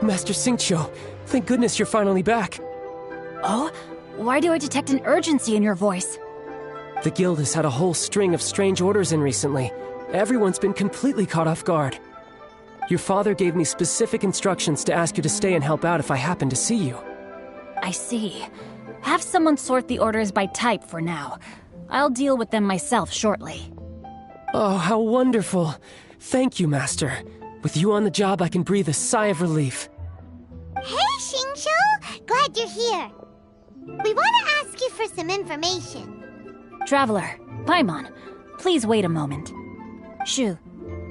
Master Xingqiu, thank goodness you're finally back. Oh? Why do I detect an urgency in your voice? The guild has had a whole string of strange orders in recently. Everyone's been completely caught off guard. Your father gave me specific instructions to ask you to stay and help out if I happen to see you. I see. Have someone sort the orders by type for now. I'll deal with them myself shortly. Oh, how wonderful. Thank you, Master. With you on the job, I can breathe a sigh of relief. Hey, Xingqiu! Glad you're here. We want to ask you for some information. Traveler, Paimon, please wait a moment. Shu,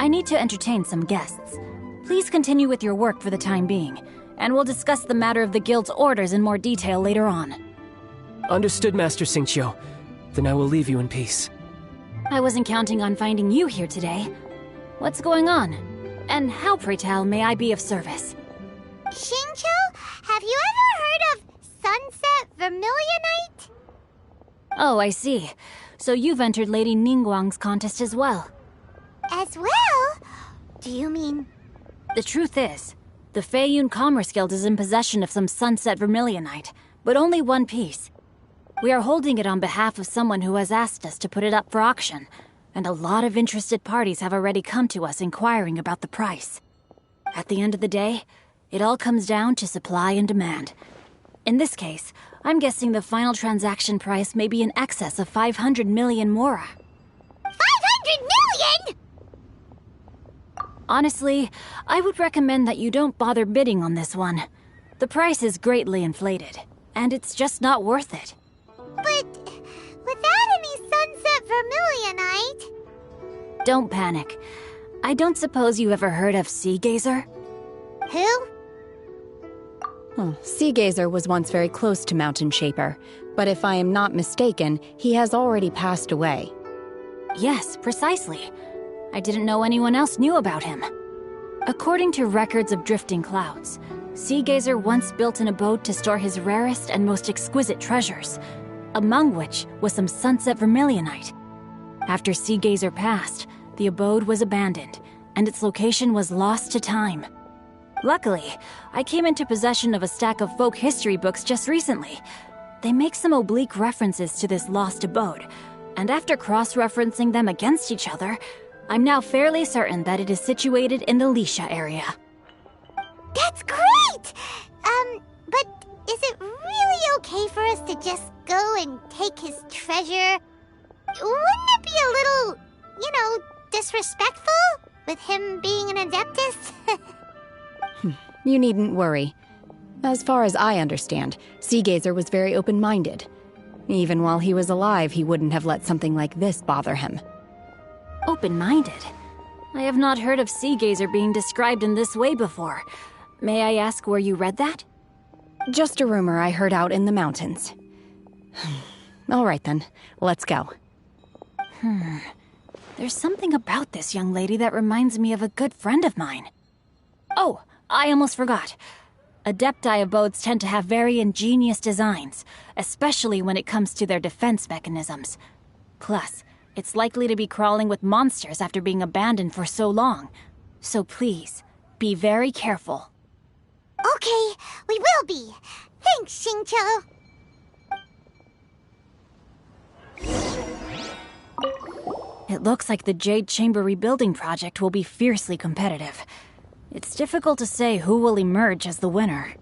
I need to entertain some guests. Please continue with your work for the time being, and we'll discuss the matter of the guild's orders in more detail later on. Understood, Master Xingqiu. Then I will leave you in peace. I wasn't counting on finding you here today. What's going on? And how, pray tell, may I be of service? Xingqiu, have you ever heard of Sunset Vermilionite? Oh, I see. So you've entered Lady Ningguang's contest as well. As well? Do you mean... The truth is, the Feiyun Commerce Guild is in possession of some Sunset Vermilionite, but only one piece. We are holding it on behalf of someone who has asked us to put it up for auction, and a lot of interested parties have already come to us inquiring about the price. At the end of the day, it all comes down to supply and demand. In this case, I'm guessing the final transaction price may be in excess of 500 million mora. 500 million?! Honestly, I would recommend that you don't bother bidding on this one. The price is greatly inflated, and it's just not worth it. But without any Sunset Vermilionite... Don't panic. I don't suppose you ever heard of Sea Gazer? Who? Sea Gazer was once very close to Mountain Shaper, but if I am not mistaken, he has already passed away. Yes, precisely. I didn't know anyone else knew about him. According to records of drifting clouds, Sea Gazer once built an abode to store his rarest and most exquisite treasures, among which was some Sunset Vermilionite. After Sea Gazer passed, the abode was abandoned, and its location was lost to time. Luckily, I came into possession of a stack of folk history books just recently. They make some oblique references to this lost abode, and after cross-referencing them against each other, I'm now fairly certain that it is situated in the Lisha area. That's great! But is it really okay for us to just go and take his treasure? Wouldn't it be a little, disrespectful with him being an Adeptus? You needn't worry. As far as I understand, Sea Gazer was very open-minded. Even while he was alive, he wouldn't have let something like this bother him. Open-minded? I have not heard of Sea Gazer being described in this way before. May I ask where you read that? Just a rumor I heard out in the mountains. All right then, let's go. There's something about this young lady that reminds me of a good friend of mine. Oh, I almost forgot. Adepti abodes tend to have very ingenious designs, especially when it comes to their defense mechanisms. Plus, it's likely to be crawling with monsters after being abandoned for so long. So please, be very careful. Okay, we will be. Thanks, Xingqiu. It looks like the Jade Chamber rebuilding project will be fiercely competitive. It's difficult to say who will emerge as the winner.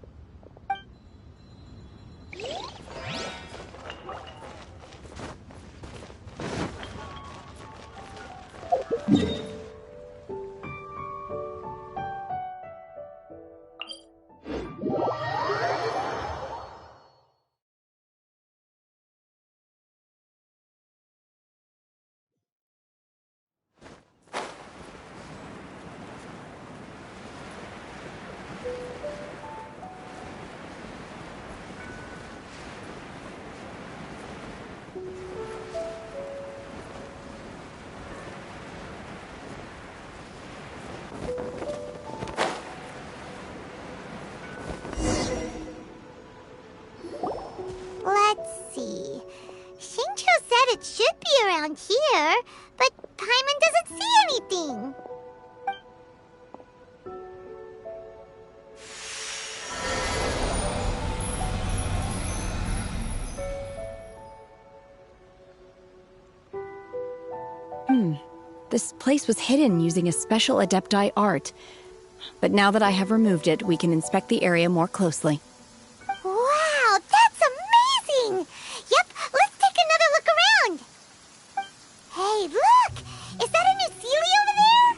Let's see. Shincho said it should be around here, but Paimon doesn't see anything. This place was hidden using a special Adepti art. But now that I have removed it, we can inspect the area more closely. Wow, that's amazing! Yep, let's take another look around. Hey, look! Is that a new Sealy over there?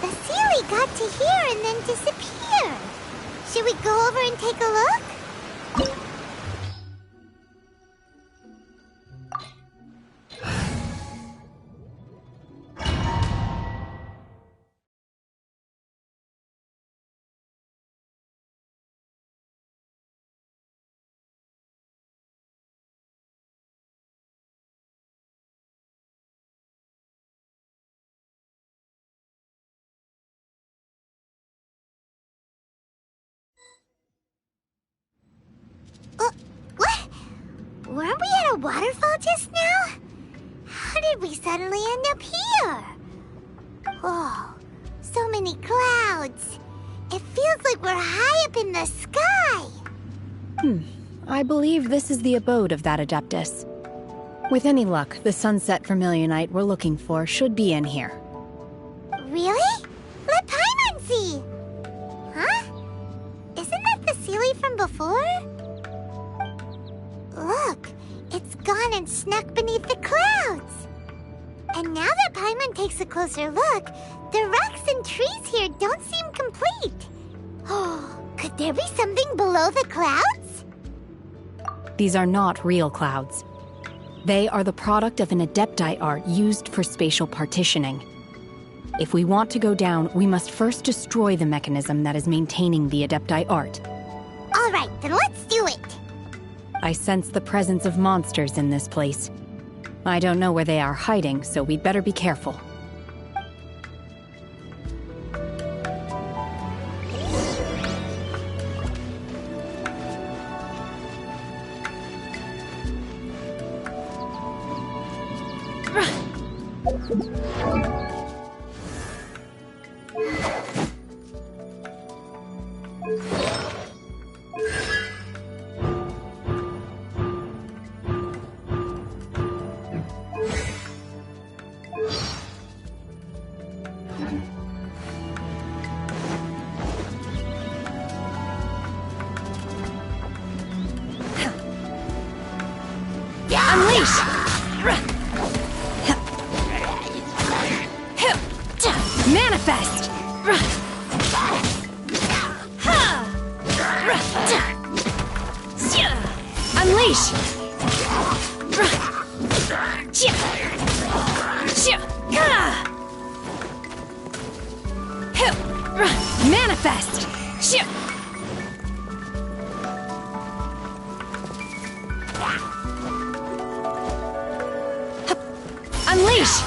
The Sealy got to here and then disappeared. Should we go over and take a look? What? Weren't we at a waterfall just now? How did we suddenly end up here? Oh, so many clouds. It feels like we're high up in the sky. I believe this is the abode of that Adeptus. With any luck, the sunset vermilionite we're looking for should be in here. Really? Let Paimon see. Huh? Isn't that the Sealy from before? Look, it's gone and snuck beneath the clouds. And now that Paimon takes a closer look, the rocks and trees here don't seem complete. Oh, could there be something below the clouds? These are not real clouds. They are the product of an Adepti art used for spatial partitioning. If we want to go down, we must first destroy the mechanism that is maintaining the Adepti art. All right, then let's do it. I sense the presence of monsters in this place. I don't know where they are hiding, so we'd better be careful. Unleash! Manifest! Unleash! Manifest! Unleash!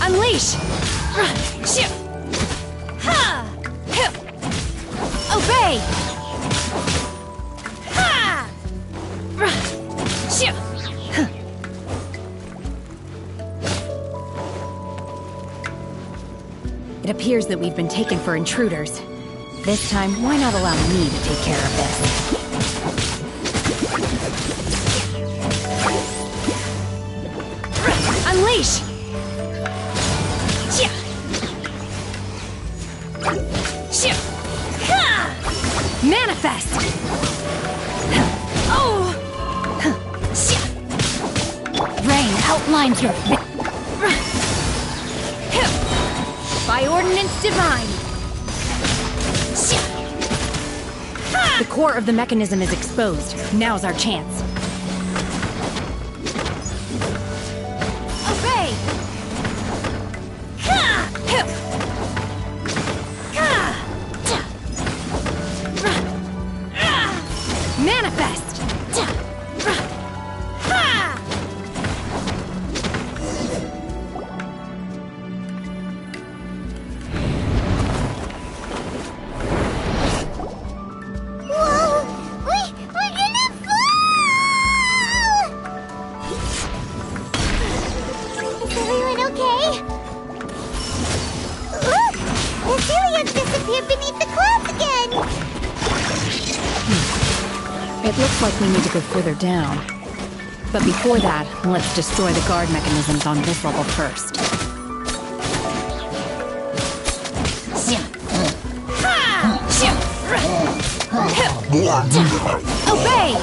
Unleash! Obey! It appears that we've been taken for intruders. This time, why not allow me to take care of this? Unleash! Manifest! Oh! Rain outlines your... By ordinance divine! The core of the mechanism is exposed. Now's our chance. Obey! Manifest! It looks like we need to go further down. But before that, let's destroy the guard mechanisms on this level first. Obey!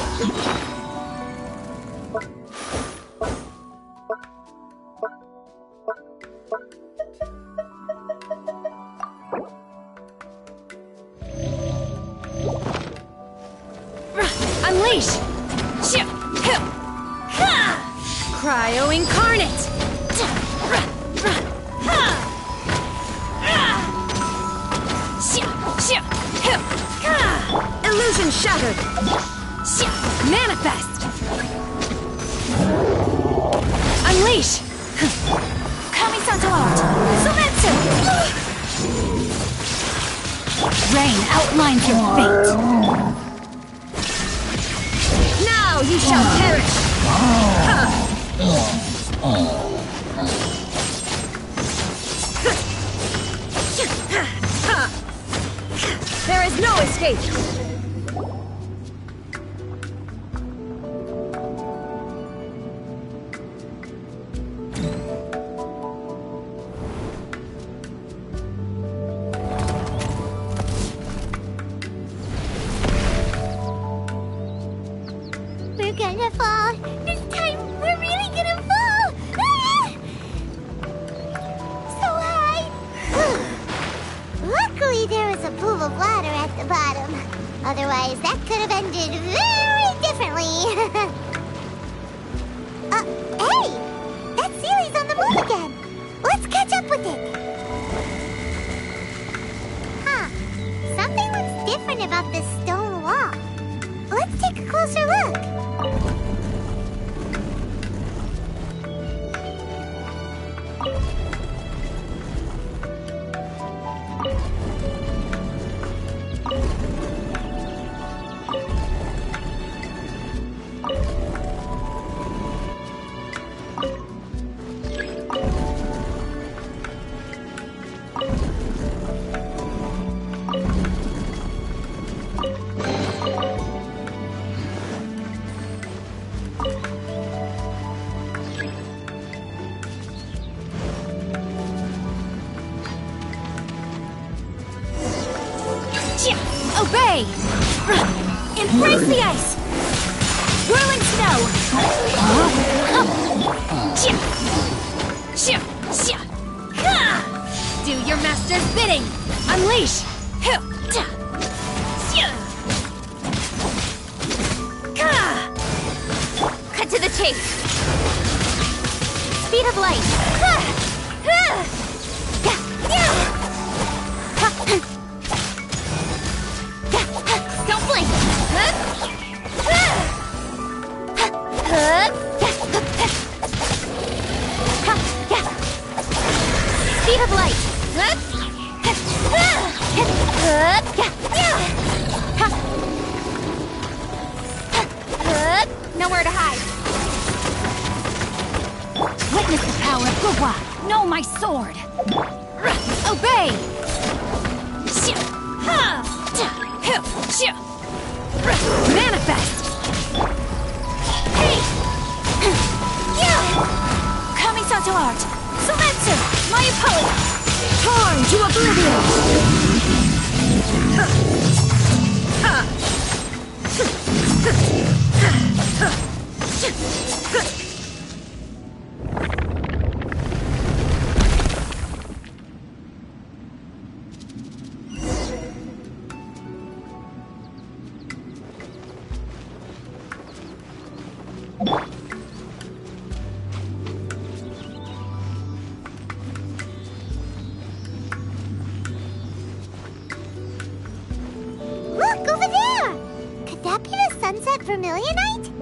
Unleash! Cryo incarnate! Illusion shattered! Manifest! Unleash! Kami-santo art! Sumetsu! Rain outlines your fate! Now you shall perish! There is no escape! We're gonna fall. This time, we're really gonna fall. Ah! So high. Luckily, there was a pool of water at the bottom. Otherwise, that could have ended very differently. Hey! That Sealy's on the move again. Let's catch up with it. Huh. Something looks different about this stone wall. Let's take a closer look. Obey! Embrace the ice! Whirling snow! Do your master's bidding! Unleash! Cut to the chase! Speed of light! Don't blink! Speed of light! Nowhere to hide. Witness the power of Gugwa! Know my sword! Obey! Manifest! Kamisato art! Sumetsu! My opponent! Torn to oblivion! Look, over there! Could that be the Sunset Vermilionite?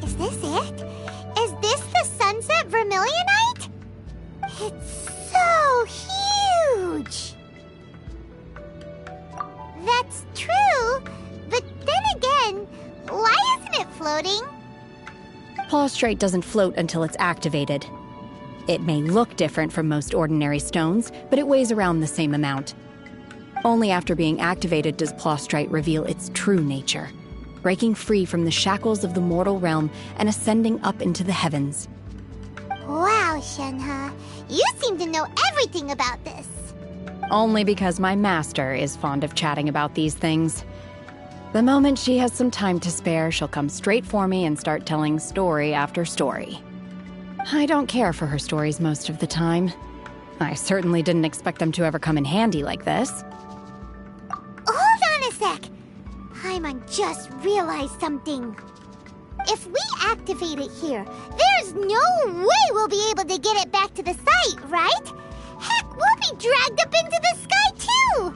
Is this it? Is this the Sunset Vermilionite? It's so huge! That's true, but then again, why isn't it floating? Plaustrite doesn't float until it's activated. It may look different from most ordinary stones, but it weighs around the same amount. Only after being activated does Plaustrite reveal its true nature, breaking free from the shackles of the mortal realm and ascending up into the heavens. Wow, Shenhe, you seem to know everything about this. Only because my master is fond of chatting about these things. The moment she has some time to spare, she'll come straight for me and start telling story after story. I don't care for her stories most of the time. I certainly didn't expect them to ever come in handy like this. Hold on a sec. Paimon just realized something. If we activate it here, there's no way we'll be able to get it back to the site, right? Heck, we'll be dragged up into the sky too!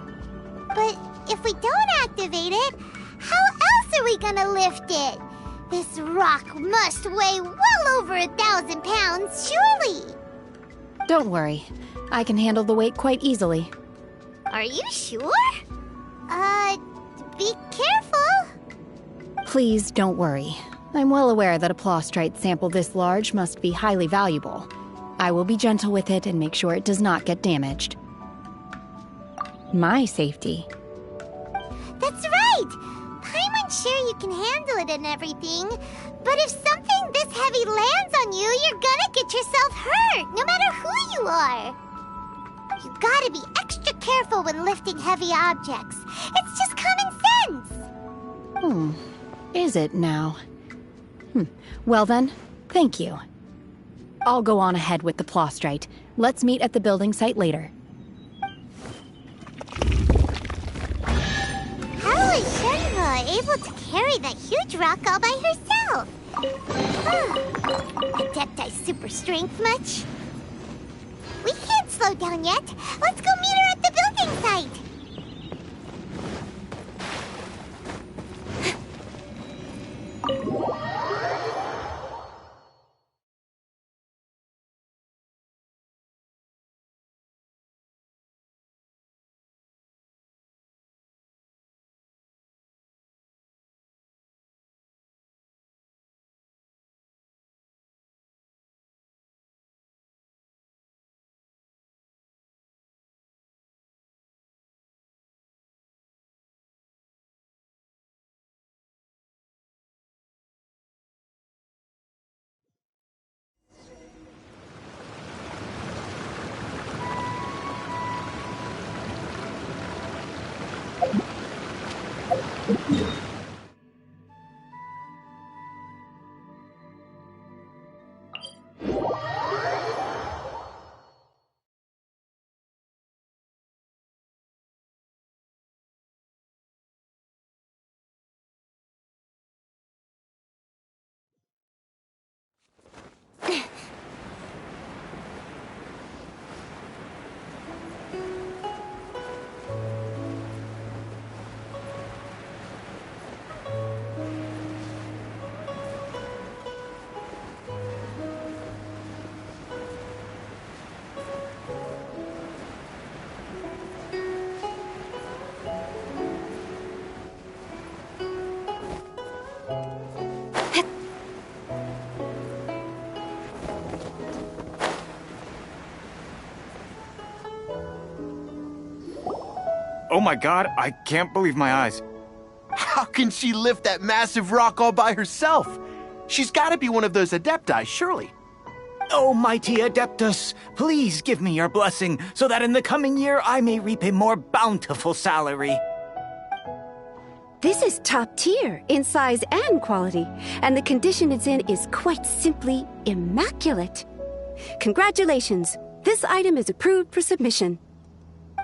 But if we don't activate it, how else are we gonna lift it? This rock must weigh well over 1,000 pounds, surely! Don't worry. I can handle the weight quite easily. Are you sure? Be careful! Please don't worry. I'm well aware that a Plaustrite sample this large must be highly valuable. I will be gentle with it and make sure it does not get damaged. My safety. That's right! Paimon's sure you can handle it and everything, but if something this heavy lands on you, you're gonna get yourself hurt, no matter who you are. You gotta be extra careful when lifting heavy objects. It's just common sense. Is it now? Well then, thank you. I'll go on ahead with the Plaustrite. Let's meet at the building site later. How is Shenhe able to carry that huge rock all by herself? Adepti super strength much? We can't slow down yet. Let's go meet her at the building site. Oh my god, I can't believe my eyes. How can she lift that massive rock all by herself? She's gotta be one of those Adepti, surely. Oh, mighty Adeptus, please give me your blessing so that in the coming year I may reap a more bountiful salary. This is top tier in size and quality, and the condition it's in is quite simply immaculate. Congratulations, this item is approved for submission.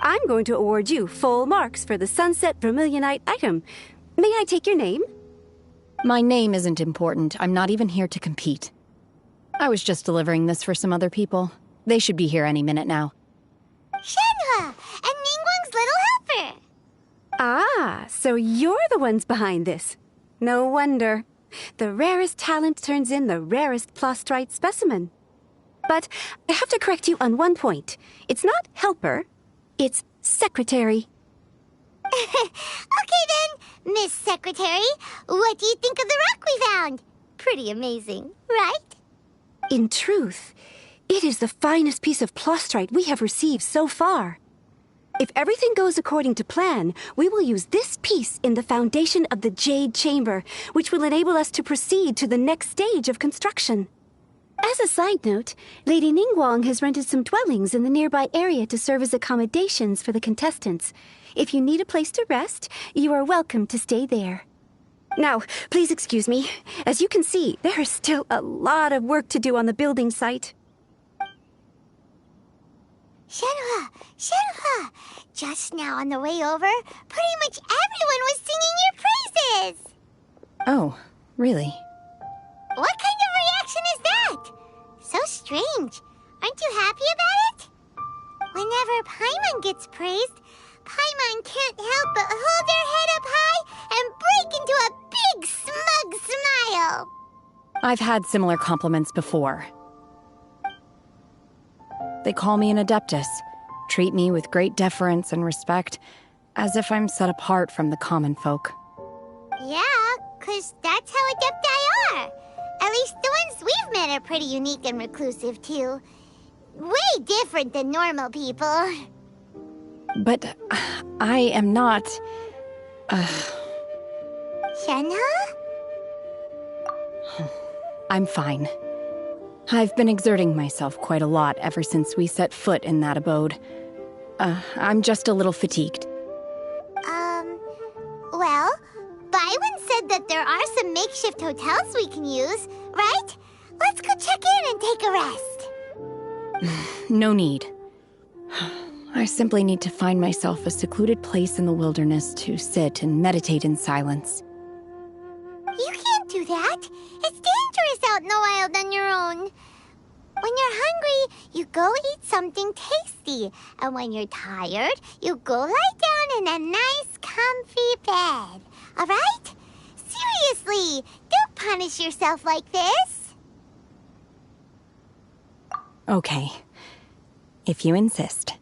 I'm going to award you full marks for the Sunset Vermilionite item. May I take your name? My name isn't important. I'm not even here to compete. I was just delivering this for some other people. They should be here any minute now. Shenhe, and Ningguang's little helper. Ah, so you're the ones behind this. No wonder. The rarest talent turns in the rarest Plostrite specimen. But I have to correct you on one point. It's not helper, it's secretary. Okay then, Miss Secretary, what do you think of the rock we found? Pretty amazing, right? In truth, it is the finest piece of Plostrite we have received so far. If everything goes according to plan, we will use this piece in the foundation of the Jade Chamber, which will enable us to proceed to the next stage of construction. As a side note, Lady Ningguang has rented some dwellings in the nearby area to serve as accommodations for the contestants. If you need a place to rest, you are welcome to stay there. Now, please excuse me. As you can see, there is still a lot of work to do on the building site. Shenhe, just now on the way over, pretty much everyone was singing your praises. Oh, really? What kind of reaction is that? So strange. Aren't you happy about it? Whenever Paimon gets praised, Paimon can't help but hold their head up high and break into a big smug smile. I've had similar compliments before. They call me an Adeptus, treat me with great deference and respect, as if I'm set apart from the common folk. Yeah, 'cause that's how Adepti are. At least the ones we've met are pretty unique and reclusive, too. Way different than normal people. But I am not... Shenhe? I'm fine. I've been exerting myself quite a lot ever since we set foot in that abode. I'm just a little fatigued. Well, Byron said that there are some makeshift hotels we can use, right? Let's go check in and take a rest. No need. I simply need to find myself a secluded place in the wilderness to sit and meditate in silence. You can't do that. It's dangerous out in the wild on your own. When you're hungry, you go eat something tasty. And when you're tired, you go lie down in a nice, comfy bed. All right? Seriously, don't punish yourself like this. Okay. If you insist.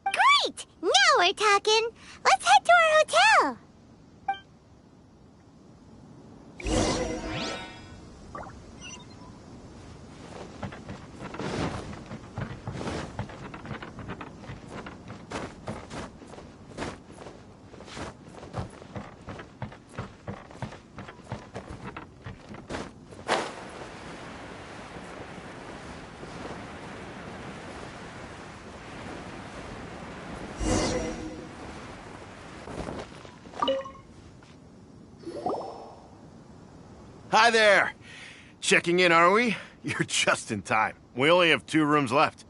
Great! Now we're talking. Let's head to our hotel. Hi there. Checking in, are we? You're just in time. We only have 2 rooms left.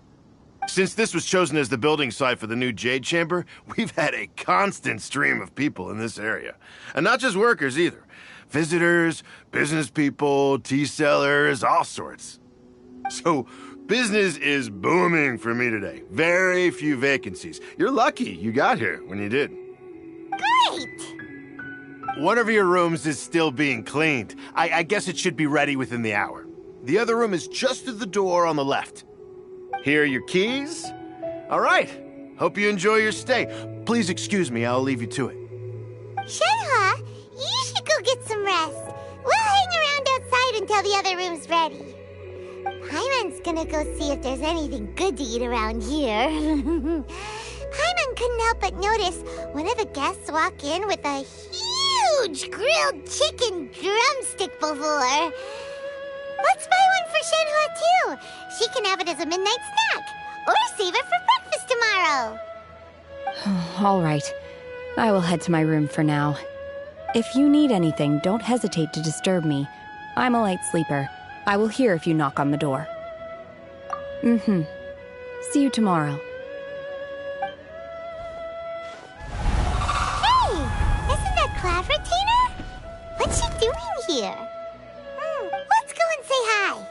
Since this was chosen as the building site for the new Jade Chamber, we've had a constant stream of people in this area. And not just workers either. Visitors, business people, tea sellers, all sorts. So, business is booming for me today. Very few vacancies. You're lucky you got here when you did. Great! One of your rooms is still being cleaned. I guess it should be ready within the hour. The other room is just through the door on the left. Here are your keys. All right. Hope you enjoy your stay. Please excuse me, I'll leave you to it. Shenhe, you should go get some rest. We'll hang around outside until the other room's ready. Paimon's gonna go see if there's anything good to eat around here. Paimon couldn't help but notice one of the guests walk in with a huge grilled chicken drumstick before. Let's buy one for Shenhua too. She can have it as a midnight snack, or save it for breakfast tomorrow. All right. I will head to my room for now. If you need anything, don't hesitate to disturb me. I'm a light sleeper. I will hear if you knock on the door. See you tomorrow. Hey! Isn't that Claveratina? What's she doing here? Let's go and say hi.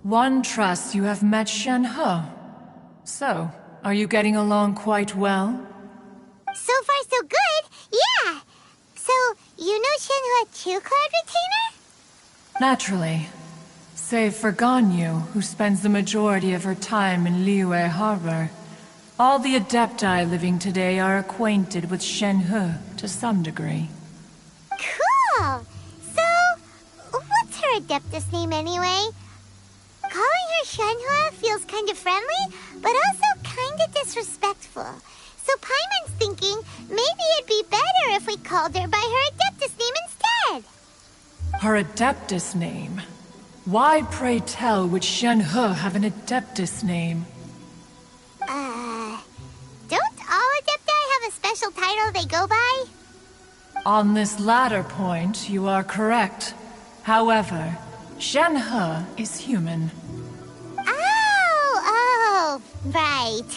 One trusts you have met Shenhe. So, are you getting along quite well? So far, so good. Yeah. So, you know Shenhua too, Claveratina? Naturally. Save for Ganyu, who spends the majority of her time in Liyue Harbor. All the Adepti living today are acquainted with Shenhe to some degree. Cool. So, what's her Adeptus name anyway? Calling her Shenhua feels kind of friendly, but also kind of disrespectful. So Paimon's thinking maybe it'd be better if we called her by her Adeptus name instead. Her Adeptus name? Why, pray tell, would Shenhe have an Adeptus name? Don't all Adepti have a special title they go by? On this latter point, you are correct. However, Shenhe is human. Oh, right.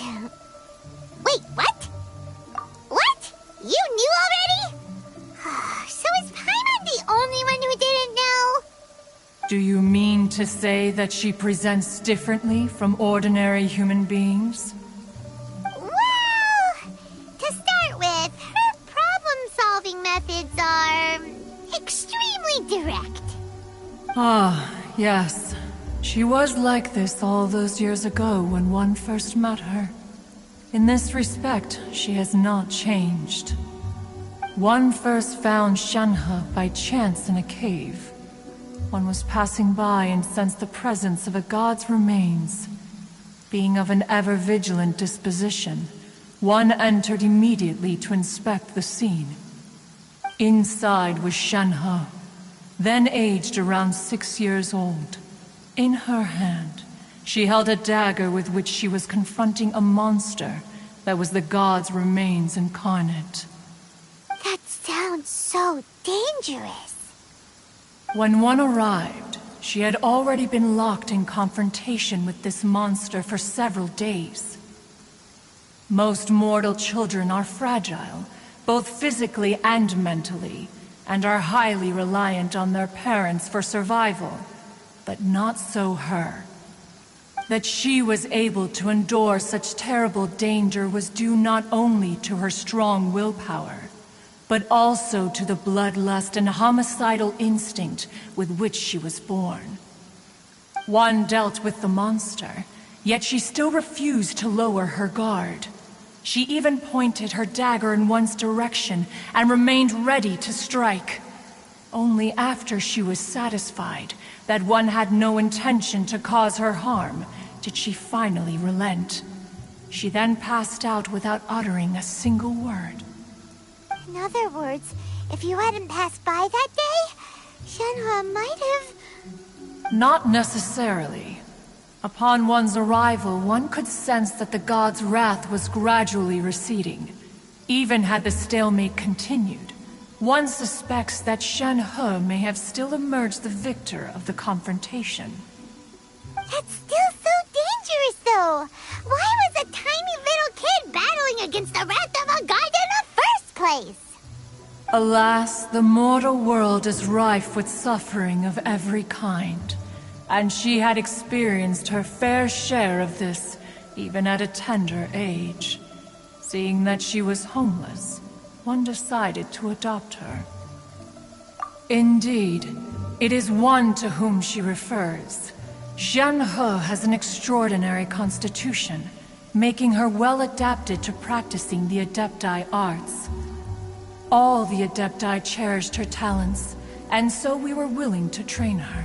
Wait, what? What? You knew already? So is Paimon the only one who didn't know? Do you mean to say that she presents differently from ordinary human beings? Well, to start with, her problem-solving methods are extremely direct. Ah, yes. She was like this all those years ago when one first met her. In this respect, she has not changed. One first found Shenhe by chance in a cave. One was passing by and sensed the presence of a god's remains. Being of an ever-vigilant disposition, one entered immediately to inspect the scene. Inside was Shenhe, then aged around 6 years old. In her hand, she held a dagger with which she was confronting a monster that was the god's remains incarnate. That sounds so dangerous. When one arrived, she had already been locked in confrontation with this monster for several days. Most mortal children are fragile, both physically and mentally, and are highly reliant on their parents for survival. But not so her. That she was able to endure such terrible danger was due not only to her strong willpower, but also to the bloodlust and homicidal instinct with which she was born. One dealt with the monster, yet she still refused to lower her guard. She even pointed her dagger in one's direction and remained ready to strike. Only after she was satisfied that one had no intention to cause her harm did she finally relent. She then passed out without uttering a single word. In other words, if you hadn't passed by that day, Shenhua might have... Not necessarily. Upon one's arrival, one could sense that the god's wrath was gradually receding. Even had the stalemate continued, one suspects that Shenhe may have still emerged the victor of the confrontation. That's still so dangerous, though! Why was a tiny little kid battling a against the wrath of a god in the first place? Alas, the mortal world is rife with suffering of every kind, and she had experienced her fair share of this, even at a tender age. Seeing that she was homeless, one decided to adopt her. Indeed, it is one to whom she refers. Shen-He has an extraordinary constitution, making her well adapted to practicing the Adepti arts. All the Adepti cherished her talents, and so we were willing to train her.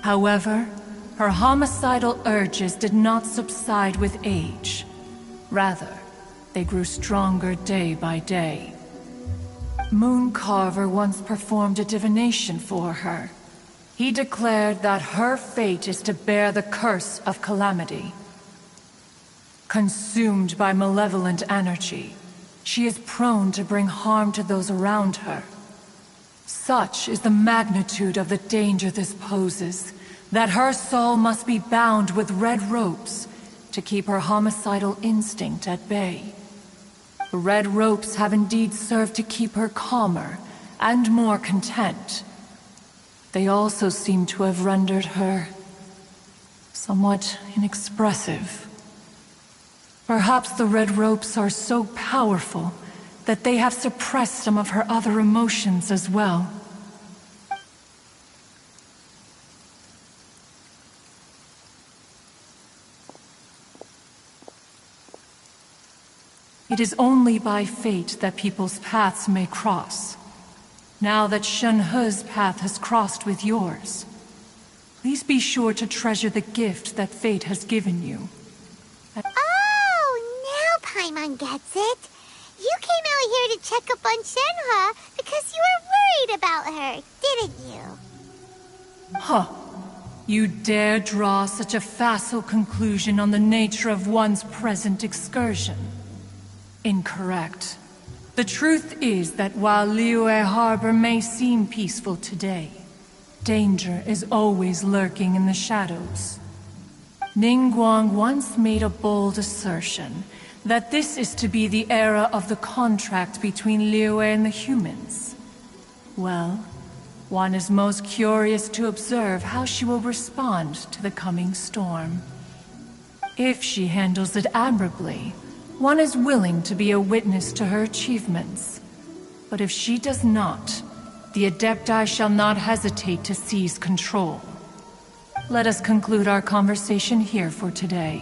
However, her homicidal urges did not subside with age. Rather, they grew stronger day by day. Mooncarver once performed a divination for her. He declared that her fate is to bear the curse of calamity. Consumed by malevolent energy, she is prone to bring harm to those around her. Such is the magnitude of the danger this poses, that her soul must be bound with red ropes to keep her homicidal instinct at bay. The red ropes have indeed served to keep her calmer and more content. They also seem to have rendered her somewhat inexpressive. Perhaps the red ropes are so powerful that they have suppressed some of her other emotions as well. It is only by fate that people's paths may cross. Now that Shen-He's path has crossed with yours, please be sure to treasure the gift that fate has given you. Oh, now Paimon gets it. You came out here to check up on Shen-He because you were worried about her, didn't you? Huh. You dare draw such a facile conclusion on the nature of one's present excursion? Incorrect. The truth is that while Liyue Harbor may seem peaceful today, danger is always lurking in the shadows. Ningguang once made a bold assertion that this is to be the era of the contract between Liyue and the humans. Well, one is most curious to observe how she will respond to the coming storm. If she handles it admirably, one is willing to be a witness to her achievements. But if she does not, the Adepti shall not hesitate to seize control. Let us conclude our conversation here for today.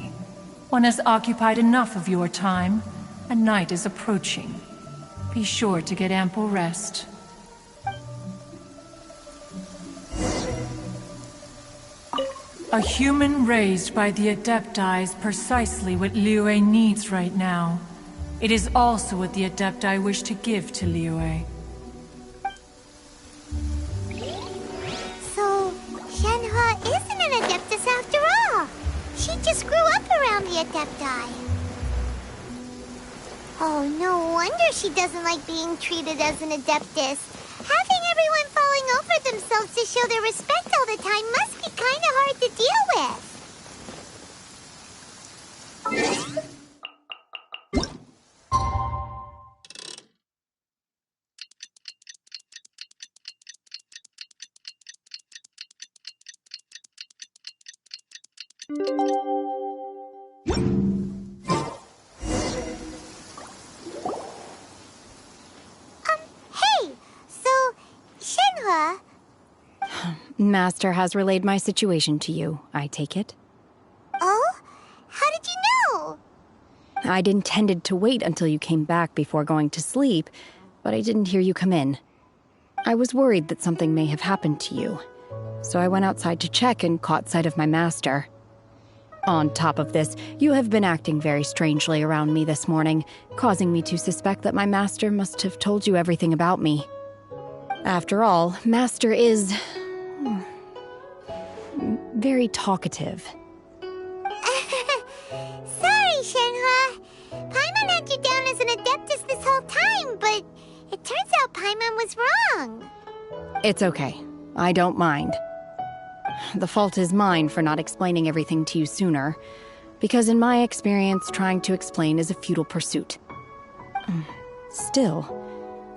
One has occupied enough of your time, and night is approaching. Be sure to get ample rest. A human raised by the Adepti is precisely what Liyue needs right now. It is also what the Adepti wish to give to Liyue. So, Shen-He isn't an Adeptus after all. She just grew up around the Adepti. Oh, no wonder she doesn't like being treated as an Adeptus. Having everyone falling over themselves to show their respect all the time must be kind of hard to deal with. Hey, so, Shen-He... Master has relayed my situation to you, I take it. Oh? How did you know? I'd intended to wait until you came back before going to sleep, but I didn't hear you come in. I was worried that something may have happened to you, so I went outside to check and caught sight of my master. On top of this, you have been acting very strangely around me this morning, causing me to suspect that my master must have told you everything about me. After all, Master is... very talkative. Sorry, Shen-He. Paimon had you down as an Adeptus this whole time, but it turns out Paimon was wrong. It's okay. I don't mind. The fault is mine for not explaining everything to you sooner, because in my experience, trying to explain is a futile pursuit. Still,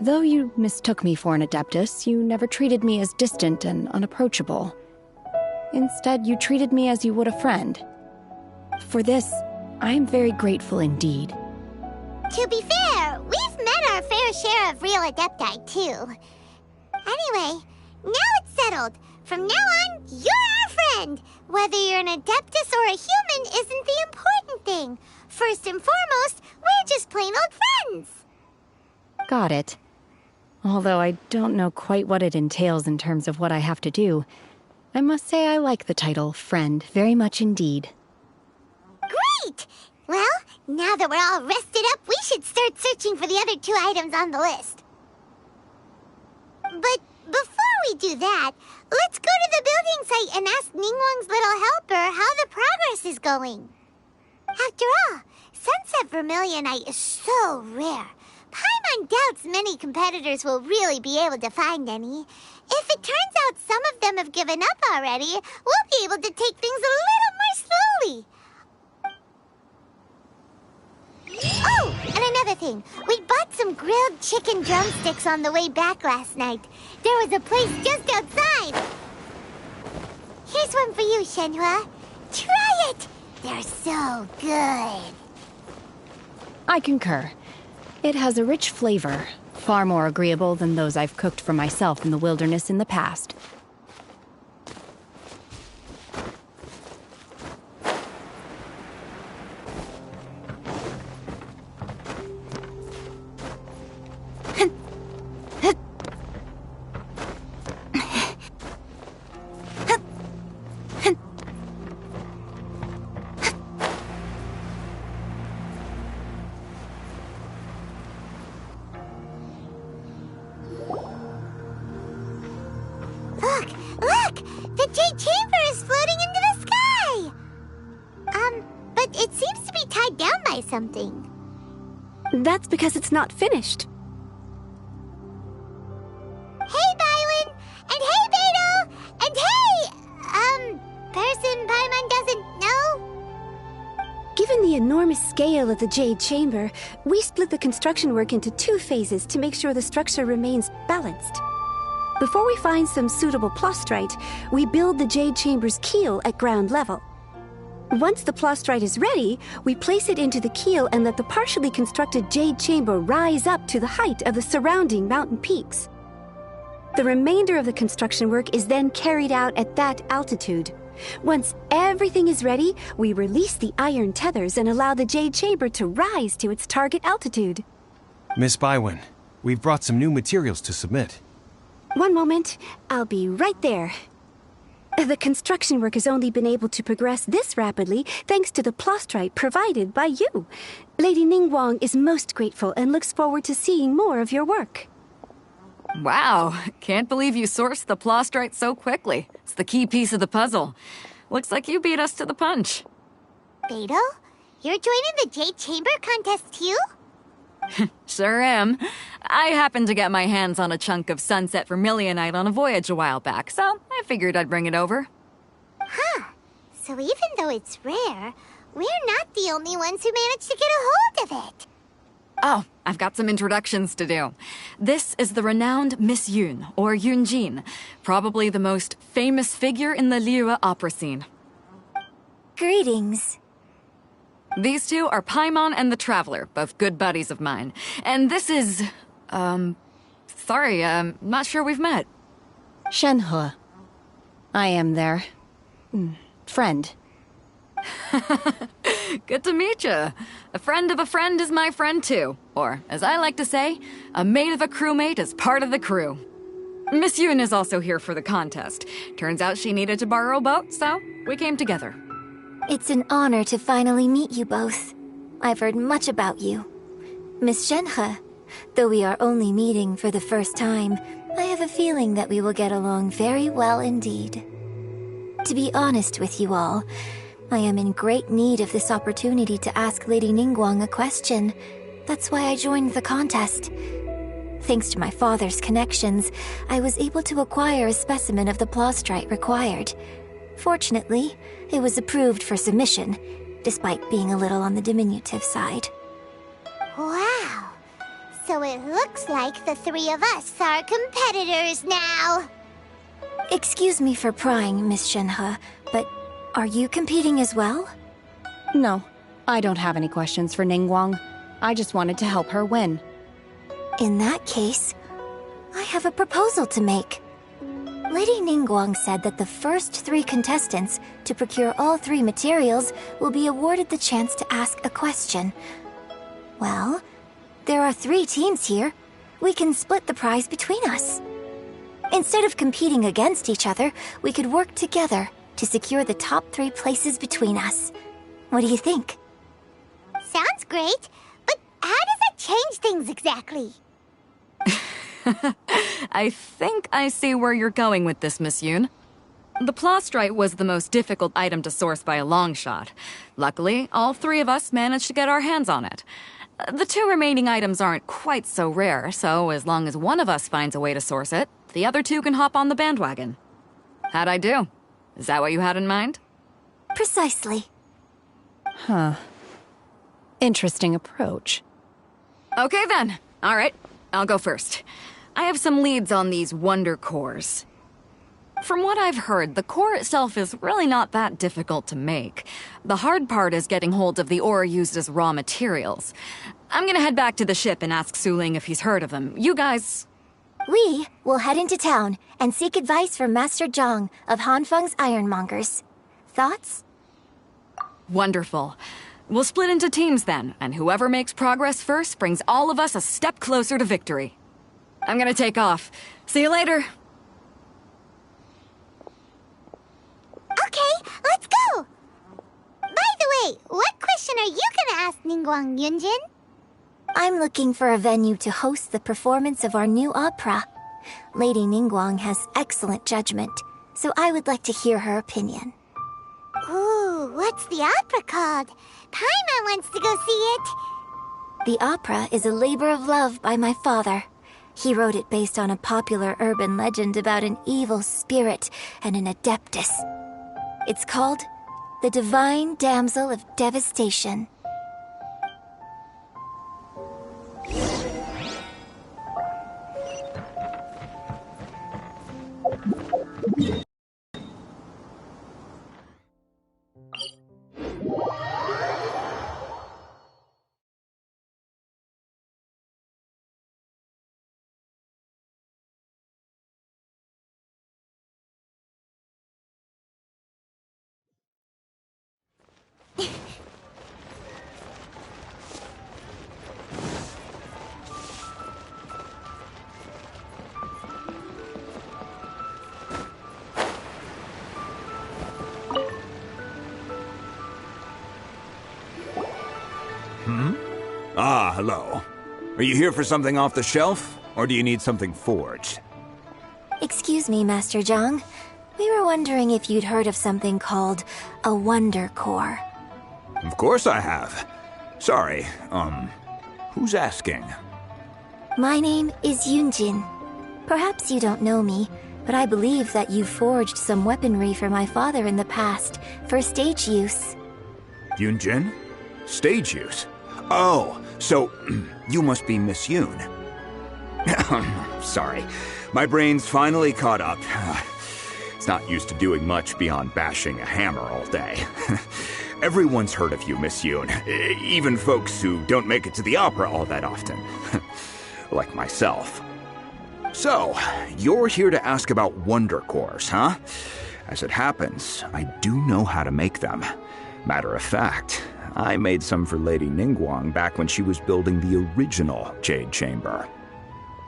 though you mistook me for an Adeptus, you never treated me as distant and unapproachable. Instead, you treated me as you would a friend. For this, I am very grateful indeed. To be fair, we've met our fair share of real Adepti, too. Anyway, now it's settled. From now on, you're our friend. Whether you're an Adeptus or a human isn't the important thing. First and foremost, we're just plain old friends. Got it. Although I don't know quite what it entails in terms of what I have to do, I must say I like the title friend very much indeed. Great! Well, now that we're all rested up, we should start searching for the other 2 items on the list. But before we do that, let's go to the building site and ask Ningguang's little helper how the progress is going. After all, Sunset Vermilionite is so rare. Paimon doubts many competitors will really be able to find any. If it turns out some of them have given up already, we'll be able to take things a little more slowly. Oh, and another thing. We bought some grilled chicken drumsticks on the way back last night. There was a place just outside. Here's one for you, Shenhua. Try it. They're so good. I concur. It has a rich flavor, far more agreeable than those I've cooked for myself in the wilderness in the past. Look! The Jade Chamber is floating into the sky! But it seems to be tied down by something. That's because it's not finished. Hey, Bywin! And hey, Beidou! And hey, person Paimon doesn't know? Given the enormous scale of the Jade Chamber, we split the construction work into 2 phases to make sure the structure remains balanced. Before we find some suitable plastrite, we build the Jade Chamber's keel at ground level. Once the plastrite is ready, we place it into the keel and let the partially constructed Jade Chamber rise up to the height of the surrounding mountain peaks. The remainder of the construction work is then carried out at that altitude. Once everything is ready, we release the iron tethers and allow the Jade Chamber to rise to its target altitude. Miss Bywin, we've brought some new materials to submit. One moment, I'll be right there. The construction work has only been able to progress this rapidly thanks to the plastrite provided by you. Lady Ningguang is most grateful and looks forward to seeing more of your work. Wow, can't believe you sourced the plastrite so quickly. It's the key piece of the puzzle. Looks like you beat us to the punch. Beidou, you're joining the Jade Chamber contest too? Sure am. I happened to get my hands on a chunk of Sunset Vermilionite on a voyage a while back, so I figured I'd bring it over. Huh. So even though it's rare, we're not the only ones who managed to get a hold of it. Oh, I've got some introductions to do. This is the renowned Miss Yun, or Yunjin, probably the most famous figure in the Liyue opera scene. Greetings. These 2 are Paimon and the Traveler, both good buddies of mine. And this is... sorry, not sure we've met. Shenhua. I am their... friend. Good to meet you. A friend of a friend is my friend too. Or, as I like to say, a mate of a crewmate is part of the crew. Miss Yun is also here for the contest. Turns out she needed to borrow a boat, so we came together. It's an honor to finally meet you both. I've heard much about you. Miss Shenhe, though we are only meeting for the first time, I have a feeling that we will get along very well indeed. To be honest with you all, I am in great need of this opportunity to ask Lady Ningguang a question. That's why I joined the contest. Thanks to my father's connections, I was able to acquire a specimen of the plastrite required. Fortunately, it was approved for submission, despite being a little on the diminutive side. Wow! So it looks like the three of us are competitors now. Excuse me for prying, Miss Shenhe, but are you competing as well? No, I don't have any questions for Ningguang. I just wanted to help her win. In that case, I have a proposal to make. Lady Ningguang said that the first 3 contestants to procure all 3 materials will be awarded the chance to ask a question. Well, there are 3 teams here. We can split the prize between us. Instead of competing against each other, we could work together to secure the top 3 places between us. What do you think? Sounds great, but how does it change things exactly? I think I see where you're going with this, Miss Yoon. The plastrite was the most difficult item to source by a long shot. Luckily, all 3 of us managed to get our hands on it. The 2 remaining items aren't quite so rare, so as long as one of us finds a way to source it, the other 2 can hop on the bandwagon. How'd I do? Is that what you had in mind? Precisely. Huh. Interesting approach. Okay then. All right, I'll go first. I have some leads on these wonder cores. From what I've heard, the core itself is really not that difficult to make. The hard part is getting hold of the ore used as raw materials. I'm gonna head back to the ship and ask Su Ling if he's heard of them. You guys... We will head into town and seek advice from Master Zhang of Hanfeng's Ironmongers. Thoughts? Wonderful. We'll split into teams then, and whoever makes progress first brings all of us a step closer to victory. I'm gonna take off. See you later. Okay, let's go! By the way, what question are you gonna ask Ningguang Yunjin? I'm looking for a venue to host the performance of our new opera. Lady Ningguang has excellent judgment, so I would like to hear her opinion. Ooh, what's the opera called? Paimon wants to go see it. The opera is a labor of love by my father. He wrote it based on a popular urban legend about an evil spirit and an adeptus. It's called The Divine Damsel of Devastation. Ah, hello. Are you here for something off the shelf, or do you need something forged? Excuse me, Master Zhang. We were wondering if you'd heard of something called a Wonder Core. Of course I have. Sorry, who's asking? My name is Yunjin. Perhaps you don't know me, but I believe that you forged some weaponry for my father in the past, for stage use. Yunjin? Stage use? Oh, so you must be Miss Yoon. Sorry, my brain's finally caught up. It's not used to doing much beyond bashing a hammer all day. Everyone's heard of you, Miss Yoon. Even folks who don't make it to the opera all that often. Like myself. So, you're here to ask about Wonder Cores, huh? As it happens, I do know how to make them. Matter of fact, I made some for Lady Ningguang back when she was building the original Jade Chamber.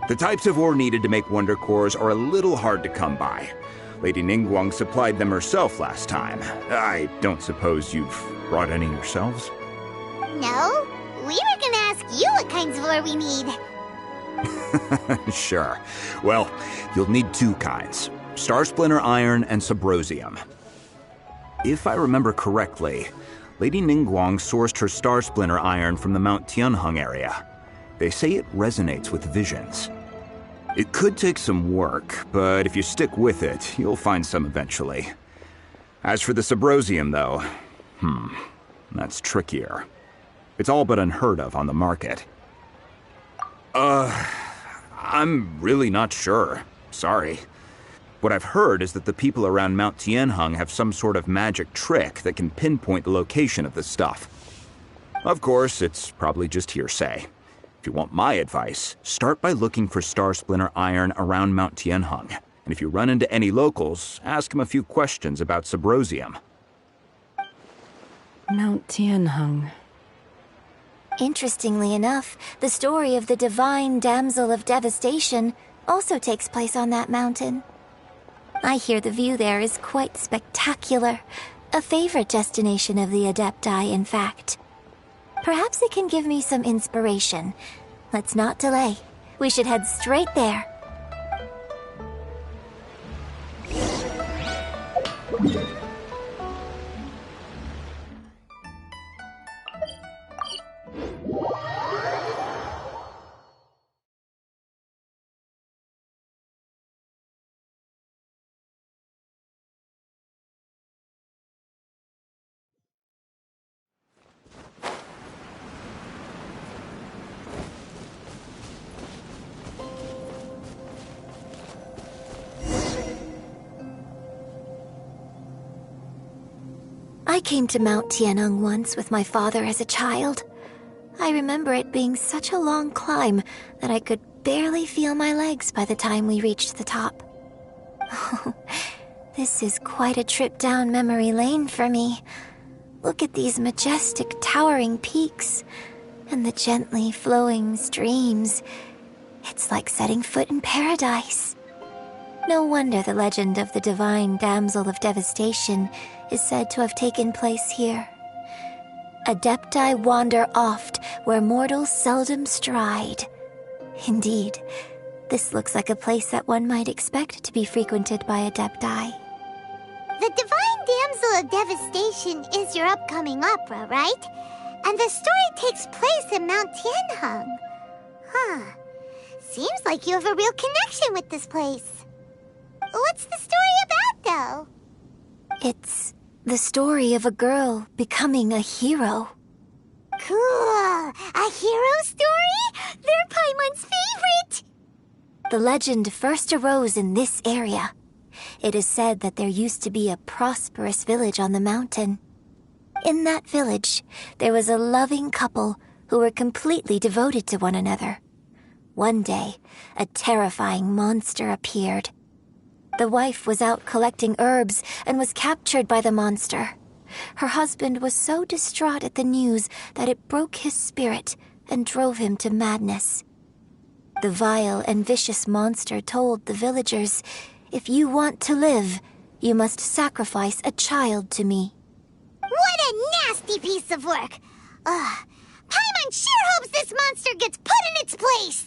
The types of ore needed to make Wonder Cores are a little hard to come by. Lady Ningguang supplied them herself last time. I don't suppose you've brought any yourselves? No, we were gonna ask you what kinds of ore we need. Sure. Well, you'll need 2 kinds. Star Splinter Iron and Subrosium. If I remember correctly, Lady Ningguang sourced her Star Splinter Iron from the Mount Tianheng area. They say it resonates with visions. It could take some work, but if you stick with it, you'll find some eventually. As for the Subrosium, though, that's trickier. It's all but unheard of on the market. I'm really not sure. Sorry. What I've heard is that the people around Mount Tianheng have some sort of magic trick that can pinpoint the location of the stuff. Of course, it's probably just hearsay. If you want my advice, start by looking for Star Splinter iron around Mount Tianheng. And if you run into any locals, ask them a few questions about Subrosium. Mount Tianheng. Interestingly enough, the story of the divine damsel of devastation also takes place on that mountain. I hear the view there is quite spectacular. A favorite destination of the Adepti, in fact. Perhaps it can give me some inspiration. Let's not delay. We should head straight there. I came to Mount Tianheng once with my father as a child. I remember it being such a long climb that I could barely feel my legs by the time we reached the top. Oh, this is quite a trip down memory lane for me. Look at these majestic towering peaks and the gently flowing streams. It's like setting foot in paradise. No wonder the legend of the divine damsel of devastation is said to have taken place here. Adepti wander oft where mortals seldom stride. Indeed, this looks like a place that one might expect to be frequented by Adepti. The Divine Damsel of Devastation is your upcoming opera, right? And the story takes place in Mount Tianheng. Huh. Seems like you have a real connection with this place. What's the story about, though? It's the story of a girl becoming a hero. Cool! A hero story? They're Paimon's favorite! The legend first arose in this area. It is said that there used to be a prosperous village on the mountain. In that village, there was a loving couple who were completely devoted to one another. One day, a terrifying monster appeared. The wife was out collecting herbs and was captured by the monster. Her husband was so distraught at the news that it broke his spirit and drove him to madness. The vile and vicious monster told the villagers, "If you want to live, you must sacrifice a child to me." What a nasty piece of work! Paimon sure hopes this monster gets put in its place!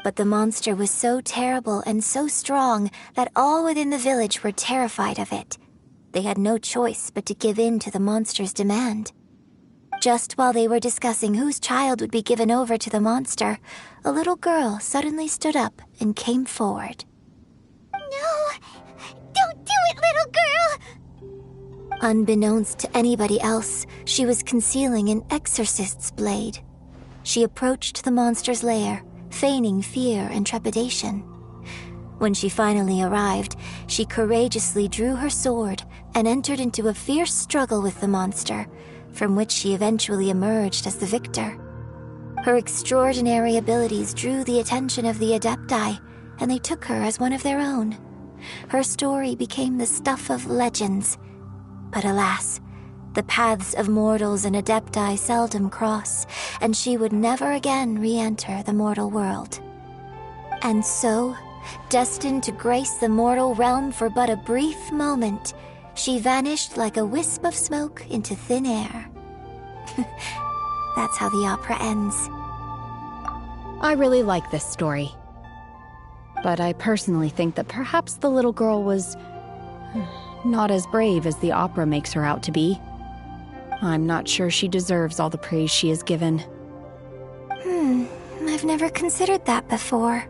But the monster was so terrible and so strong that all within the village were terrified of it. They had no choice but to give in to the monster's demand. Just while they were discussing whose child would be given over to the monster, a little girl suddenly stood up and came forward. No! Don't do it, little girl! Unbeknownst to anybody else, she was concealing an exorcist's blade. She approached the monster's lair, feigning fear and trepidation. When she finally arrived, she courageously drew her sword and entered into a fierce struggle with the monster, from which she eventually emerged as the victor. Her extraordinary abilities drew the attention of the Adepti, and they took her as one of their own. Her story became the stuff of legends. But alas, the paths of mortals and Adepti seldom cross, and she would never again re-enter the mortal world. And so, destined to grace the mortal realm for but a brief moment, she vanished like a wisp of smoke into thin air. That's how the opera ends. I really like this story. But I personally think that perhaps the little girl was not as brave as the opera makes her out to be. I'm not sure she deserves all the praise she is given. I've never considered that before.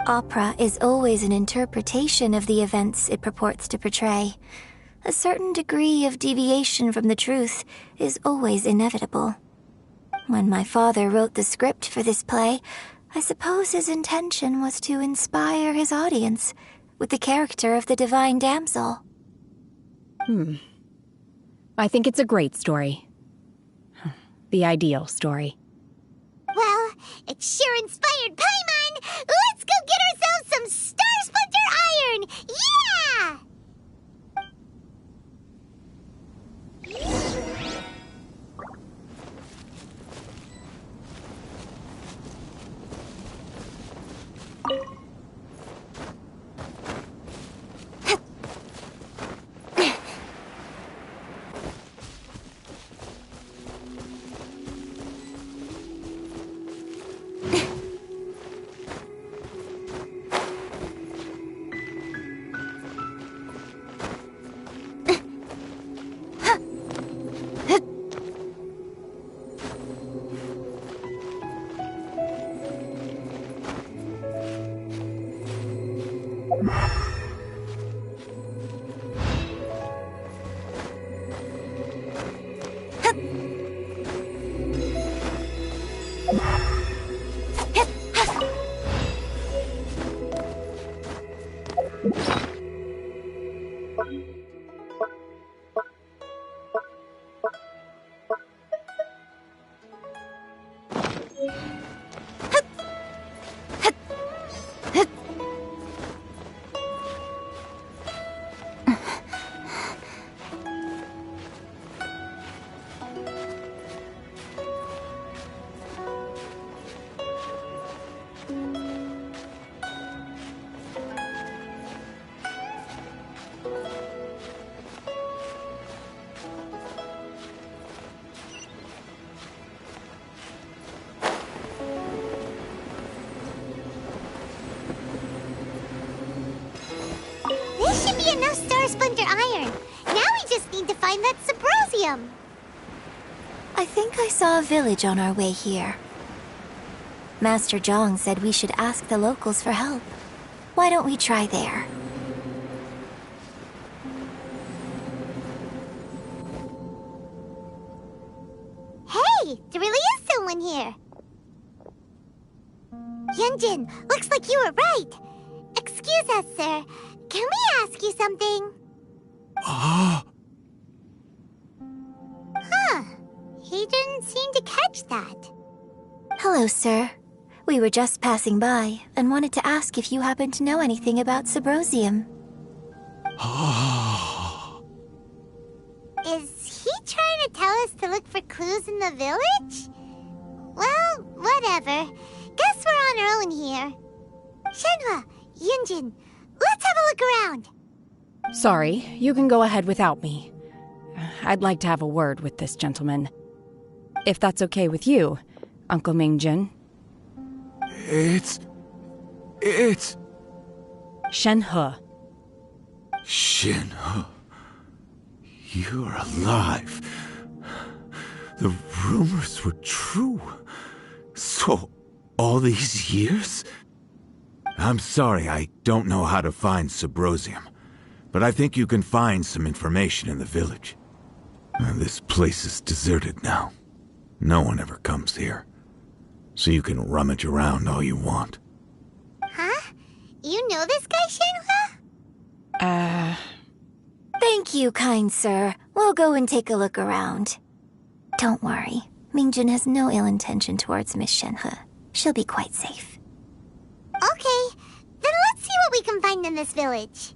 Opera is always an interpretation of the events it purports to portray. A certain degree of deviation from the truth is always inevitable. When my father wrote the script for this play, I suppose his intention was to inspire his audience with the character of the divine damsel. I think it's a great story. The ideal story. Well, it sure inspired Paimon! Let's go get ourselves some Star Splinter Iron! Yeah! This should be enough Star Splinter Iron. Now we just need to find that Subrosium. I think I saw a village on our way here. Master Zhang said we should ask the locals for help. Why don't we try there? Hey, there really is someone here. Yunjin, looks like you were right. Excuse us, sir. Can we ask you something? Huh. He didn't seem to catch that. Hello, sir. We were just passing by and wanted to ask if you happen to know anything about Subrosium. Is he trying to tell us to look for clues in the village? Well, whatever. Guess we're on our own here. Shenhua, Yunjin, let's have a look around. Sorry, you can go ahead without me. I'd like to have a word with this gentleman. If that's okay with you, Uncle Mingjin. It's... Shenhe. Shenhe. You're alive. The rumors were true. So, all these years? I'm sorry, I don't know how to find Subrosium, but I think you can find some information in the village. This place is deserted now. No one ever comes here, so you can rummage around all you want. Huh? You know this guy, Shenhua? Thank you, kind sir. We'll go and take a look around. Don't worry. Mingjin has no ill intention towards Miss Shenhe. She'll be quite safe. Okay, then let's see what we can find in this village.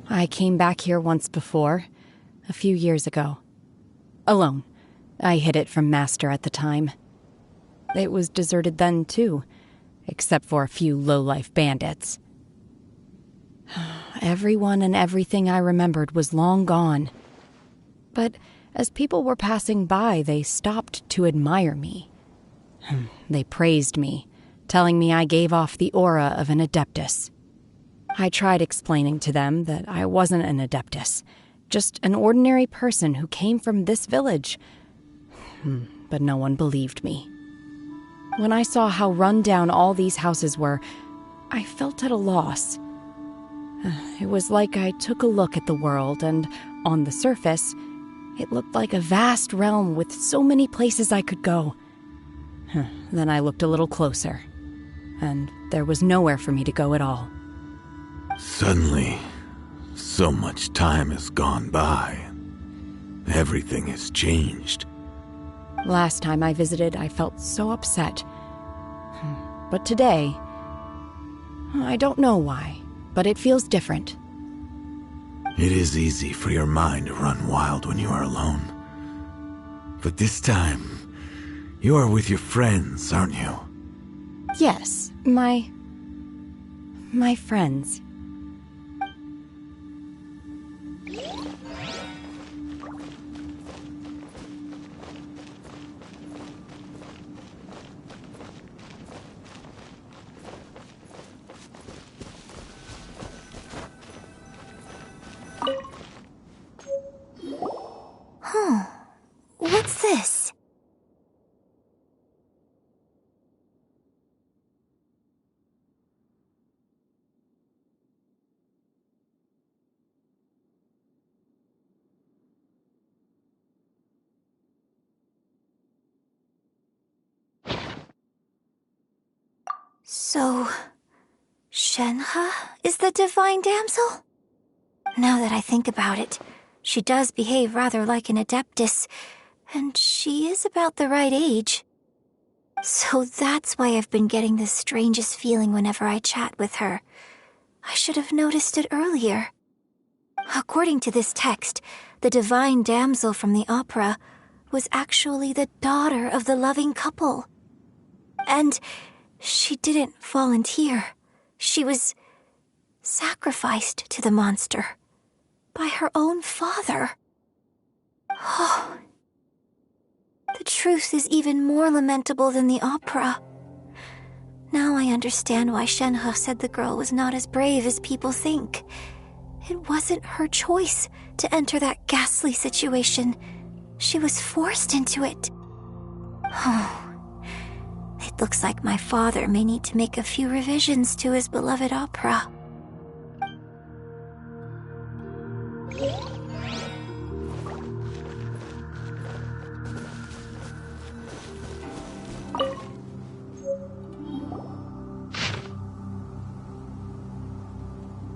I came back here once before, a few years ago. Alone. I hid it from Master at the time. It was deserted then, too, except for a few low-life bandits. Everyone and everything I remembered was long gone. But as people were passing by, they stopped to admire me. They praised me, telling me I gave off the aura of an Adeptus. I tried explaining to them that I wasn't an Adeptus, just an ordinary person who came from this village. But no one believed me. When I saw how run down all these houses were, I felt at a loss. It was like I took a look at the world, and on the surface, it looked like a vast realm with so many places I could go. Then I looked a little closer, and there was nowhere for me to go at all. Suddenly, so much time has gone by. Everything has changed. Last time I visited, I felt so upset. But today, I don't know why, but it feels different. It is easy for your mind to run wild when you are alone. But this time, you are with your friends, aren't you? Yes, my friends. What's this? So, Shenhe is the divine damsel? Now that I think about it, she does behave rather like an adeptus, and she is about the right age. So that's why I've been getting the strangest feeling whenever I chat with her. I should have noticed it earlier. According to this text, the divine damsel from the opera was actually the daughter of the loving couple. And she didn't volunteer. She was sacrificed to the monster by her own father. Oh, the truth is even more lamentable than the opera. Now I understand why Shenhe said the girl was not as brave as people think. It wasn't her choice to enter that ghastly situation. She was forced into it. Oh, it looks like my father may need to make a few revisions to his beloved opera.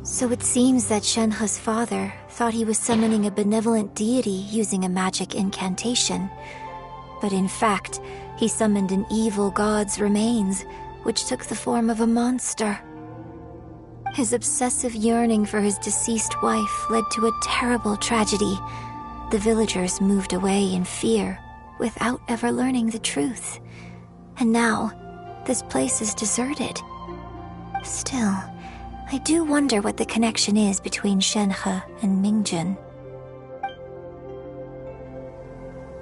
So it seems that Shenhe's father thought he was summoning a benevolent deity using a magic incantation. But in fact, he summoned an evil god's remains, which took the form of a monster. His obsessive yearning for his deceased wife led to a terrible tragedy. The villagers moved away in fear, without ever learning the truth. And now, this place is deserted. Still, I do wonder what the connection is between Shenhe and Mingjun.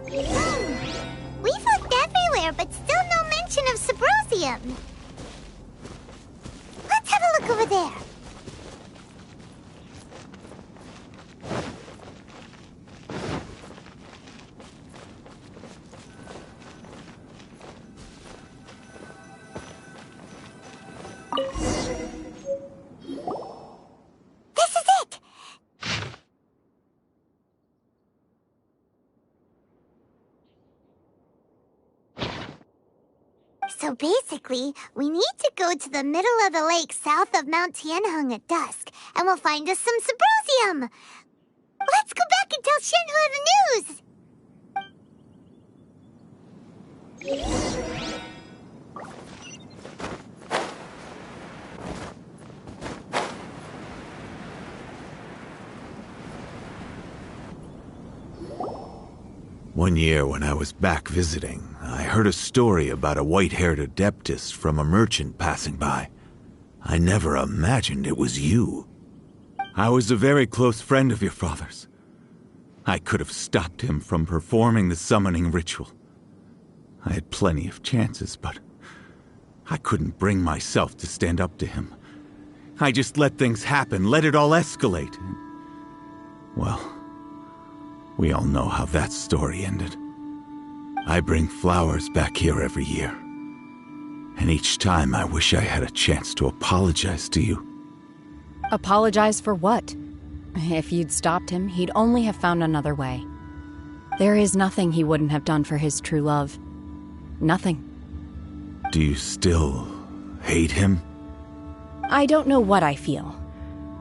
We've looked everywhere, but still no mention of Subrosium. Let's have a look over there. This is it! So basically, we need to go to the middle of the lake south of Mount Tianheng at dusk, and we'll find us some Subrosium! Let's go back and tell Shenhe the news! One year when I was back visiting, I heard a story about a white-haired adeptus from a merchant passing by. I never imagined it was you. I was a very close friend of your father's. I could have stopped him from performing the summoning ritual. I had plenty of chances, but I couldn't bring myself to stand up to him. I just let things happen, let it all escalate. Well, we all know how that story ended. I bring flowers back here every year. And each time I wish I had a chance to apologize to you. Apologize for what? If you'd stopped him, he'd only have found another way. There is nothing he wouldn't have done for his true love. Nothing. Do you still hate him? I don't know what I feel.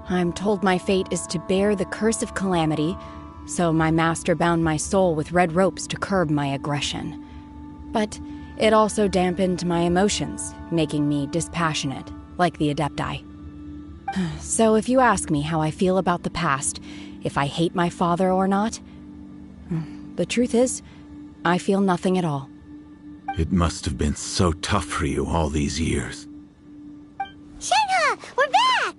I'm told my fate is to bear the curse of calamity, so my master bound my soul with red ropes to curb my aggression. But it also dampened my emotions, making me dispassionate, like the Adepti. So if you ask me how I feel about the past, if I hate my father or not, the truth is, I feel nothing at all. It must have been so tough for you all these years. Shenhe, we're back!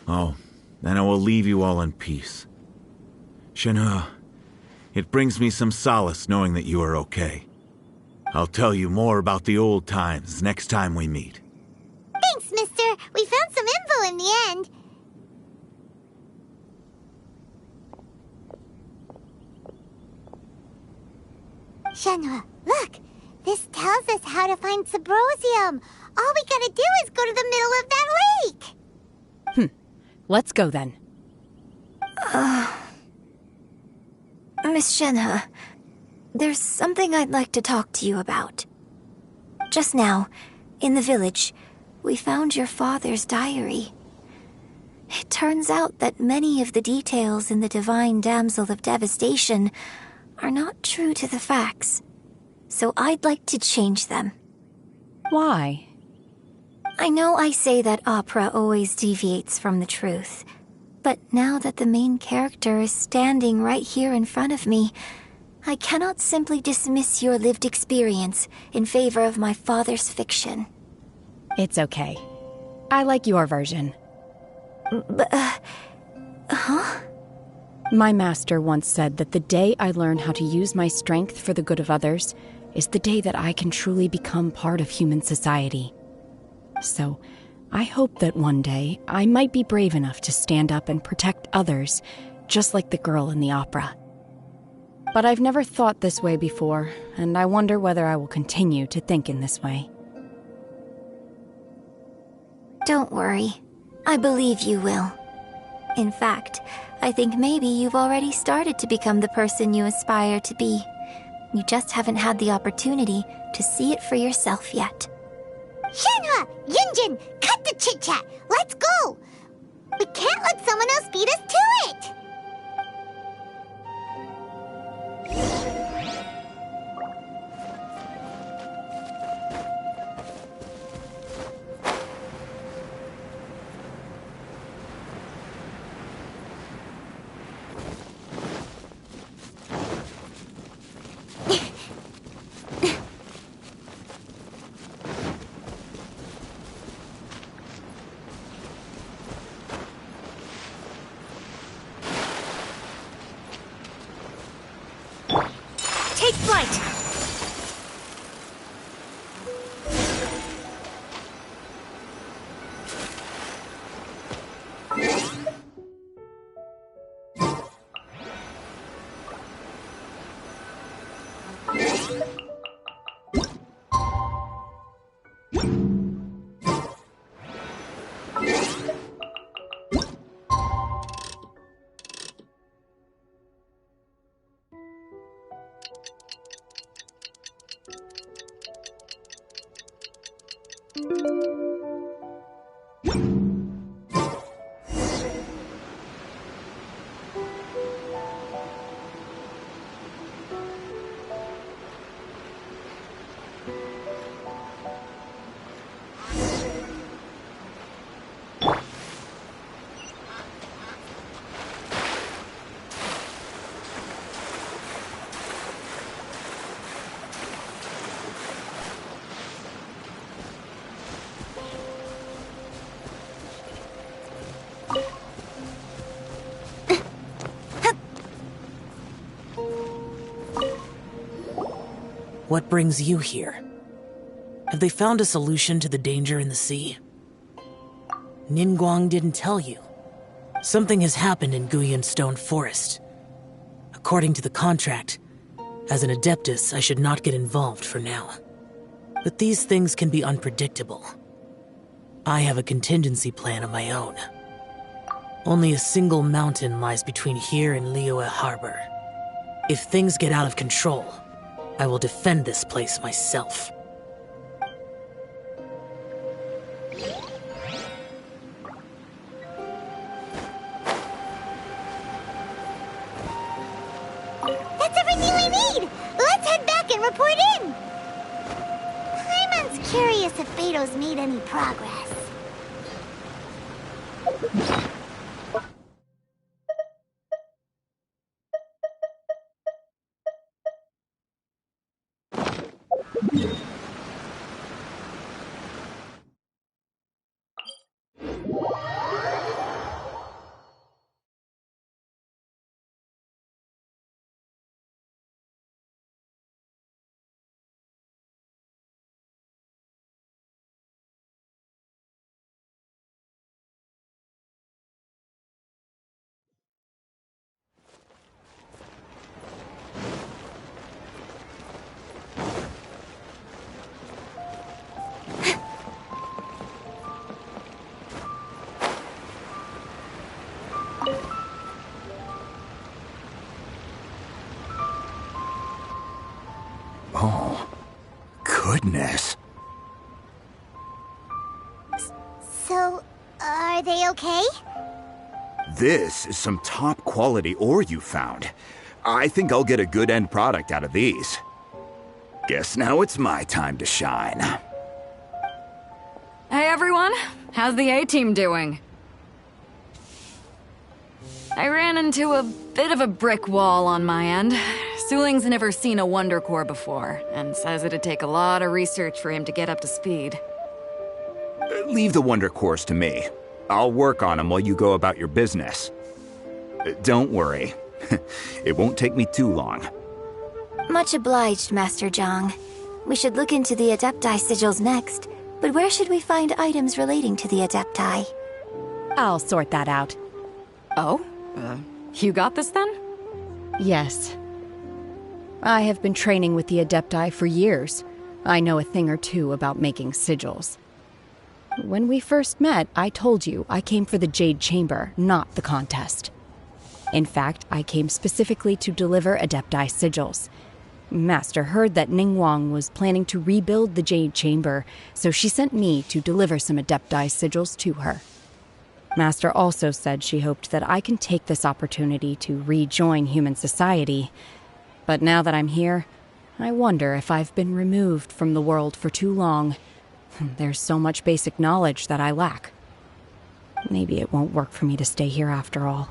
Oh, then I will leave you all in peace. Shenhe, it brings me some solace knowing that you are okay. I'll tell you more about the old times next time we meet. Thanks, mister. We found some info in the end. Shenhe, look! This tells us how to find Sybrosium. All we gotta do is go to the middle of that lake! Let's go then. Miss Shenhe, there's something I'd like to talk to you about. Just now, in the village, we found your father's diary. It turns out that many of the details in the Divine Damsel of Devastation are not true to the facts. So I'd like to change them. Why? I know I say that opera always deviates from the truth, but now that the main character is standing right here in front of me, I cannot simply dismiss your lived experience in favor of my father's fiction. It's okay. I like your version. But, huh? My master once said that the day I learn how to use my strength for the good of others is the day that I can truly become part of human society. So, I hope that one day I might be brave enough to stand up and protect others, just like the girl in the opera. But I've never thought this way before, and I wonder whether I will continue to think in this way. Don't worry. I believe you will. In fact, I think maybe you've already started to become the person you aspire to be. You just haven't had the opportunity to see it for yourself yet. Shenhe! Yunjin! Cut the chit-chat! Let's go! We can't let someone else beat us to it! Take flight! What brings you here? Have they found a solution to the danger in the sea? Ningguang didn't tell you. Something has happened in Guyan Stone Forest. According to the contract, as an Adeptus, I should not get involved for now. But these things can be unpredictable. I have a contingency plan of my own. Only a single mountain lies between here and Liyue Harbor. If things get out of control, I will defend this place myself. That's everything we need! Let's head back and report in! Paimon's curious if Beto's made any progress. Oh, goodness. So, are they okay? This is some top-quality ore you found. I think I'll get a good end product out of these. Guess now it's my time to shine. Hey everyone, how's the A-team doing? I ran into a bit of a brick wall on my end. Suling's never seen a Wonder Core before, and says it'd take a lot of research for him to get up to speed. Leave the Wonder Cores to me. I'll work on them while you go about your business. Don't worry. It won't take me too long. Much obliged, Master Zhang. We should look into the Adepti sigils next, but where should we find items relating to the Adepti? I'll sort that out. Oh? You got this then? Yes. I have been training with the Adepti for years. I know a thing or two about making sigils. When we first met, I told you I came for the Jade Chamber, not the contest. In fact, I came specifically to deliver Adepti sigils. Master heard that Ningguang was planning to rebuild the Jade Chamber, so she sent me to deliver some Adepti sigils to her. Master also said she hoped that I can take this opportunity to rejoin human society. But now that I'm here, I wonder if I've been removed from the world for too long. There's so much basic knowledge that I lack. Maybe it won't work for me to stay here after all.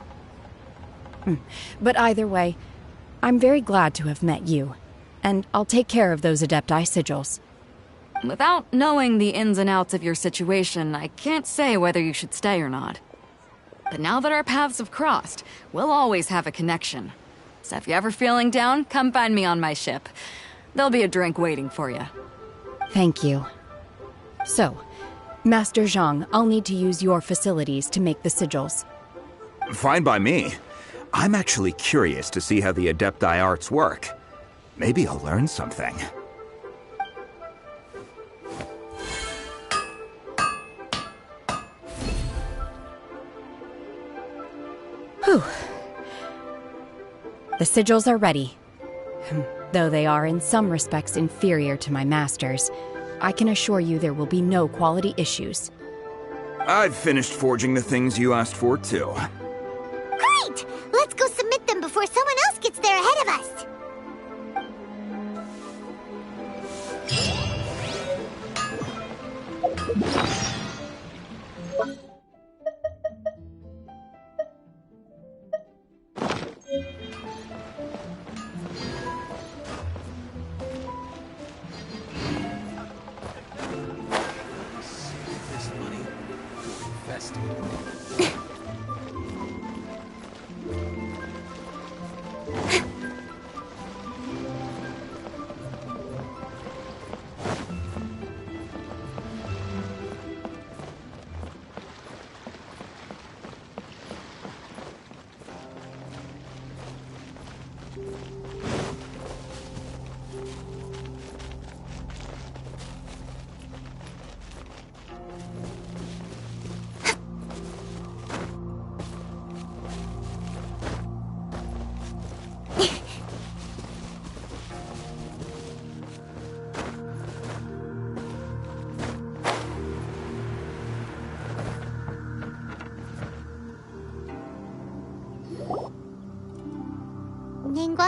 But either way, I'm very glad to have met you, and I'll take care of those Adepti sigils. Without knowing the ins and outs of your situation, I can't say whether you should stay or not. But now that our paths have crossed, we'll always have a connection. So if you're ever feeling down, come find me on my ship. There'll be a drink waiting for you. Thank you. So, Master Zhang, I'll need to use your facilities to make the sigils. Fine by me. I'm actually curious to see how the Adepti arts work. Maybe I'll learn something. Whew. The sigils are ready. Though they are in some respects inferior to my master's, I can assure you there will be no quality issues. I've finished forging the things you asked for, too. Great! Let's go submit them before someone else gets there ahead of us!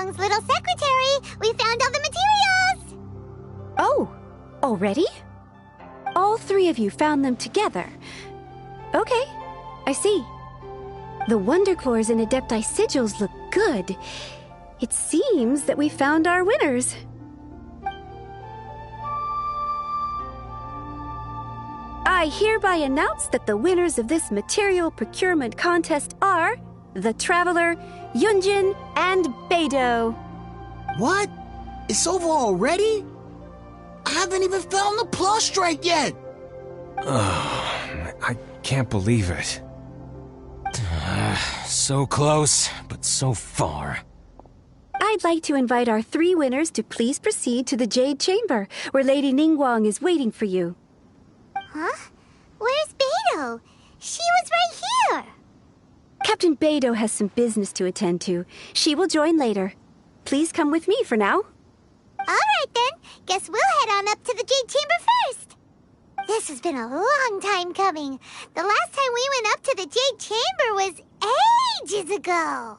Ningguang's little secretary. We found all the materials! Oh, already? All three of you found them together. Okay, I see. The Wonder Cores and Adepti sigils look good. It seems that we found our winners. I hereby announce that the winners of this material procurement contest are the Traveler, Yunjin, and Beidou. What? It's over already? I haven't even found the Plustrite yet! I can't believe it. So close, but so far. I'd like to invite our three winners to please proceed to the Jade Chamber, where Lady Ningguang is waiting for you. Huh? Where's Beidou? She was right here! Captain Beidou has some business to attend to. She will join later. Please come with me for now. Alright then, guess we'll head on up to the Jade Chamber first. This has been a long time coming. The last time we went up to the Jade Chamber was ages ago.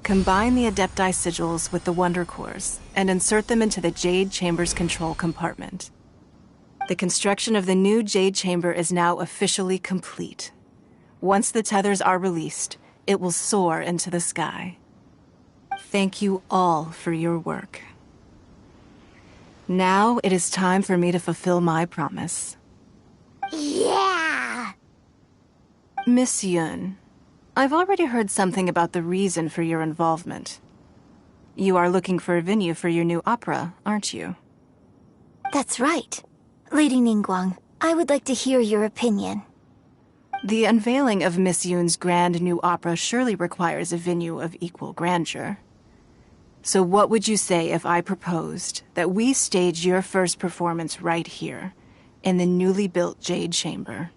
Combine the Adepti sigils with the Wonder Cores and insert them into the Jade Chamber's control compartment. The construction of the new Jade Chamber is now officially complete. Once the tethers are released, it will soar into the sky. Thank you all for your work. Now it is time for me to fulfill my promise. Yeah! Miss Yun, I've already heard something about the reason for your involvement. You are looking for a venue for your new opera, aren't you? That's right. Lady Ningguang, I would like to hear your opinion. The unveiling of Miss Yun's grand new opera surely requires a venue of equal grandeur. So what would you say if I proposed that we stage your first performance right here, in the newly built Jade Chamber?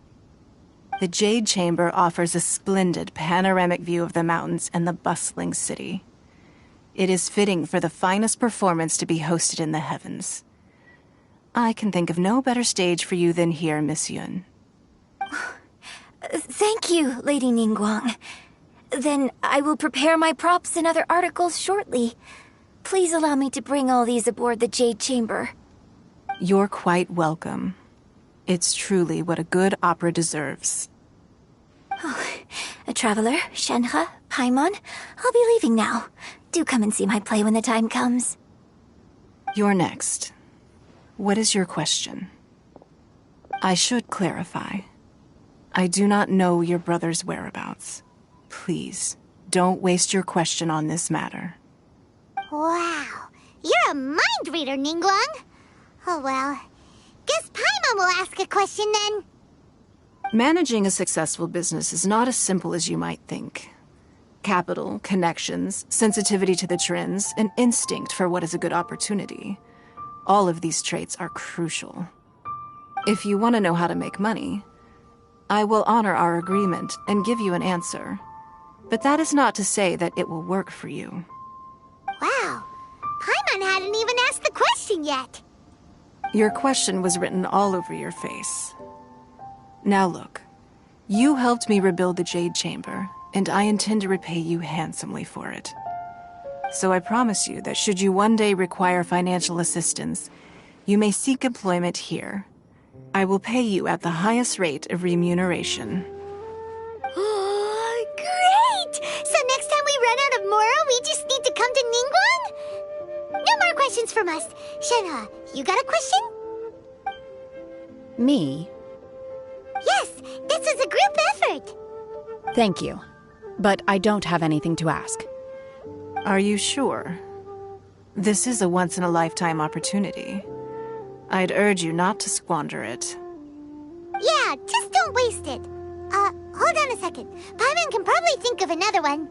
The Jade Chamber offers a splendid panoramic view of the mountains and the bustling city. It is fitting for the finest performance to be hosted in the heavens. I can think of no better stage for you than here, Miss Yun. Thank you, Lady Ningguang. Then I will prepare my props and other articles shortly. Please allow me to bring all these aboard the Jade Chamber. You're quite welcome. It's truly what a good opera deserves. A traveler, Shenhe, Paimon, I'll be leaving now. Do come and see my play when the time comes. You're next. What is your question? I should clarify. I do not know your brother's whereabouts. Please, don't waste your question on this matter. Wow, you're a mind reader, Ningguang. Oh well, guess Paimon will ask a question then. Managing a successful business is not as simple as you might think. Capital, connections, sensitivity to the trends, and instinct for what is a good opportunity. All of these traits are crucial. If you want to know how to make money, I will honor our agreement and give you an answer. But that is not to say that it will work for you. Wow, Paimon hadn't even asked the question yet. Your question was written all over your face. Now look, you helped me rebuild the Jade Chamber, and I intend to repay you handsomely for it. So I promise you that should you one day require financial assistance, you may seek employment here. I will pay you at the highest rate of remuneration. Oh, great! So next time we run out of Moro, we just need to come to Ningguang? No more questions from us. Shenhe, you got a question? Me? Yes, this is a group effort. Thank you. But I don't have anything to ask. Are you sure? This is a once-in-a-lifetime opportunity. I'd urge you not to squander it. Yeah, just don't waste it. Hold on a second. Paimon can probably think of another one.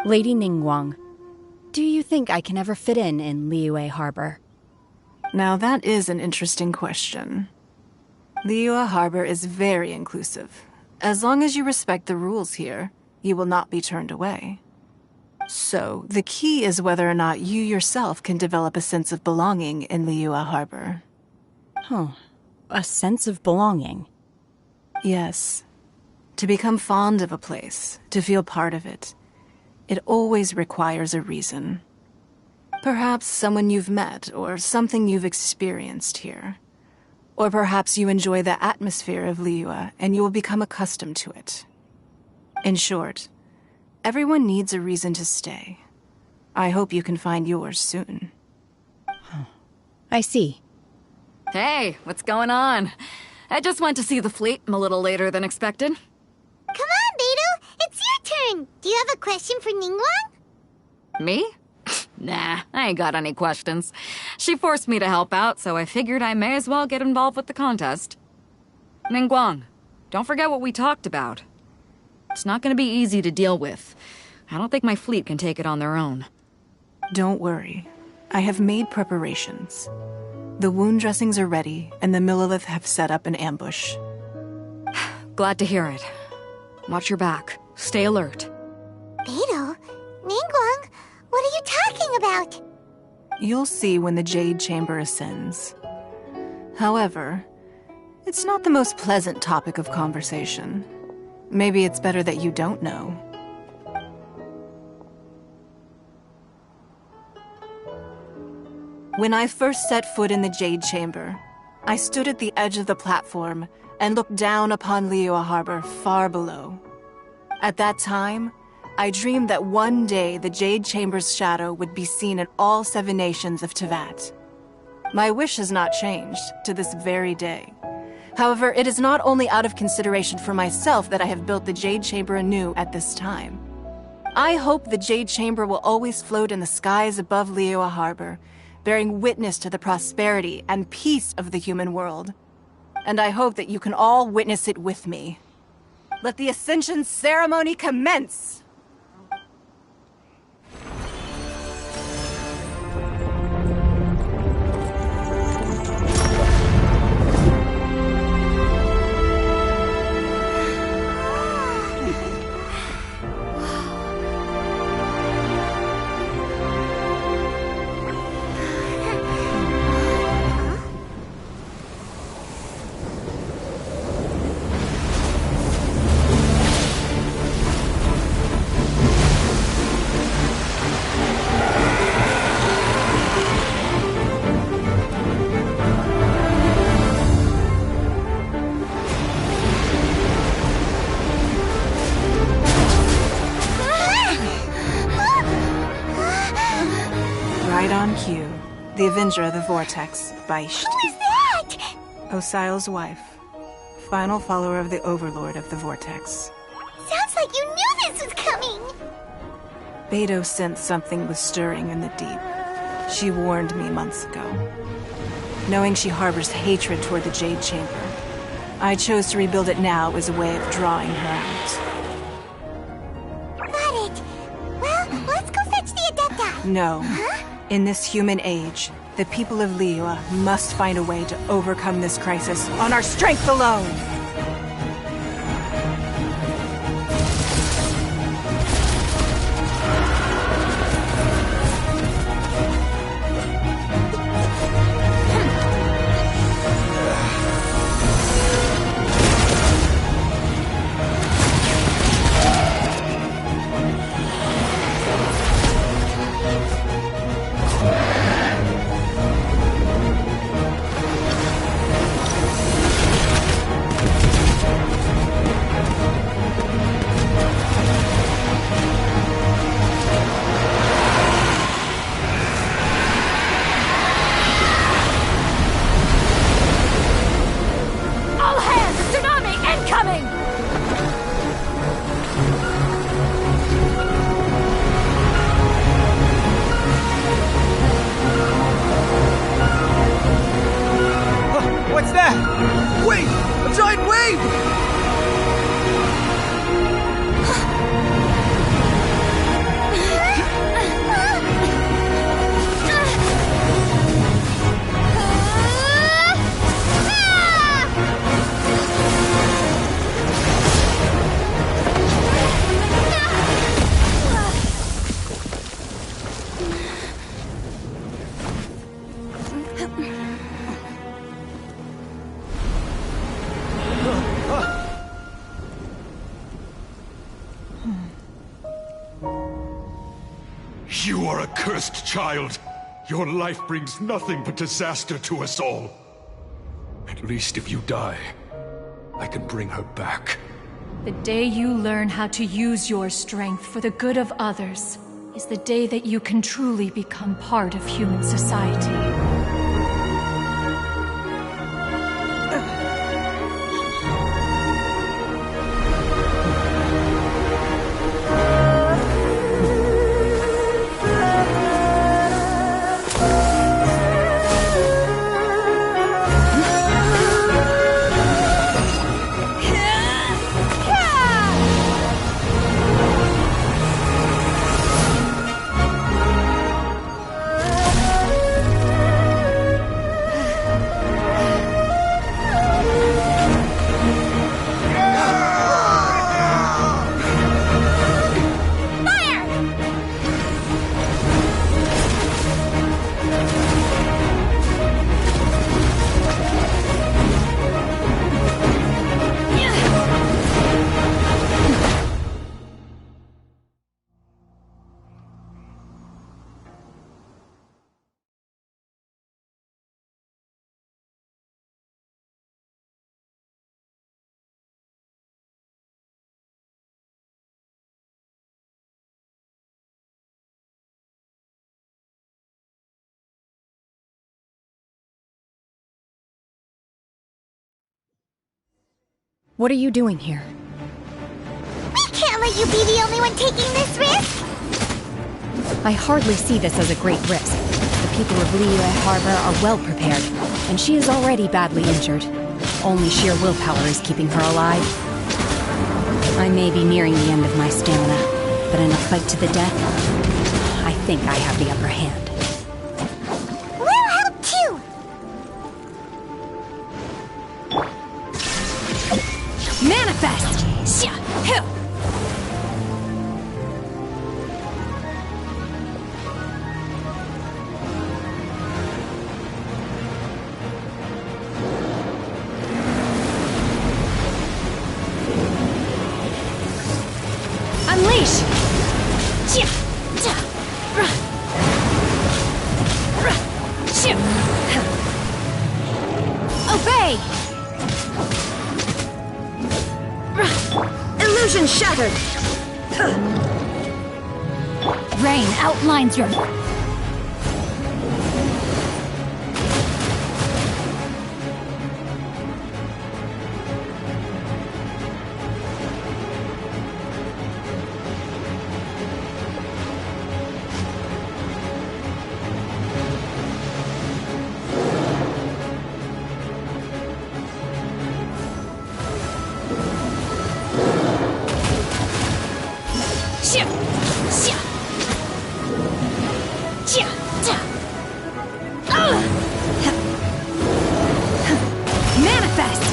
Lady Ningguang, do you think I can ever fit in Liyue Harbor? Now that is an interesting question. Liyue Harbor is very inclusive. As long as you respect the rules here, you will not be turned away. So, the key is whether or not you yourself can develop a sense of belonging in Liyue Harbor. Huh. A sense of belonging. Yes. To become fond of a place, to feel part of it, it always requires a reason. Perhaps someone you've met, or something you've experienced here. Or perhaps you enjoy the atmosphere of Liyue, and you will become accustomed to it. In short, everyone needs a reason to stay. I hope you can find yours soon. I see. Hey, what's going on? I just went to see the fleet. I'm a little later than expected. Come on, Beidou! It's your turn! Do you have a question for Ningguang? Me? Nah, I ain't got any questions. She forced me to help out, so I figured I may as well get involved with the contest. Ningguang, don't forget what we talked about. It's not gonna be easy to deal with. I don't think my fleet can take it on their own. Don't worry. I have made preparations. The wound dressings are ready, and the Millelith have set up an ambush. Glad to hear it. Watch your back. Stay alert. Beidou? Ningguang? What are you talking about? You'll see when the Jade Chamber ascends. However, it's not the most pleasant topic of conversation. Maybe it's better that you don't know. When I first set foot in the Jade Chamber, I stood at the edge of the platform and looked down upon Liyue Harbor far below. At that time, I dreamed that one day the Jade Chamber's shadow would be seen in all 7 nations of Teyvat. My wish has not changed to this very day. However, it is not only out of consideration for myself that I have built the Jade Chamber anew at this time. I hope the Jade Chamber will always float in the skies above Liyue Harbor, bearing witness to the prosperity and peace of the human world. And I hope that you can all witness it with me. Let the Ascension ceremony commence! Right on cue. The Avenger of the Vortex, Beisht. Who is that? Osial's wife. Final follower of the Overlord of the Vortex. Sounds like you knew this was coming! Beidou sensed something was stirring in the deep. She warned me months ago. Knowing she harbors hatred toward the Jade Chamber, I chose to rebuild it now as a way of drawing her out. Got it. Well, let's go fetch the Adepta. No. Huh? In this human age, the people of Liyue must find a way to overcome this crisis on our strength alone! You are a cursed child. Your life brings nothing but disaster to us all. At least if you die, I can bring her back. The day you learn how to use your strength for the good of others is the day that you can truly become part of human society. What are you doing here? We can't let you be the only one taking this risk! I hardly see this as a great risk. The people of Liyue Harbor are well prepared, and she is already badly injured. Only sheer willpower is keeping her alive. I may be nearing the end of my stamina, but in a fight to the death, I think I have the upper hand. We'll help too! Manifest! Unleash! Obey! Illusion shattered! Rain outlines your... Manifest!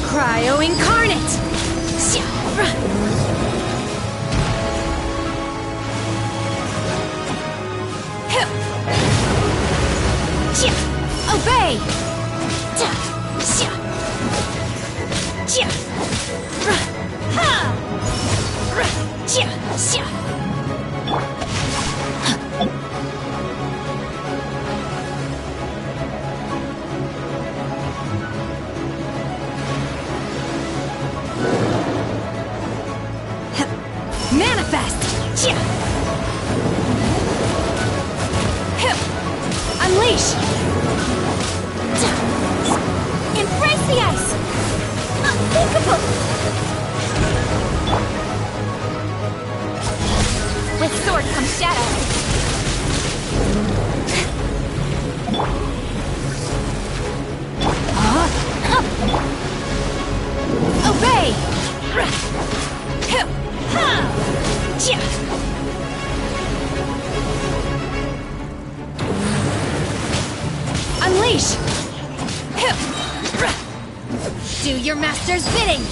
Cryo incarnate! Obey! Manifest! Unleash! Embrace the ice! Unthinkable! With sword comes shadow. Obey! Unleash! Do your master's bidding!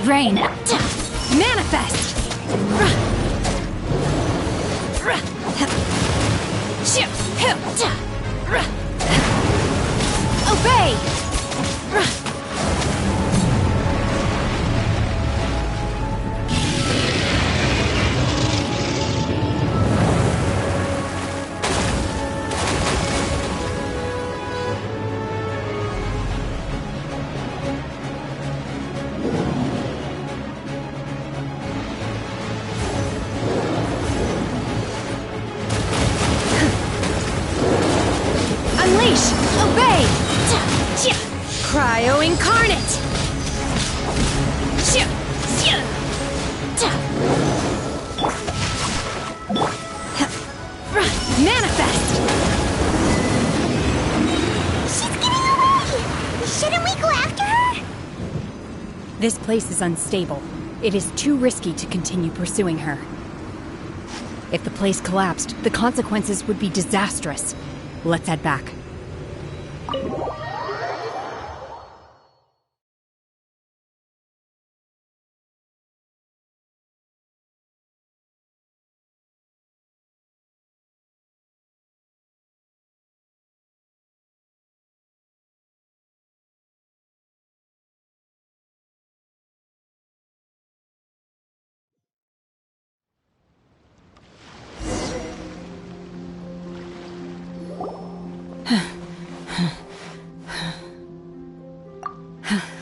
Rain! Manifest! Obey! Unleash! Obey! Cryo Incarnate! Manifest! She's getting away! Shouldn't we go after her? This place is unstable. It is too risky to continue pursuing her. If the place collapsed, the consequences would be disastrous. Let's head back.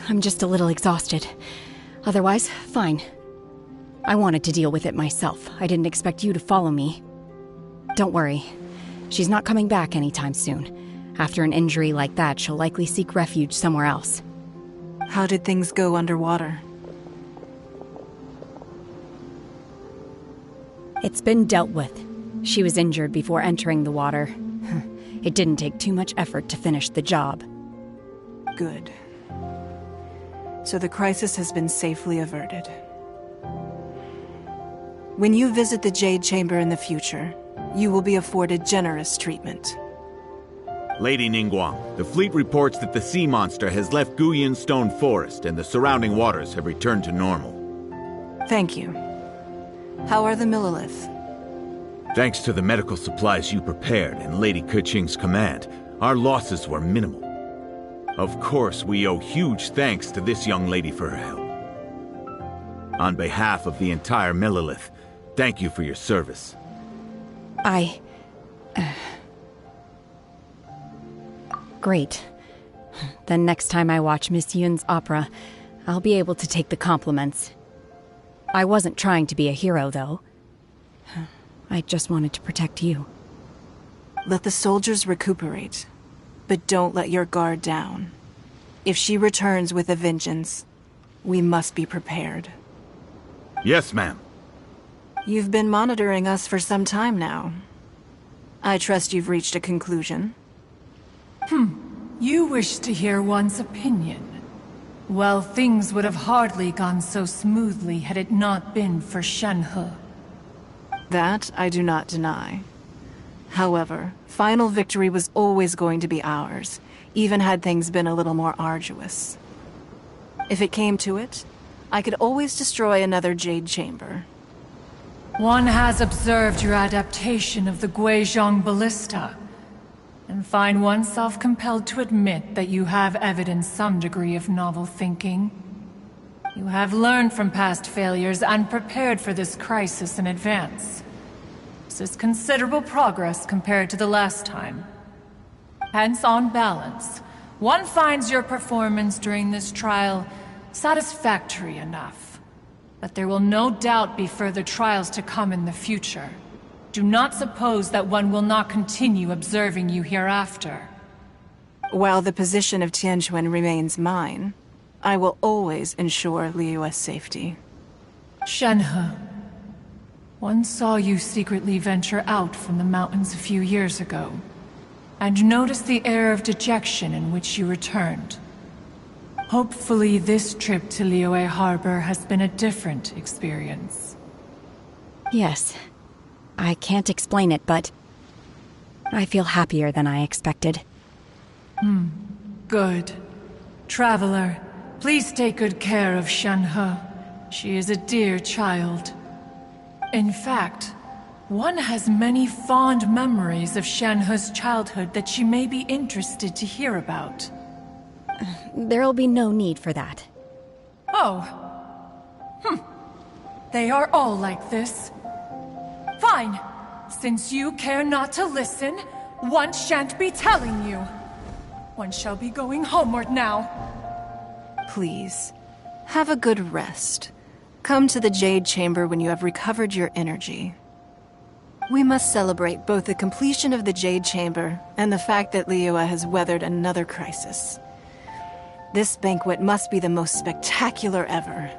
I'm just a little exhausted. Otherwise, fine. I wanted to deal with it myself. I didn't expect you to follow me. Don't worry. She's not coming back anytime soon. After an injury like that, she'll likely seek refuge somewhere else. How did things go underwater? It's been dealt with. She was injured before entering the water. It didn't take too much effort to finish the job. Good. So the crisis has been safely averted. When you visit the Jade Chamber in the future, you will be afforded generous treatment. Lady Ningguang, the fleet reports that the sea monster has left Guyan Stone Forest and the surrounding waters have returned to normal. Thank you. How are the Millilith? Thanks to the medical supplies you prepared and Lady Keqing's command, our losses were minimal. Of course, we owe huge thanks to this young lady for her help. On behalf of the entire Millilith, thank you for your service. Great. Then next time I watch Miss Yun's opera, I'll be able to take the compliments. I wasn't trying to be a hero, though. I just wanted to protect you. Let the soldiers recuperate, but don't let your guard down. If she returns with a vengeance, we must be prepared. Yes, ma'am. You've been monitoring us for some time now. I trust you've reached a conclusion. You wish to hear one's opinion. Well, things would have hardly gone so smoothly had it not been for Shenhe. That I do not deny. However, final victory was always going to be ours, even had things been a little more arduous. If it came to it, I could always destroy another Jade Chamber. One has observed your adaptation of the Guizhong Ballista, and find oneself compelled to admit that you have evidenced some degree of novel thinking. You have learned from past failures and prepared for this crisis in advance. This is considerable progress compared to the last time. Hence, on balance, one finds your performance during this trial satisfactory enough. But there will no doubt be further trials to come in the future. Do not suppose that one will not continue observing you hereafter. While the position of Tianquan remains mine, I will always ensure Liyue's safety. Shenhe, one saw you secretly venture out from the mountains a few years ago, and noticed the air of dejection in which you returned. Hopefully this trip to Liyue Harbor has been a different experience. Yes. I can't explain it, but I feel happier than I expected. Good. Traveler, please take good care of Shenhe. She is a dear child. In fact, one has many fond memories of Shenhe's childhood that she may be interested to hear about. There'll be no need for that. Oh. They are all like this. Fine. Since you care not to listen, one shan't be telling you. One shall be going homeward now. Please, have a good rest. Come to the Jade Chamber when you have recovered your energy. We must celebrate both the completion of the Jade Chamber and the fact that Liyue has weathered another crisis. This banquet must be the most spectacular ever.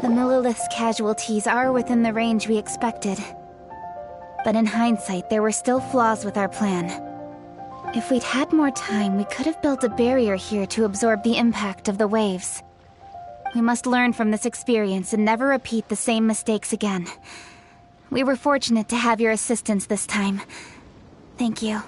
The Millilith's casualties are within the range we expected. But in hindsight, there were still flaws with our plan. If we'd had more time, we could have built a barrier here to absorb the impact of the waves. We must learn from this experience and never repeat the same mistakes again. We were fortunate to have your assistance this time. Thank you.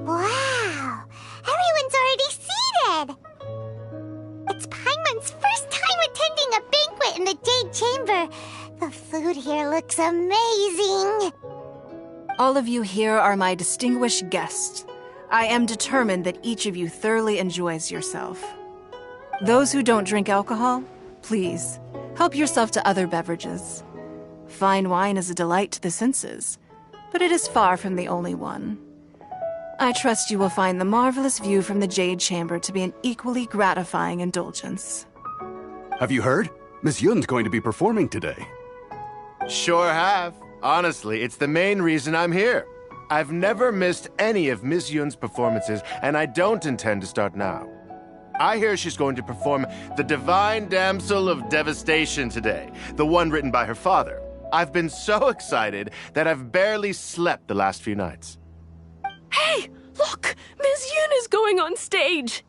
Wow! Everyone's already seated! It's Paimon's first time attending a banquet in the Jade Chamber. The food here looks amazing. All of you here are my distinguished guests. I am determined that each of you thoroughly enjoys yourself. Those who don't drink alcohol, please, help yourself to other beverages. Fine wine is a delight to the senses, but it is far from the only one. I trust you will find the marvelous view from the Jade Chamber to be an equally gratifying indulgence. Have you heard? Miss Yun's going to be performing today. Sure have. Honestly, it's the main reason I'm here. I've never missed any of Miss Yun's performances, and I don't intend to start now. I hear she's going to perform The Divine Damsel of Devastation today, the one written by her father. I've been so excited that I've barely slept the last few nights. Hey, look! Miss Yun is going on stage!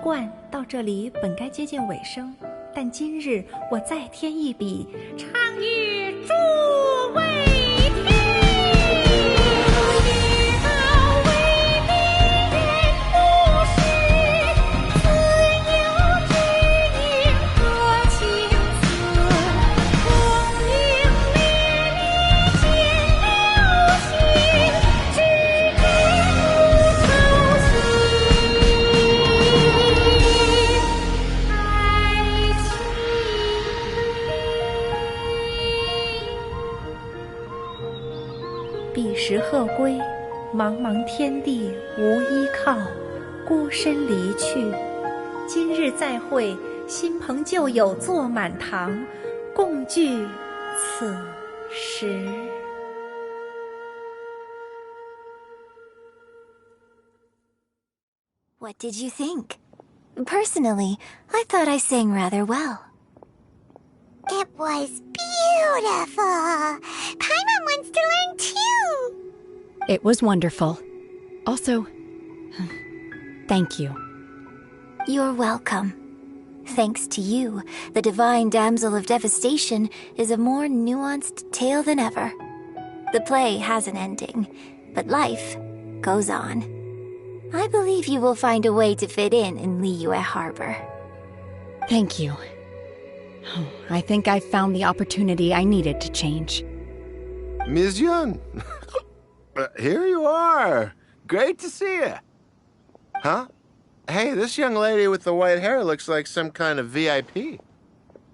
惯到这里本该接近尾声，但今日我再添一笔，唱与诸位听。彼时鹤归，茫茫天地无依靠，孤身离去。今日再会，新朋旧友坐满堂，共聚此时。What did you think? Personally, I thought I sang rather well. It was beautiful. Paimon wants to learn too. It was wonderful. Also, thank you. You're welcome. Thanks to you, the Divine Damsel of Devastation is a more nuanced tale than ever. The play has an ending, but life goes on. I believe you will find a way to fit in Liyue Harbor. Thank you. I think I've found the opportunity I needed to change. Ms. Yun, here you are. Great to see you. Huh? Hey, this young lady with the white hair looks like some kind of VIP.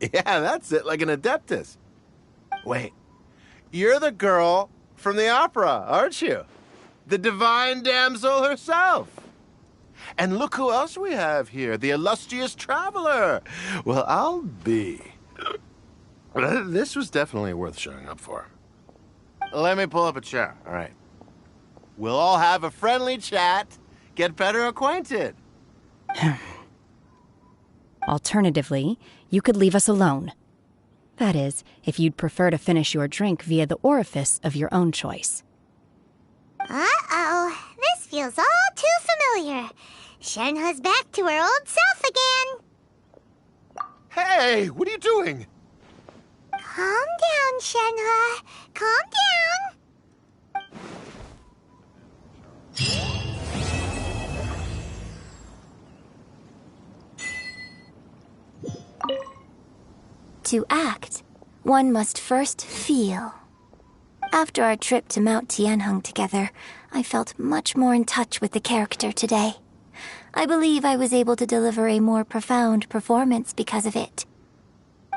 Yeah, that's it, like an Adeptus. Wait, you're the girl from the opera, aren't you? The Divine Damsel herself. And look who else we have here, the illustrious traveler. Well, I'll be. This was definitely worth showing up for. Let me pull up a chair, all right. We'll all have a friendly chat, get better acquainted. Alternatively, you could leave us alone. That is, if you'd prefer to finish your drink via the orifice of your own choice. Uh-oh, this feels all too familiar. Shenhe's back to her old self again. Hey, what are you doing? Calm down, Shenhe. Calm down. To act, one must first feel. After our trip to Mount Tianheng together, I felt much more in touch with the character today. I believe I was able to deliver a more profound performance because of it.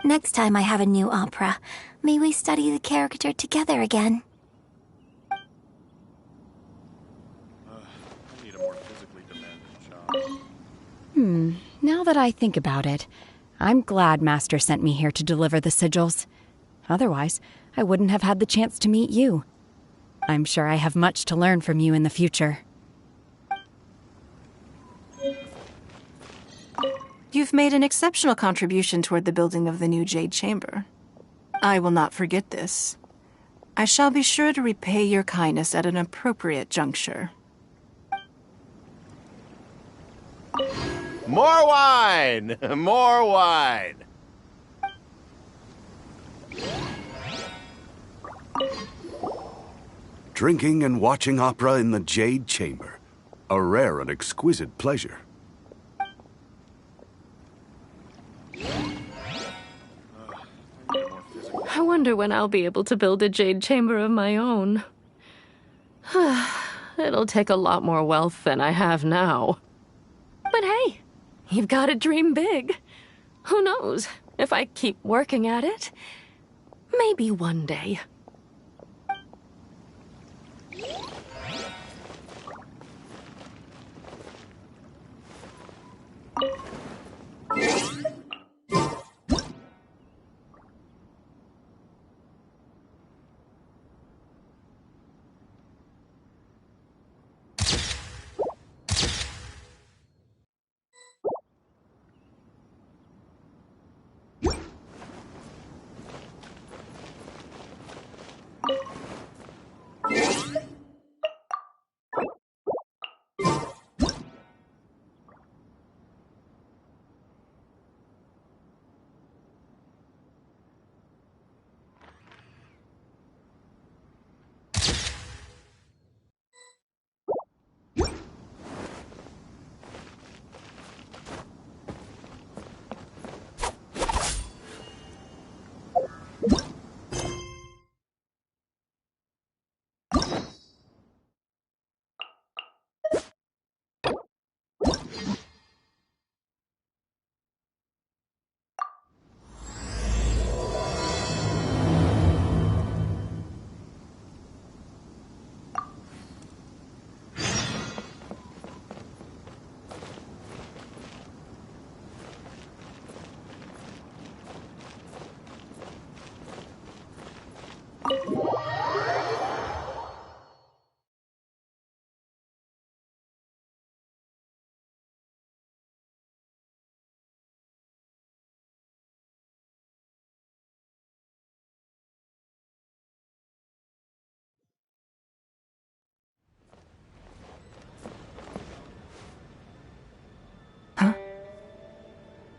Next time I have a new opera, may we study the character together again. I need a more physically demanding job. Now that I think about it, I'm glad Master sent me here to deliver the sigils. Otherwise, I wouldn't have had the chance to meet you. I'm sure I have much to learn from you in the future. You've made an exceptional contribution toward the building of the new Jade Chamber. I will not forget this. I shall be sure to repay your kindness at an appropriate juncture. More wine! More wine! Drinking and watching opera in the Jade Chamber. A rare and exquisite pleasure. I wonder when I'll be able to build a jade chamber of my own. It'll take a lot more wealth than I have now. But hey, you've got to dream big. Who knows? If I keep working at it, maybe one day.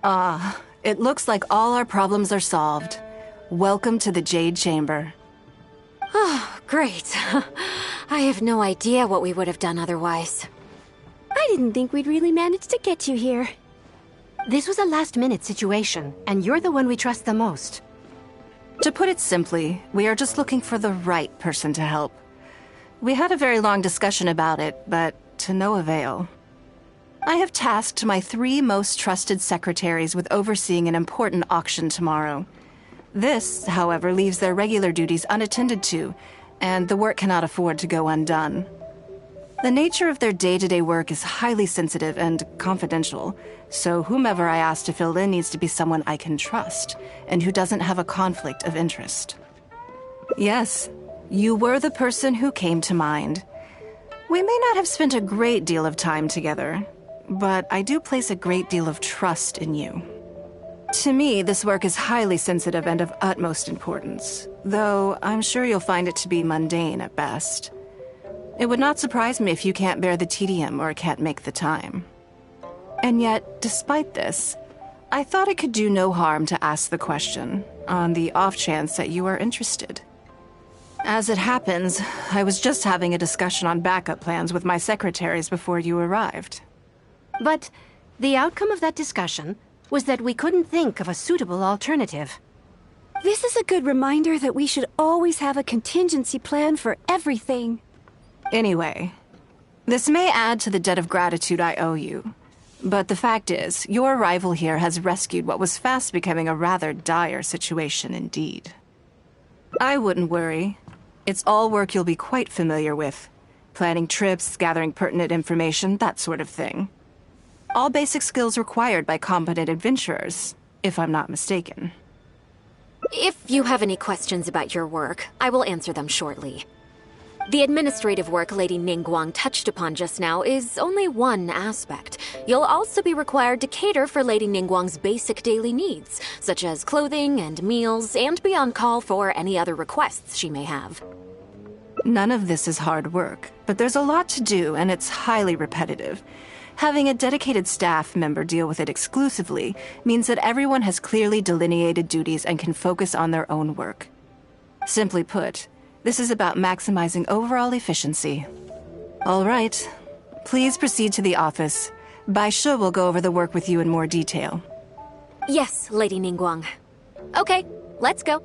It looks like all our problems are solved. Welcome to the Jade Chamber. Oh, great. I have no idea what we would have done otherwise. I didn't think we'd really manage to get you here. This was a last-minute situation, and you're the one we trust the most. To put it simply, we are just looking for the right person to help. We had a very long discussion about it, but to no avail. I have tasked my 3 most trusted secretaries with overseeing an important auction tomorrow. This, however, leaves their regular duties unattended to, and the work cannot afford to go undone. The nature of their day-to-day work is highly sensitive and confidential, so whomever I ask to fill in needs to be someone I can trust, and who doesn't have a conflict of interest. Yes, you were the person who came to mind. We may not have spent a great deal of time together, but I do place a great deal of trust in you. To me, this work is highly sensitive and of utmost importance, though I'm sure you'll find it to be mundane at best. It would not surprise me if you can't bear the tedium or can't make the time. And yet, despite this, I thought it could do no harm to ask the question, on the off chance that you are interested. As it happens, I was just having a discussion on backup plans with my secretaries before you arrived. But the outcome of that discussion was that we couldn't think of a suitable alternative. This is a good reminder that we should always have a contingency plan for everything. Anyway, this may add to the debt of gratitude I owe you, but the fact is, your arrival here has rescued what was fast becoming a rather dire situation indeed. I wouldn't worry. It's all work you'll be quite familiar with. Planning trips, gathering pertinent information, that sort of thing. All basic skills required by competent adventurers, if I'm not mistaken. If you have any questions about your work, I will answer them shortly. The administrative work Lady Ningguang touched upon just now is only one aspect. You'll also be required to cater for Lady Ningguang's basic daily needs, such as clothing and meals, and be on call for any other requests she may have. None of this is hard work, but there's a lot to do and it's highly repetitive. Having a dedicated staff member deal with it exclusively means that everyone has clearly delineated duties and can focus on their own work. Simply put, this is about maximizing overall efficiency. All right. Please proceed to the office. Bai Shi will go over the work with you in more detail. Yes, Lady Ningguang. Okay, let's go.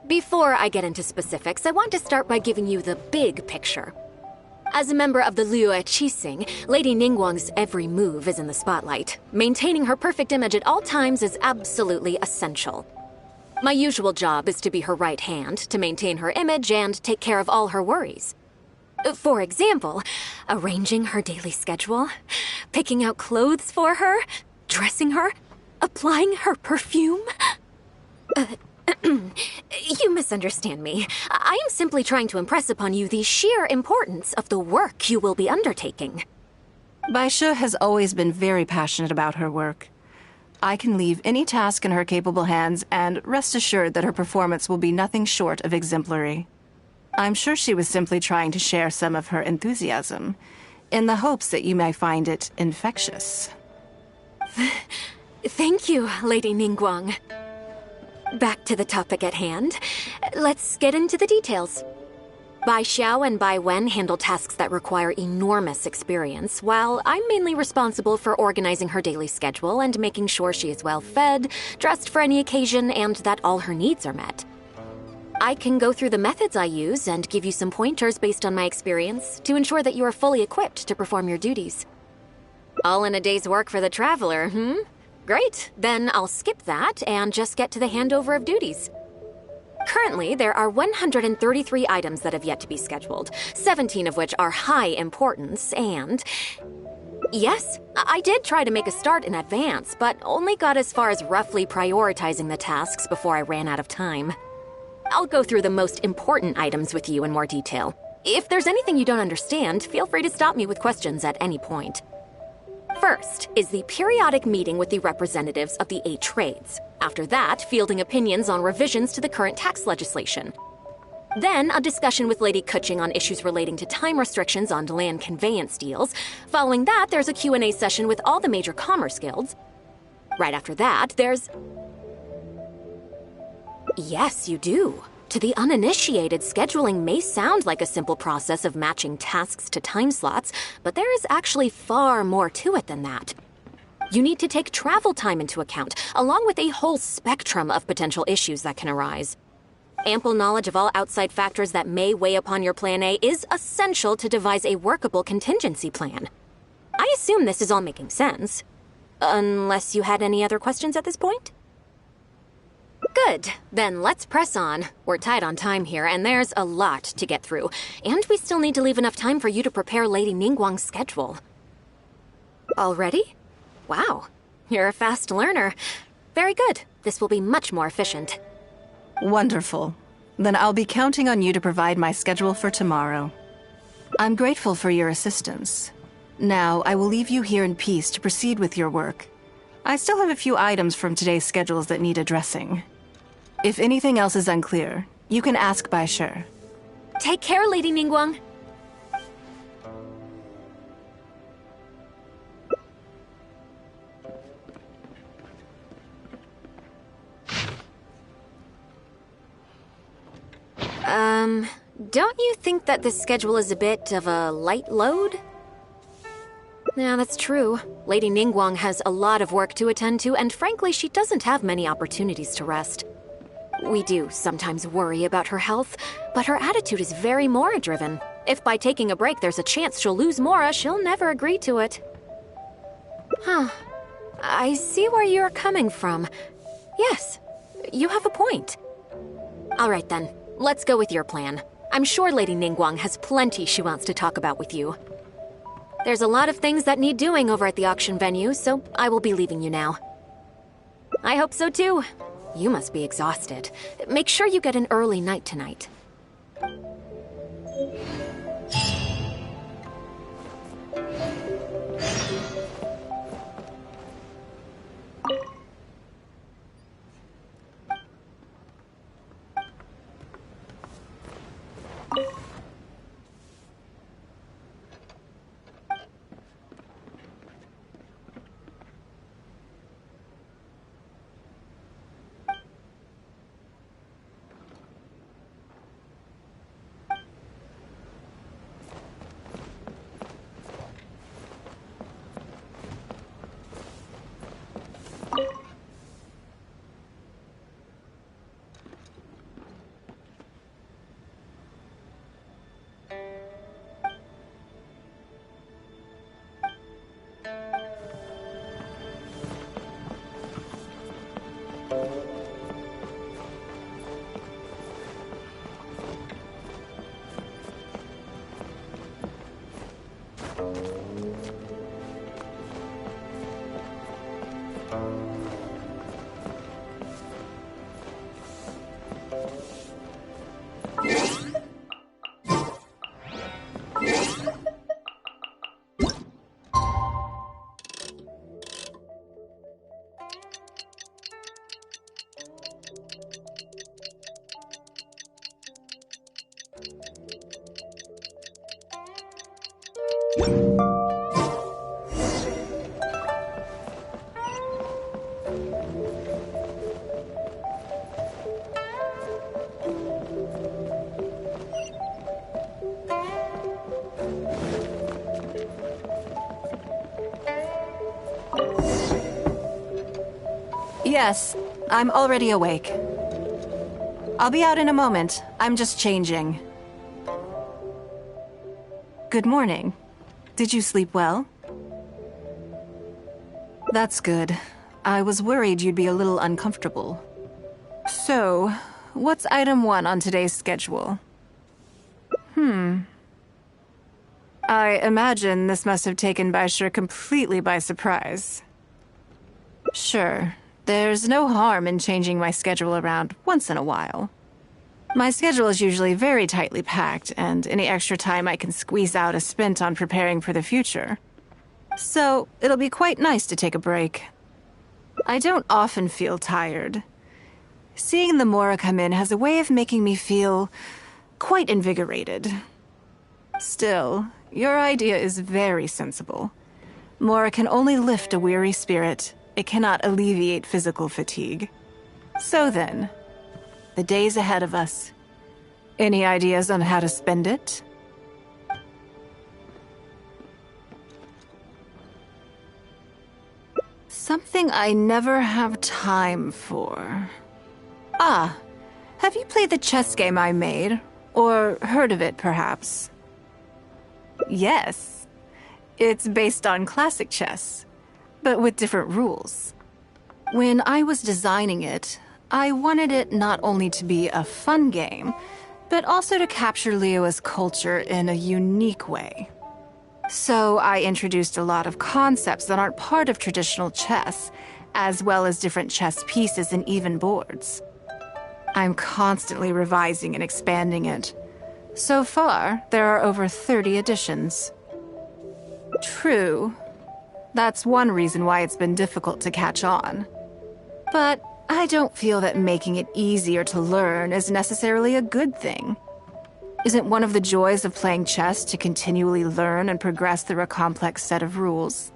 Before I get into specifics, I want to start by giving you the big picture. As a member of the Liyue Qixing, Lady Ningguang's every move is in the spotlight. Maintaining her perfect image at all times is absolutely essential. My usual job is to be her right hand, to maintain her image and take care of all her worries. For example, arranging her daily schedule, picking out clothes for her, dressing her, applying her perfume. You misunderstand me. I am simply trying to impress upon you the sheer importance of the work you will be undertaking. Bai Shi has always been very passionate about her work. I can leave any task in her capable hands and rest assured that her performance will be nothing short of exemplary. I'm sure she was simply trying to share some of her enthusiasm, in the hopes that you may find it infectious. Thank you, Lady Ningguang. Back to the topic at hand. Let's get into the details. Bai Xiao and Bai Wen handle tasks that require enormous experience, while I'm mainly responsible for organizing her daily schedule and making sure she is well fed, dressed for any occasion, and that all her needs are met. I can go through the methods I use and give you some pointers based on my experience to ensure that you are fully equipped to perform your duties. All in a day's work for the traveler, Great, then I'll skip that and just get to the handover of duties. Currently, there are 133 items that have yet to be scheduled, 17 of which are high importance, and Yes, I did try to make a start in advance, but only got as far as roughly prioritizing the tasks before I ran out of time. I'll go through the most important items with you in more detail. If there's anything you don't understand, feel free to stop me with questions at any point. First is the periodic meeting with the representatives of the 8 trades. After that, fielding opinions on revisions to the current tax legislation. Then, a discussion with Lady Kuching on issues relating to time restrictions on land conveyance deals. Following that, there's a Q&A session with all the major commerce guilds. Right after that, there's... Yes, you do. To the uninitiated, scheduling may sound like a simple process of matching tasks to time slots, but there is actually far more to it than that. You need to take travel time into account, along with a whole spectrum of potential issues that can arise. Ample knowledge of all outside factors that may weigh upon your Plan A is essential to devise a workable contingency plan. I assume this is all making sense. Unless you had any other questions at this point? Good. Then let's press on. We're tight on time here, and there's a lot to get through. And we still need to leave enough time for you to prepare Lady Ningguang's schedule. Already? Wow. You're a fast learner. Very good. This will be much more efficient. Wonderful. Then I'll be counting on you to provide my schedule for tomorrow. I'm grateful for your assistance. Now, I will leave you here in peace to proceed with your work. I still have a few items from today's schedules that need addressing. If anything else is unclear, you can ask Bai Shi. Take care, Lady Ningguang. Don't you think that this schedule is a bit of a light load? Yeah, that's true. Lady Ningguang has a lot of work to attend to, and frankly, she doesn't have many opportunities to rest. We do sometimes worry about her health, but her attitude is very Mora-driven. If by taking a break there's a chance she'll lose Mora, she'll never agree to it. Huh. I see where you're coming from. Yes, you have a point. All right then, let's go with your plan. I'm sure Lady Ningguang has plenty she wants to talk about with you. There's a lot of things that need doing over at the auction venue, so I will be leaving you now. I hope so too. You must be exhausted. Make sure you get an early night tonight. Yes, I'm already awake. I'll be out in a moment. I'm just changing. Good morning. Did you sleep well? That's good. I was worried you'd be a little uncomfortable. So, what's item 1 on today's schedule? I imagine this must have taken Baisher completely by surprise. Sure, there's no harm in changing my schedule around once in a while. My schedule is usually very tightly packed, and any extra time I can squeeze out is spent on preparing for the future. So, it'll be quite nice to take a break. I don't often feel tired. Seeing the Mora come in has a way of making me feel quite invigorated. Still, your idea is very sensible. Mora can only lift a weary spirit. It cannot alleviate physical fatigue. So then, the days ahead of us. Any ideas on how to spend it? Something I never have time for. Ah, have you played the chess game I made? Or heard of it, perhaps? Yes. It's based on classic chess, but with different rules. When I was designing it, I wanted it not only to be a fun game, but also to capture Liyue's culture in a unique way. So I introduced a lot of concepts that aren't part of traditional chess, as well as different chess pieces and even boards. I'm constantly revising and expanding it. So far, there are over 30 editions. True. That's one reason why it's been difficult to catch on. But I don't feel that making it easier to learn is necessarily a good thing. Isn't one of the joys of playing chess to continually learn and progress through a complex set of rules?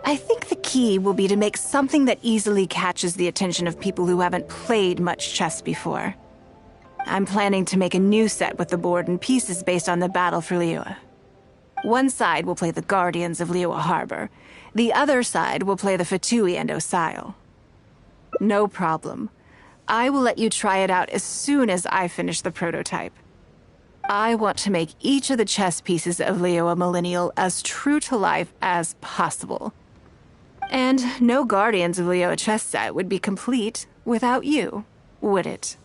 I think the key will be to make something that easily catches the attention of people who haven't played much chess before. I'm planning to make a new set with the board and pieces based on the battle for Liyue. One side will play the Guardians of Liyue Harbor. The other side will play the Fatui and Osile. No problem. I will let you try it out as soon as I finish the prototype. I want to make each of the chess pieces of Liyue Millennial as true to life as possible. And no Guardians of Liyue chess set would be complete without you, would it?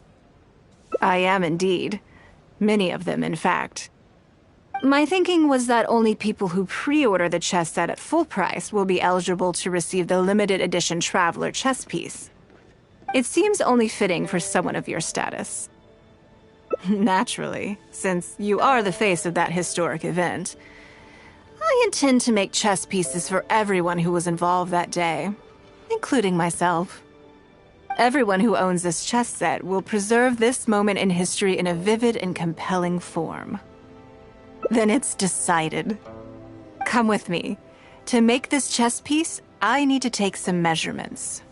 I am indeed. Many of them, in fact. My thinking was that only people who pre-order the chess set at full price will be eligible to receive the limited edition Traveler chess piece. It seems only fitting for someone of your status. Naturally, since you are the face of that historic event, I intend to make chess pieces for everyone who was involved that day, including myself. Everyone who owns this chess set will preserve this moment in history in a vivid and compelling form. Then it's decided. Come with me. To make this chess piece, I need to take some measurements.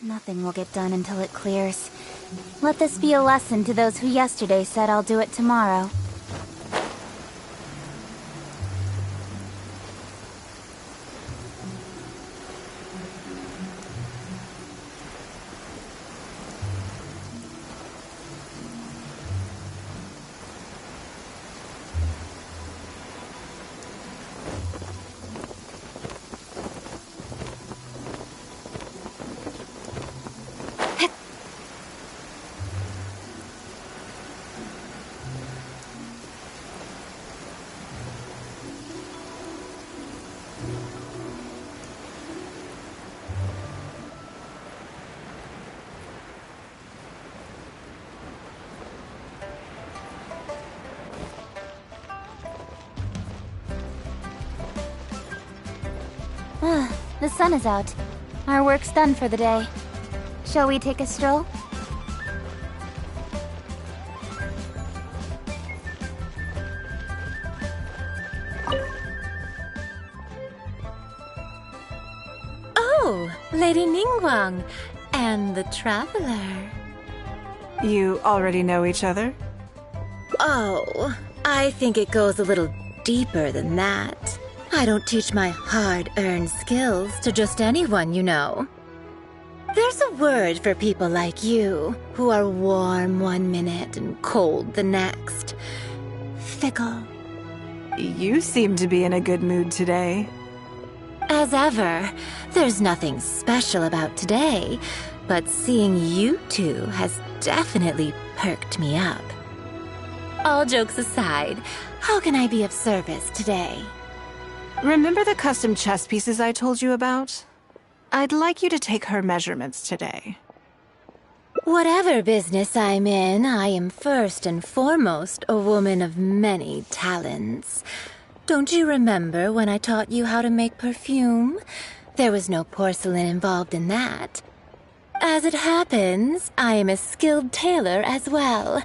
Nothing will get done until it clears. Let this be a lesson to those who yesterday said I'll do it tomorrow. The sun is out. Our work's done for the day. Shall we take a stroll? Oh, Lady Ningguang and the Traveler. You already know each other? Oh, I think it goes a little deeper than that. I don't teach my hard-earned skills to just anyone, you know. There's a word for people like you, who are warm one minute and cold the next. Fickle. You seem to be in a good mood today. As ever, there's nothing special about today, but seeing you two has definitely perked me up. All jokes aside, how can I be of service today? Remember the custom chess pieces I told you about? I'd like you to take her measurements today. Whatever business I'm in, I am first and foremost a woman of many talents. Don't you remember when I taught you how to make perfume? There was no porcelain involved in that. As it happens, I am a skilled tailor as well.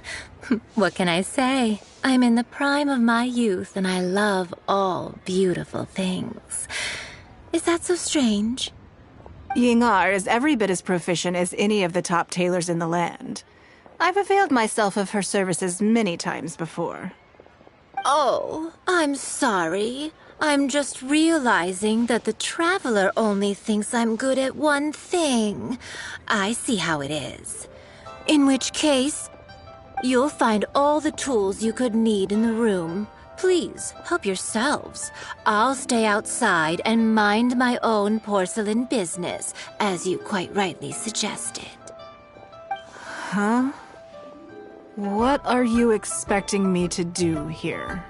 What can I say? I'm in the prime of my youth and I love all beautiful things. Is that so strange? Ying-ar is every bit as proficient as any of the top tailors in the land. I've availed myself of her services many times before. Oh, I'm sorry. I'm just realizing that the Traveler only thinks I'm good at one thing. I see how it is. In which case, you'll find all the tools you could need in the room. Please, help yourselves. I'll stay outside and mind my own porcelain business, as you quite rightly suggested. Huh? What are you expecting me to do here?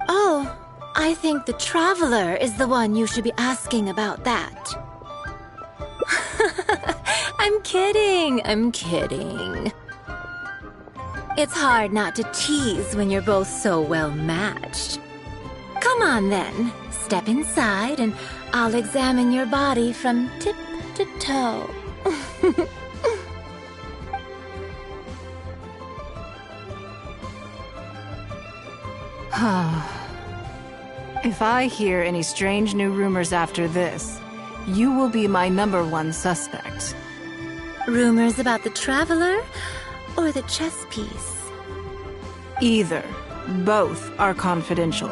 Oh, I think the Traveler is the one you should be asking about that. I'm kidding. It's hard not to tease when you're both so well matched. Come on then, step inside and I'll examine your body from tip to toe. If I hear any strange new rumors after this, you will be my #1 suspect. Rumors about the Traveler or the chess piece? Either. Both are confidential.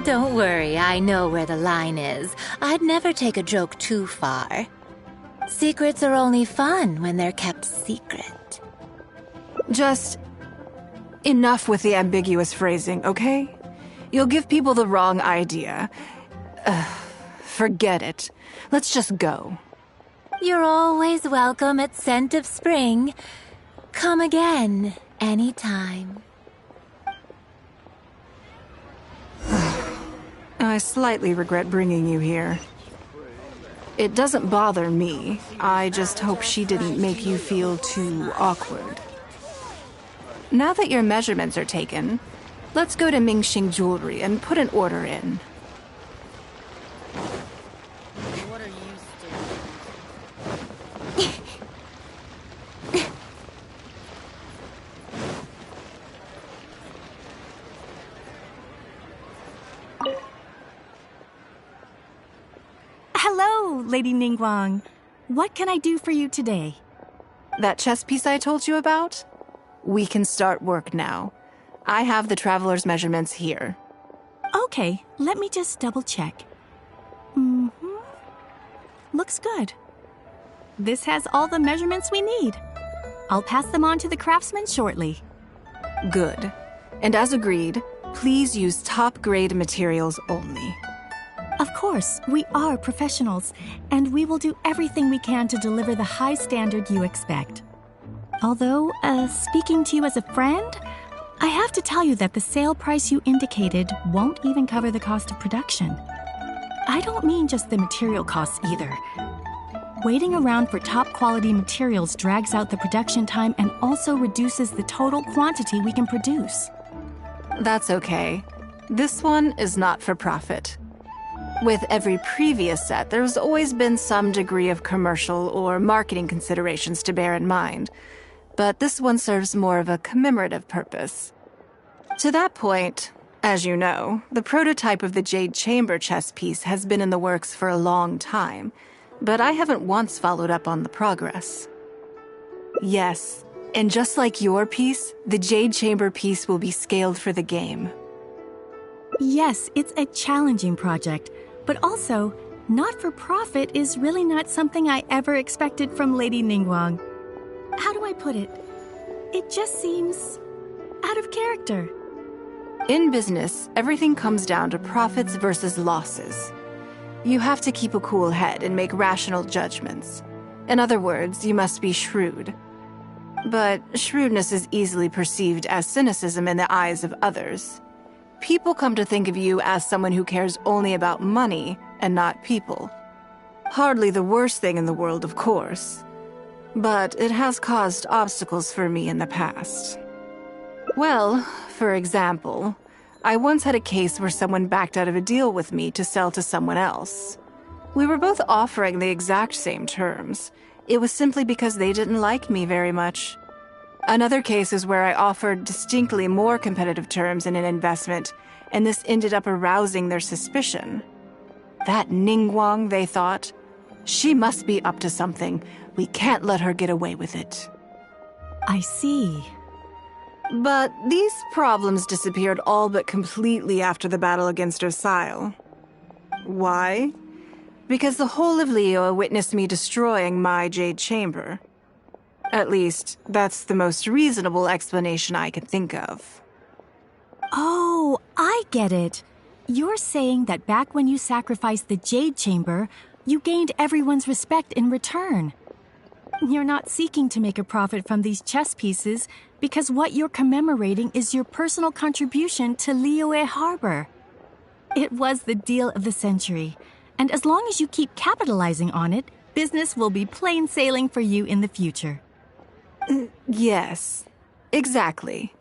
Don't worry, I know where the line is. I'd never take a joke too far. Secrets are only fun when they're kept secret. Just enough with the ambiguous phrasing, okay? You'll give people the wrong idea. Forget it. Let's just go. You're always welcome at Scent of Spring. Come again, anytime. I slightly regret bringing you here. It doesn't bother me. I just hope she didn't make you feel too awkward. Now that your measurements are taken, let's go to Mingxing Jewelry and put an order in. What are you Hello, Lady Ningguang. What can I do for you today? That chess piece I told you about? We can start work now. I have the Traveler's measurements here. Okay, let me just double check. Looks good. This has all the measurements we need. I'll pass them on to the craftsman shortly. Good. And as agreed, please use top-grade materials only. Of course, we are professionals, and we will do everything we can to deliver the high standard you expect. Although, speaking to you as a friend, I have to tell you that the sale price you indicated won't even cover the cost of production. I don't mean just the material costs either. Waiting around for top-quality materials drags out the production time and also reduces the total quantity we can produce. That's okay. This one is not for profit. With every previous set, there's always been some degree of commercial or marketing considerations to bear in mind, but this one serves more of a commemorative purpose. To that point, as you know, the prototype of the Jade Chamber chess piece has been in the works for a long time, but I haven't once followed up on the progress. Yes, and just like your piece, the Jade Chamber piece will be scaled for the game. Yes, it's a challenging project, but also, not-for-profit is really not something I ever expected from Lady Ningguang. How do I put it? It just seems out of character. In business, everything comes down to profits versus losses. You have to keep a cool head and make rational judgments. In other words, you must be shrewd. But shrewdness is easily perceived as cynicism in the eyes of others. People come to think of you as someone who cares only about money and not people. Hardly the worst thing in the world, of course. But it has caused obstacles for me in the past. Well, for example, I once had a case where someone backed out of a deal with me to sell to someone else. We were both offering the exact same terms. It was simply because they didn't like me very much. Another case is where I offered distinctly more competitive terms in an investment, and this ended up arousing their suspicion. That Ningguang, they thought. She must be up to something. We can't let her get away with it. I see. But these problems disappeared all but completely after the battle against Osile. Why? Because the whole of Liyue witnessed me destroying my Jade Chamber. At least, that's the most reasonable explanation I can think of. Oh, I get it. You're saying that back when you sacrificed the Jade Chamber, you gained everyone's respect in return. You're not seeking to make a profit from these chess pieces because what you're commemorating is your personal contribution to Liyue Harbor. It was the deal of the century, and as long as you keep capitalizing on it, business will be plain sailing for you in the future. Yes, exactly.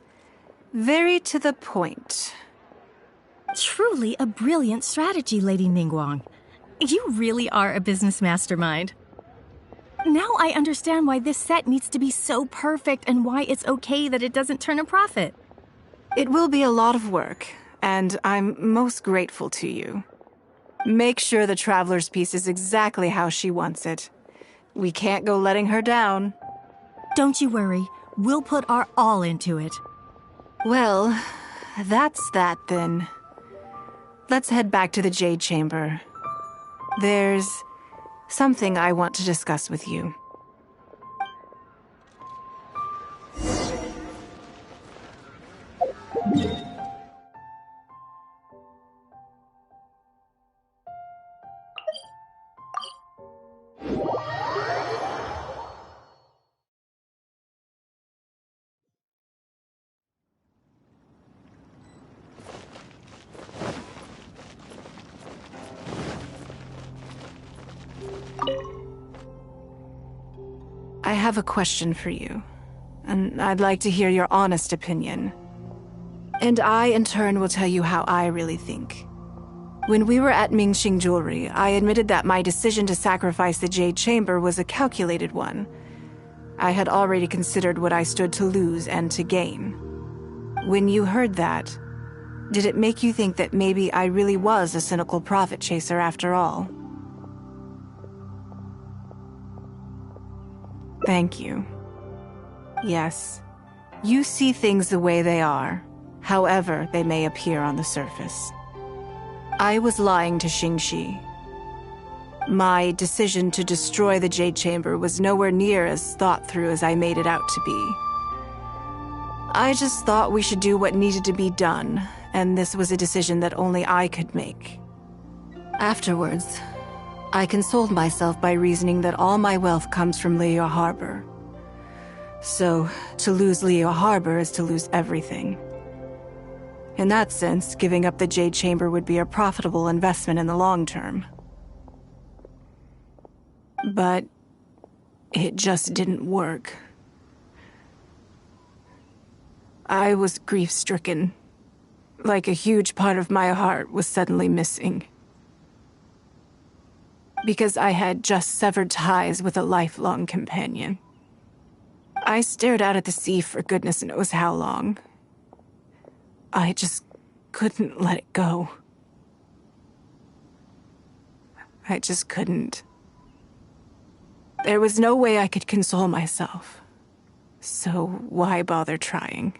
Very to the point. Truly a brilliant strategy, Lady Ningguang. You really are a business mastermind. Now I understand why this set needs to be so perfect and why it's okay that it doesn't turn a profit. It will be a lot of work, and I'm most grateful to you. Make sure the Traveler's piece is exactly how she wants it. We can't go letting her down. Don't you worry. We'll put our all into it. Well, that's that then. Let's head back to the Jade Chamber. There's something I want to discuss with you. I have a question for you, and I'd like to hear your honest opinion. And I, in turn, will tell you how I really think. When we were at Mingxing Jewelry, I admitted that my decision to sacrifice the Jade Chamber was a calculated one. I had already considered what I stood to lose and to gain. When you heard that, did it make you think that maybe I really was a cynical profit chaser after all? Thank you. Yes, you see things the way they are, however they may appear on the surface. I was lying to Xingxi. My decision to destroy the Jade Chamber was nowhere near as thought through as I made it out to be. I just thought we should do what needed to be done, and this was a decision that only I could make. Afterwards, I consoled myself by reasoning that all my wealth comes from Liyue Harbor. So, to lose Liyue Harbor is to lose everything. In that sense, giving up the Jade Chamber would be a profitable investment in the long term. But it just didn't work. I was grief-stricken, like a huge part of my heart was suddenly missing. because I had just severed ties with a lifelong companion. I stared out at the sea for goodness knows how long. I just couldn't let it go. I just couldn't. There was no way I could console myself. So why bother trying?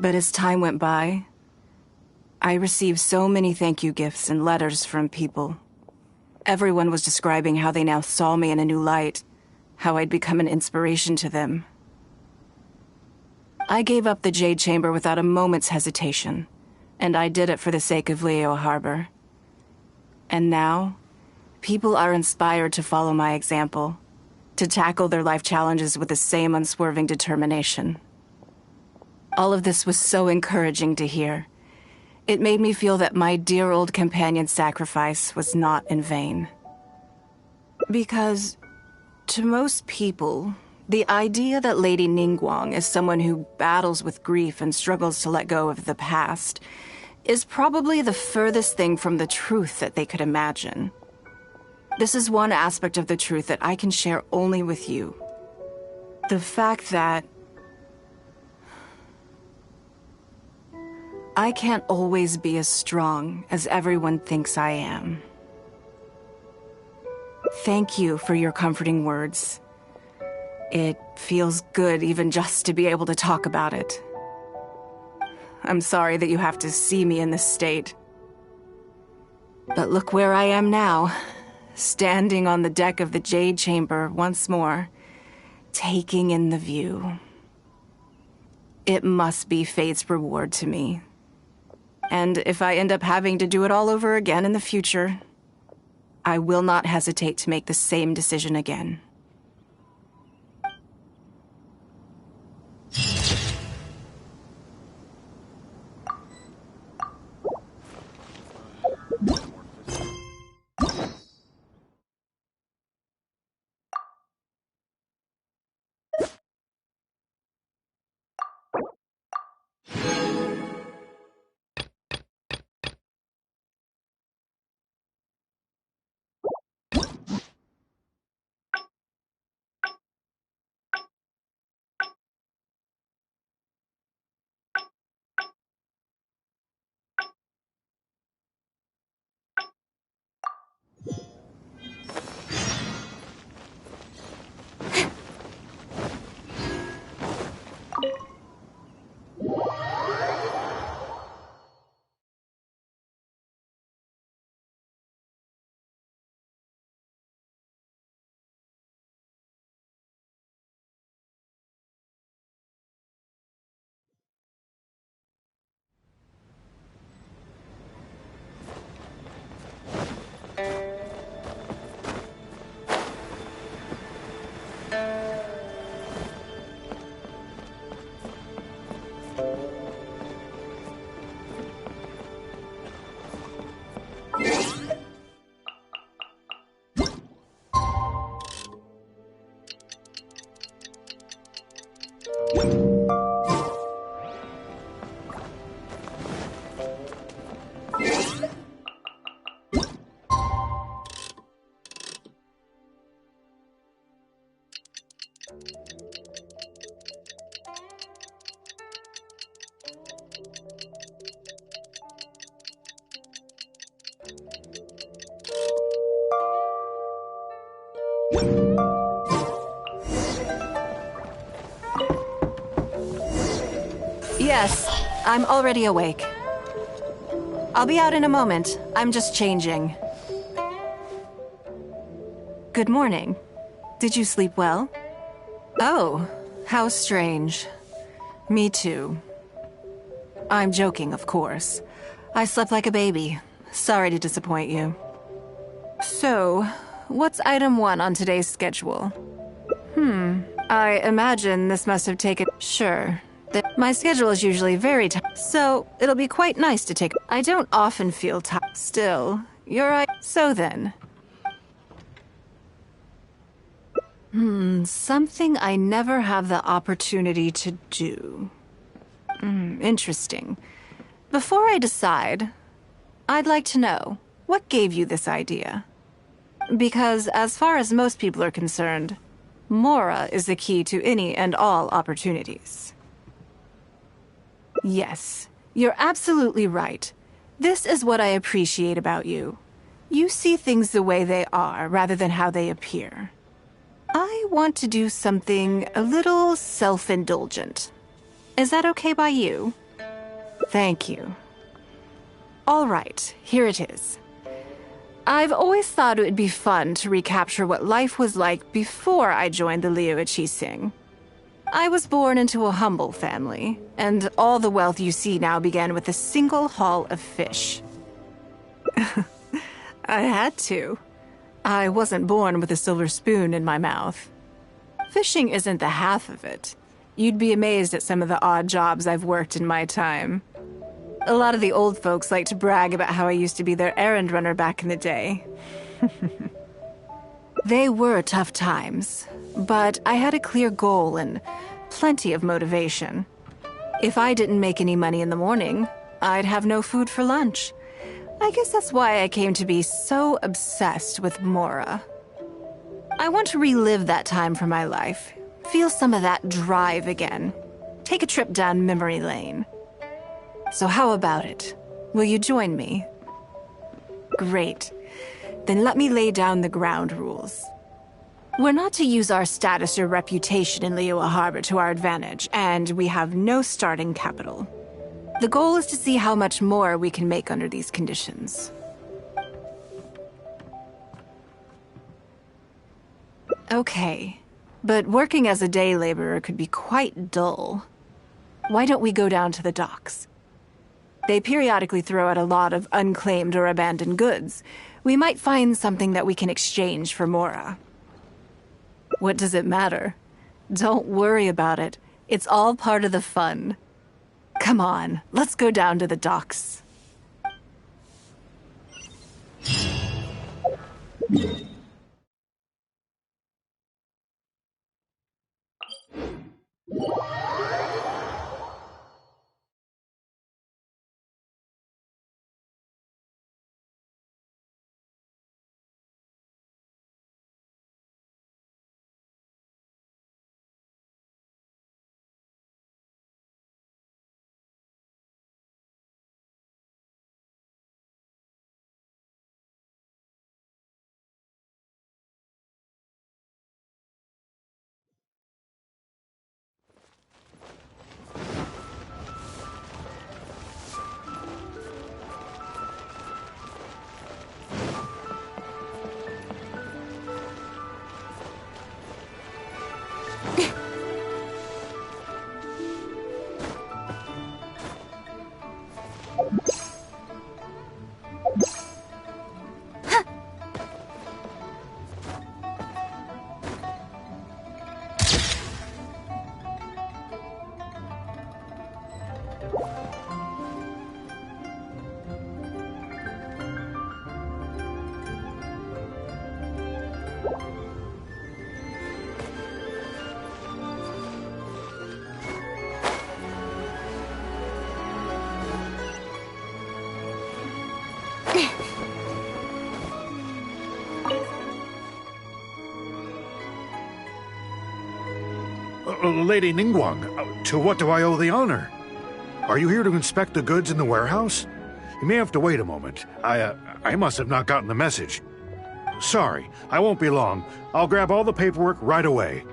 But as time went by, I received so many thank you gifts and letters from people. Everyone was describing how they now saw me in a new light, how I'd become an inspiration to them. I gave up the Jade Chamber without a moment's hesitation, and I did it for the sake of Liyue Harbor. And now, people are inspired to follow my example, to tackle their life challenges with the same unswerving determination. All of this was so encouraging to hear. It made me feel that my dear old companion's sacrifice was not in vain. Because, to most people, the idea that Lady Ningguang is someone who battles with grief and struggles to let go of the past is probably the furthest thing from the truth that they could imagine. This is one aspect of the truth that I can share only with you. The fact that I can't always be as strong as everyone thinks I am. Thank you for your comforting words. It feels good even just to be able to talk about it. I'm sorry that you have to see me in this state. But look where I am now, standing on the deck of the Jade Chamber once more, taking in the view. It must be fate's reward to me. And if I end up having to do it all over again in the future, I will not hesitate to make the same decision again. Yes, I'm already awake. I'll be out in a moment. I'm just changing. Good morning. Did you sleep well? Oh, how strange. Me too. I'm joking, of course. I slept like a baby. Sorry to disappoint you. So, what's item 1 on today's schedule? I imagine this must have taken... Sure. My schedule is usually very tight, so it'll be quite nice to take... I don't often feel tired. Still, you're right. So then... something I never have the opportunity to do. Interesting. Before I decide, I'd like to know, What gave you this idea? Because as far as most people are concerned, Mora is the key to any and all opportunities. Yes, you're absolutely right. This is what I appreciate about you. You see things the way they are rather than how they appear. I want to do something a little self-indulgent. Is that okay by you? Thank you. All right, here it is. I've always thought it would be fun to recapture what life was like before I joined the Liu Qixing. I was born into a humble family, and all the wealth you see now began with a single haul of fish. I had to. I wasn't born with a silver spoon in my mouth. Fishing isn't the half of it. You'd be amazed at some of the odd jobs I've worked in my time. A lot of the old folks like to brag about how I used to be their errand runner back in the day. They were tough times, but I had a clear goal and plenty of motivation. If I didn't make any money in the morning, I'd have no food for lunch. I guess that's why I came to be so obsessed with Mora. I want to relive that time for my life, feel some of that drive again, take a trip down memory lane. So how about it? Will you join me? Great. Then let me lay down the ground rules. We're not to use our status or reputation in Liyue Harbor to our advantage, and we have no starting capital. The goal is to see how much more we can make under these conditions. Okay, but working as a day laborer could be quite dull. Why don't we go down to the docks? They periodically throw out a lot of unclaimed or abandoned goods. We might find something that we can exchange for Mora. What does it matter? Don't worry about it. It's all part of the fun. Come on, let's go down to the docks. Lady Ningguang, to what do I owe the honor? Are you here to inspect the goods in the warehouse? You may have to wait a moment. I must have not gotten the message. Sorry, I won't be long. I'll grab all the paperwork right away.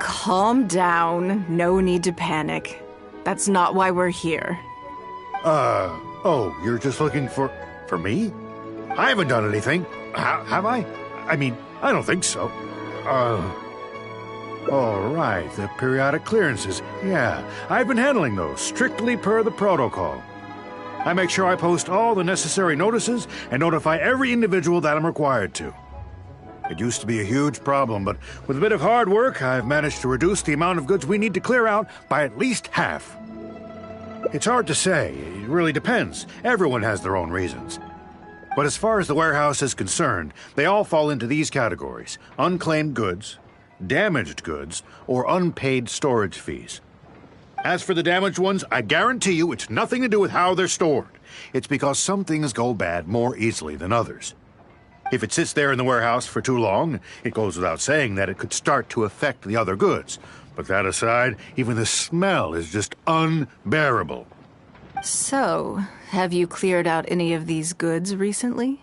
Calm down. No need to panic. That's not why we're here. Oh, you're just looking for me? I haven't done anything. Have I? I mean, I don't think so. All right, the periodic clearances. Yeah, I've been handling those, strictly per the protocol. I make sure I post all the necessary notices and notify every individual that I'm required to. It used to be a huge problem, but with a bit of hard work, I've managed to reduce the amount of goods we need to clear out by at least half. It's hard to say. It really depends. Everyone has their own reasons. But as far as the warehouse is concerned, they all fall into these categories: unclaimed goods, damaged goods, or unpaid storage fees. As for the damaged ones, I guarantee you it's nothing to do with how they're stored. It's because some things go bad more easily than others. If it sits there in the warehouse for too long, it goes without saying that it could start to affect the other goods. But that aside, even the smell is just unbearable. So, have you cleared out any of these goods recently?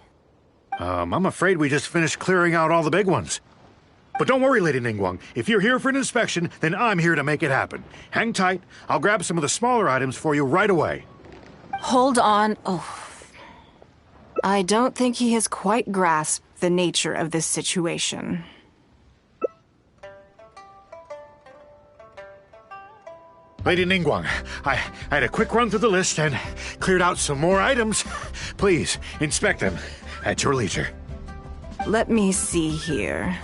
I'm afraid we just finished clearing out all the big ones. But don't worry, Lady Ningguang. If you're here for an inspection, then I'm here to make it happen. Hang tight. I'll grab some of the smaller items for you right away. Hold on. Oh. I don't think he has quite grasped the nature of this situation. Lady Ningguang, I had a quick run through the list and cleared out some more items. Please, inspect them at your leisure. Let me see here.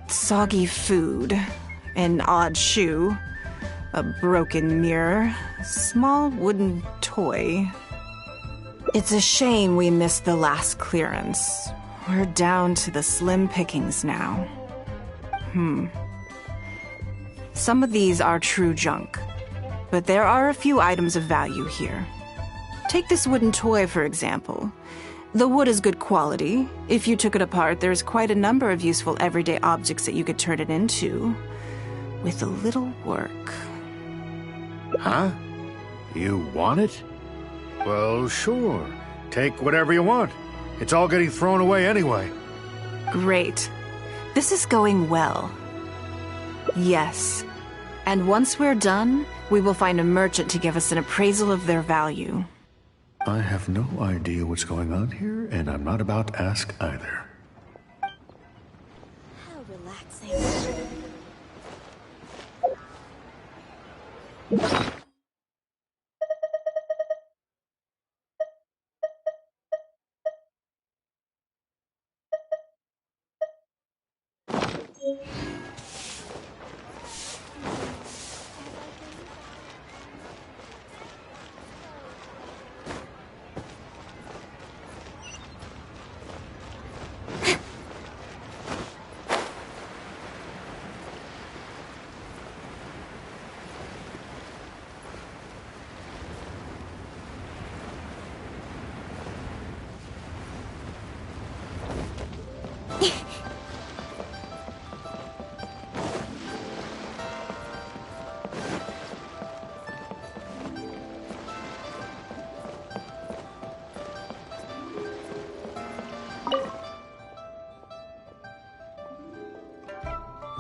Soggy food, an odd shoe, a broken mirror, small wooden toy. It's a shame we missed the last clearance. We're down to the slim pickings now. Some of these are true junk, but there are a few items of value here. Take this wooden toy, for example. The wood is good quality. If you took it apart, there's quite a number of useful everyday objects that you could turn it into, with a little work. Huh? You want it? Well, sure. Take whatever you want. It's all getting thrown away anyway. Great. This is going well. Yes. And once we're done, we will find a merchant to give us an appraisal of their value. I have no idea what's going on here, and I'm not about to ask either. How relaxing.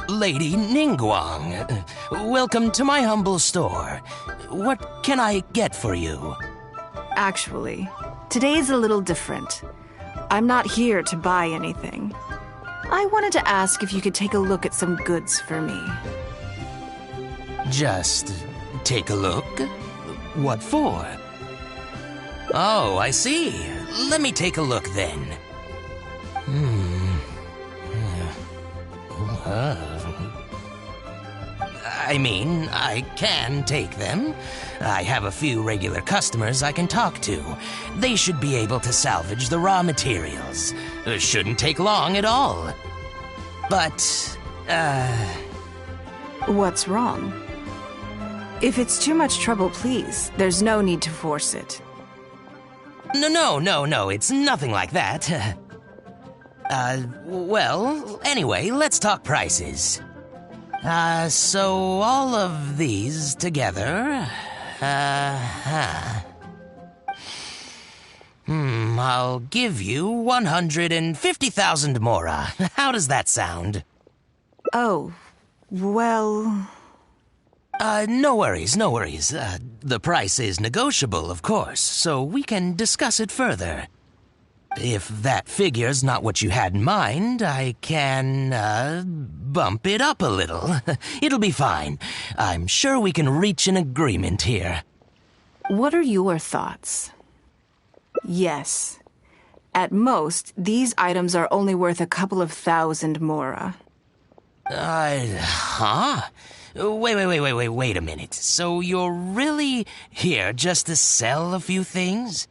Lady Ningguang, welcome to my humble store. What can I get for you? Actually, today's a little different. I'm not here to buy anything. I wanted to ask if you could take a look at some goods for me. Just take a look? What for? Oh, I see. Let me take a look then. I mean, I can take them. I have a few regular customers I can talk to. They should be able to salvage the raw materials. Shouldn't take long at all. But, What's wrong? If it's too much trouble, please, there's no need to force it. No, it's nothing like that. Well, anyway, let's talk prices. So all of these together, I'll give you 150,000 mora. How does that sound? Oh, well... No worries. The price is negotiable, of course, so we can discuss it further. If that figure's not what you had in mind, I can, bump it up a little. It'll be fine. I'm sure we can reach an agreement here. What are your thoughts? Yes. At most, these items are only worth a couple of thousand mora. Huh? Wait a minute. So you're really here just to sell a few things?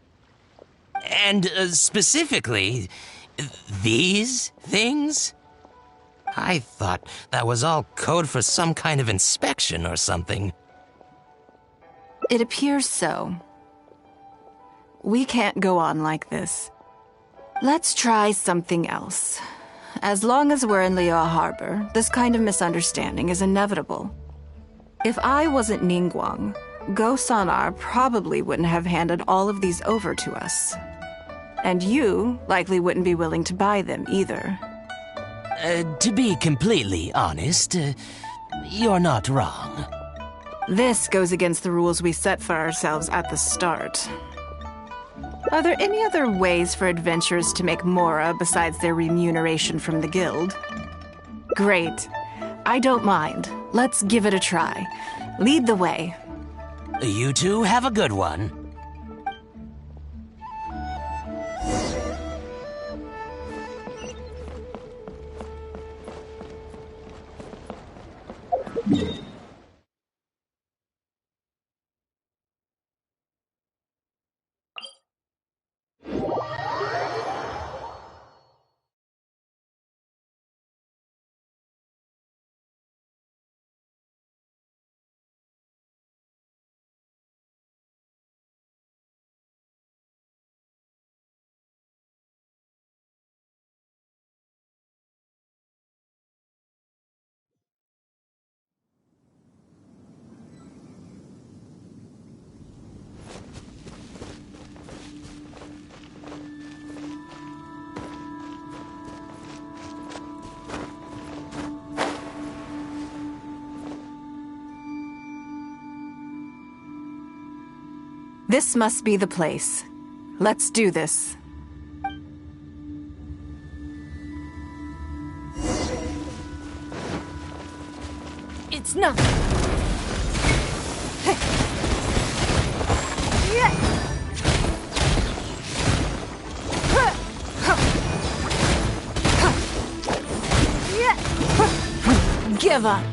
And specifically, these things? I thought that was all code for some kind of inspection or something. It appears so. We can't go on like this. Let's try something else. As long as we're in Liyue Harbor, this kind of misunderstanding is inevitable. If I wasn't Ningguang, Go Sonar probably wouldn't have handed all of these over to us. And you likely wouldn't be willing to buy them either. To be completely honest, you're not wrong. This goes against the rules we set for ourselves at the start. Are there any other ways for adventurers to make Mora besides their remuneration from the guild? Great. I don't mind. Let's give it a try. Lead the way. You two have a good one. This must be the place. Let's do this. It's not. Give up.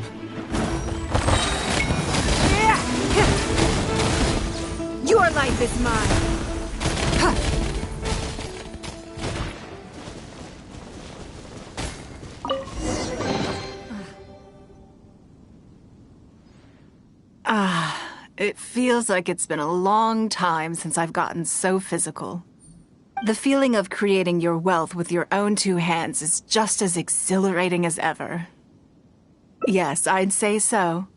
Your life is mine. It feels like it's been a long time since I've gotten so physical. The feeling of creating your wealth with your own two hands is just as exhilarating as ever. Yes, I'd say so.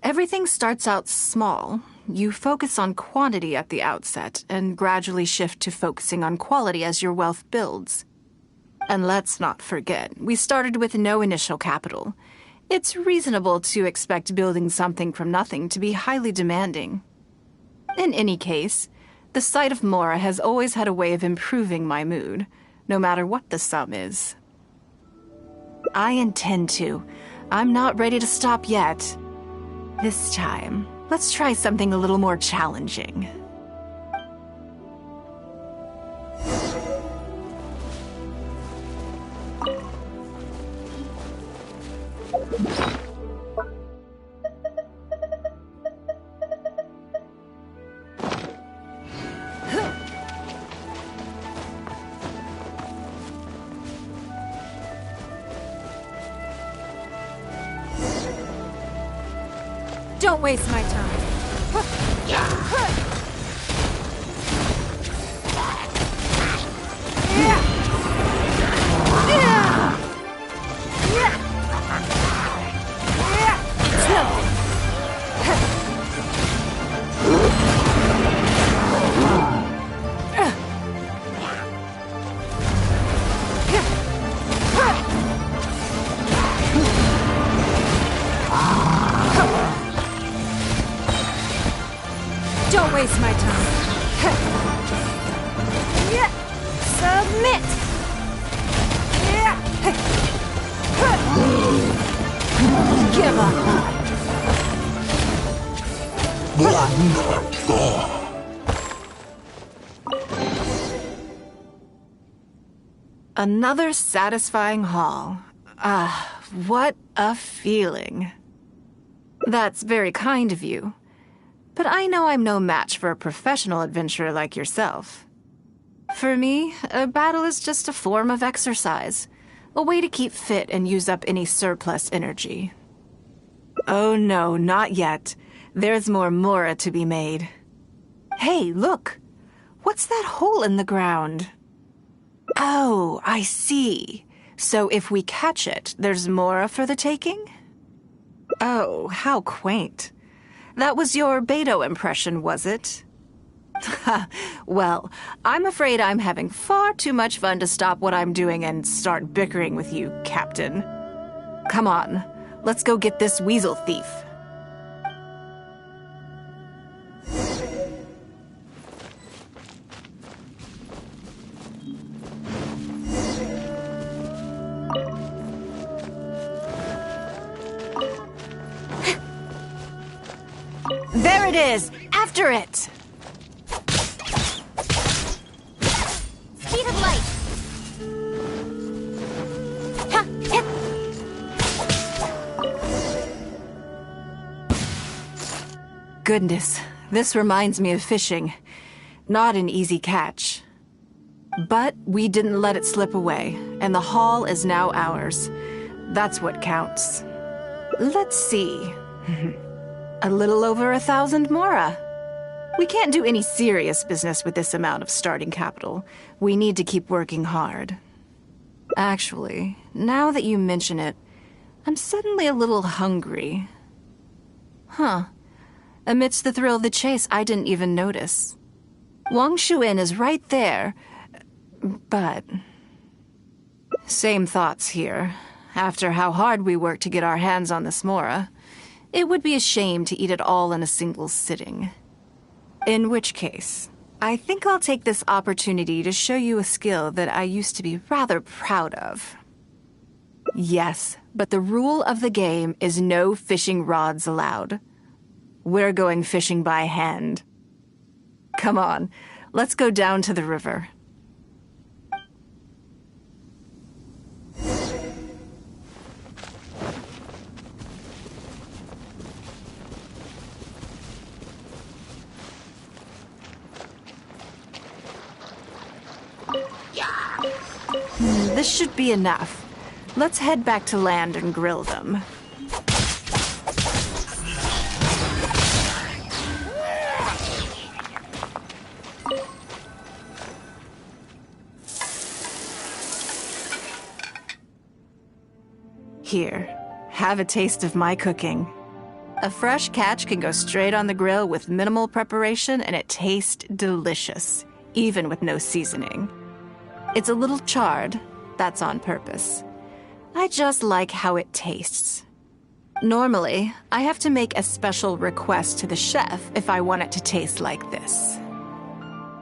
Everything starts out small. You focus on quantity at the outset, and gradually shift to focusing on quality as your wealth builds. And let's not forget, we started with no initial capital. It's reasonable to expect building something from nothing to be highly demanding. In any case, the sight of Mora has always had a way of improving my mood, no matter what the sum is. I intend to. I'm not ready to stop yet. This time, let's try something a little more challenging. Don't waste my time. Don't waste my time. Submit! Give up. Another satisfying haul. What a feeling. That's very kind of you. But I know I'm no match for a professional adventurer like yourself. For me, a battle is just a form of exercise, a way to keep fit and use up any surplus energy. Oh no, not yet. There's more Mora to be made. Hey, look! What's that hole in the ground? Oh, I see. So if we catch it, there's Mora for the taking? Oh, how quaint. That was your Beto impression, was it? Well, I'm afraid I'm having far too much fun to stop what I'm doing and start bickering with you, Captain. Come on, let's go get this weasel thief. There it is! After it! Speed of light! Ha! Hit! Goodness, this reminds me of fishing. Not an easy catch. But we didn't let it slip away, and the haul is now ours. That's what counts. Let's see. A little over 1,000 Mora. We can't do any serious business with this amount of starting capital. We need to keep working hard. Actually, now that you mention it, I'm suddenly a little hungry. Huh. Amidst the thrill of the chase, I didn't even notice. Wangshu Inn is right there, but... Same thoughts here. After how hard we worked to get our hands on this Mora, it would be a shame to eat it all in a single sitting. In which case, I think I'll take this opportunity to show you a skill that I used to be rather proud of. Yes, but the rule of the game is no fishing rods allowed. We're going fishing by hand. Come on, let's go down to the river. This should be enough. Let's head back to land and grill them. Here, have a taste of my cooking. A fresh catch can go straight on the grill with minimal preparation and it tastes delicious, even with no seasoning. It's a little charred. That's on purpose. I just like how it tastes. Normally, I have to make a special request to the chef if I want it to taste like this.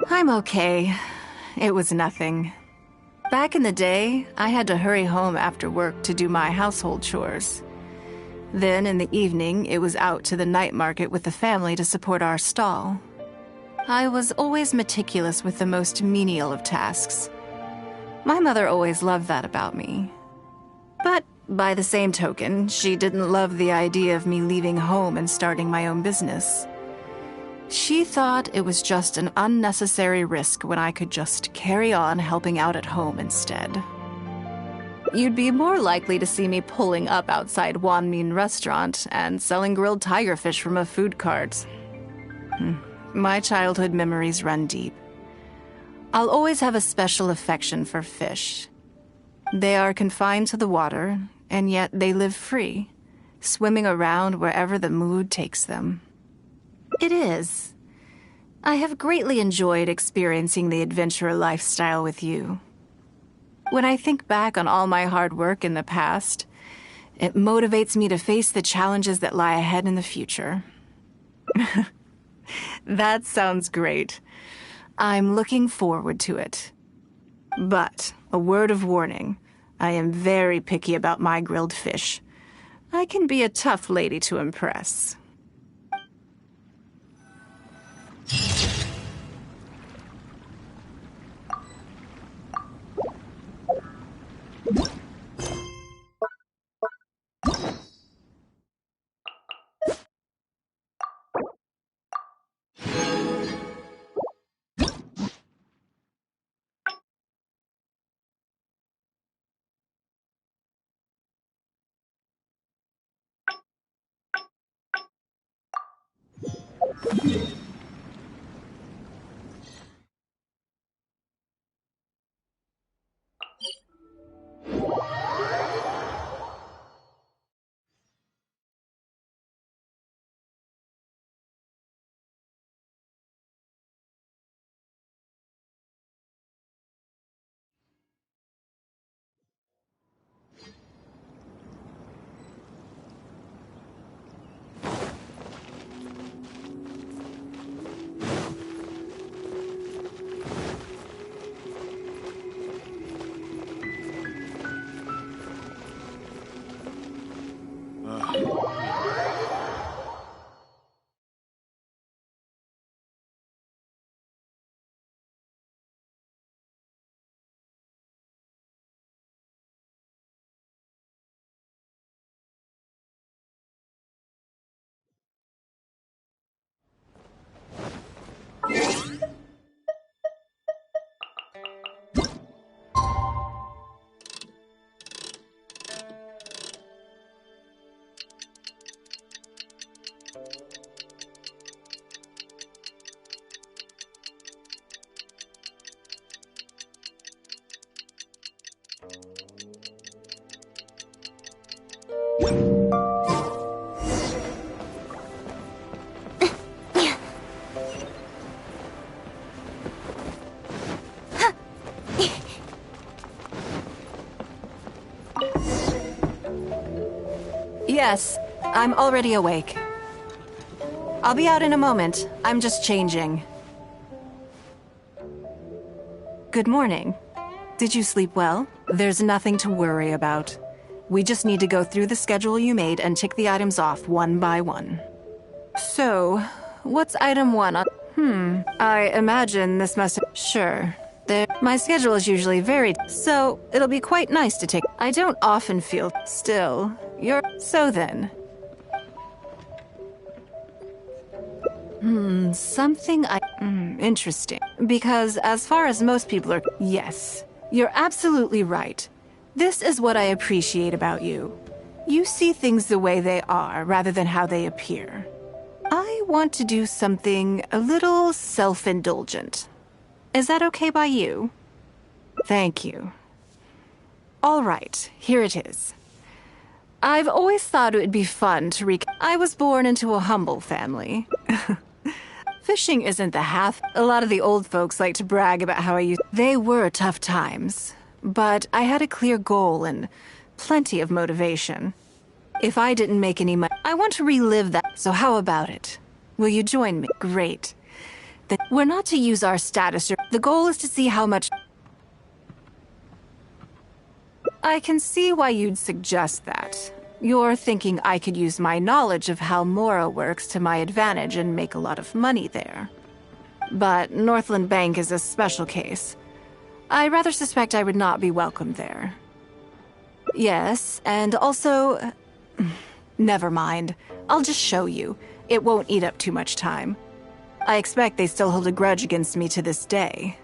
I'm okay. It was nothing. Back in the day, I had to hurry home after work to do my household chores. Then, in the evening, it was out to the night market with the family to support our stall. I was always meticulous with the most menial of tasks. My mother always loved that about me. But, by the same token, she didn't love the idea of me leaving home and starting my own business. She thought it was just an unnecessary risk when I could just carry on helping out at home instead. You'd be more likely to see me pulling up outside Wanmin Restaurant and selling grilled tigerfish from a food cart. My childhood memories run deep. I'll always have a special affection for fish. They are confined to the water, and yet they live free, swimming around wherever the mood takes them. It is. I have greatly enjoyed experiencing the adventurer lifestyle with you. When I think back on all my hard work in the past, it motivates me to face the challenges that lie ahead in the future. That sounds great. I'm looking forward to it. But, a word of warning, I am very picky about my grilled fish. I can be a tough lady to impress. Yes, I'm already awake. I'll be out in a moment. I'm just changing. Good morning. Did you sleep well? There's nothing to worry about. We just need to go through the schedule you made and tick the items off one by one. So, what's item 1 on... I imagine this must have... Sure. My schedule is usually varied, so it'll be quite nice to take... I don't often feel... Still, you're... So then... Something I... interesting. Because as far as most people are... Yes, you're absolutely right. This is what I appreciate about you. You see things the way they are, rather than how they appear. I want to do something a little self-indulgent. Is that okay by you? Thank you. All right, here it is. I've always thought it would be fun to I was born into a humble family. Fishing isn't the half. A lot of the old folks like to brag about how I used... They were tough times, but I had a clear goal and plenty of motivation. If I didn't make any money, I want to relive that. So how about it? Will you join me? Great. We're not to use our status. The goal is to see how much... I can see why you'd suggest that. You're thinking I could use my knowledge of how Mora works to my advantage and make a lot of money there. But Northland Bank is a special case. I rather suspect I would not be welcome there. Yes, and also... Never mind. I'll just show you. It won't eat up too much time. I expect they still hold a grudge against me to this day.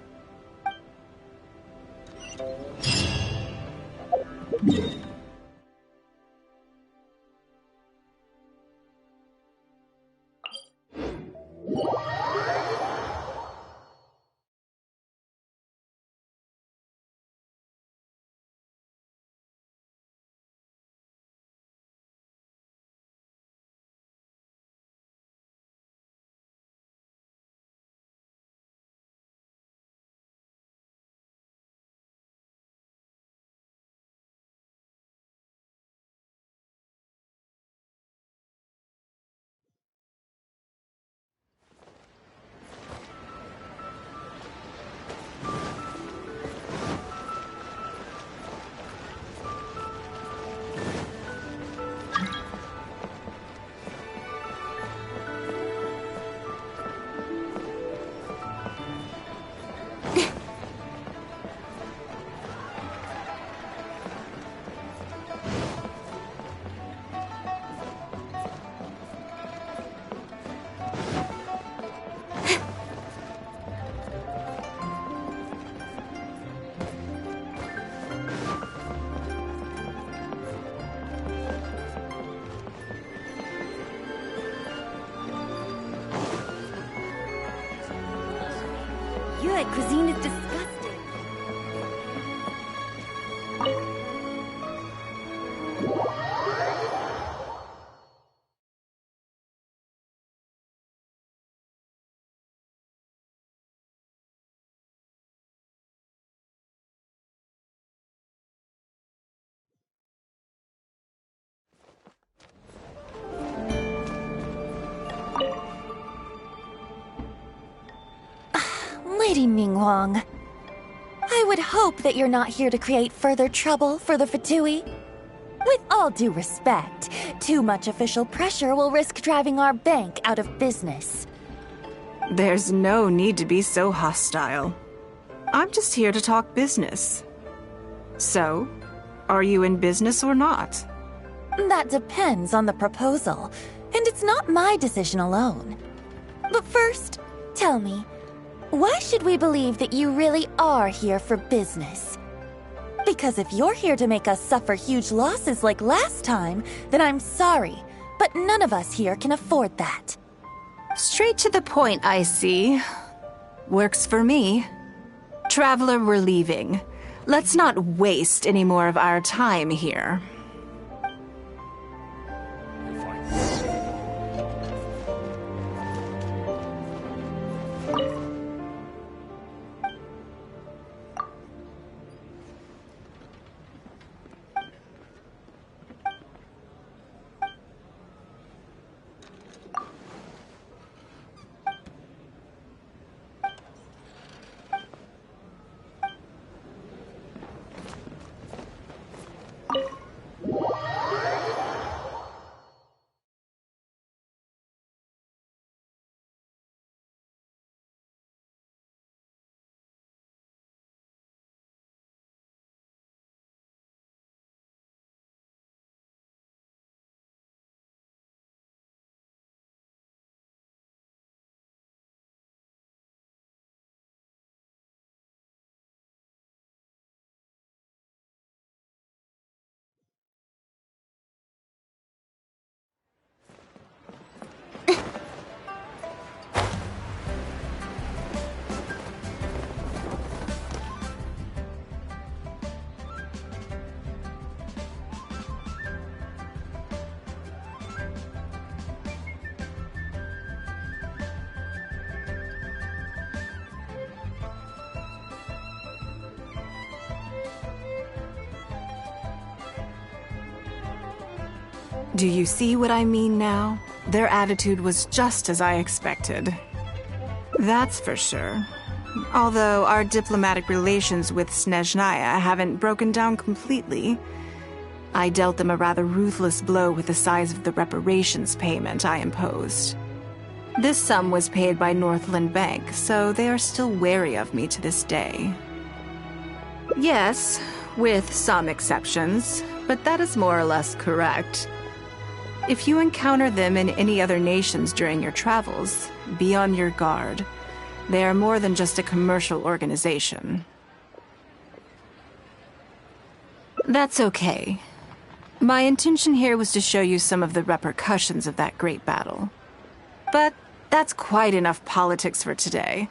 Planet cuisine is disgusting. Lady Ningguang, I would hope that you're not here to create further trouble for the Fatui. With all due respect, too much official pressure will risk driving our bank out of business. There's no need to be so hostile. I'm just here to talk business. So, are you in business or not? That depends on the proposal, and it's not my decision alone. But first, tell me, why should we believe that you really are here for business? Because if you're here to make us suffer huge losses like last time, then I'm sorry, but none of us here can afford that. Straight to the point, I see. Works for me. Traveler, we're leaving. Let's not waste any more of our time here. Do you see what I mean now? Their attitude was just as I expected. That's for sure. Although our diplomatic relations with Snezhnaya haven't broken down completely. I dealt them a rather ruthless blow with the size of the reparations payment I imposed. This sum was paid by Northland Bank, so they are still wary of me to this day. Yes, with some exceptions, but that is more or less correct. If you encounter them in any other nations during your travels, be on your guard. They are more than just a commercial organization. That's okay. My intention here was to show you some of the repercussions of that great battle. But that's quite enough politics for today.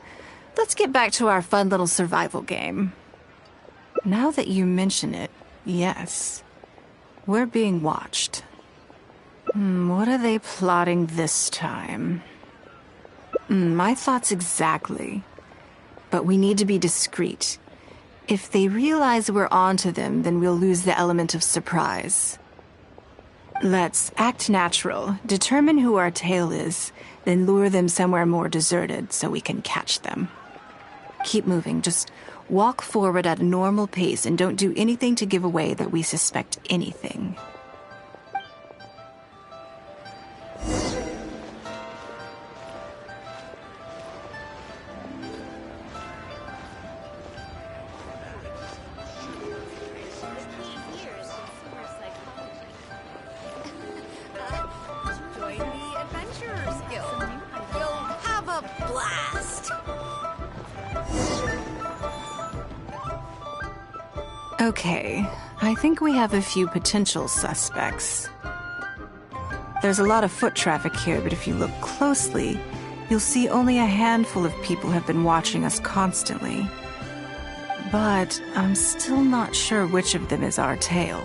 Let's get back to our fun little survival game. Now that you mention it, yes. We're being watched. What are they plotting this time? My thoughts exactly. But we need to be discreet. If they realize we're onto them, then we'll lose the element of surprise. Let's act natural, determine who our tail is, then lure them somewhere more deserted so we can catch them. Keep moving, just walk forward at a normal pace and don't do anything to give away that we suspect anything. Okay, I think we have a few potential suspects. There's a lot of foot traffic here, but if you look closely, you'll see only a handful of people have been watching us constantly. But I'm still not sure which of them is our tail.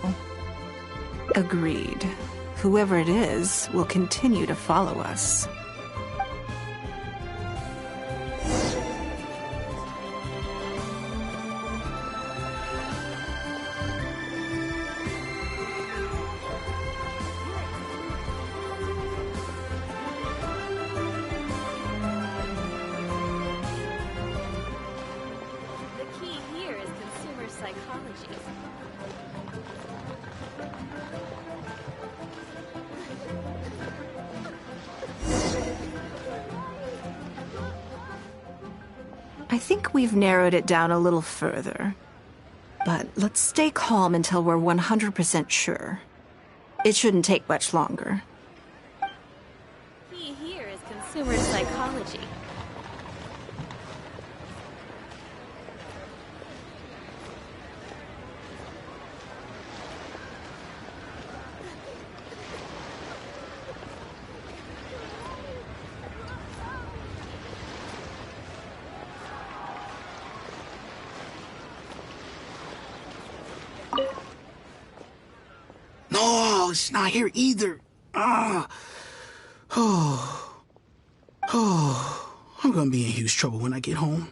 Agreed. Whoever it is will continue to follow us. I think we've narrowed it down a little further. But let's stay calm until we're 100% sure. It shouldn't take much longer. Key here is consumer psychology. No, it's not here either. I'm gonna be in huge trouble when I get home.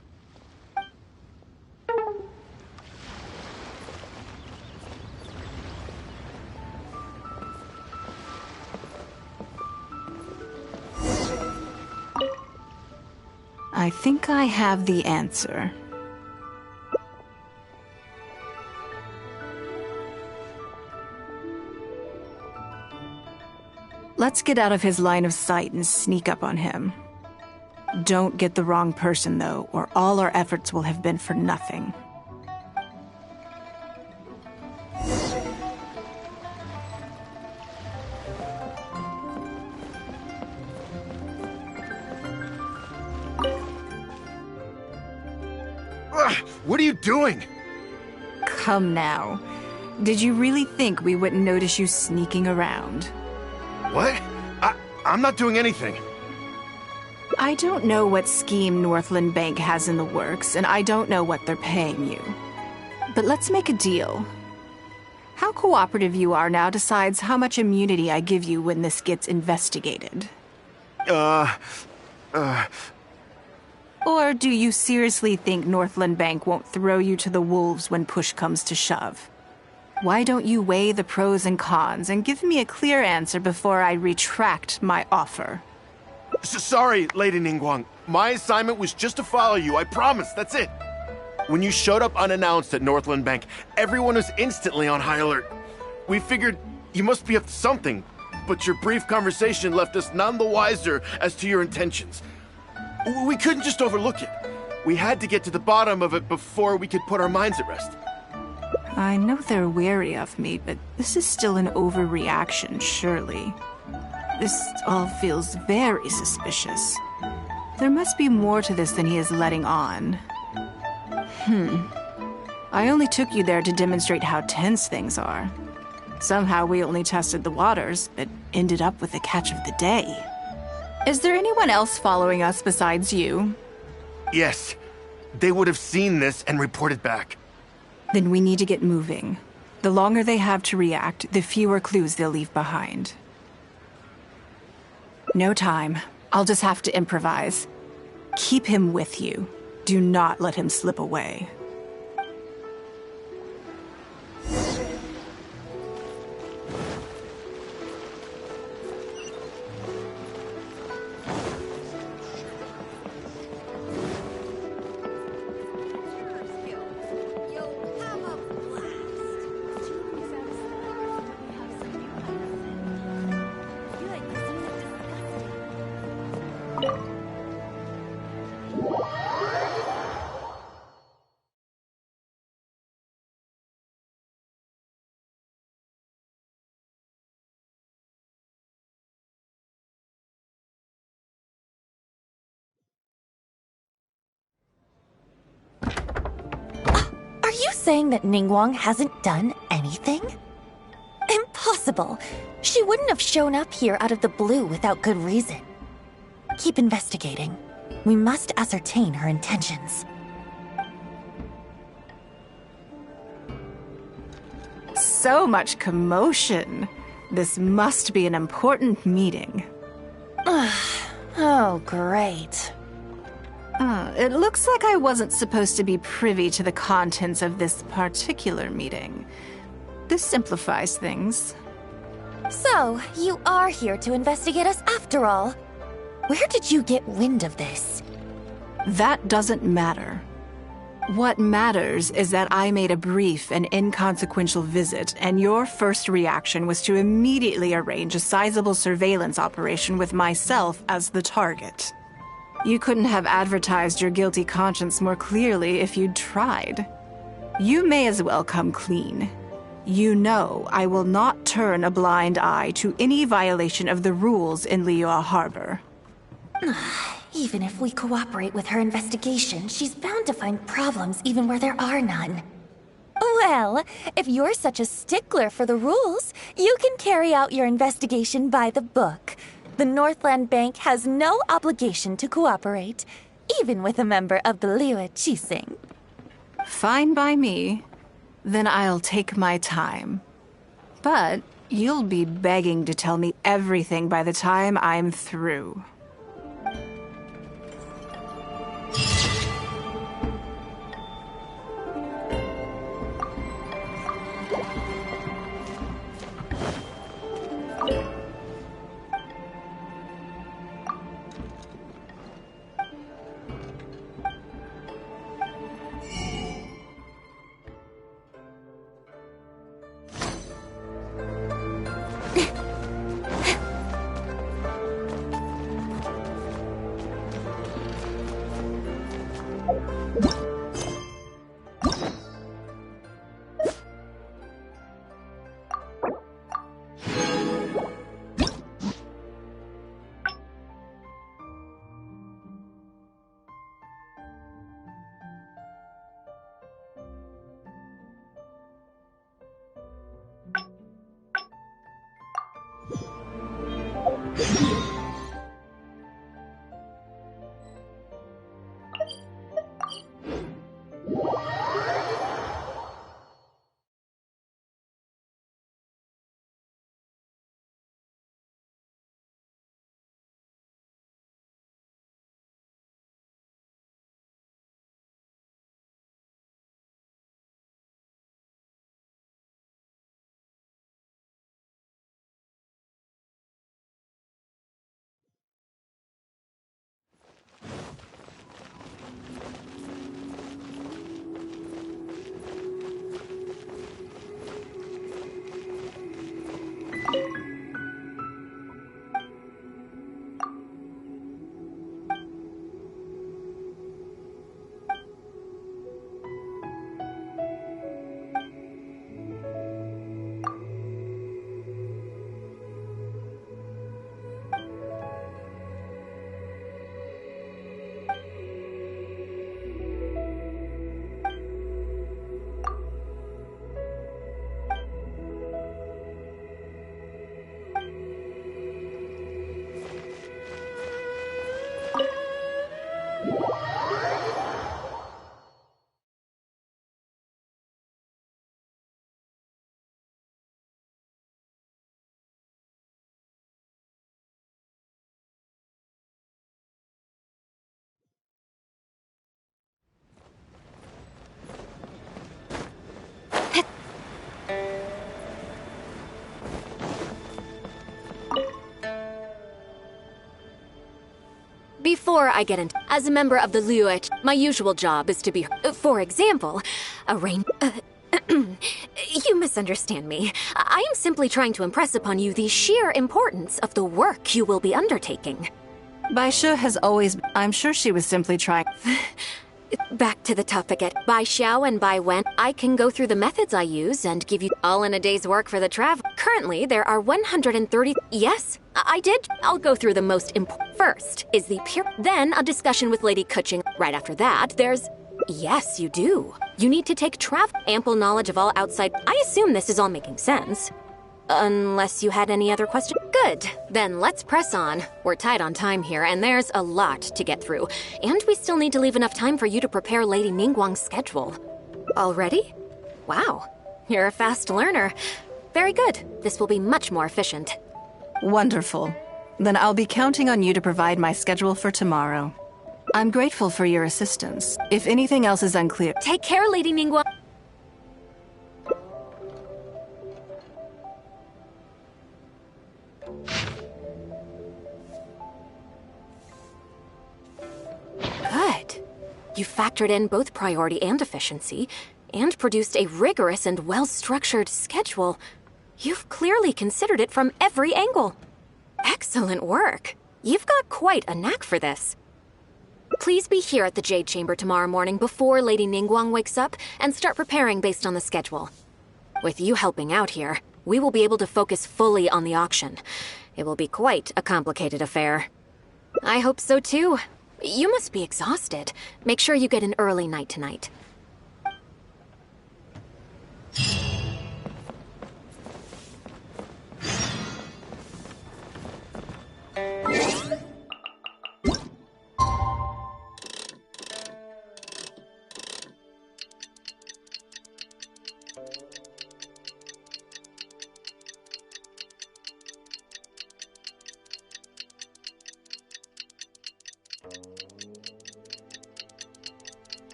I think I have the answer. Let's get out of his line of sight and sneak up on him. Don't get the wrong person, though, or all our efforts will have been for nothing. What are you doing? Come now. Did you really think we wouldn't notice you sneaking around? What? I'm not doing anything. I don't know what scheme Northland Bank has in the works, and I don't know what they're paying you. But let's make a deal. How cooperative you are now decides how much immunity I give you when this gets investigated. Or do you seriously think Northland Bank won't throw you to the wolves when push comes to shove? Why don't you weigh the pros and cons and give me a clear answer before I retract my offer? Sorry, Lady Ningguang. My assignment was just to follow you, I promise, that's it. When you showed up unannounced at Northland Bank, everyone was instantly on high alert. We figured you must be up to something, but your brief conversation left us none the wiser as to your intentions. We couldn't just overlook it. We had to get to the bottom of it before we could put our minds at rest. I know they're wary of me, but this is still an overreaction, surely. This all feels very suspicious. There must be more to this than he is letting on. I only took you there to demonstrate how tense things are. Somehow we only tested the waters, but ended up with the catch of the day. Is there anyone else following us besides you? Yes. They would have seen this and reported back. Then we need to get moving. The longer they have to react, the fewer clues they'll leave behind. No time. I'll just have to improvise. Keep him with you. Do not let him slip away. Are you saying that Ningguang hasn't done anything? Impossible. She wouldn't have shown up here out of the blue without good reason. Keep investigating. We must ascertain her intentions. So much commotion. This must be an important meeting. Oh, great. It looks like I wasn't supposed to be privy to the contents of this particular meeting. This simplifies things. So, you are here to investigate us after all. Where did you get wind of this? That doesn't matter. What matters is that I made a brief and inconsequential visit, and your first reaction was to immediately arrange a sizable surveillance operation with myself as the target. You couldn't have advertised your guilty conscience more clearly if you'd tried. You may as well come clean. You know I will not turn a blind eye to any violation of the rules in Liyue Harbor. Even if we cooperate with her investigation, she's bound to find problems even where there are none. Well, if you're such a stickler for the rules, you can carry out your investigation by the book. The Northland Bank has no obligation to cooperate, even with a member of the Liyue Qixing. Fine by me. Then I'll take my time. But you'll be begging to tell me everything by the time I'm through. Before I get into, as a member of the Liyue, my usual job is to be, for example, you misunderstand me. I am simply trying to impress upon you the sheer importance of the work you will be undertaking. Baisha has always... I'm sure she was simply trying... Back to the topic at Bai Xiao and Bai Wen. I can go through the methods I use and give you all in a day's work for the travel. Currently, there are 130... Yes, I did. I'll go through the most important. First is the pure... Then a discussion with Lady Kuching. Right after that, there's... Yes, you do. You need to take ample knowledge of all outside... I assume this is all making sense. Unless you had any other questions? Good. Good. Then let's press on. We're tight on time here, and there's a lot to get through. And we still need to leave enough time for you to prepare Lady Ningguang's schedule. Already? Wow. You're a fast learner. Very good. This will be much more efficient. Wonderful. Then I'll be counting on you to provide my schedule for tomorrow. I'm grateful for your assistance. If anything else is unclear... Take care, Lady Ningguang. Good. You factored in both priority and efficiency, and produced a rigorous and well-structured schedule. You've clearly considered it from every angle. Excellent work. You've got quite a knack for this. Please be here at the Jade Chamber tomorrow morning before Lady Ningguang wakes up and start preparing based on the schedule. With you helping out here, we will be able to focus fully on the auction. It will be quite a complicated affair. I hope so too. You must be exhausted. Make sure you get an early night tonight.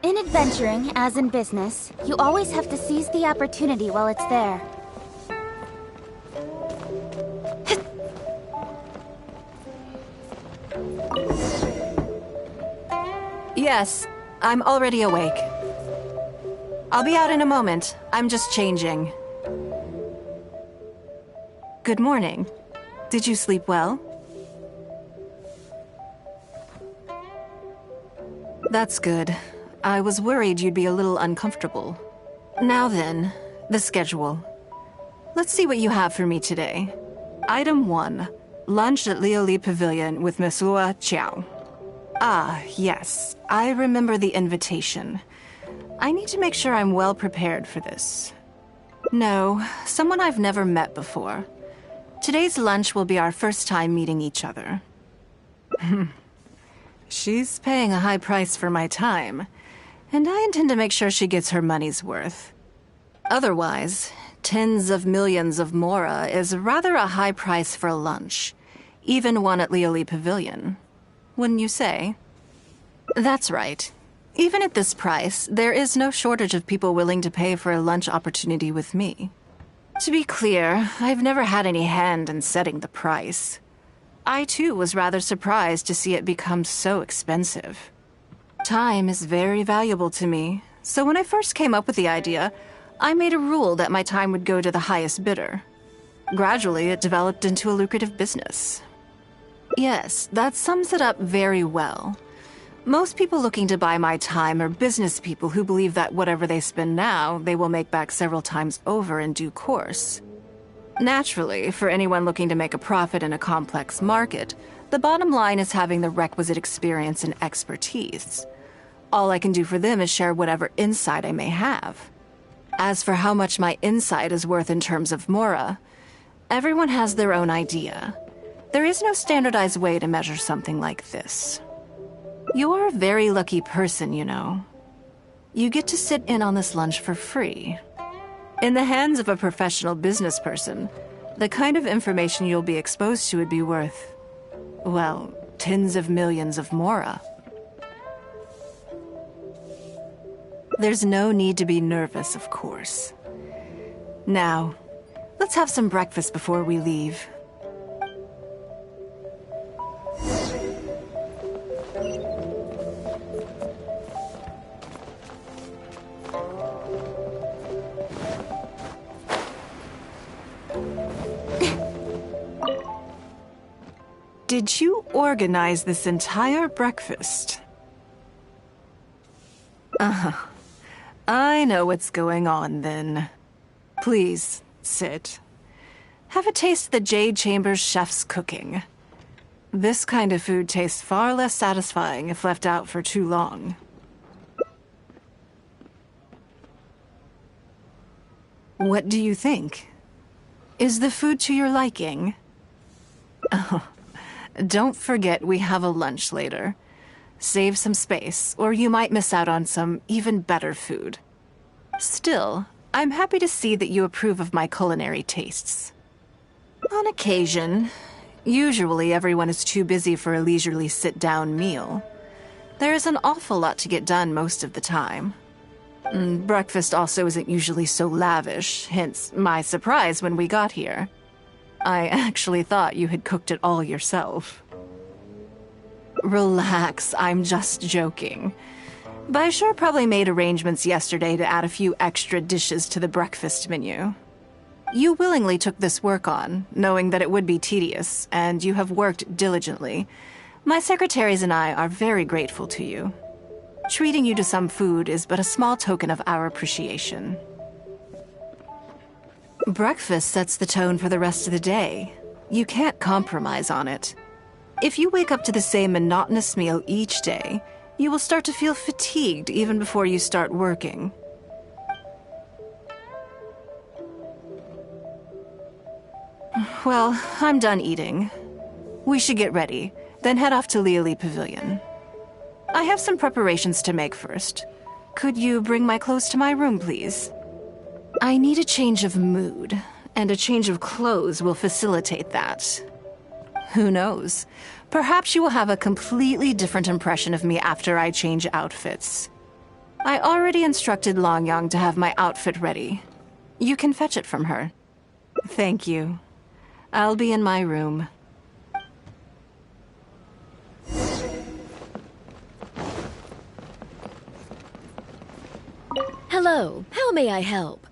In adventuring, as in business, you always have to seize the opportunity while it's there. Yes, I'm already awake. I'll be out in a moment. I'm just changing. Good morning. Did you sleep well? That's good. I was worried you'd be a little uncomfortable. Now then, the schedule. Let's see what you have for me today. Item 1. Lunch at Lioli Pavilion with Miss Lua Chiao. Ah, yes. I remember the invitation. I need to make sure I'm well prepared for this. No, someone I've never met before. Today's lunch will be our first time meeting each other. She's paying a high price for my time, and I intend to make sure she gets her money's worth. Otherwise, tens of millions of mora is rather a high price for lunch, even one at Lioli Pavilion. Wouldn't you say? That's right. Even at this price, there is no shortage of people willing to pay for a lunch opportunity with me. To be clear, I've never had any hand in setting the price. I too was rather surprised to see it become so expensive. Time is very valuable to me, so when I first came up with the idea, I made a rule that my time would go to the highest bidder. Gradually, it developed into a lucrative business. Yes, that sums it up very well. Most people looking to buy my time are business people who believe that whatever they spend now, they will make back several times over in due course. Naturally, for anyone looking to make a profit in a complex market, the bottom line is having the requisite experience and expertise. All I can do for them is share whatever insight I may have. As for how much my insight is worth in terms of mora, everyone has their own idea. There is no standardized way to measure something like this. You're a very lucky person, you know. You get to sit in on this lunch for free. In the hands of a professional business person, the kind of information you'll be exposed to would be worth, well, tens of millions of mora. There's no need to be nervous, of course. Now, let's have some breakfast before we leave. Did you organize this entire breakfast? Uh-huh. I know what's going on, then. Please, sit. Have a taste of the Jade Chamber's chef's cooking. This kind of food tastes far less satisfying if left out for too long. What do you think? Is the food to your liking? Oh, don't forget we have a lunch later. Save some space, or you might miss out on some even better food. Still, I'm happy to see that you approve of my culinary tastes. On occasion. Usually everyone is too busy for a leisurely sit-down meal. There is an awful lot to get done most of the time. Breakfast also isn't usually so lavish, hence my surprise when we got here. I actually thought you had cooked it all yourself. Relax, I'm just joking. Baishar probably made arrangements yesterday to add a few extra dishes to the breakfast menu. You willingly took this work on, knowing that it would be tedious, and you have worked diligently. My secretaries and I are very grateful to you. Treating you to some food is but a small token of our appreciation. Breakfast sets the tone for the rest of the day. You can't compromise on it. If you wake up to the same monotonous meal each day, you will start to feel fatigued even before you start working. Well, I'm done eating. We should get ready, then head off to Liali Pavilion. I have some preparations to make first. Could you bring my clothes to my room, please? I need a change of mood, and a change of clothes will facilitate that. Who knows? Perhaps you will have a completely different impression of me after I change outfits. I already instructed Longyang to have my outfit ready. You can fetch it from her. Thank you. I'll be in my room. Hello, how may I help?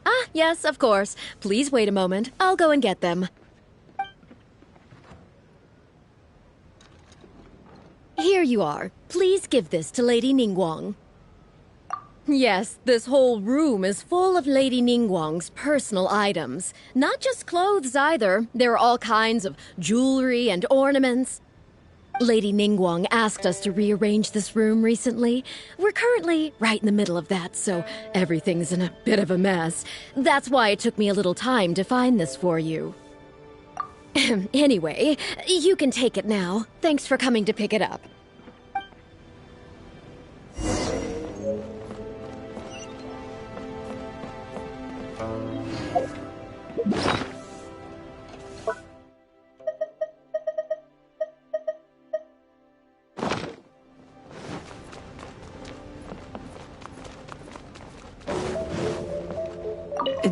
Ah, yes, of course. Please wait a moment. I'll go and get them. Here you are. Please give this to Lady Ningguang. Yes, this whole room is full of Lady Ningguang's personal items. Not just clothes either. There are all kinds of jewelry and ornaments. Lady Ningguang asked us to rearrange this room recently. We're currently right in the middle of that, so everything's in a bit of a mess. That's why it took me a little time to find this for you. Anyway, you can take it now. Thanks for coming to pick it up.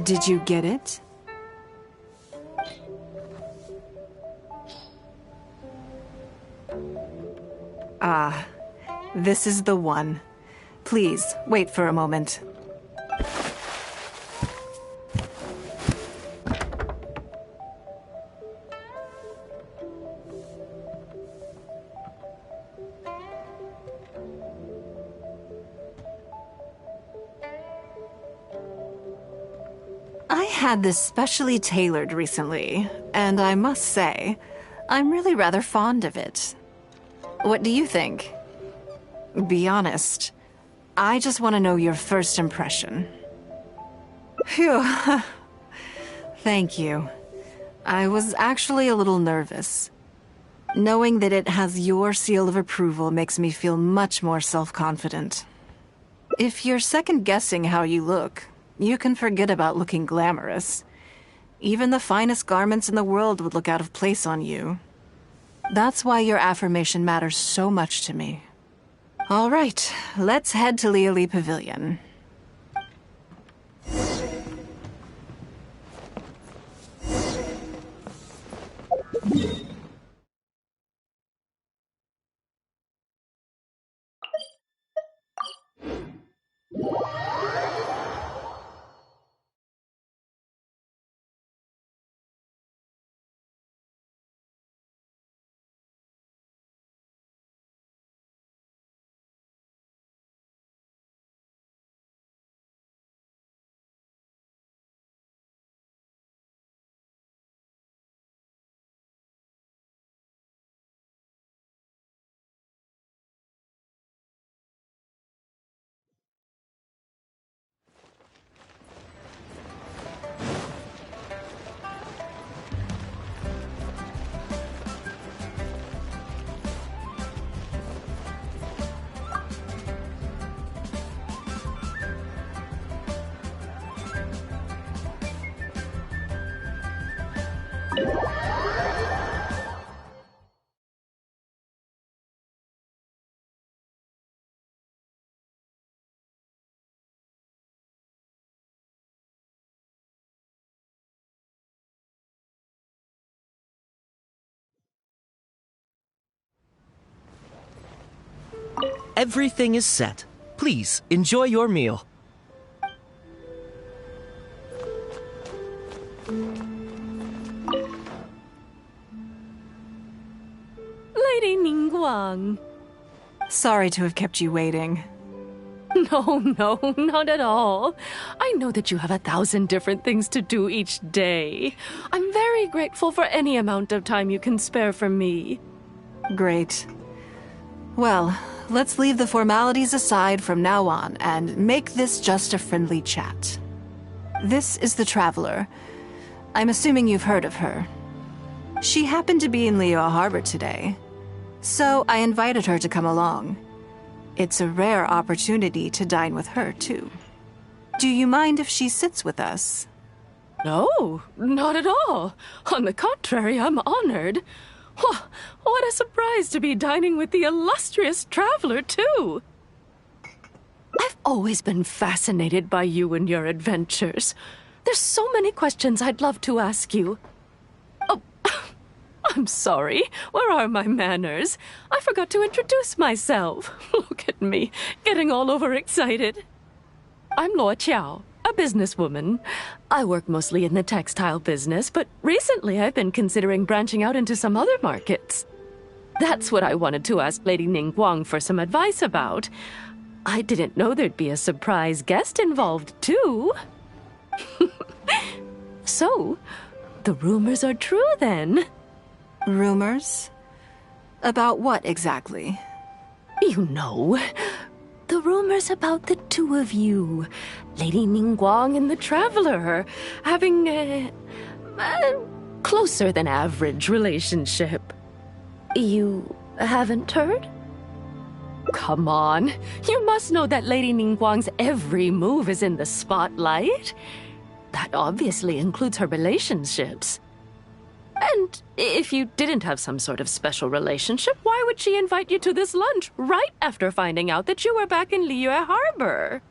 Did you get it? Ah, this is the one. Please, wait for a moment. I had this specially tailored recently, and I must say, I'm really rather fond of it. What do you think? Be honest. I just want to know your first impression. Phew. Thank you. I was actually a little nervous. Knowing that it has your seal of approval makes me feel much more self-confident. If you're second-guessing how you look, you can forget about looking glamorous. Even the finest garments in the world would look out of place on you. That's why your affirmation matters so much to me. All right, let's head to Liali Pavilion. Everything is set. Please, enjoy your meal. Lady Ningguang. Sorry to have kept you waiting. No, not at all. I know that you have 1,000 different things to do each day. I'm very grateful for any amount of time you can spare for me. Great. Well, let's leave the formalities aside from now on and make this just a friendly chat. This is the Traveler. I'm assuming you've heard of her. She happened to be in Liyue Harbor today, so I invited her to come along. It's a rare opportunity to dine with her, too. Do you mind if she sits with us? No, not at all. On the contrary, I'm honored. What a surprise to be dining with the illustrious Traveler, too. I've always been fascinated by you and your adventures. There's so many questions I'd love to ask you. Oh, I'm sorry. Where are my manners? I forgot to introduce myself. Look at me, getting all overexcited. I'm Luo Qiao, a businesswoman. I work mostly in the textile business, but recently I've been considering branching out into some other markets. That's what I wanted to ask Lady Ningguang for some advice about. I didn't know there'd be a surprise guest involved, too. So, the rumors are true, then? Rumors? About what, exactly? You know, the rumors about the two of you, Lady Ningguang and the Traveler, having a closer than average relationship. You haven't heard? Come on, you must know that Lady Ningguang's every move is in the spotlight. That obviously includes her relationships. And if you didn't have some sort of special relationship, why would she invite you to this lunch right after finding out that you were back in Liyue Harbor?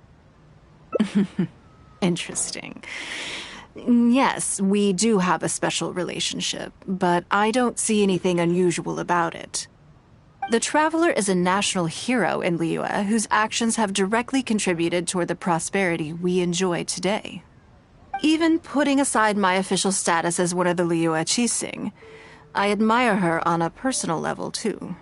Interesting. Yes, we do have a special relationship, but I don't see anything unusual about it. The Traveler is a national hero in Liyue whose actions have directly contributed toward the prosperity we enjoy today. Even putting aside my official status as one of the Liyue Qixing, I admire her on a personal level, too.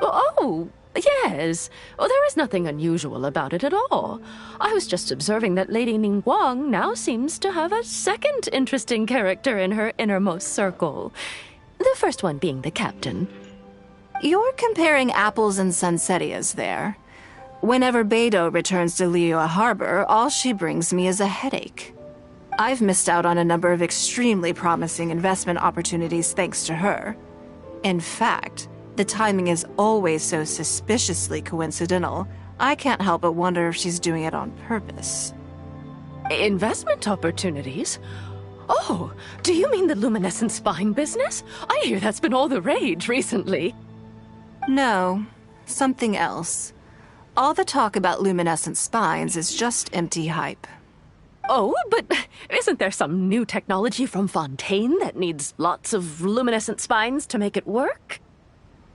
Oh, yes. Well, there is nothing unusual about it at all. I was just observing that Lady Ningguang now seems to have a second interesting character in her innermost circle. The first one being the captain. You're comparing apples and sunsettias there. Whenever Beidou returns to Liyue Harbor, all she brings me is a headache. I've missed out on a number of extremely promising investment opportunities thanks to her. In fact, the timing is always so suspiciously coincidental, I can't help but wonder if she's doing it on purpose. Investment opportunities? Oh, do you mean the luminescent spine business? I hear that's been all the rage recently. No, something else. All the talk about luminescent spines is just empty hype. Oh, but isn't there some new technology from Fontaine that needs lots of luminescent spines to make it work?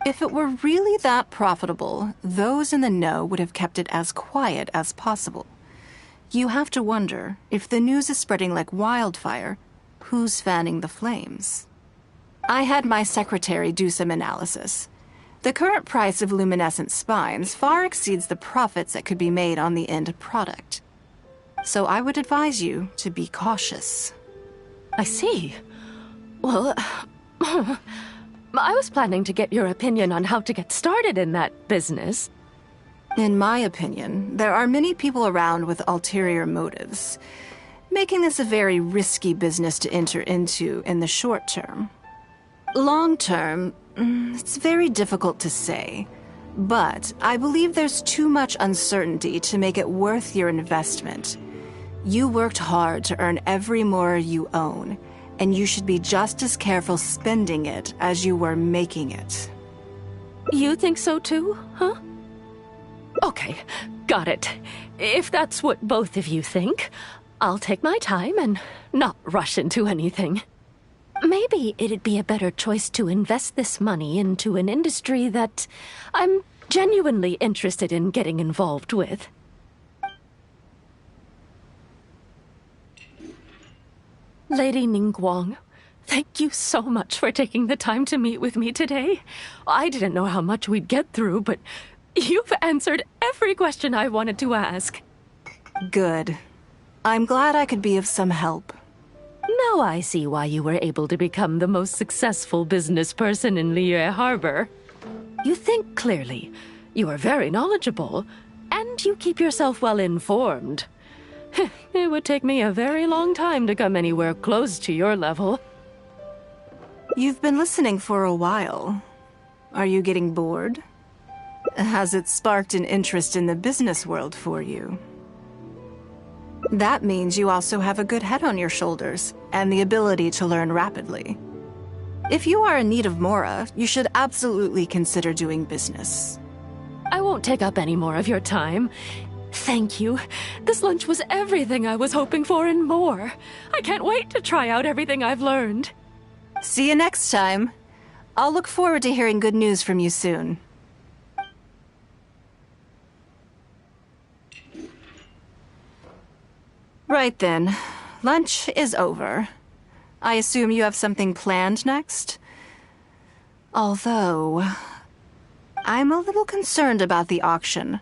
If it were really that profitable, those in the know would have kept it as quiet as possible. You have to wonder, if the news is spreading like wildfire, who's fanning the flames? I had my secretary do some analysis. The current price of luminescent spines far exceeds the profits that could be made on the end product. So I would advise you to be cautious. I see. Well, I was planning to get your opinion on how to get started in that business. In my opinion, there are many people around with ulterior motives, making this a very risky business to enter into in the short term. Long term, it's very difficult to say, but I believe there's too much uncertainty to make it worth your investment. You worked hard to earn every more you own, And you should be just as careful spending it as you were making it. You think so too, huh? Okay, got it. If that's what both of you think, I'll take my time and not rush into anything. Maybe it'd be a better choice to invest this money into an industry that I'm genuinely interested in getting involved with. Lady Ningguang, thank you so much for taking the time to meet with me today. I didn't know how much we'd get through, but you've answered every question I wanted to ask. Good. I'm glad I could be of some help. Now I see why you were able to become the most successful business person in Liyue Harbor. You think clearly, you are very knowledgeable, and you keep yourself well informed. It would take me a very long time to come anywhere close to your level. You've been listening for a while. Are you getting bored? Has it sparked an interest in the business world for you? That means you also have a good head on your shoulders, and the ability to learn rapidly. If you are in need of Mora, you should absolutely consider doing business. I won't take up any more of your time. Thank you. This lunch was everything I was hoping for and more. I can't wait to try out everything I've learned. See you next time. I'll look forward to hearing good news from you soon. Right then. Lunch is over. I assume you have something planned next? Although, I'm a little concerned about the auction.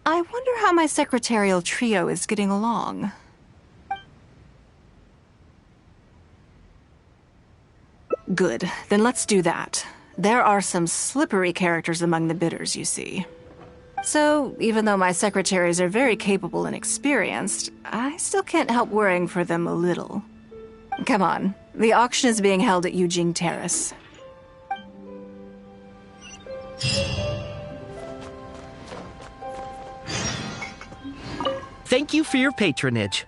I wonder how my secretarial trio is getting along. Good, then let's do that. There are some slippery characters among the bidders, you see. So, even though my secretaries are very capable and experienced, I still can't help worrying for them a little. Come on, the auction is being held at Yujing Terrace. Thank you for your patronage.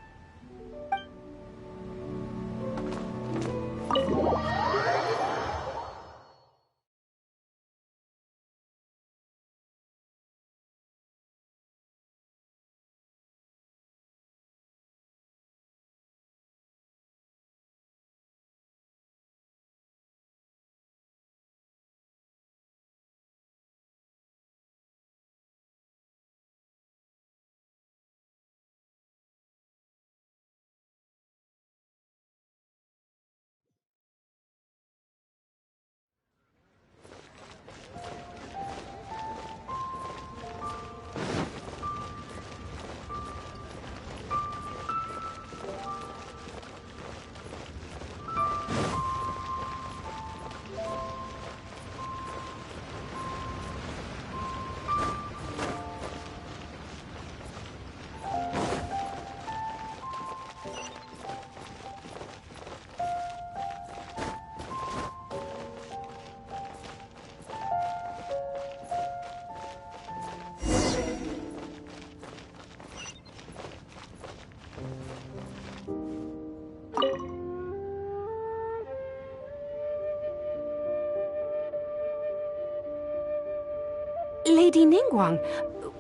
Lady Ningguang,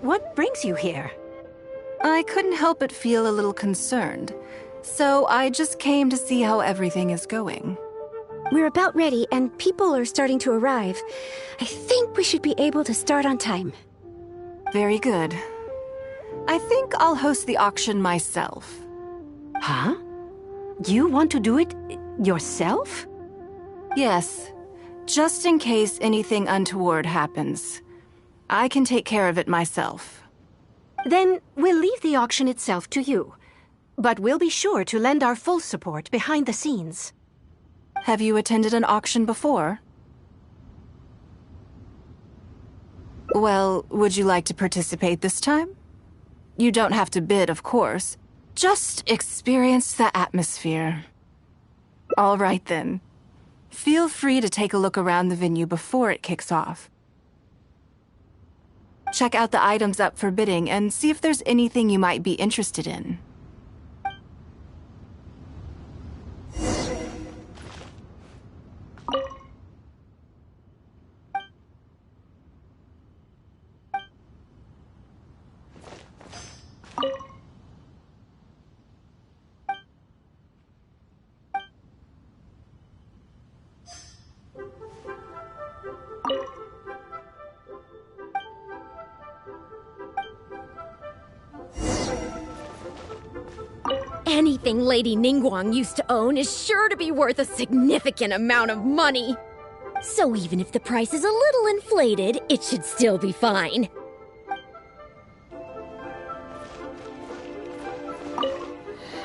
what brings you here? I couldn't help but feel a little concerned, so I just came to see how everything is going. We're about ready, and people are starting to arrive. I think we should be able to start on time. Very good. I think I'll host the auction myself. Huh? You want to do it yourself? Yes, just in case anything untoward happens. I can take care of it myself. Then we'll leave the auction itself to you. But we'll be sure to lend our full support behind the scenes. Have you attended an auction before? Well, would you like to participate this time? You don't have to bid, of course. Just experience the atmosphere. All right, then. Feel free to take a look around the venue before it kicks off. Check out the items up for bidding and see if there's anything you might be interested in. Anything Lady Ningguang used to own is sure to be worth a significant amount of money. So even if the price is a little inflated, it should still be fine.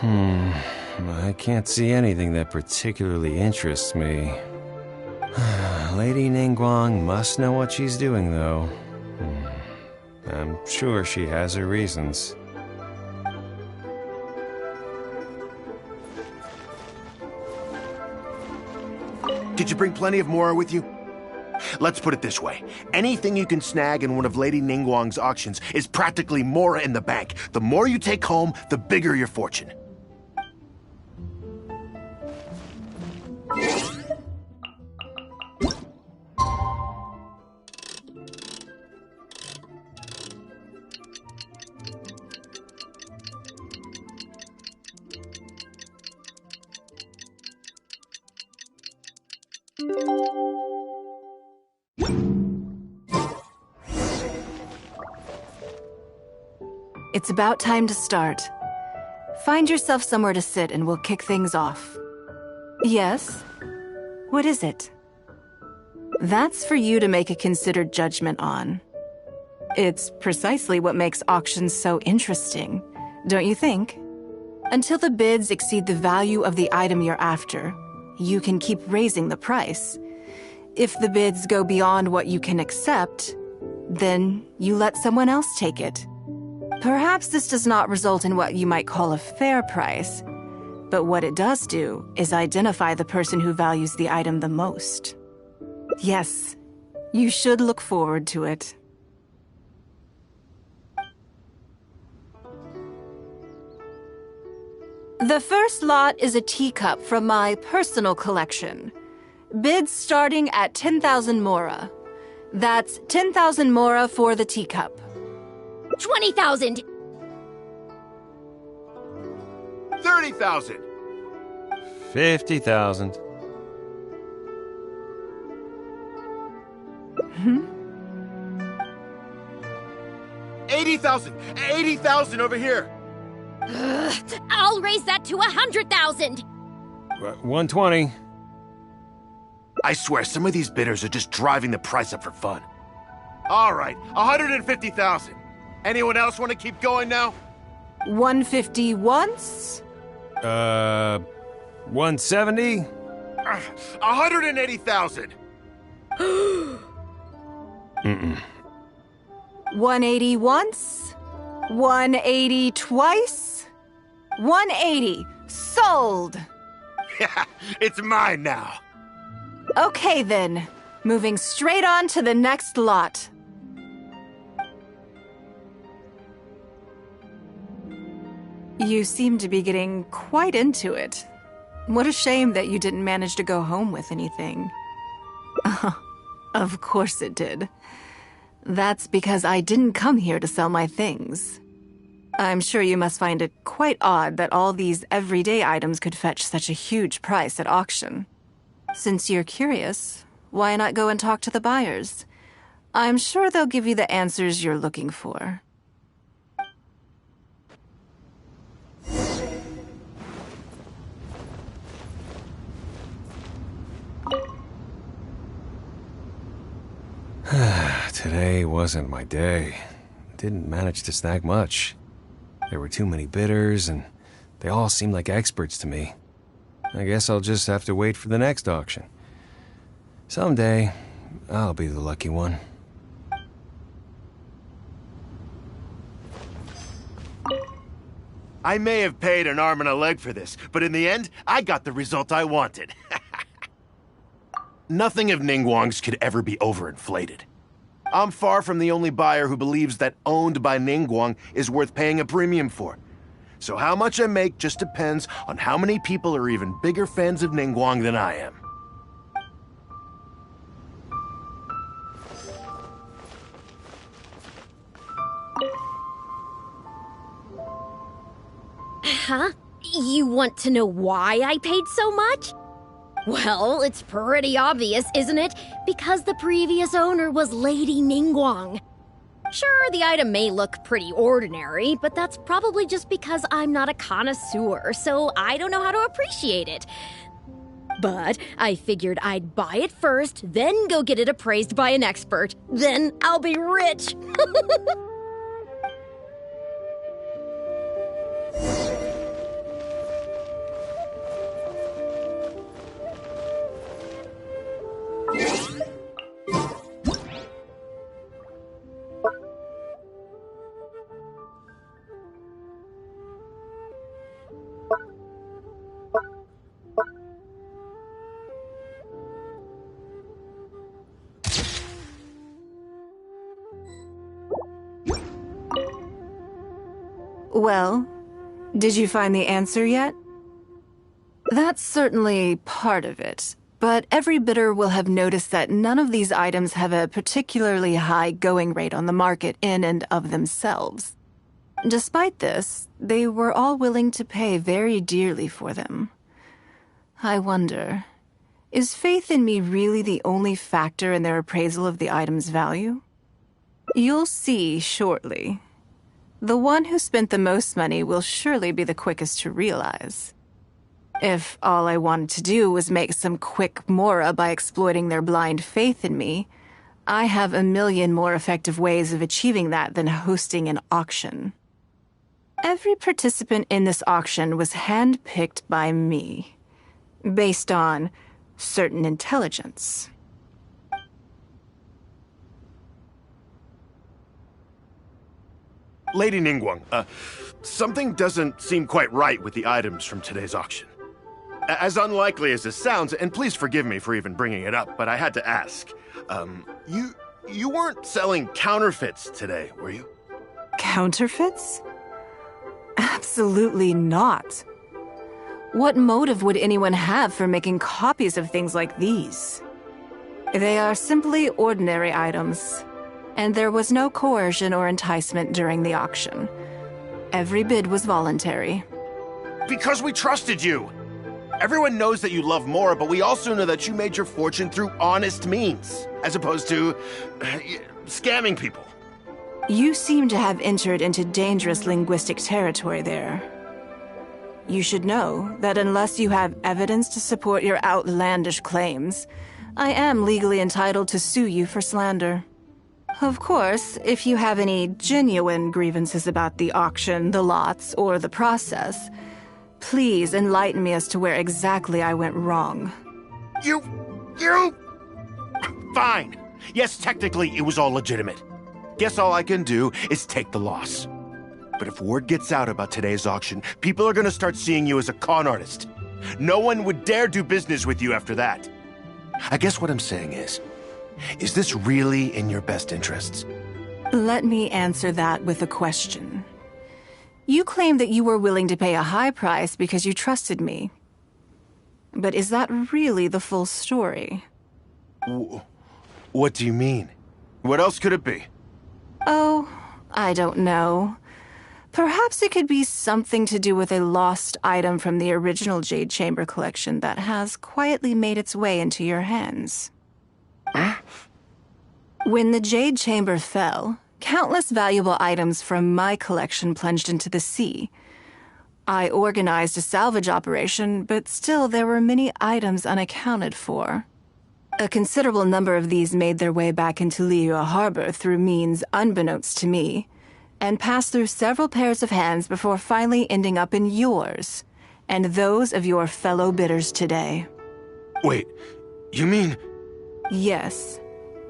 I can't see anything that particularly interests me. Lady Ningguang must know what she's doing, though. I'm sure she has her reasons. Did you bring plenty of Mora with you? Let's put it this way. Anything you can snag in one of Lady Ningguang's auctions is practically Mora in the bank. The more you take home, the bigger your fortune. It's about time to start. Find yourself somewhere to sit and we'll kick things off. Yes? What is it? That's for you to make a considered judgment on. It's precisely what makes auctions so interesting, don't you think? Until the bids exceed the value of the item you're after, you can keep raising the price. If the bids go beyond what you can accept, then you let someone else take it. Perhaps this does not result in what you might call a fair price, but what it does do is identify the person who values the item the most. Yes, you should look forward to it. The first lot is a teacup from my personal collection. Bids starting at 10,000 Mora. That's 10,000 Mora for the teacup. 20,000! 30,000! 50,000. 80,000! 80,000 over here! I'll raise that to 100,000! 120. I swear, some of these bidders are just driving the price up for fun. All right, 150,000. Anyone else want to keep going now? 150 once? 170? 180,000. 180 once? 180 twice? 180. Sold! Yeah, it's mine now. Okay then. Moving straight on to the next lot. You seem to be getting quite into it. What a shame that you didn't manage to go home with anything. Of course it did. That's because I didn't come here to sell my things. I'm sure you must find it quite odd that all these everyday items could fetch such a huge price at auction. Since you're curious, why not go and talk to the buyers? I'm sure they'll give you the answers you're looking for. Today wasn't my day. Didn't manage to snag much. There were too many bidders, and they all seemed like experts to me. I guess I'll just have to wait for the next auction. Someday, I'll be the lucky one. I may have paid an arm and a leg for this, but in the end, I got the result I wanted. Nothing of Ningguang's could ever be overinflated. I'm far from the only buyer who believes that owned by Ningguang is worth paying a premium for. So how much I make just depends on how many people are even bigger fans of Ningguang than I am. Huh? You want to know why I paid so much? Well, it's pretty obvious, isn't it? Because the previous owner was Lady Ningguang. Sure, the item may look pretty ordinary, but that's probably just because I'm not a connoisseur, so I don't know how to appreciate it. But I figured I'd buy it first, then go get it appraised by an expert. Then I'll be rich. Well, did you find the answer yet? That's certainly part of it, but every bidder will have noticed that none of these items have a particularly high going rate on the market in and of themselves. Despite this, they were all willing to pay very dearly for them. I wonder, is faith in me really the only factor in their appraisal of the item's value? You'll see shortly. The one who spent the most money will surely be the quickest to realize. If all I wanted to do was make some quick mora by exploiting their blind faith in me, I have a million more effective ways of achieving that than hosting an auction. Every participant in this auction was handpicked by me, based on certain intelligence. Lady Ningguang, something doesn't seem quite right with the items from today's auction. As unlikely as this sounds, and please forgive me for even bringing it up, but I had to ask. You weren't selling counterfeits today, were you? Counterfeits? Absolutely not. What motive would anyone have for making copies of things like these? They are simply ordinary items, and there was no coercion or enticement during the auction. Every bid was voluntary. Because we trusted you! Everyone knows that you love Mora, but we also know that you made your fortune through honest means, as opposed to scamming people. You seem to have entered into dangerous linguistic territory there. You should know that unless you have evidence to support your outlandish claims, I am legally entitled to sue you for slander. Of course, if you have any genuine grievances about the auction, the lots, or the process, please enlighten me as to where exactly I went wrong. You... Fine. Yes, technically, it was all legitimate. Guess all I can do is take the loss. But if word gets out about today's auction, people are gonna start seeing you as a con artist. No one would dare do business with you after that. I guess what I'm saying is this really in your best interests? Let me answer that with a question. You claim that you were willing to pay a high price because you trusted me. But is that really the full story? What do you mean? What else could it be? Oh, I don't know. Perhaps it could be something to do with a lost item from the original Jade Chamber collection that has quietly made its way into your hands. When the Jade Chamber fell, countless valuable items from my collection plunged into the sea. I organized a salvage operation, but still there were many items unaccounted for. A considerable number of these made their way back into Liyue Harbor through means unbeknownst to me, and passed through several pairs of hands before finally ending up in yours, and those of your fellow bidders today. Wait, you mean... Yes.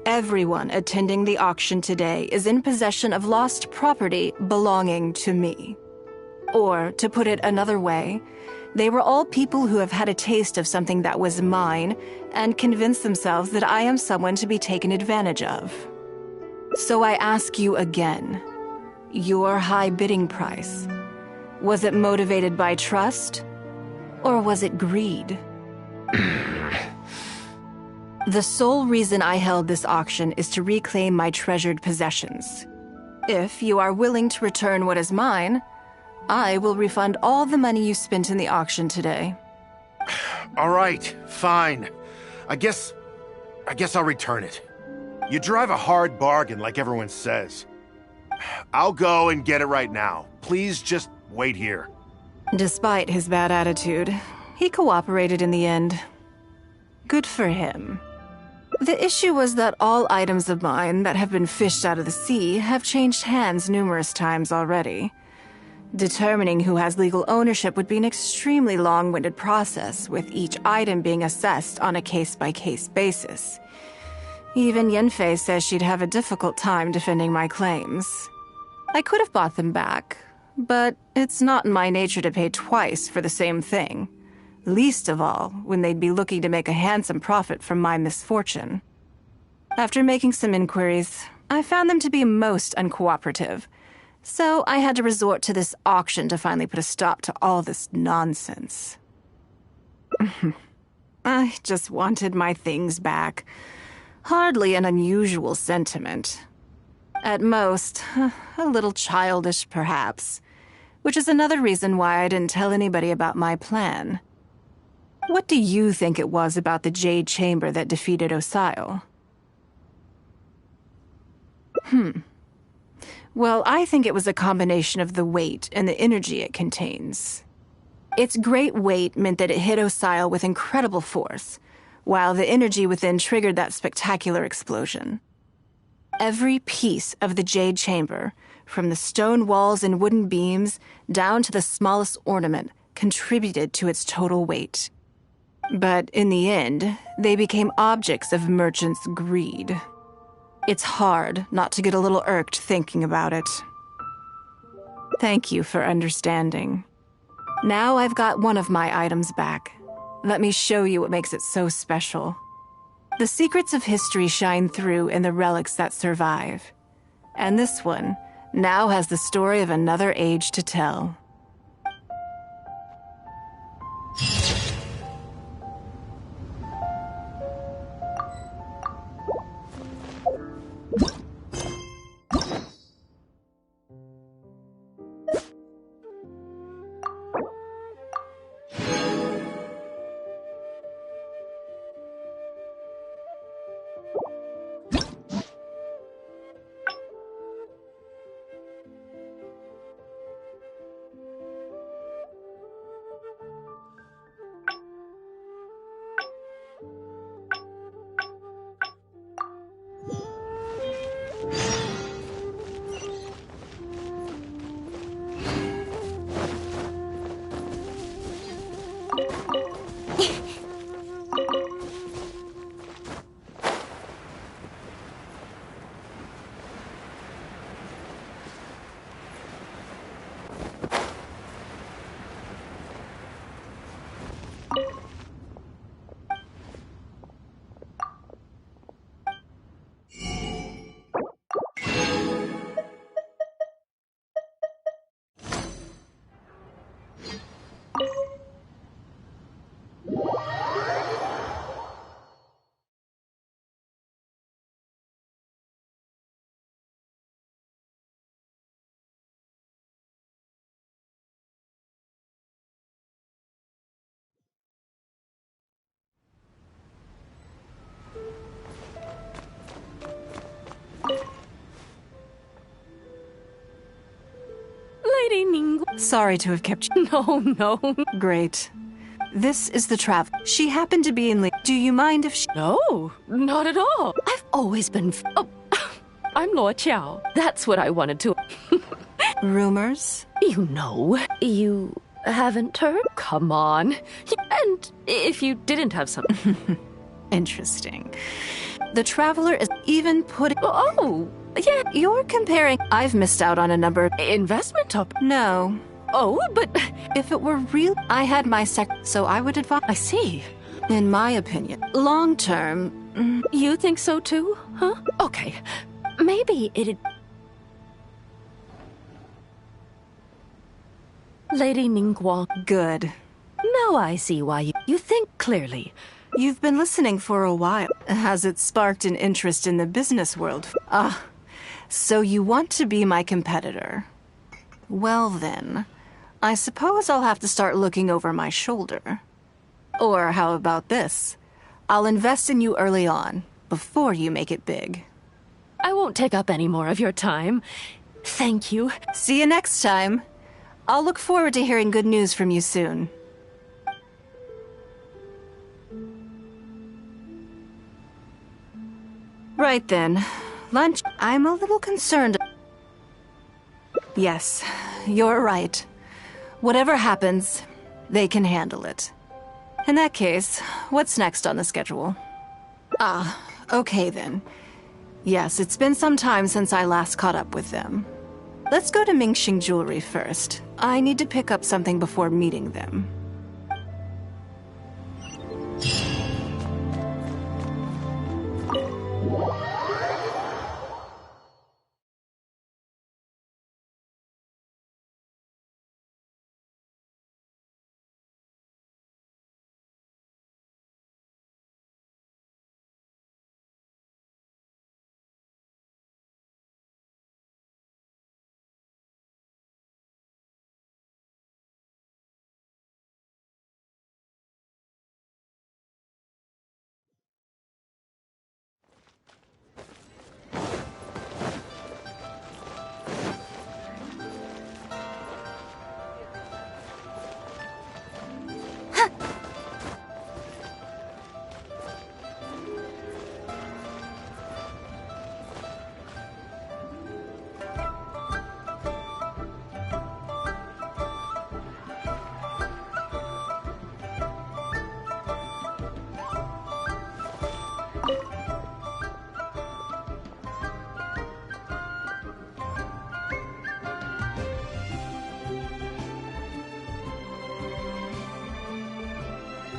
Everyone attending the auction today is in possession of lost property belonging to me. Or, to put it another way, they were all people who have had a taste of something that was mine and convinced themselves that I am someone to be taken advantage of. So I ask you again, your high bidding price, was it motivated by trust, or was it greed? The sole reason I held this auction is to reclaim my treasured possessions. If you are willing to return what is mine, I will refund all the money you spent in the auction today. All right, fine. I guess I'll return it. You drive a hard bargain like everyone says. I'll go and get it right now. Please just wait here. Despite his bad attitude, he cooperated in the end. Good for him. The issue was that all items of mine that have been fished out of the sea have changed hands numerous times already. Determining who has legal ownership would be an extremely long-winded process, with each item being assessed on a case-by-case basis. Even Yenfei says she'd have a difficult time defending my claims. I could have bought them back, but it's not in my nature to pay twice for the same thing. Least of all, when they'd be looking to make a handsome profit from my misfortune. After making some inquiries, I found them to be most uncooperative, so I had to resort to this auction to finally put a stop to all this nonsense. I just wanted my things back. Hardly an unusual sentiment. At most, a little childish perhaps, which is another reason why I didn't tell anybody about my plan. What do you think it was about the Jade Chamber that defeated Osile? Well, I think it was a combination of the weight and the energy it contains. Its great weight meant that it hit Osile with incredible force, while the energy within triggered that spectacular explosion. Every piece of the Jade Chamber, from the stone walls and wooden beams down to the smallest ornament, contributed to its total weight. But in the end, they became objects of merchants' greed. It's hard not to get a little irked thinking about it. Thank you for understanding. Now I've got one of my items back. Let me show you what makes it so special. The secrets of history shine through in the relics that survive. And this one now has the story of another age to tell. Lady Ningguang. Sorry to have kept you. No. Great. This is the travel. She happened to be in Do you mind if she... No, not at all. I've always been... Oh, I'm Luo Qiao. That's what I wanted to... Rumors? You know. You haven't heard? Come on. And if you didn't have some... Interesting. The Traveler is even putting... Oh, yeah. You're comparing... I've missed out on a number... Investment top... No. Oh, but... If it were real... I had my so I would advise... I see. In my opinion, long term... You think so too, huh? Okay. Maybe it'd... Lady Ningguang. Good. Now I see why you think clearly. You've been listening for a while. Has it sparked an interest in the business world? So you want to be my competitor. Well then, I suppose I'll have to start looking over my shoulder. Or how about this? I'll invest in you early on, before you make it big. I won't take up any more of your time. Thank you. See you next time. I'll look forward to hearing good news from you soon. Right then. Lunch. I'm a little concerned. Yes, you're right. Whatever happens, they can handle it. In that case, what's next on the schedule? Ah, okay then. Yes, it's been some time since I last caught up with them. Let's go to Mingxing Jewelry first. I need to pick up something before meeting them.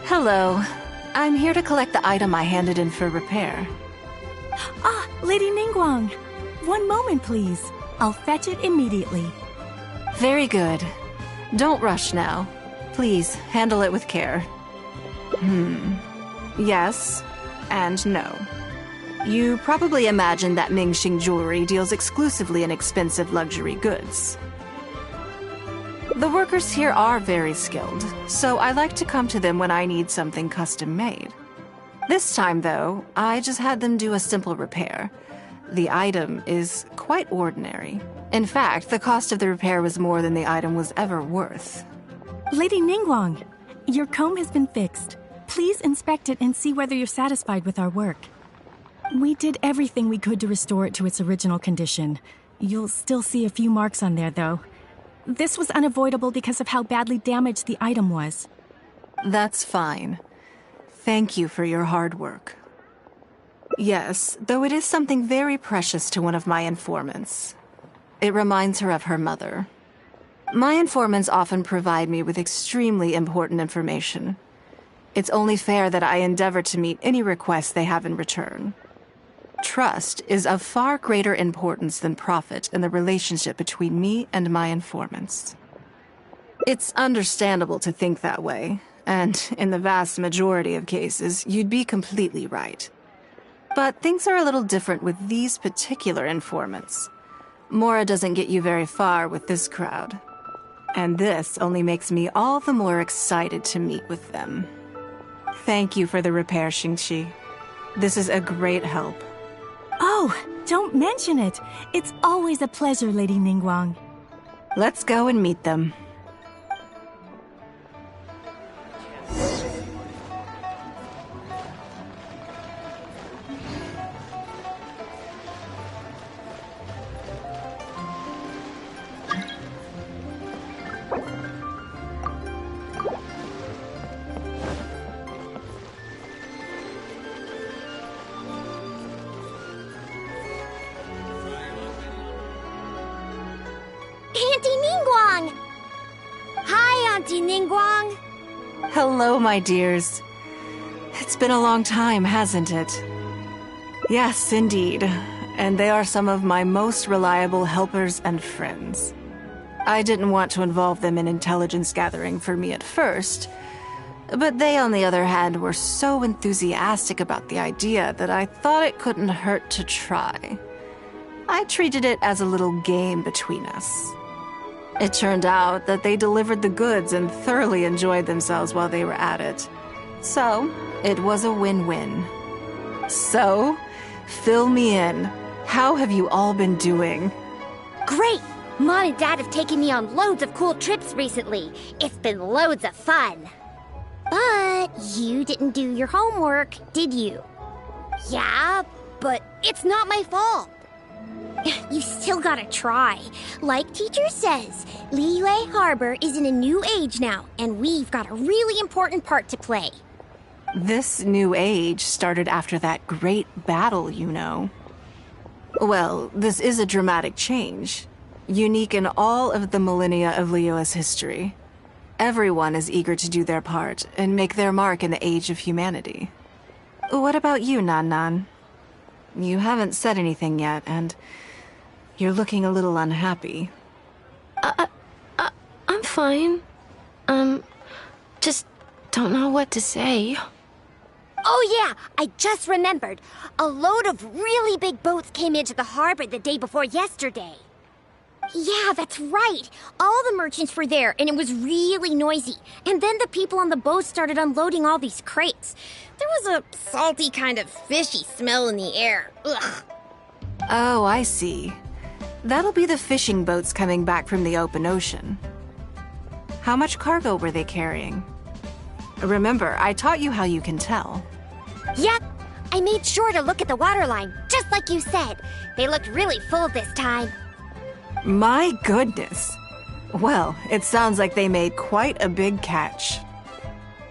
Hello. I'm here to collect the item I handed in for repair. Ah, Lady Ningguang. One moment, please. I'll fetch it immediately. Very good. Don't rush now. Please, handle it with care. Yes and no. You probably imagine that Mingxing Jewelry deals exclusively in expensive luxury goods. The workers here are very skilled, so I like to come to them when I need something custom-made. This time, though, I just had them do a simple repair. The item is quite ordinary. In fact, the cost of the repair was more than the item was ever worth. Lady Ningguang, your comb has been fixed. Please inspect it and see whether you're satisfied with our work. We did everything we could to restore it to its original condition. You'll still see a few marks on there, though. This was unavoidable because of how badly damaged the item was. That's fine. Thank you for your hard work. Yes, though it is something very precious to one of my informants. It reminds her of her mother. My informants often provide me with extremely important information. It's only fair that I endeavor to meet any requests they have in return. Trust is of far greater importance than profit in the relationship between me and my informants. It's understandable to think that way, and in the vast majority of cases, you'd be completely right. But things are a little different with these particular informants. Mora doesn't get you very far with this crowd. And this only makes me all the more excited to meet with them. Thank you for the repair, Xingqi. This is a great help. Oh, don't mention it. It's always a pleasure, Lady Ningguang. Let's go and meet them. Auntie Ningguang! Hi, Auntie Ningguang! Hello, my dears. It's been a long time, hasn't it? Yes, indeed. And they are some of my most reliable helpers and friends. I didn't want to involve them in intelligence gathering for me at first, but they, on the other hand, were so enthusiastic about the idea that I thought it couldn't hurt to try. I treated it as a little game between us. It turned out that they delivered the goods and thoroughly enjoyed themselves while they were at it. So, it was a win-win. So, fill me in. How have you all been doing? Great! Mom and Dad have taken me on loads of cool trips recently. It's been loads of fun. But you didn't do your homework, did you? Yeah, but it's not my fault. You still gotta try. Like teacher says, Liyue Harbor is in a new age now, and we've got a really important part to play. This new age started after that great battle, you know. Well, this is a dramatic change, unique in all of the millennia of Liyue's history. Everyone is eager to do their part and make their mark in the age of humanity. What about you, Nan Nan? You haven't said anything yet, and you're looking a little unhappy. I'm fine. Just don't know what to say. Oh yeah, I just remembered. A load of really big boats came into the harbor the day before yesterday. Yeah, that's right. All the merchants were there, and it was really noisy. And then the people on the boat started unloading all these crates. There was a salty kind of fishy smell in the air. Ugh. Oh, I see. That'll be the fishing boats coming back from the open ocean. How much cargo were they carrying? Remember, I taught you how you can tell. Yep. I made sure to look at the waterline, just like you said. They looked really full this time. My goodness. Well, it sounds like they made quite a big catch.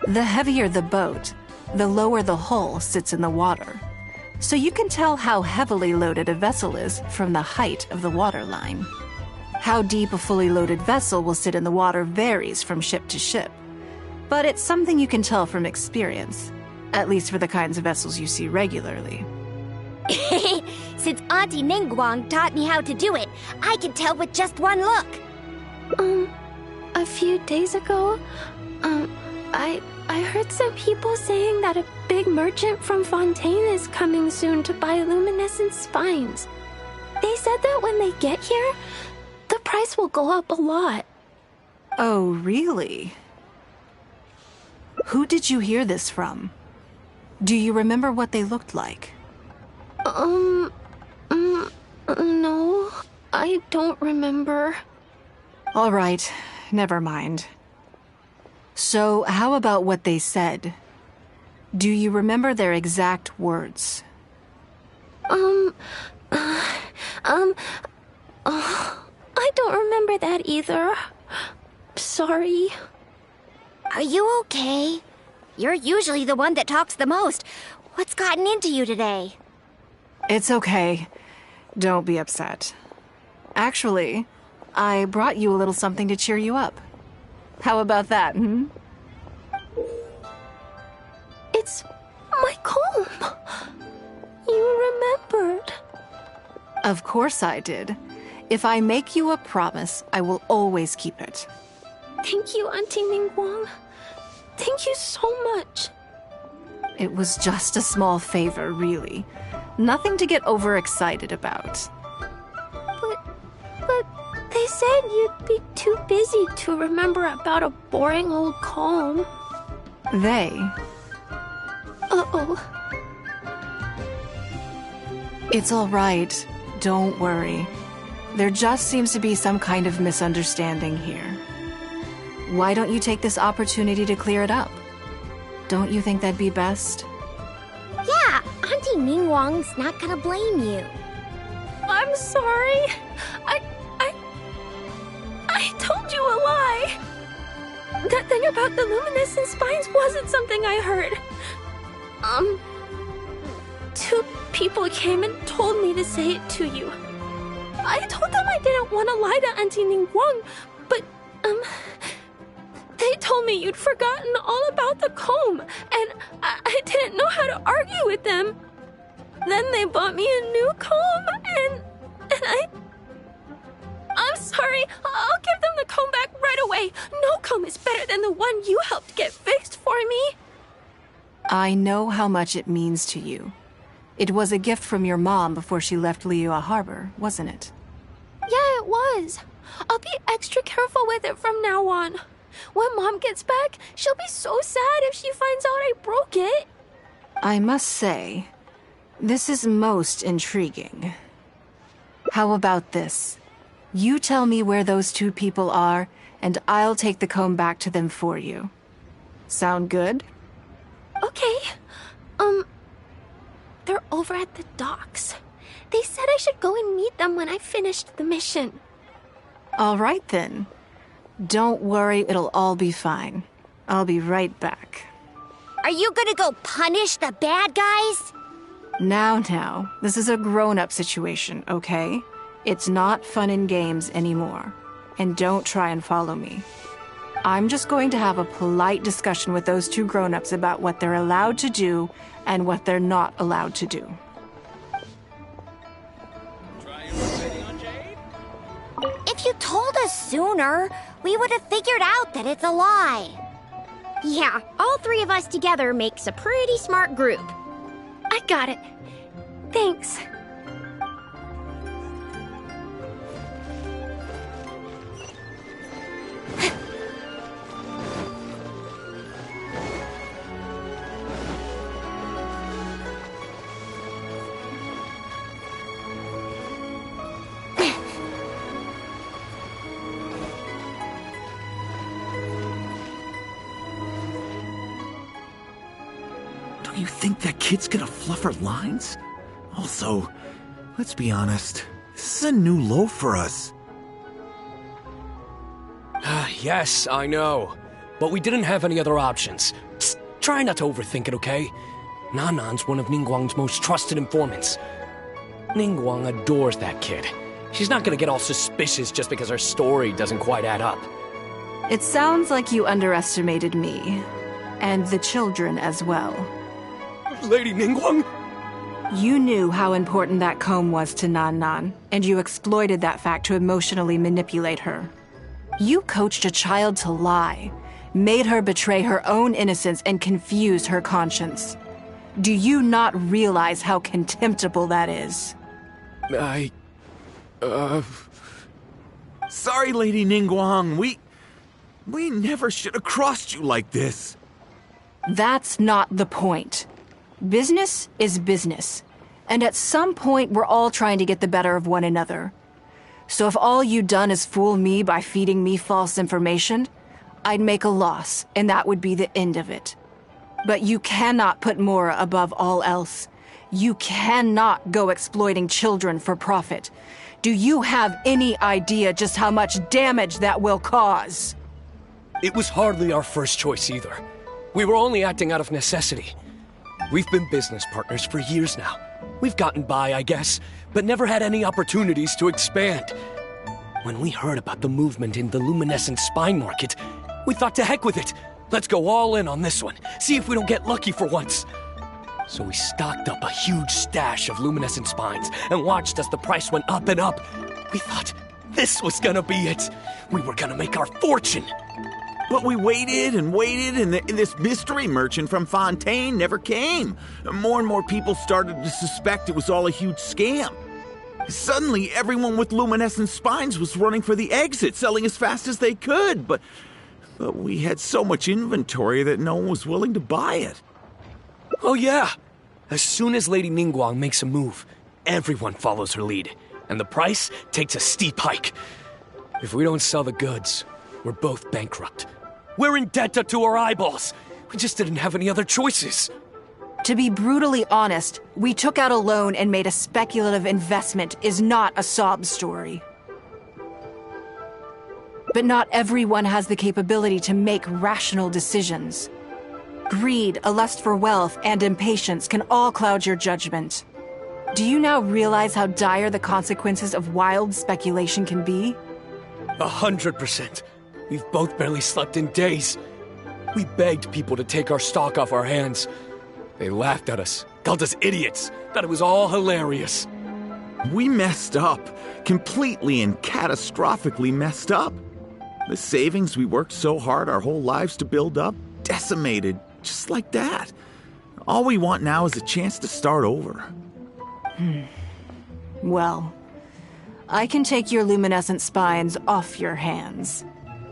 The heavier the boat, the lower the hull sits in the water. So you can tell how heavily loaded a vessel is from the height of the waterline. How deep a fully loaded vessel will sit in the water varies from ship to ship. But it's something you can tell from experience, at least for the kinds of vessels you see regularly. Since Auntie Ningguang taught me how to do it, I can tell with just one look. A few days ago, I heard some people saying that a big merchant from Fontaine is coming soon to buy luminescent spines. They said that when they get here, the price will go up a lot. Oh, really? Who did you hear this from? Do you remember what they looked like? No, I don't remember. All right, never mind. So, how about what they said? Do you remember their exact words? I don't remember that either. Sorry. Are you okay? You're usually the one that talks the most. What's gotten into you today? It's okay. Don't be upset. Actually, I brought you a little something to cheer you up. How about that, hmm? It's my comb. You remembered. Of course I did. If I make you a promise, I will always keep it. Thank you, Auntie Ningguang. Thank you so much. It was just a small favor, really. Nothing to get overexcited about. But they said you'd be too busy to remember about a boring old comb. They? Uh-oh. It's all right. Don't worry. There just seems to be some kind of misunderstanding here. Why don't you take this opportunity to clear it up? Don't you think that'd be best? Yeah, Auntie Ningguang's not gonna blame you. I'm sorry. I told you a lie. That thing about the luminescent spines wasn't something I heard. Two people came and told me to say it to you. I told them I didn't want to lie to Auntie Ningguang, but, they told me you'd forgotten all about the comb, and I didn't know how to argue with them. Then they bought me a new comb, and I'm sorry. I'll give them the comb back right away. No comb is better than the one you helped get fixed for me. I know how much it means to you. It was a gift from your mom before she left Liyue Harbor, wasn't it? Yeah, it was. I'll be extra careful with it from now on. When Mom gets back, she'll be so sad if she finds out I broke it. I must say, this is most intriguing. How about this? You tell me where those two people are, and I'll take the comb back to them for you. Sound good? Okay. They're over at the docks. They said I should go and meet them when I finished the mission. All right, then. Don't worry, it'll all be fine. I'll be right back. Are you gonna go punish the bad guys? Now, this is a grown-up situation, okay? It's not fun and games anymore. And don't try and follow me. I'm just going to have a polite discussion with those two grown-ups about what they're allowed to do and what they're not allowed to do. If you told us sooner, we would have figured out that it's a lie. Yeah, all three of us together makes a pretty smart group. I got it. Thanks. Do you think that kid's gonna fluff her lines? Also, let's be honest, this is a new low for us. Yes, I know. But we didn't have any other options. Just try not to overthink it, okay? Nanan's one of Ningguang's most trusted informants. Ningguang adores that kid. She's not gonna get all suspicious just because her story doesn't quite add up. It sounds like you underestimated me. And the children as well. Lady Ningguang? You knew how important that comb was to Nan, and you exploited that fact to emotionally manipulate her. You coached a child to lie, made her betray her own innocence and confuse her conscience. Do you not realize how contemptible that is? Sorry, Lady Ningguang, we never should have crossed you like this. That's not the point. Business is business. And at some point, we're all trying to get the better of one another. So if all you'd done is fool me by feeding me false information, I'd make a loss, and that would be the end of it. But you cannot put Mora above all else. You cannot go exploiting children for profit. Do you have any idea just how much damage that will cause? It was hardly our first choice either. We were only acting out of necessity. We've been business partners for years now. We've gotten by, I guess, but never had any opportunities to expand. When we heard about the movement in the luminescent spine market, we thought to heck with it. Let's go all in on this one, see if we don't get lucky for once. So we stocked up a huge stash of luminescent spines and watched as the price went up and up. We thought this was gonna be it. We were gonna make our fortune. But we waited and waited, and this mystery merchant from Fontaine never came. More and more people started to suspect it was all a huge scam. Suddenly, everyone with luminescent spines was running for the exit, selling as fast as they could. But we had so much inventory that no one was willing to buy it. Oh yeah! As soon as Lady Ningguang makes a move, everyone follows her lead, and the price takes a steep hike. If we don't sell the goods, we're both bankrupt. We're in debt up to our eyeballs. We just didn't have any other choices. To be brutally honest, we took out a loan and made a speculative investment is not a sob story. But not everyone has the capability to make rational decisions. Greed, a lust for wealth, and impatience can all cloud your judgment. Do you now realize how dire the consequences of wild speculation can be? 100%. We've both barely slept in days. We begged people to take our stock off our hands. They laughed at us, called us idiots, thought it was all hilarious. We messed up. Completely and catastrophically messed up. The savings we worked so hard our whole lives to build up, decimated, just like that. All we want now is a chance to start over. Well, I can take your luminescent spines off your hands.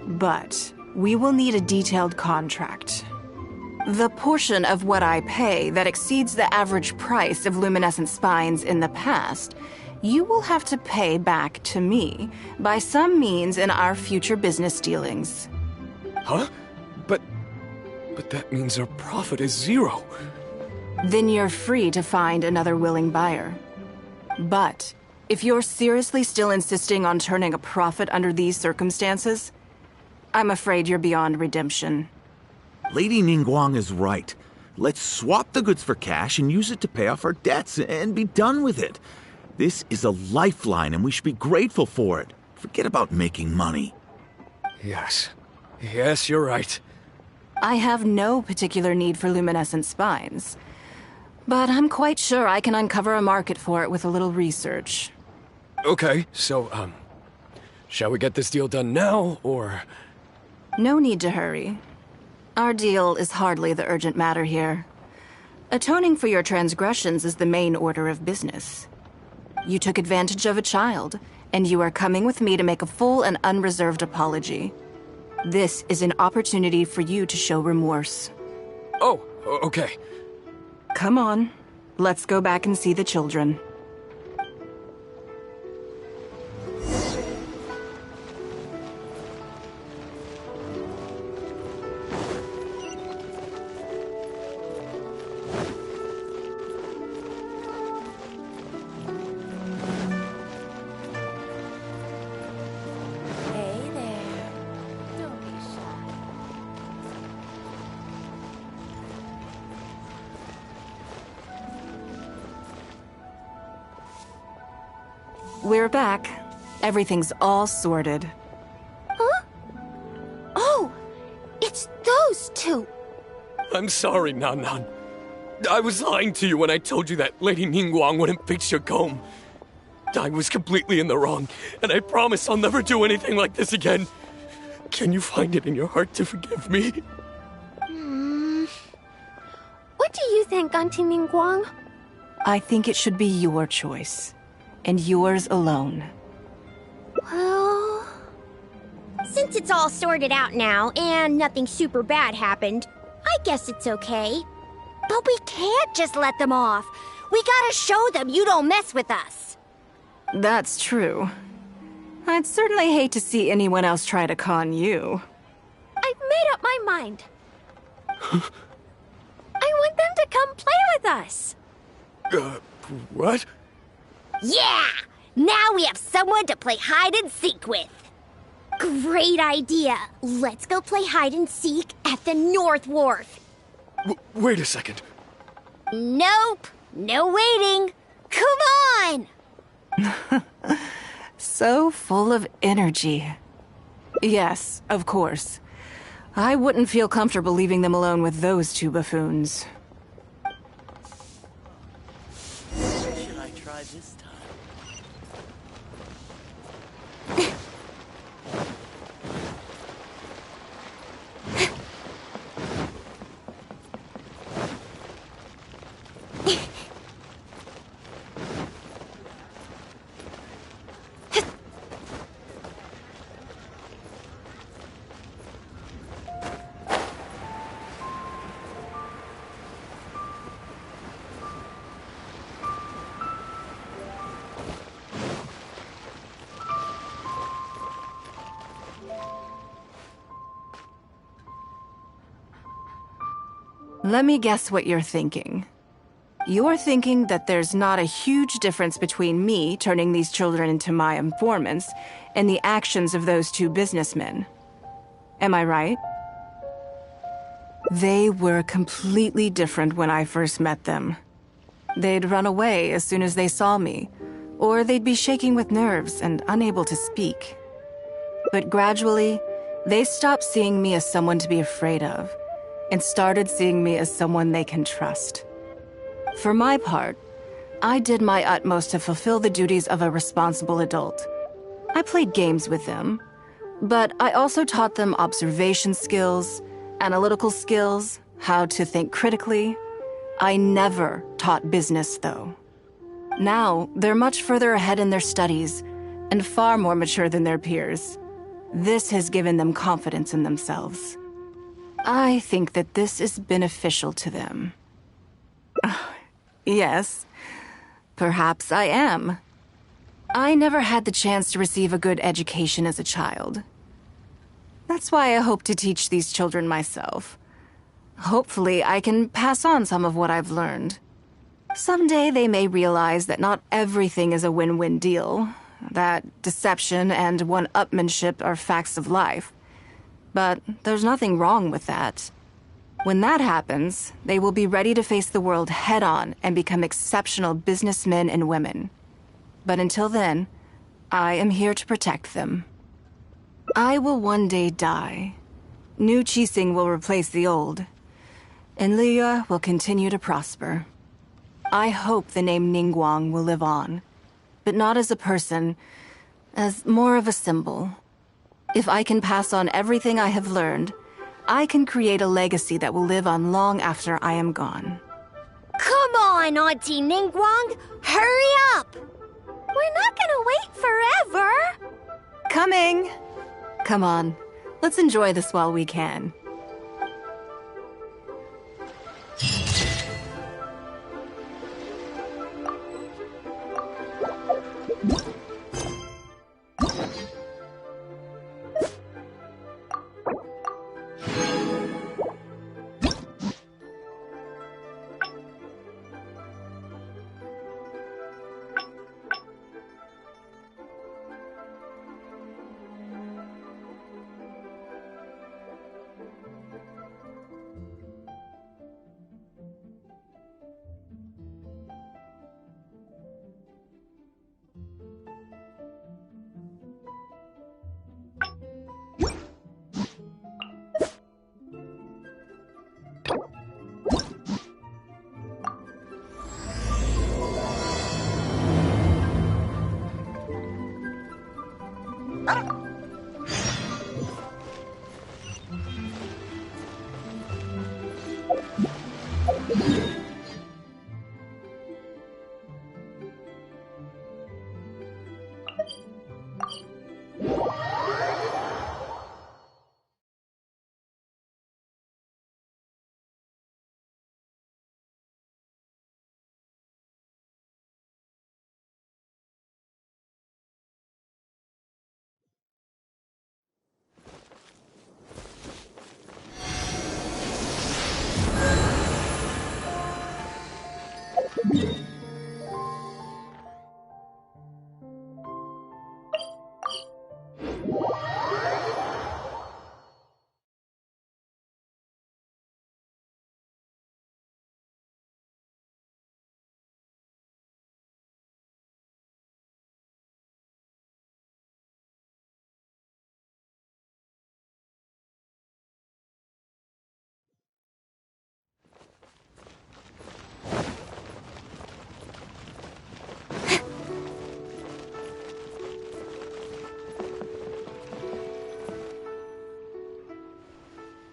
But we will need a detailed contract. The portion of what I pay that exceeds the average price of luminescent spines in the past, you will have to pay back to me by some means in our future business dealings. Huh? But that means our profit is 0. Then you're free to find another willing buyer. But if you're seriously still insisting on turning a profit under these circumstances, I'm afraid you're beyond redemption. Lady Ningguang is right. Let's swap the goods for cash and use it to pay off our debts and be done with it. This is a lifeline and we should be grateful for it. Forget about making money. Yes. Yes, you're right. I have no particular need for luminescent spines, but I'm quite sure I can uncover a market for it with a little research. Okay, so, shall we get this deal done now, or...? No need to hurry. Our deal is hardly the urgent matter here. Atoning for your transgressions is the main order of business. You took advantage of a child, and you are coming with me to make a full and unreserved apology. This is an opportunity for you to show remorse. Oh, okay. Come on, let's go back and see the children. We're back. Everything's all sorted. Huh? Oh, it's those two. I'm sorry, Nan Nan. I was lying to you when I told you that Lady Ningguang wouldn't fix your comb. I was completely in the wrong, and I promise I'll never do anything like this again. Can you find it in your heart to forgive me? What do you think, Auntie Ningguang? I think it should be your choice. And yours alone. Well... Since it's all sorted out now, and nothing super bad happened, I guess it's okay. But we can't just let them off. We gotta show them you don't mess with us. That's true. I'd certainly hate to see anyone else try to con you. I've made up my mind. I want them to come play with us. What? Yeah! Now we have someone to play hide and seek with. Great idea. Let's go play hide and seek at the North Wharf. Wait a second. Nope. No waiting. Come on! So full of energy. Yes, of course. I wouldn't feel comfortable leaving them alone with those two buffoons. Should I try this time? Let me guess what you're thinking. You're thinking that there's not a huge difference between me turning these children into my informants and the actions of those two businessmen. Am I right? They were completely different when I first met them. They'd run away as soon as they saw me, or they'd be shaking with nerves and unable to speak. But gradually, they stopped seeing me as someone to be afraid of, and started seeing me as someone they can trust. For my part, I did my utmost to fulfill the duties of a responsible adult. I played games with them, but I also taught them observation skills, analytical skills, how to think critically. I never taught business, though. Now, they're much further ahead in their studies, and far more mature than their peers. This has given them confidence in themselves. I think that this is beneficial to them. Yes, perhaps I am. I never had the chance to receive a good education as a child. That's why I hope to teach these children myself. Hopefully, I can pass on some of what I've learned. Someday they may realize that not everything is a win-win deal, that deception and one-upmanship are facts of life. But there's nothing wrong with that. When that happens, they will be ready to face the world head-on and become exceptional businessmen and women. But until then, I am here to protect them. I will one day die. New Qixing will replace the old, and Liyue will continue to prosper. I hope the name Ningguang will live on, but not as a person, as more of a symbol. If I can pass on everything I have learned, I can create a legacy that will live on long after I am gone. Come on, Auntie Ningguang! Hurry up! We're not gonna wait forever! Coming! Come on, let's enjoy this while we can.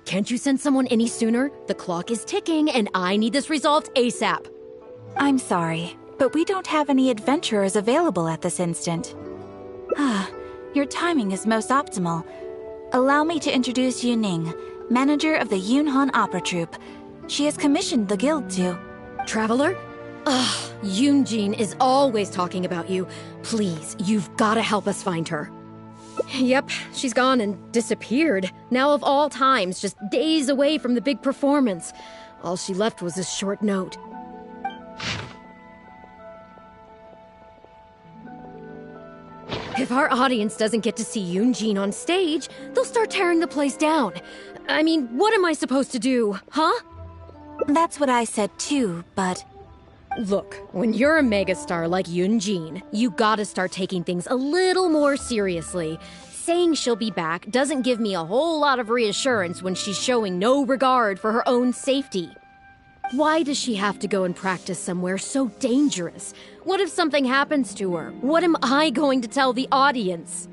Can't you send someone any sooner? The clock is ticking, and I need this resolved ASAP. I'm sorry, but we don't have any adventurers available at this instant. Your timing is most optimal. Allow me to introduce Yu Ning, manager of the Yunhan Opera Troupe. She has commissioned the guild to... Traveler? Ugh, Yunjin is always talking about you. Please, you've gotta help us find her. Yep, she's gone and disappeared. Now of all times, just days away from the big performance. All she left was a short note. If our audience doesn't get to see Yunjin on stage, they'll start tearing the place down. I mean, what am I supposed to do, huh? That's what I said too, but... Look, when you're a megastar like Yunjin, you gotta start taking things a little more seriously. Saying she'll be back doesn't give me a whole lot of reassurance when she's showing no regard for her own safety. Why does she have to go and practice somewhere so dangerous? What if something happens to her? What am I going to tell the audience?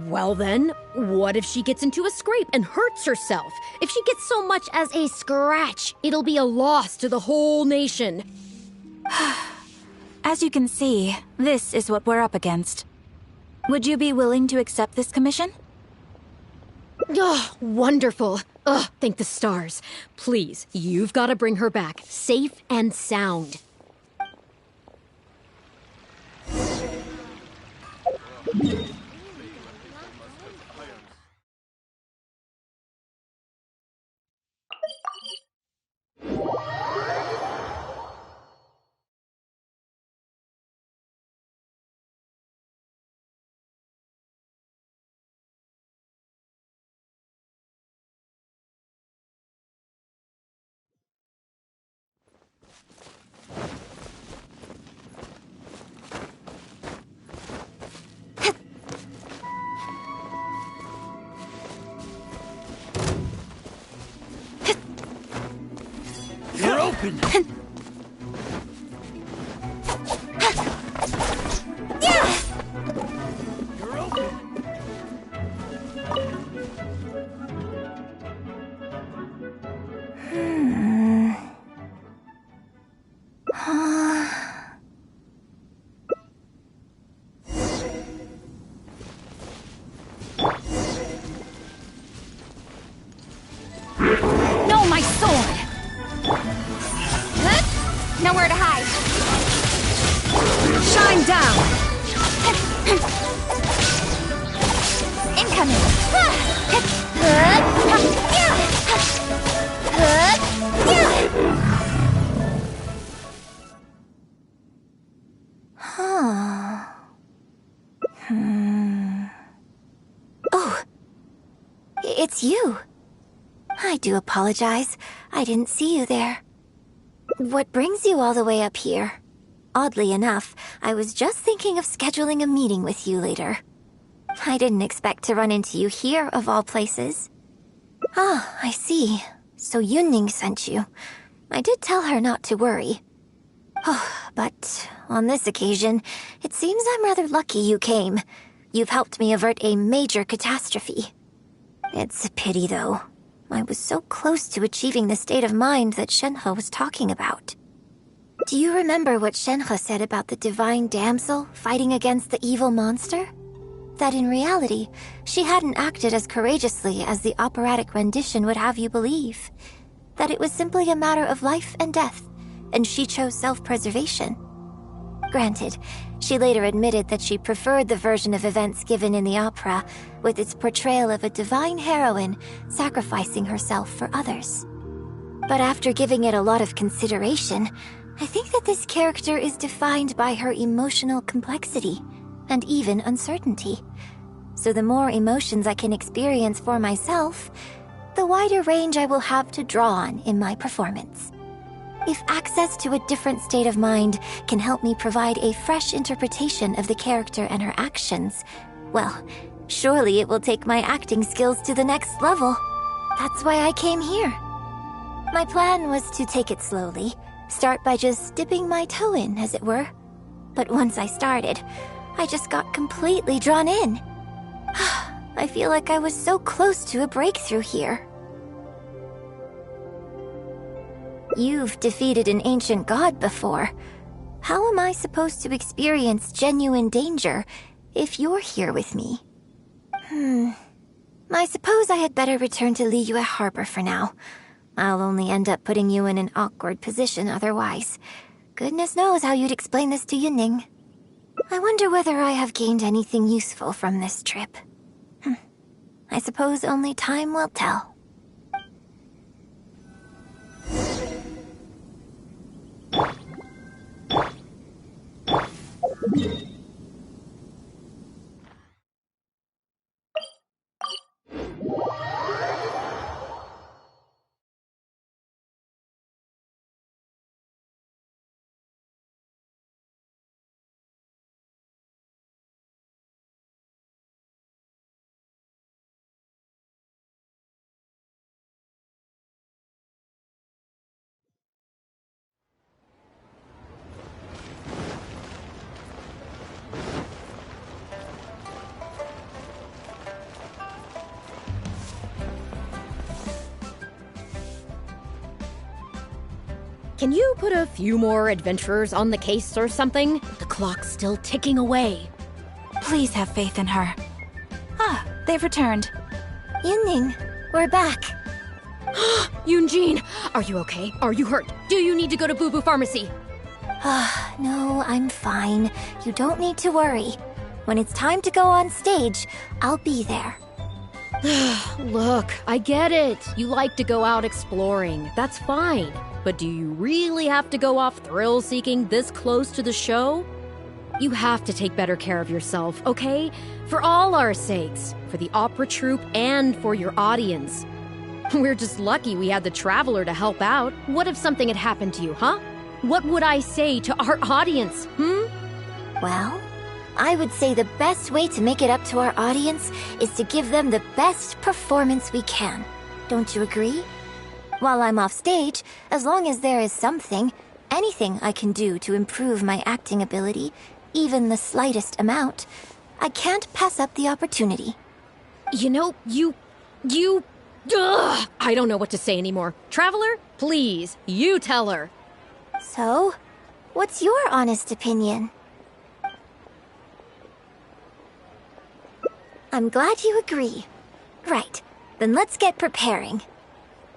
Well then, what if she gets into a scrape and hurts herself? If she gets so much as a scratch, it'll be a loss to the whole nation. As you can see, this is what we're up against. Would you be willing to accept this commission? Oh, wonderful. Ugh, thank the stars. Please, you've got to bring her back, safe and sound. You're open! You're open! No, my sword! Nowhere to hide. Shine down! Incoming! Oh, it's you. I do apologize. I didn't see you there. What brings you all the way up here? Oddly enough, I was just thinking of scheduling a meeting with you later. I didn't expect to run into you here, of all places. Ah, I see. So Yunning sent you. I did tell her not to worry. Oh, but on this occasion, it seems I'm rather lucky you came. You've helped me avert a major catastrophe. It's a pity, though. I was so close to achieving the state of mind that Shenhe was talking about. Do you remember what Shenhe said about the divine damsel fighting against the evil monster? That in reality, she hadn't acted as courageously as the operatic rendition would have you believe. That it was simply a matter of life and death, and she chose self-preservation. Granted, she later admitted that she preferred the version of events given in the opera, with its portrayal of a divine heroine sacrificing herself for others. But after giving it a lot of consideration, I think that this character is defined by her emotional complexity, and even uncertainty. So the more emotions I can experience for myself, the wider range I will have to draw on in my performance. If access to a different state of mind can help me provide a fresh interpretation of the character and her actions, well, surely it will take my acting skills to the next level. That's why I came here. My plan was to take it slowly, start by just dipping my toe in, as it were. But once I started, I just got completely drawn in. I feel like I was so close to a breakthrough here. You've defeated an ancient god before. How am I supposed to experience genuine danger if you're here with me? I suppose I had better return to Liyue Harbor for now. I'll only end up putting you in an awkward position otherwise. Goodness knows how you'd explain this to Yunning. I wonder whether I have gained anything useful from this trip. I suppose only time will tell. Can you put a few more adventurers on the case or something? The clock's still ticking away. Please have faith in her. Ah, they've returned. Yunning, we're back. Yunjin, are you okay? Are you hurt? Do you need to go to Boo Boo Pharmacy? No, I'm fine. You don't need to worry. When it's time to go on stage, I'll be there. Look, I get it. You like to go out exploring. That's fine. But do you really have to go off thrill-seeking this close to the show? You have to take better care of yourself, okay? For all our sakes. For the opera troupe and for your audience. We're just lucky we had the Traveler to help out. What if something had happened to you, huh? What would I say to our audience, Well, I would say the best way to make it up to our audience is to give them the best performance we can. Don't you agree? While I'm off stage, as long as there is something, anything I can do to improve my acting ability, even the slightest amount, I can't pass up the opportunity. You know, Ugh! I don't know what to say anymore. Traveler, please, you tell her. So, what's your honest opinion? I'm glad you agree. Right, then let's get preparing.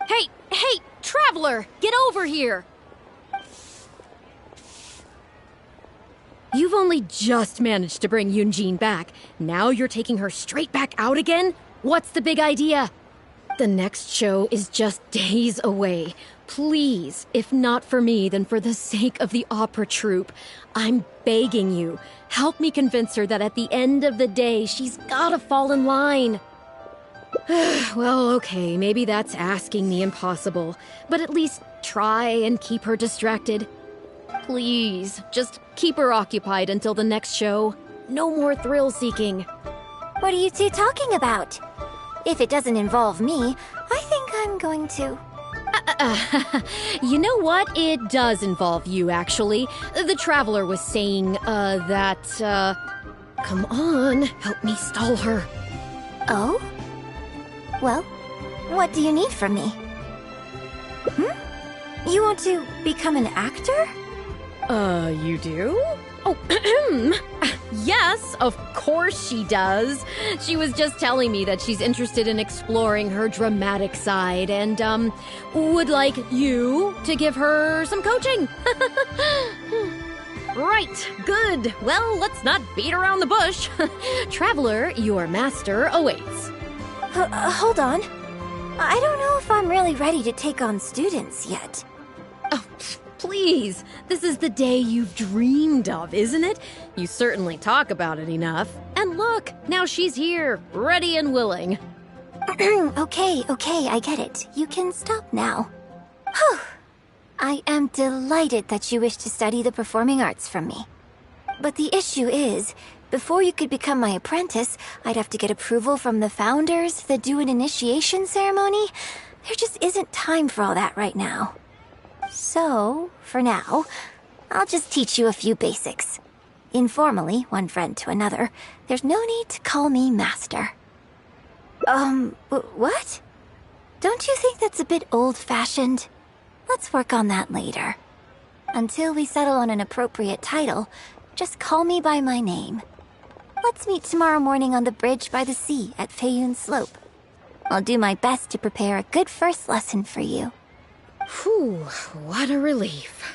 Hey, Traveler, get over here! You've only just managed to bring Yunjin back. Now you're taking her straight back out again? What's the big idea? The next show is just days away. Please, if not for me, then for the sake of the opera troupe, I'm begging you, help me convince her that at the end of the day, she's gotta fall in line. Well, okay, maybe that's asking the impossible, but at least try and keep her distracted. Please, just keep her occupied until the next show. No more thrill-seeking. What are you two talking about? If it doesn't involve me, I think I'm going to... You know what? It does involve you, actually. The Traveler was saying, Come on, help me stall her. Oh? Well, what do you need from me? You want to become an actor? You do? Oh, yes, of course she does. She was just telling me that she's interested in exploring her dramatic side and, would like you to give her some coaching. Right, good. Well, let's not beat around the bush. Traveler, your master awaits. Hold on. I don't know if I'm really ready to take on students yet. Oh, please. This is the day you've dreamed of, isn't it? You certainly talk about it enough. And look, now she's here, ready and willing. Okay, I get it. You can stop now. Whew. I am delighted that you wish to study the performing arts from me. But the issue is, before you could become my apprentice, I'd have to get approval from the founders, then do an initiation ceremony. There just isn't time for all that right now. So, for now, I'll just teach you a few basics. Informally, one friend to another, there's no need to call me master. What? Don't you think that's a bit old-fashioned? Let's work on that later. Until we settle on an appropriate title, just call me by my name. Let's meet tomorrow morning on the bridge by the sea at Feiyun Slope. I'll do my best to prepare a good first lesson for you. Whew, what a relief.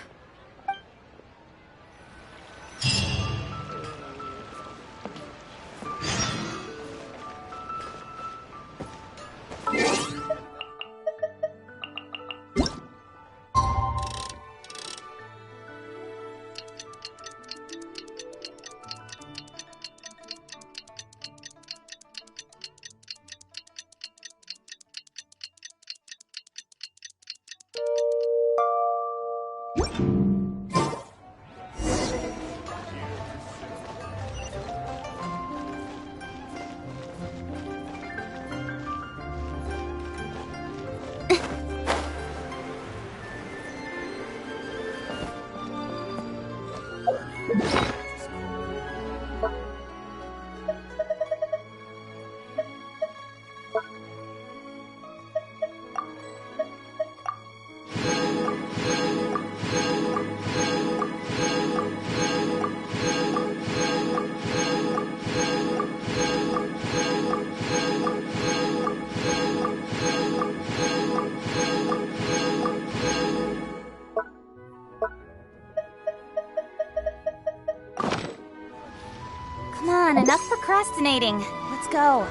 Come on, enough procrastinating. Let's go.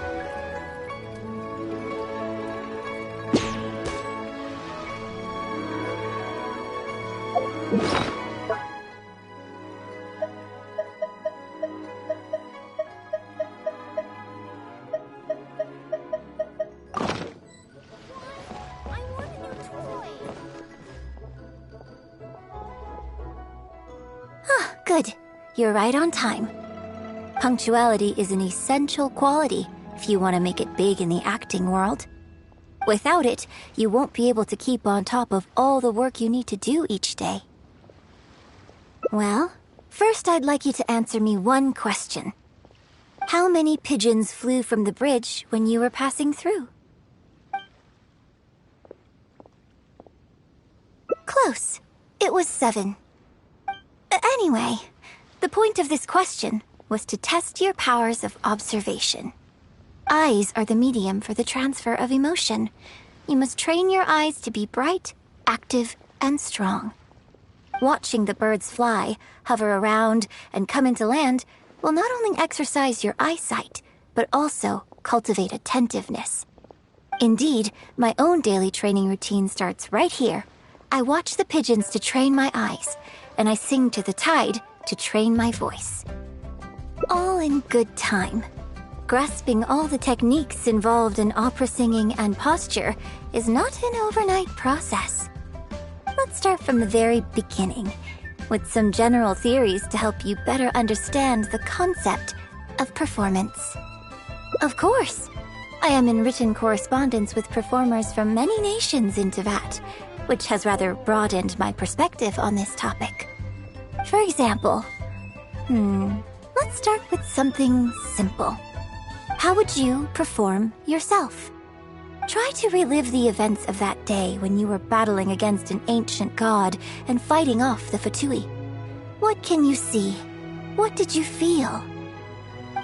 Good. You're right on time. Punctuality is an essential quality if you want to make it big in the acting world. Without it, you won't be able to keep on top of all the work you need to do each day. Well, first I'd like you to answer me one question. How many pigeons flew from the bridge when you were passing through? Close. It was 7. Anyway, the point of this question was to test your powers of observation. Eyes are the medium for the transfer of emotion. You must train your eyes to be bright, active, and strong. Watching the birds fly, hover around, and come into land will not only exercise your eyesight, but also cultivate attentiveness. Indeed, my own daily training routine starts right here. I watch the pigeons to train my eyes, and I sing to the tide to train my voice. All in good time. Grasping all the techniques involved in opera singing and posture is not an overnight process. Let's start from the very beginning, with some general theories to help you better understand the concept of performance. Of course, I am in written correspondence with performers from many nations in Teyvat, which has rather broadened my perspective on this topic. For example, let's start with something simple. How would you perform yourself? Try to relive the events of that day when you were battling against an ancient god and fighting off the Fatui. What can you see? What did you feel?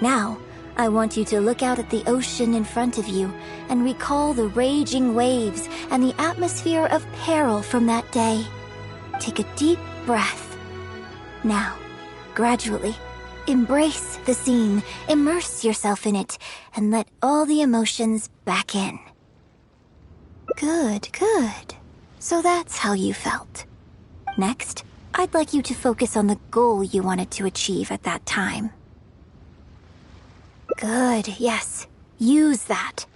Now, I want you to look out at the ocean in front of you and recall the raging waves and the atmosphere of peril from that day. Take a deep breath. Now, gradually, embrace the scene, immerse yourself in it, and let all the emotions back in. Good, good. So that's how you felt. Next, I'd like you to focus on the goal you wanted to achieve at that time. Good, yes. Use that.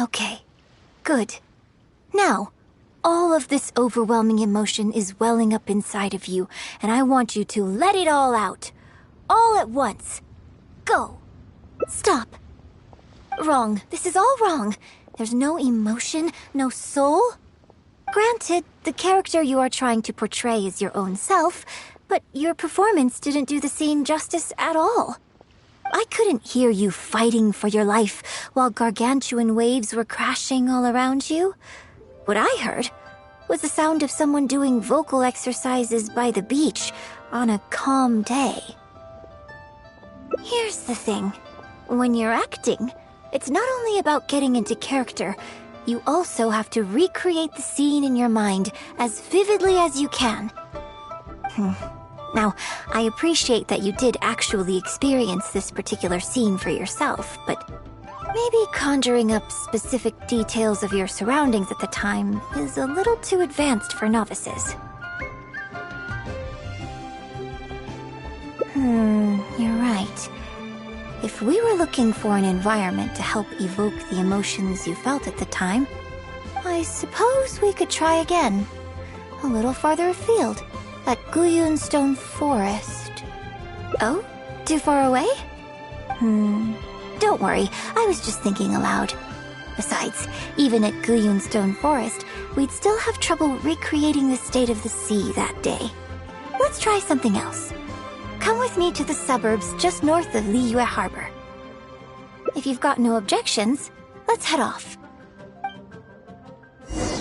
Okay, good. Now, all of this overwhelming emotion is welling up inside of you, and I want you to let it all out. All at once. Go. Stop. Wrong. This is all wrong. There's no emotion, no soul. Granted, the character you are trying to portray is your own self, but your performance didn't do the scene justice at all. I couldn't hear you fighting for your life while gargantuan waves were crashing all around you. What I heard was the sound of someone doing vocal exercises by the beach on a calm day. Here's the thing. When you're acting, it's not only about getting into character, you also have to recreate the scene in your mind as vividly as you can. Now, I appreciate that you did actually experience this particular scene for yourself, but maybe conjuring up specific details of your surroundings at the time is a little too advanced for novices. You're right. If we were looking for an environment to help evoke the emotions you felt at the time, I suppose we could try again. A little farther afield, at Guyun Stone Forest. Oh? Too far away? Don't worry, I was just thinking aloud. Besides, even at Guyun Stone Forest, we'd still have trouble recreating the state of the sea that day. Let's try something else. Come with me to the suburbs just north of Liyue Harbor. If you've got no objections, let's head off. I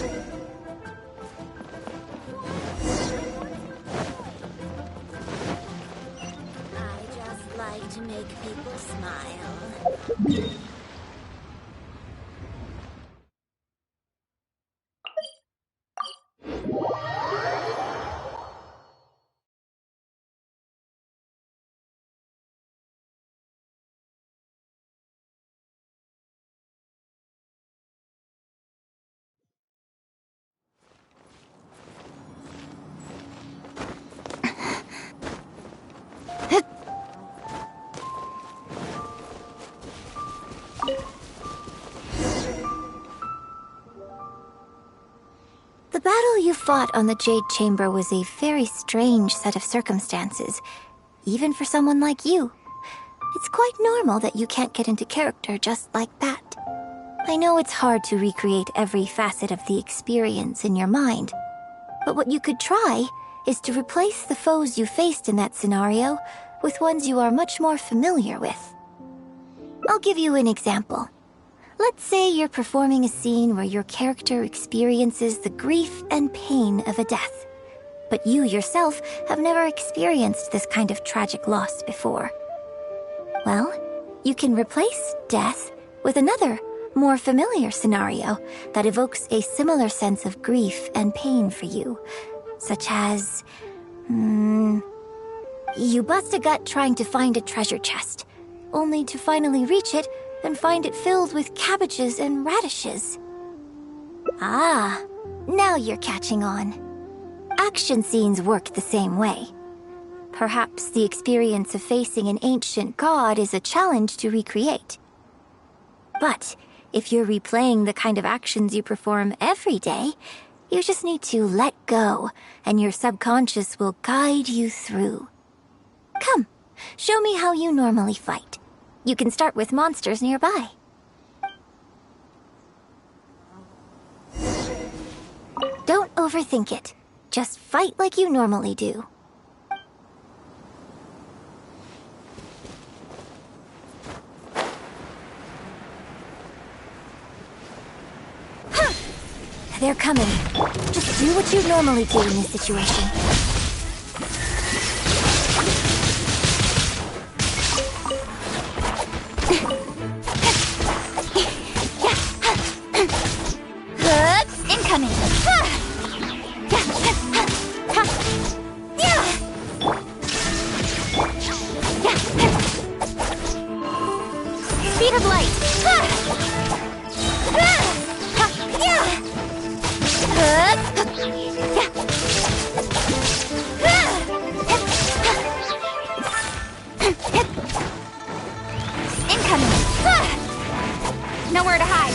just like to make people smile. fought on the Jade Chamber was a very strange set of circumstances, even for someone like you. It's quite normal that you can't get into character just like that. I know it's hard to recreate every facet of the experience in your mind, but what you could try is to replace the foes you faced in that scenario with ones you are much more familiar with. I'll give you an example. Let's say you're performing a scene where your character experiences the grief and pain of a death, but you yourself have never experienced this kind of tragic loss before. Well, you can replace death with another, more familiar scenario that evokes a similar sense of grief and pain for you, such as... you bust a gut trying to find a treasure chest, only to finally reach it and find it filled with cabbages and radishes. Ah, now you're catching on. Action scenes work the same way. Perhaps the experience of facing an ancient god is a challenge to recreate. But if you're replaying the kind of actions you perform every day, you just need to let go, and your subconscious will guide you through. Come, show me how you normally fight. You can start with monsters nearby. Don't overthink it. Just fight like you normally do. They're coming. Just do what you normally do in this situation. Incoming! Speed of light! Incoming! Nowhere to hide!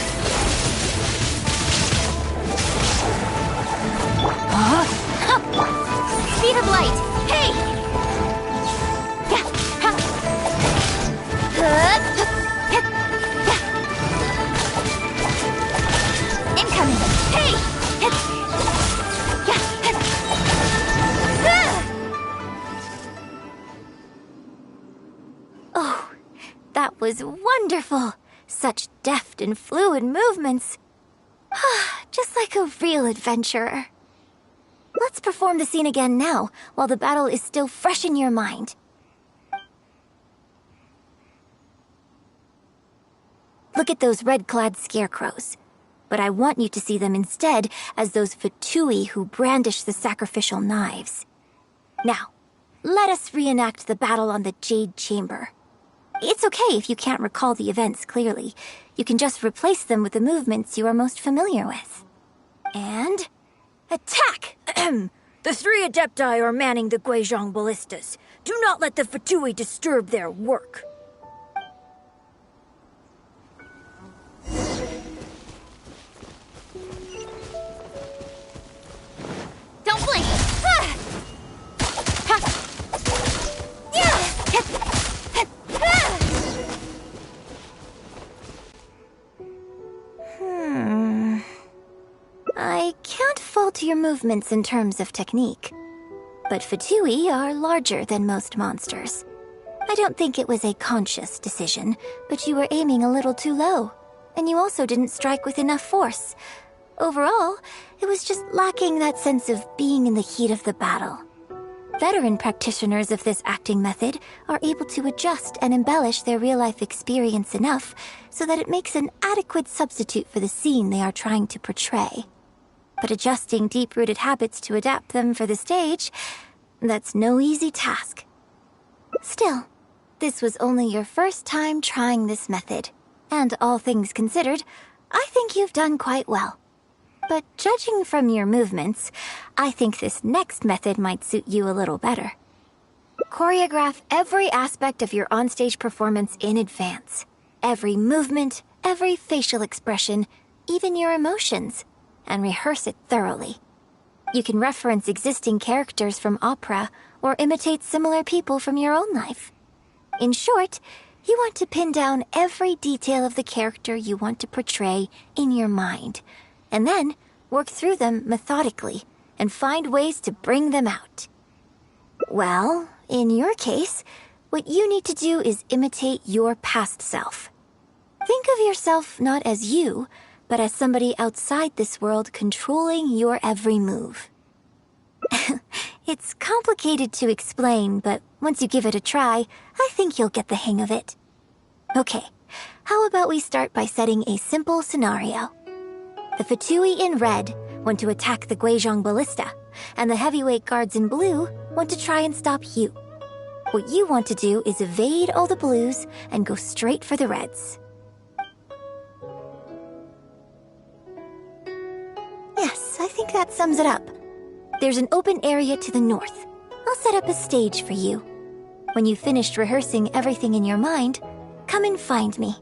Speed of light! Hey! Incoming! Hey! Oh, that was wonderful! Such deft and fluid movements. Just like a real adventurer. Let's perform the scene again now, while the battle is still fresh in your mind. Look at those red-clad scarecrows. But I want you to see them instead as those Fatui who brandish the sacrificial knives. Now, let us reenact the battle on the Jade Chamber. It's okay if you can't recall the events clearly. You can just replace them with the movements you are most familiar with. And... attack! The 3 Adepti are manning the Guizhong ballistas. Do not let the Fatui disturb their work. Don't blink! I can't fault your movements in terms of technique. But Fatui are larger than most monsters. I don't think it was a conscious decision, but you were aiming a little too low. And you also didn't strike with enough force. Overall, it was just lacking that sense of being in the heat of the battle. Veteran practitioners of this acting method are able to adjust and embellish their real-life experience enough so that it makes an adequate substitute for the scene they are trying to portray. But adjusting deep-rooted habits to adapt them for the stage, that's no easy task. Still, this was only your first time trying this method, and all things considered, I think you've done quite well. But judging from your movements, I think this next method might suit you a little better. Choreograph every aspect of your onstage performance in advance. Every movement, every facial expression, even your emotions, and rehearse it thoroughly. You can reference existing characters from opera or imitate similar people from your own life. In short, you want to pin down every detail of the character you want to portray in your mind, and then work through them methodically and find ways to bring them out. Well, in your case, what you need to do is imitate your past self. Think of yourself not as you, but as somebody outside this world controlling your every move. It's complicated to explain, but once you give it a try, I think you'll get the hang of it. Okay, how about we start by setting a simple scenario? The Fatui in red want to attack the Guizhong Ballista, and the heavyweight guards in blue want to try and stop you. What you want to do is evade all the blues and go straight for the reds. Yes, I think that sums it up. There's an open area to the north. I'll set up a stage for you. When you've finished rehearsing everything in your mind, come and find me.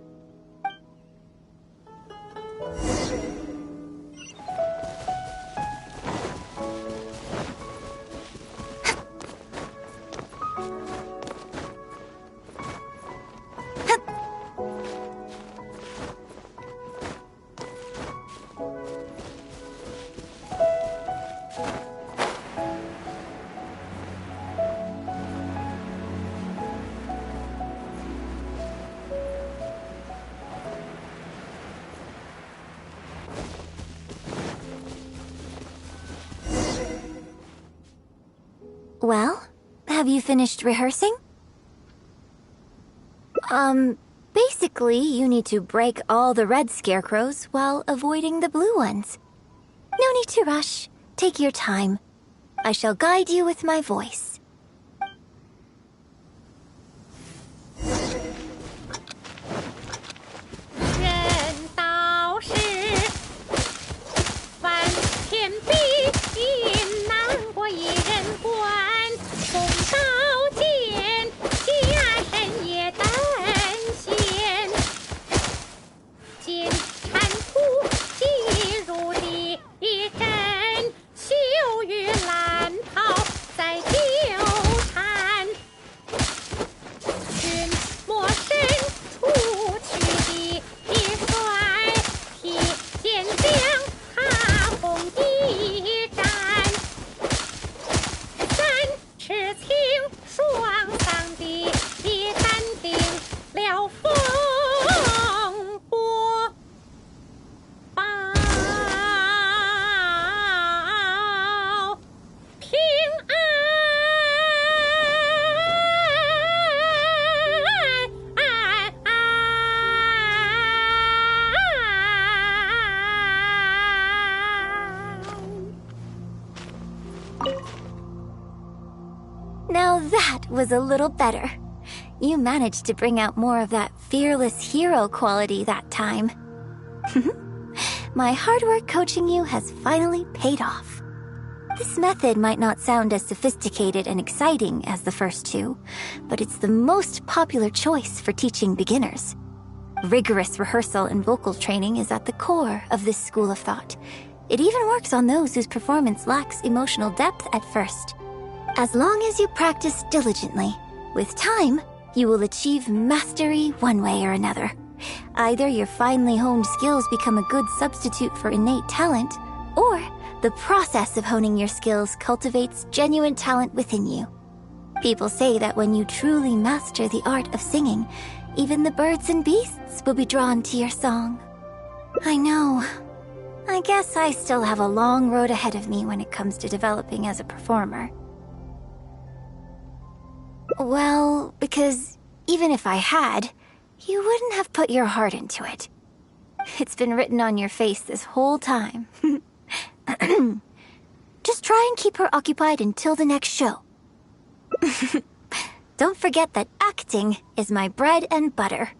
Well, have you finished rehearsing? Basically, you need to break all the red scarecrows while avoiding the blue ones. No need to rush. Take your time. I shall guide you with my voice. Now that was a little better. You managed to bring out more of that fearless hero quality that time. My hard work coaching you has finally paid off. This method might not sound as sophisticated and exciting as the first two, but it's the most popular choice for teaching beginners. Rigorous rehearsal and vocal training is at the core of this school of thought. It even works on those whose performance lacks emotional depth at first. As long as you practice diligently, with time, you will achieve mastery one way or another. Either your finely honed skills become a good substitute for innate talent, or the process of honing your skills cultivates genuine talent within you. People say that when you truly master the art of singing, even the birds and beasts will be drawn to your song. I know. I guess I still have a long road ahead of me when it comes to developing as a performer. Well, because even if I had, you wouldn't have put your heart into it. It's been written on your face this whole time. Just try and keep her occupied until the next show. Don't forget that acting is my bread and butter.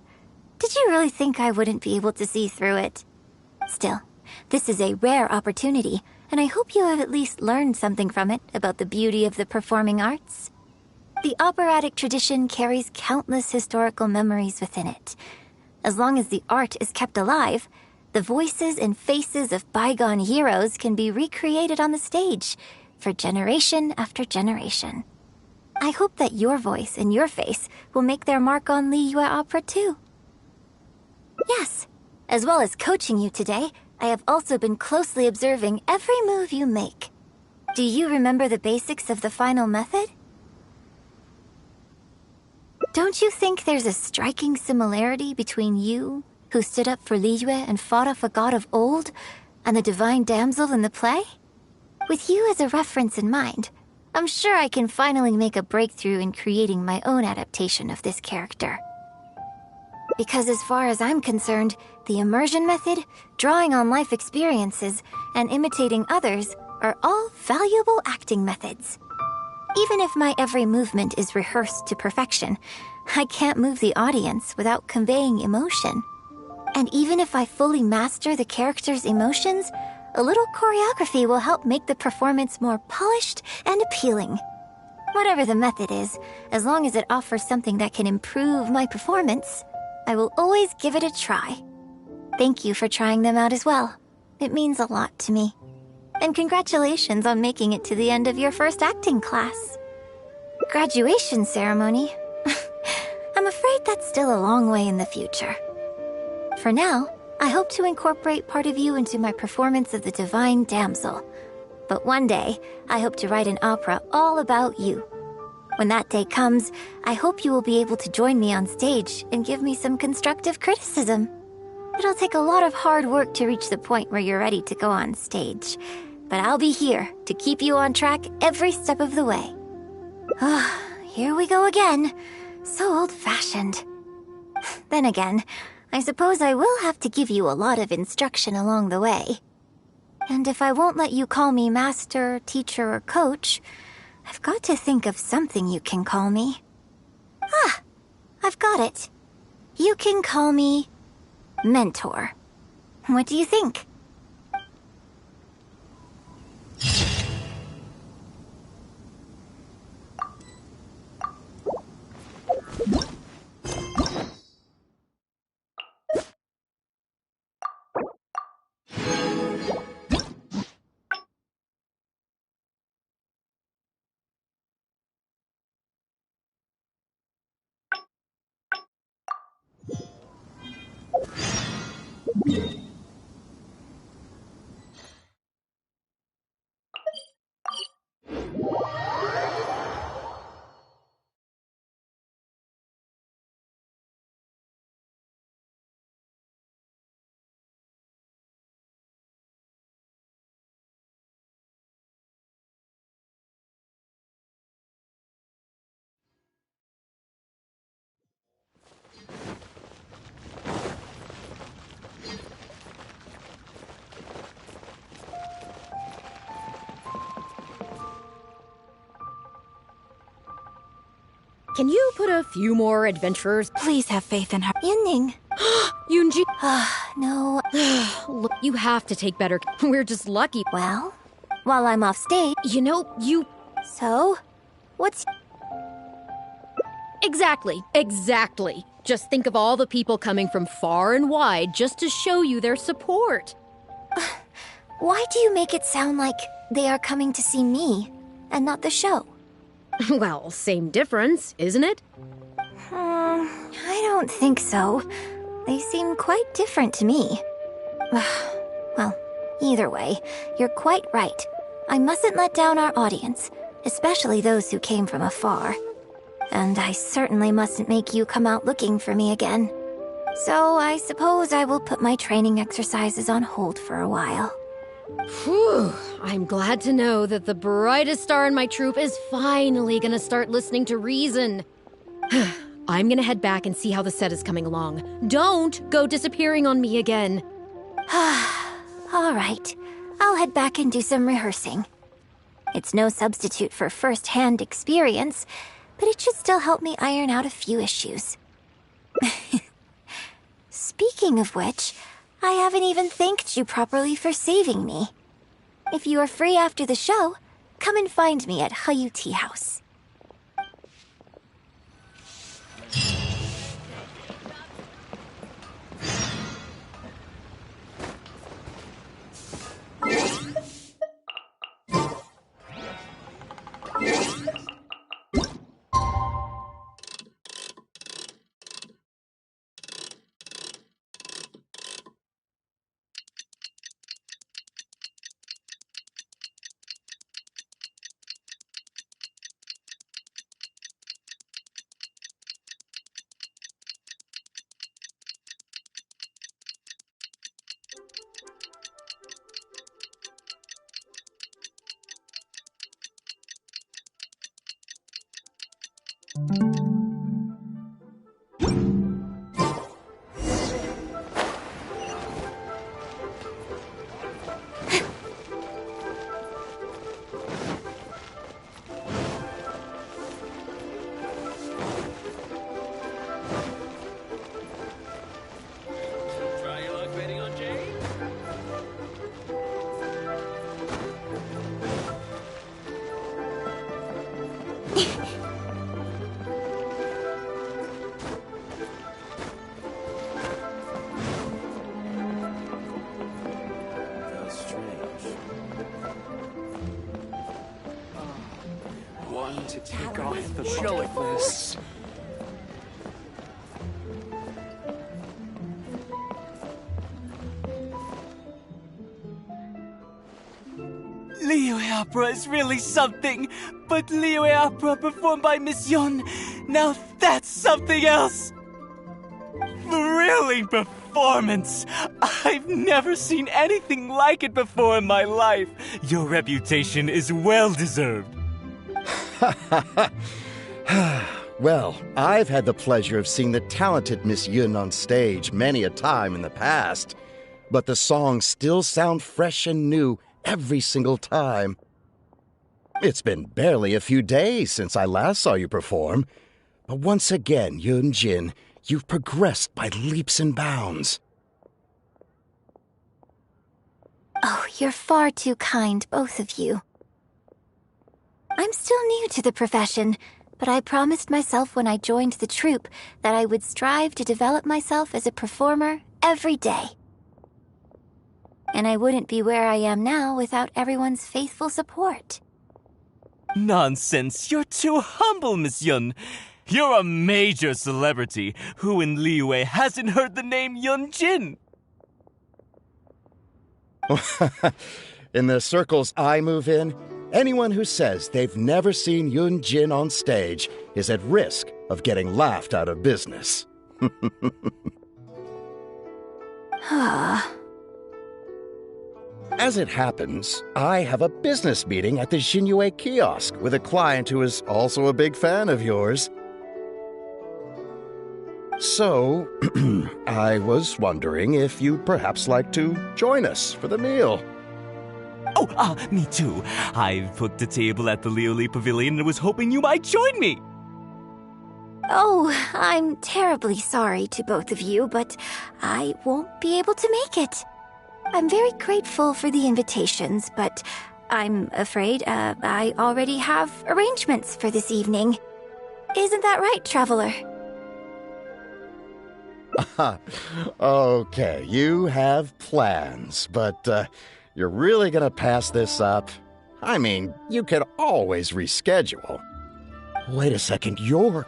Did you really think I wouldn't be able to see through it? Still, this is a rare opportunity, and I hope you have at least learned something from it about the beauty of the performing arts. The operatic tradition carries countless historical memories within it. As long as the art is kept alive, The voices and faces of bygone heroes can be recreated on the stage for generation after generation. I hope that your voice and your face will make their mark on Liyue Opera too. Yes, as well as coaching you today, I have also been closely observing every move you make. Do you remember the basics of the final method? Don't you think there's a striking similarity between you, who stood up for Liyue and fought off a god of old, and the divine damsel in the play? With you as a reference in mind, I'm sure I can finally make a breakthrough in creating my own adaptation of this character. Because as far as I'm concerned, the immersion method, drawing on life experiences, and imitating others are all valuable acting methods. Even if my every movement is rehearsed to perfection, I can't move the audience without conveying emotion. And even if I fully master the character's emotions, a little choreography will help make the performance more polished and appealing. Whatever the method is, as long as it offers something that can improve my performance, I will always give it a try. Thank you for trying them out as well. It means a lot to me. And congratulations on making it to the end of your first acting class. Graduation ceremony? I'm afraid that's still a long way in the future. For now, I hope to incorporate part of you into my performance of the Divine Damsel. But one day, I hope to write an opera all about you. When that day comes, I hope you will be able to join me on stage and give me some constructive criticism. It'll take a lot of hard work to reach the point where you're ready to go on stage, but I'll be here to keep you on track every step of the way. Ah, here we go again. So old-fashioned. Then again, I suppose I will have to give you a lot of instruction along the way. And if I won't let you call me master, teacher, or coach, I've got to think of something you can call me. Ah, I've got it. You can call me mentor. What do you think? Can you put a few more adventurers? Please have faith in her. Yunning. Yunji. No. Look, you have to take better. We're just lucky. Well, while I'm off stage... You know, So? What's... Exactly. Just think of all the people coming from far and wide just to show you their support. Why do you make it sound like they are coming to see me, and not the show? Well, same difference, isn't it? I don't think so. They seem quite different to me. Well, either way, you're quite right. I mustn't let down our audience, especially those who came from afar. And I certainly mustn't make you come out looking for me again. So I suppose I will put my training exercises on hold for a while. Whew, I'm glad to know that the brightest star in my troupe is finally gonna start listening to reason. I'm gonna head back and see how the set is coming along. Don't go disappearing on me again. All right, I'll head back and do some rehearsing. It's no substitute for first-hand experience, but it should still help me iron out a few issues. Speaking of which, I haven't even thanked you properly for saving me. If you are free after the show, come and find me at Hayu Tea House. Take off the jellyfish. Liyue opera is really something, but Liyue opera performed by Miss Yun, now that's something else! Thrilling performance! I've never seen anything like it before in my life. Your reputation is well deserved. Well, I've had the pleasure of seeing the talented Miss Yun on stage many a time in the past, but the songs still sound fresh and new every single time. It's been barely a few days since I last saw you perform, but once again, Yun Jin, you've progressed by leaps and bounds. Oh, you're far too kind, both of you. I'm still new to the profession, but I promised myself when I joined the troupe that I would strive to develop myself as a performer every day. And I wouldn't be where I am now without everyone's faithful support. Nonsense, you're too humble, Miss Yun. You're a major celebrity. Who in Liyue hasn't heard the name Yun Jin? In the circles I move in, anyone who says they've never seen Yun Jin on stage is at risk of getting laughed out of business. As it happens, I have a business meeting at the Xinyu kiosk with a client who is also a big fan of yours. So, I was wondering if you'd perhaps like to join us for the meal. Oh, me too. I've booked a table at the Lioli Pavilion and was hoping you might join me. Oh, I'm terribly sorry to both of you, but I won't be able to make it. I'm very grateful for the invitations, but I'm afraid I already have arrangements for this evening. Isn't that right, Traveler? Okay, you have plans, but you're really gonna pass this up? I mean, you could always reschedule. Wait a second, you're...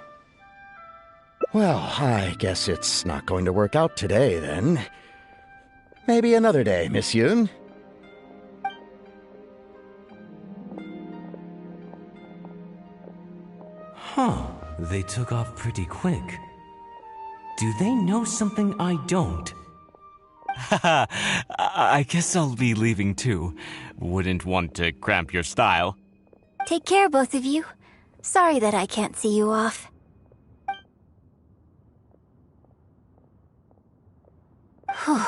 Well, I guess it's not going to work out today, then. Maybe another day, Miss Yun. Huh, they took off pretty quick. Do they know something I don't? Haha, I guess I'll be leaving too. Wouldn't want to cramp your style. Take care, both of you. Sorry that I can't see you off. Whew.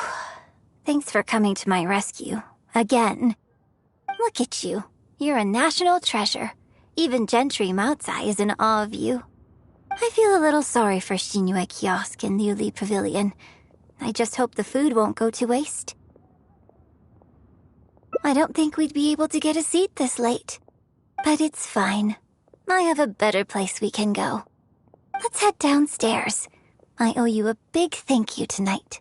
Thanks for coming to my rescue. Again. Look at you. You're a national treasure. Even Gentry Moutsai is in awe of you. I feel a little sorry for Xinyu Kiosk and Liuli Pavilion. I just hope the food won't go to waste. I don't think we'd be able to get a seat this late. But it's fine. I have a better place we can go. Let's head downstairs. I owe you a big thank you tonight.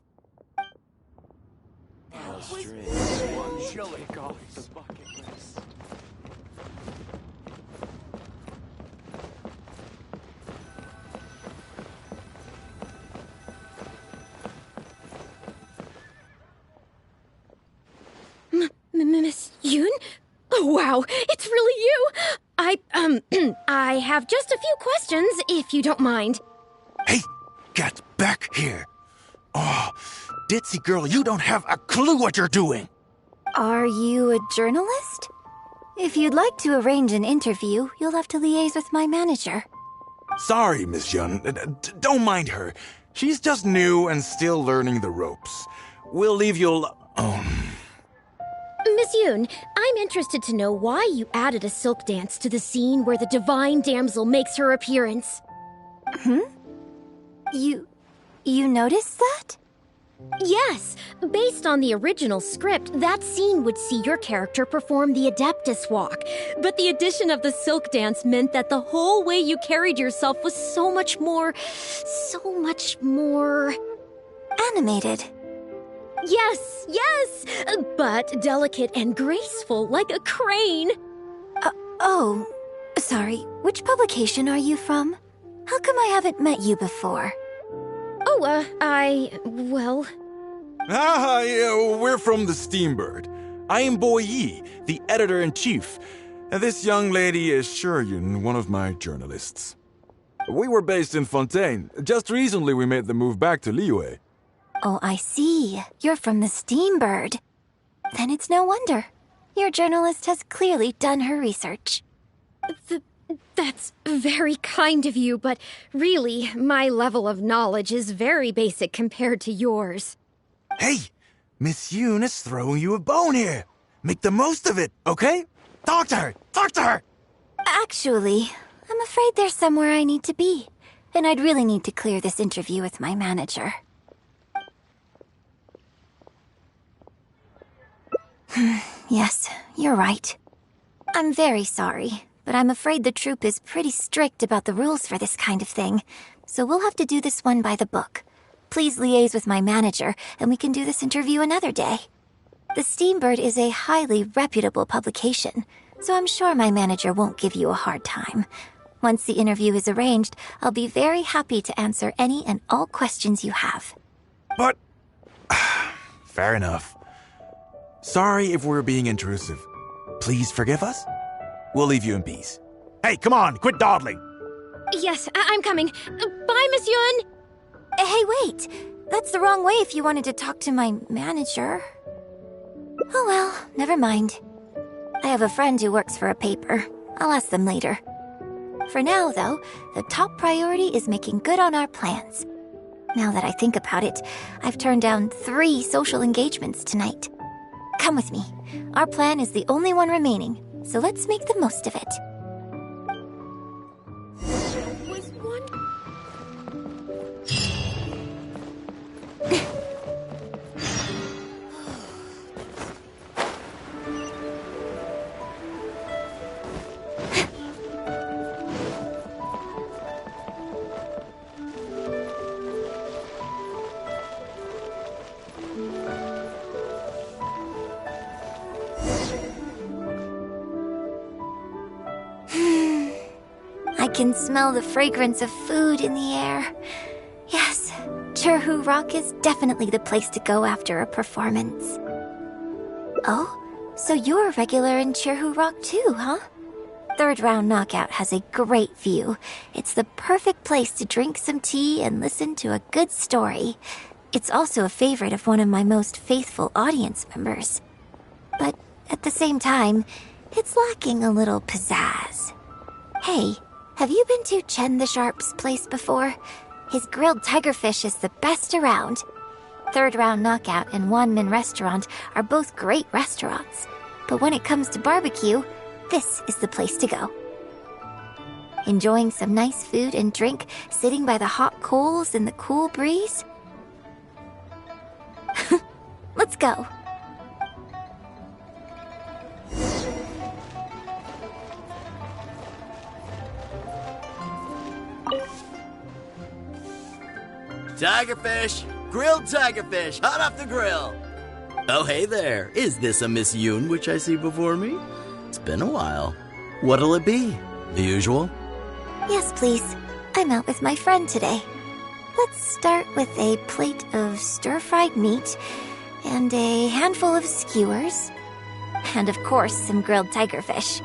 Miss Yun? Oh, wow, it's really you! I have just a few questions, if you don't mind. Hey, get back here! Oh, ditzy girl, you don't have a clue what you're doing! Are you a journalist? If you'd like to arrange an interview, you'll have to liaise with my manager. Sorry, Miss Yun. Don't mind her. She's just new and still learning the ropes. We'll leave you alone. Miss Yun, I'm interested to know why you added a silk dance to the scene where the divine damsel makes her appearance. You noticed that? Yes. Based on the original script, that scene would see your character perform the Adeptus Walk. But the addition of the silk dance meant that the whole way you carried yourself was so much more... animated. Yes, but delicate and graceful, like a crane. Oh, Sorry, which publication are you from? How come I haven't met you before? Well... Ah, yeah, we're from the Steambird. I am Boy Yi, the editor-in-chief. And this young lady is Shuryun, one of my journalists. We were based in Fontaine. Just recently we made the move back to Liyue. Oh, I see. You're from the Steambird. Then it's no wonder. Your journalist has clearly done her research. That's very kind of you, but really, my level of knowledge is very basic compared to yours. Hey, Miss Yoon is throwing you a bone here. Make the most of it, okay? Talk to her! Talk to her! Actually, I'm afraid there's somewhere I need to be, and I'd really need to clear this interview with my manager. Yes, you're right. I'm very sorry, but I'm afraid the troupe is pretty strict about the rules for this kind of thing, so we'll have to do this one by the book. Please liaise with my manager, and we can do this interview another day. The Steambird is a highly reputable publication, so I'm sure my manager won't give you a hard time. Once the interview is arranged, I'll be very happy to answer any and all questions you have. But... fair enough. Sorry if we're being intrusive. Please forgive us. We'll leave you in peace. Hey, come on, quit dawdling! Yes, I'm coming. Bye, Miss Yun! Hey, wait! That's the wrong way if you wanted to talk to my manager. Oh well, never mind. I have a friend who works for a paper. I'll ask them later. For now, though, the top priority is making good on our plans. Now that I think about it, I've turned down 3 social engagements tonight. Come with me. Our plan is the only one remaining, so let's make the most of it. I can smell the fragrance of food in the air. Yes, Cherhu Rock is definitely the place to go after a performance. Oh, so you're a regular in Cherhu Rock too, huh? Third Round Knockout has a great view. It's the perfect place to drink some tea and listen to a good story. It's also a favorite of one of my most faithful audience members. But at the same time, it's lacking a little pizzazz. Hey, have you been to Chen the Sharp's place before? His grilled tigerfish is the best around. Third Round Knockout and Wanmin Restaurant are both great restaurants. But when it comes to barbecue, this is the place to go. Enjoying some nice food and drink, sitting by the hot coals in the cool breeze? Let's go. Tigerfish! Grilled tigerfish, hot off the grill! Oh, hey there. Is this a Miss Yoon which I see before me? It's been a while. What'll it be? The usual? Yes, please. I'm out with my friend today. Let's start with a plate of stir-fried meat and a handful of skewers. And of course, some grilled tigerfish.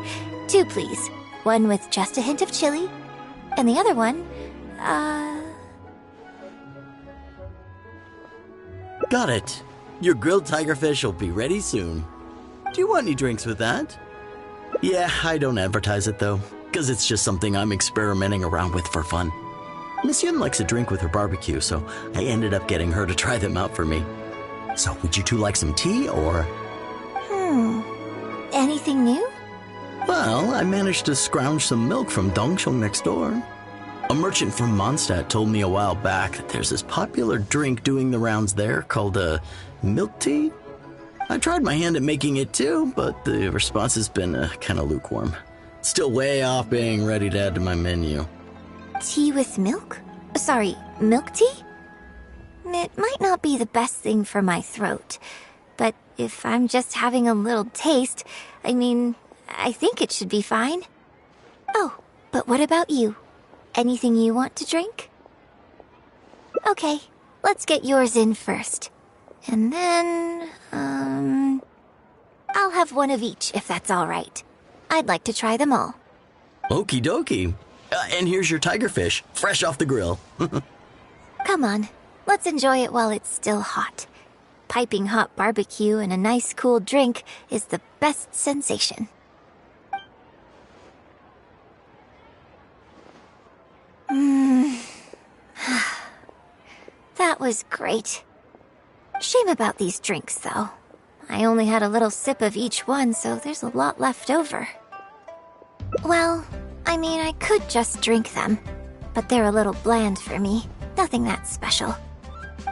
2, please. One with just a hint of chili. And the other one, Got it. Your grilled tigerfish will be ready soon. Do you want any drinks with that? Yeah, I don't advertise it though, because it's just something I'm experimenting around with for fun. Miss Yun likes a drink with her barbecue, so I ended up getting her to try them out for me. So would you two like some tea, or? Anything new? Well, I managed to scrounge some milk from Dongsheng next door. A merchant from Mondstadt told me a while back that there's this popular drink doing the rounds there called milk tea. I tried my hand at making it too, but the response has been kind of lukewarm. Still way off being ready to add to my menu. Tea with milk? Sorry, milk tea? It might not be the best thing for my throat, but if I'm just having a little taste, I think it should be fine. Oh, but what about you? Anything you want to drink? Okay, let's get yours in first. And then, I'll have one of each if that's all right. I'd like to try them all. Okie dokie. And here's your tigerfish, fresh off the grill. Come on, let's enjoy it while it's still hot. Piping hot barbecue and a nice cool drink is the best sensation. That was great. Shame about these drinks, though. I only had a little sip of each one, so there's a lot left over. Well, I mean, I could just drink them, but they're a little bland for me. Nothing that special.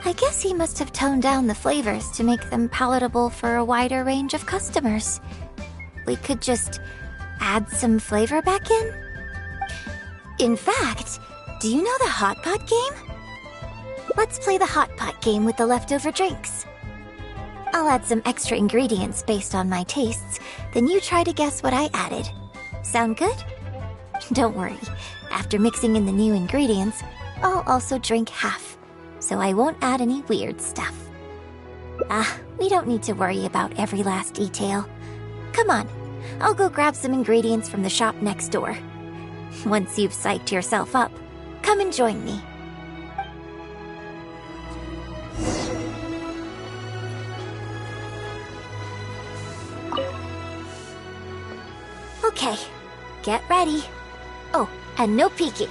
I guess he must have toned down the flavors to make them palatable for a wider range of customers. We could just add some flavor back in? In fact, do you know the hot pot game? Let's play the hot pot game with the leftover drinks. I'll add some extra ingredients based on my tastes, then you try to guess what I added. Sound good? Don't worry, after mixing in the new ingredients, I'll also drink half, so I won't add any weird stuff. We don't need to worry about every last detail. Come on, I'll go grab some ingredients from the shop next door. Once you've psyched yourself up, come and join me. Okay, get ready. Oh, and no peeking.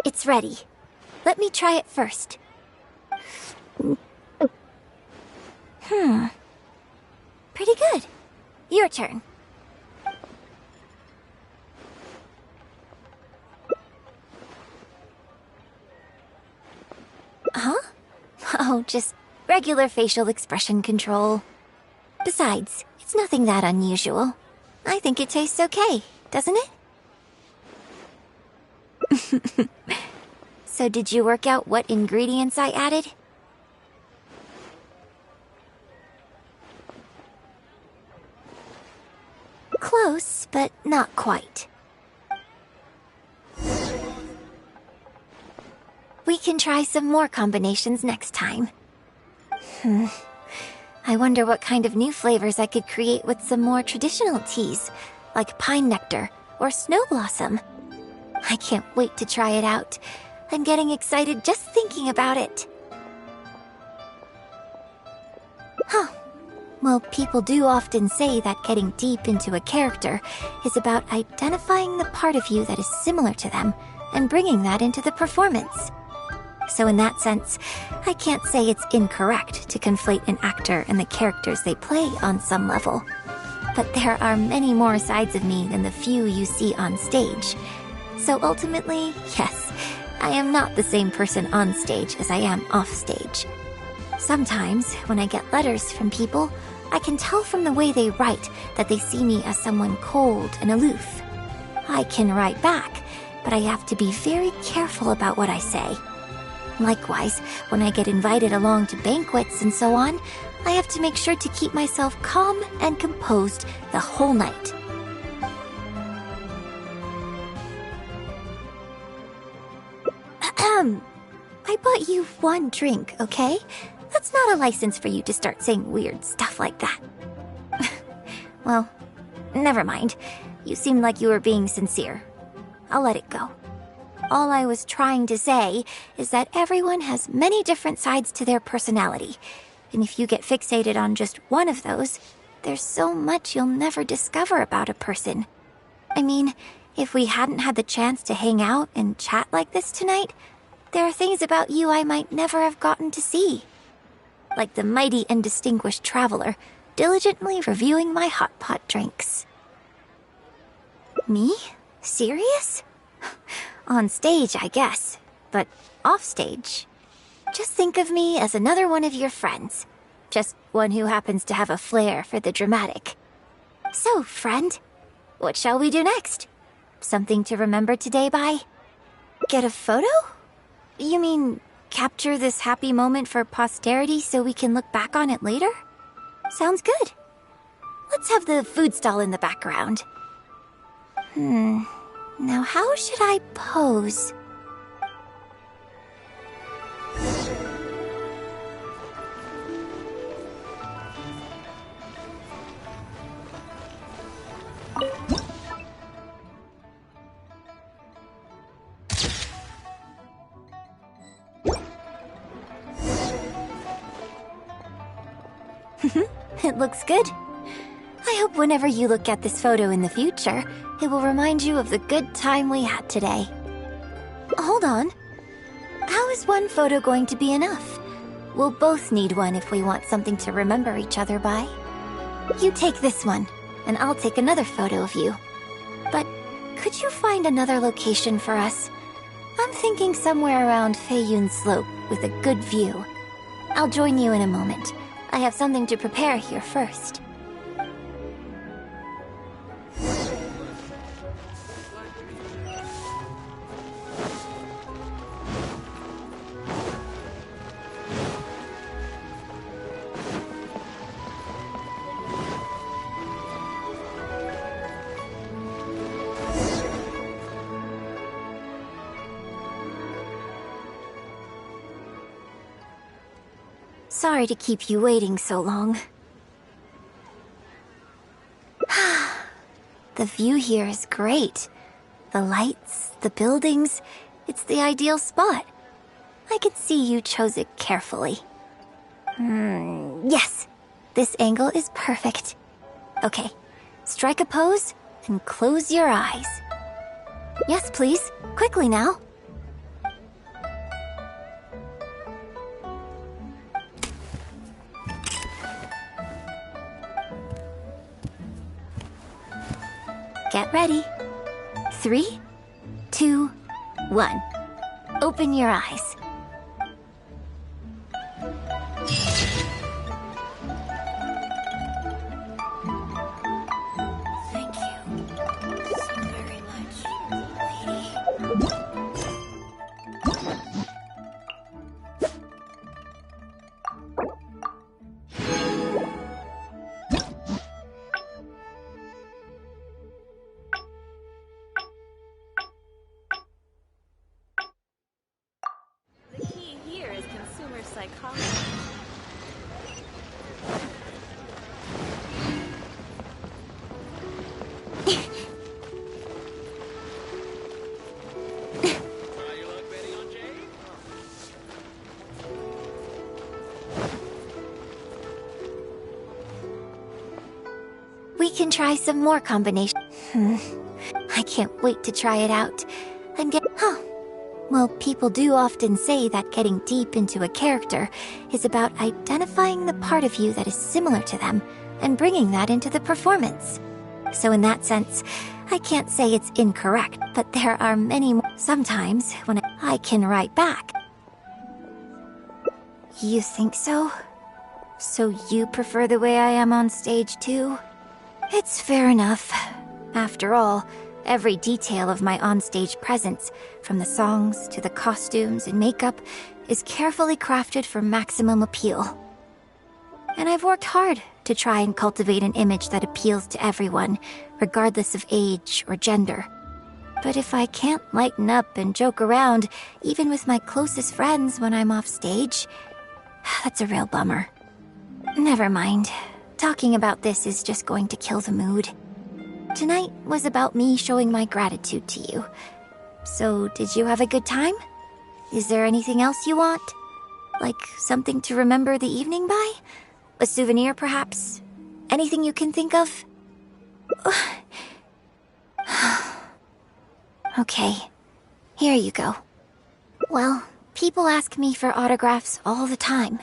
It's ready. Let me try it first. Pretty good. Your turn. Huh? Oh, just regular facial expression control. Besides, it's nothing that unusual. I think it tastes okay, doesn't it? So did you work out what ingredients I added? Close, but not quite. We can try some more combinations next time. I wonder what kind of new flavors I could create with some more traditional teas, like pine nectar or snow blossom. I can't wait to try it out. I'm getting excited just thinking about it. Well, people do often say that getting deep into a character is about identifying the part of you that is similar to them and bringing that into the performance. So in that sense, I can't say it's incorrect to conflate an actor and the characters they play on some level. But there are many more sides of me than the few you see on stage. So ultimately, yes, I am not the same person on stage as I am off stage. Sometimes, when I get letters from people, I can tell from the way they write that they see me as someone cold and aloof. I can write back, but I have to be very careful about what I say. Likewise, when I get invited along to banquets and so on, I have to make sure to keep myself calm and composed the whole night. I bought you one drink, okay? That's not a license for you to start saying weird stuff like that. Well, never mind. You seemed like you were being sincere. I'll let it go. All I was trying to say is that everyone has many different sides to their personality. And if you get fixated on just one of those, there's so much you'll never discover about a person. I mean, if we hadn't had the chance to hang out and chat like this tonight, there are things about you I might never have gotten to see. Like the mighty and distinguished traveler, diligently reviewing my hot pot drinks. Me? Serious? On stage, I guess, but off stage. Just think of me as another one of your friends. Just one who happens to have a flair for the dramatic. So, friend, what shall we do next? Something to remember today by? Get a photo? You mean capture this happy moment for posterity so we can look back on it later? Sounds good. Let's have the food stall in the background. Now, how should I pose? It looks good. I hope whenever you look at this photo in the future, it will remind you of the good time we had today. Hold on. How is one photo going to be enough? We'll both need one if we want something to remember each other by. You take this one, and I'll take another photo of you. But could you find another location for us? I'm thinking somewhere around Feiyun Slope with a good view. I'll join you in a moment. I have something to prepare here first. Sorry to keep you waiting so long. The view here is great. The lights, the buildings, it's the ideal spot. I could see you chose it carefully. Yes, this angle is perfect. Okay, strike a pose and close your eyes. Yes, please, quickly now. Get ready. 3, 2, 1. Open your eyes. Thank you so very much, lady. We can try some more combinations. I can't wait to try it out. Well, people do often say that getting deep into a character is about identifying the part of you that is similar to them and bringing that into the performance. So in that sense, I can't say it's incorrect, but there are many more. Sometimes when I can write back. You think so? So you prefer the way I am on stage too? It's fair enough. After all, every detail of my onstage presence, from the songs to the costumes and makeup, is carefully crafted for maximum appeal. And I've worked hard to try and cultivate an image that appeals to everyone, regardless of age or gender. But if I can't lighten up and joke around, even with my closest friends when I'm off stage, that's a real bummer. Never mind. Talking about this is just going to kill the mood. Tonight was about me showing my gratitude to you. So, did you have a good time? Is there anything else you want? Like something to remember the evening by? A souvenir, perhaps? Anything you can think of? Okay, here you go. Well, people ask me for autographs all the time.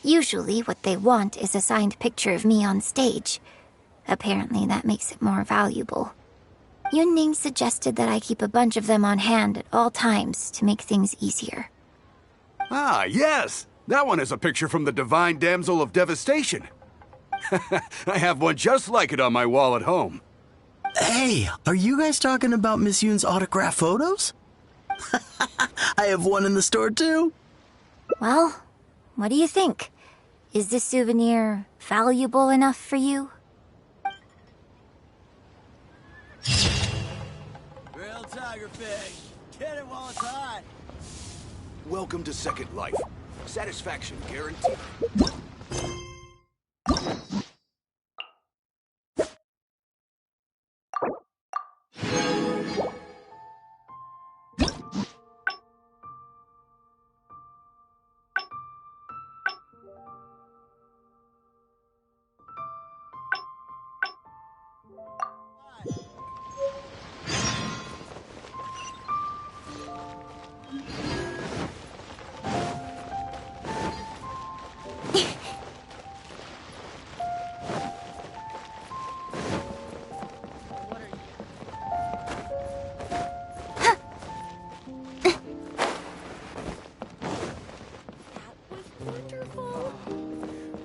Usually what they want is a signed picture of me on stage. Apparently that makes it more valuable. Yunning suggested that I keep a bunch of them on hand at all times to make things easier. Ah, yes! That one is a picture from the Divine Damsel of Devastation. I have one just like it on my wall at home. Hey, are you guys talking about Miss Yoon's autograph photos? I have one in the store too. Well, what do you think? Is this souvenir valuable enough for you? Well, fish. Get it while it's hot. Welcome to Second Life. Satisfaction guaranteed.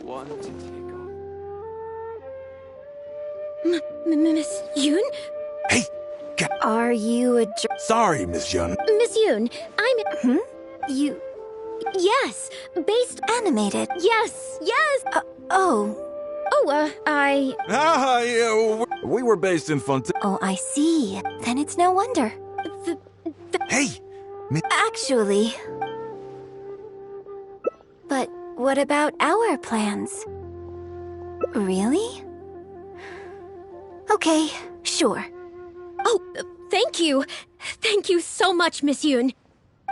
One to take off. Miss Yoon? Hey! Are you a Sorry, Miss Yun. Miss Yoon, I'm... You... Yes, based... Animated. Yes, yes! Oh. Oh, I... Ah, yeah, we were based in Fontaine. Oh, I see. Then it's no wonder. Hey! Actually... But what about our plans? Really? Okay, sure. Oh, thank you. Thank you so much, Miss Yoon.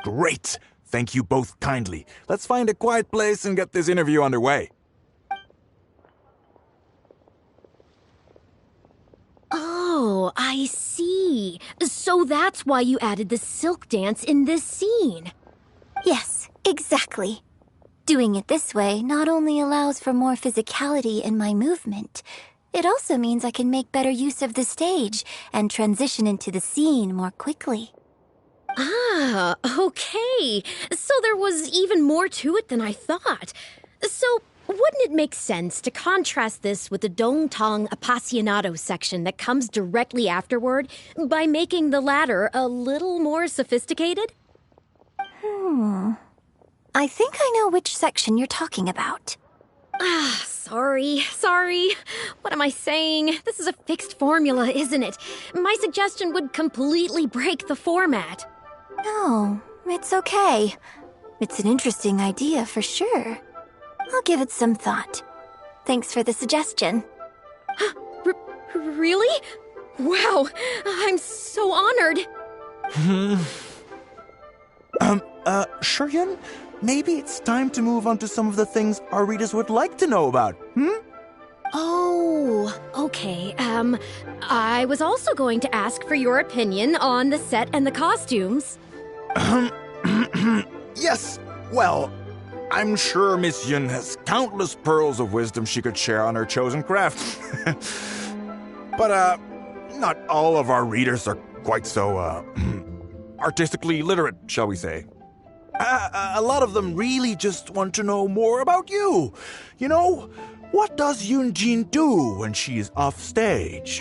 Great! Thank you both kindly. Let's find a quiet place and get this interview underway. Oh, I see. So that's why you added the silk dance in this scene. Yes, exactly. Doing it this way not only allows for more physicality in my movement, it also means I can make better use of the stage and transition into the scene more quickly. Ah, okay. So there was even more to it than I thought. So wouldn't it make sense to contrast this with the Dongtong Appassionado section that comes directly afterward by making the latter a little more sophisticated? I think I know which section you're talking about. Ah, sorry. What am I saying? This is a fixed formula, isn't it? My suggestion would completely break the format. No, it's okay. It's an interesting idea for sure. I'll give it some thought. Thanks for the suggestion. Really? Wow, I'm so honored. Shuryun, maybe it's time to move on to some of the things our readers would like to know about, Oh, okay. I was also going to ask for your opinion on the set and the costumes. Yes, well, I'm sure Miss Yun has countless pearls of wisdom she could share on her chosen craft. But, not all of our readers are quite so, artistically literate, shall we say. A lot of them really just want to know more about you. You know, what does Yoonjin do when she is off stage?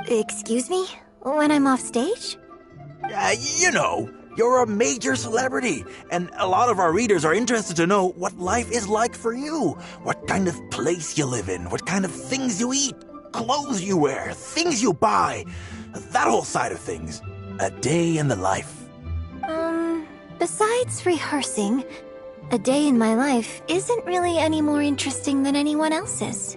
Excuse me? When I'm off stage? You know, you're a major celebrity, and a lot of our readers are interested to know what life is like for you, what kind of place you live in, what kind of things you eat, clothes you wear, things you buy, that whole side of things. A day in the life. Besides rehearsing, a day in my life isn't really any more interesting than anyone else's.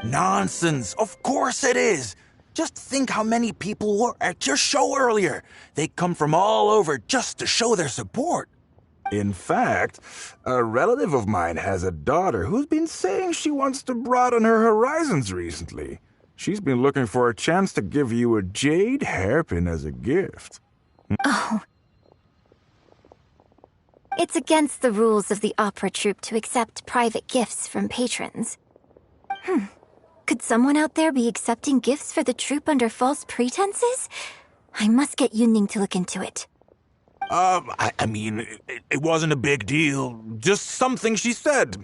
Nonsense! Of course it is! Just think how many people were at your show earlier. They come from all over just to show their support. In fact, a relative of mine has a daughter who's been saying she wants to broaden her horizons recently. She's been looking for a chance to give you a jade hairpin as a gift. Oh. It's against the rules of the opera troupe to accept private gifts from patrons. Could someone out there be accepting gifts for the troupe under false pretenses? I must get Yunning to look into it. I mean, it wasn't a big deal. Just something she said.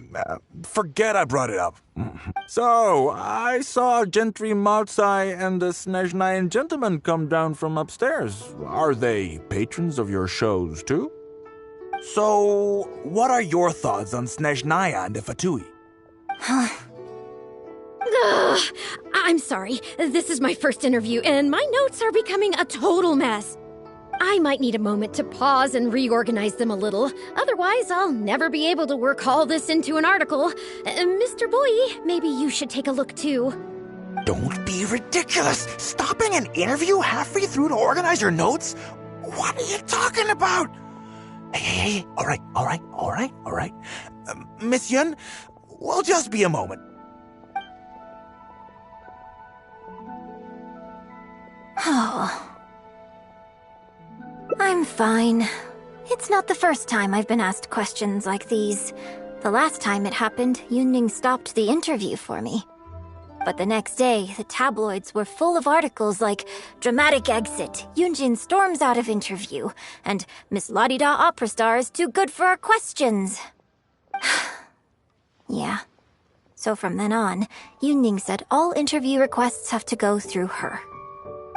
Forget I brought it up. So, I saw Gentry Maotsai and the Snezhnayan gentleman come down from upstairs. Are they patrons of your shows, too? So, what are your thoughts on Snezhnaya and the Fatui? I'm sorry. This is my first interview, and my notes are becoming a total mess. I might need a moment to pause and reorganize them a little. Otherwise, I'll never be able to work all this into an article. Mr. Boy, maybe you should take a look too. Don't be ridiculous! Stopping an interview halfway through to organize your notes? What are you talking about? Hey, all right. Miss Yun, we'll just be a moment. Oh. I'm fine. It's not the first time I've been asked questions like these. The last time it happened, Yunning stopped the interview for me. But the next day, the tabloids were full of articles like "Dramatic Exit, Yunjin storms out of interview," and "Miss La-di-da opera star is too good for our questions." Yeah. So from then on, Yunning said all interview requests have to go through her.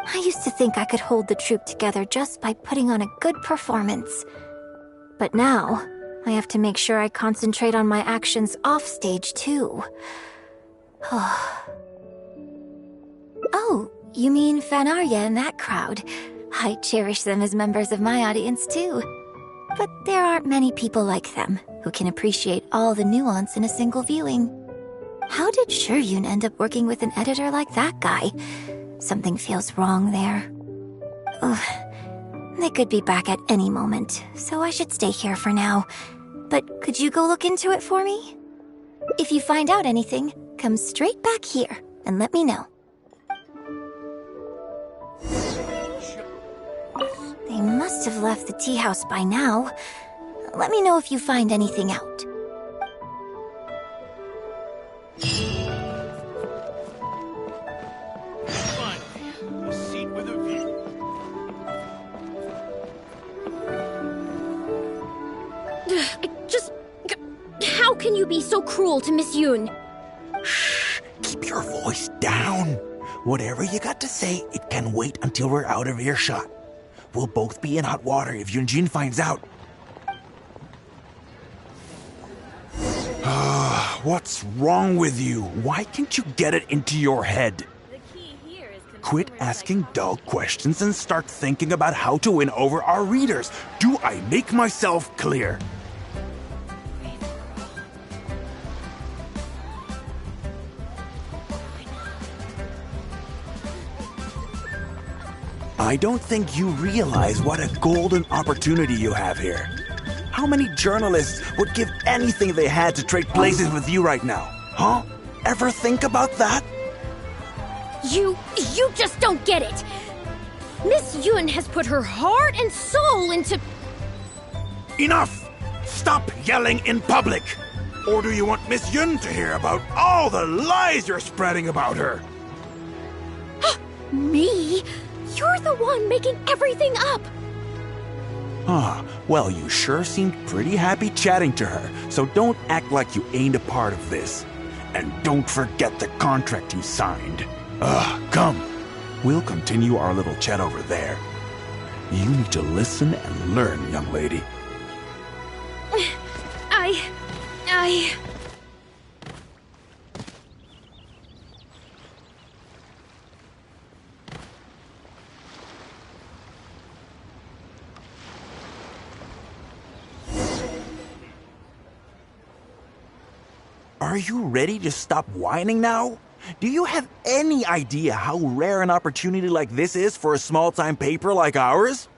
I used to think I could hold the troupe together just by putting on a good performance. But now, I have to make sure I concentrate on my actions off stage too. Oh, you mean Fanarya and that crowd. I cherish them as members of my audience too. But there aren't many people like them who can appreciate all the nuance in a single viewing. How did Shuryun end up working with an editor like that guy? Something feels wrong there. Ugh. They could be back at any moment, so I should stay here for now. But could you go look into it for me? If you find out anything, come straight back here and let me know. They must have left the tea house by now. Let me know if you find anything out. A seat with a view. How can you be so cruel to Miss Yun? Shh, keep your voice down. Whatever you got to say, it can wait until we're out of earshot. We'll both be in hot water if Yunjin finds out. What's wrong with you? Why can't you get it into your head? Quit asking dull questions and start thinking about how to win over our readers. Do I make myself clear? I don't think you realize what a golden opportunity you have here. How many journalists would give anything they had to trade places with you right now? Huh? Ever think about that? You just don't get it. Miss Yun has put her heart and soul into... Enough! Stop yelling in public! Or do you want Miss Yun to hear about all the lies you're spreading about her? Me? You're the one making everything up! Well, you sure seemed pretty happy chatting to her, so don't act like you ain't a part of this. And don't forget the contract you signed. Come. We'll continue our little chat over there. You need to listen and learn, young lady. Are you ready to stop whining now? Do you have any idea how rare an opportunity like this is for a small-time paper like ours?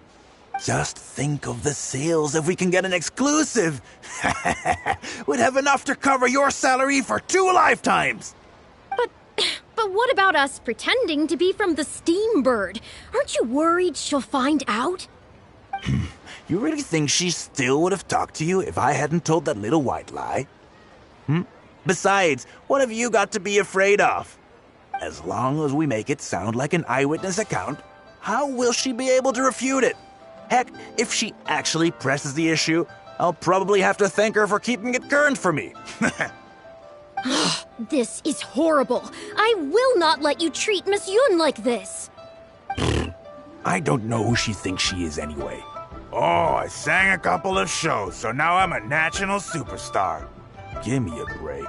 Just think of the sales if we can get an exclusive. We'd have enough to cover your salary for 2 lifetimes. But what about us pretending to be from the Steambird? Aren't you worried she'll find out? You really think she still would have talked to you if I hadn't told that little white lie? Besides, what have you got to be afraid of? As long as we make it sound like an eyewitness account, how will she be able to refute it? Heck, if she actually presses the issue, I'll probably have to thank her for keeping it current for me. This is horrible. I will not let you treat Miss Yun like this. I don't know who she thinks she is anyway. Oh, I sang a couple of shows, so now I'm a national superstar. Give me a break.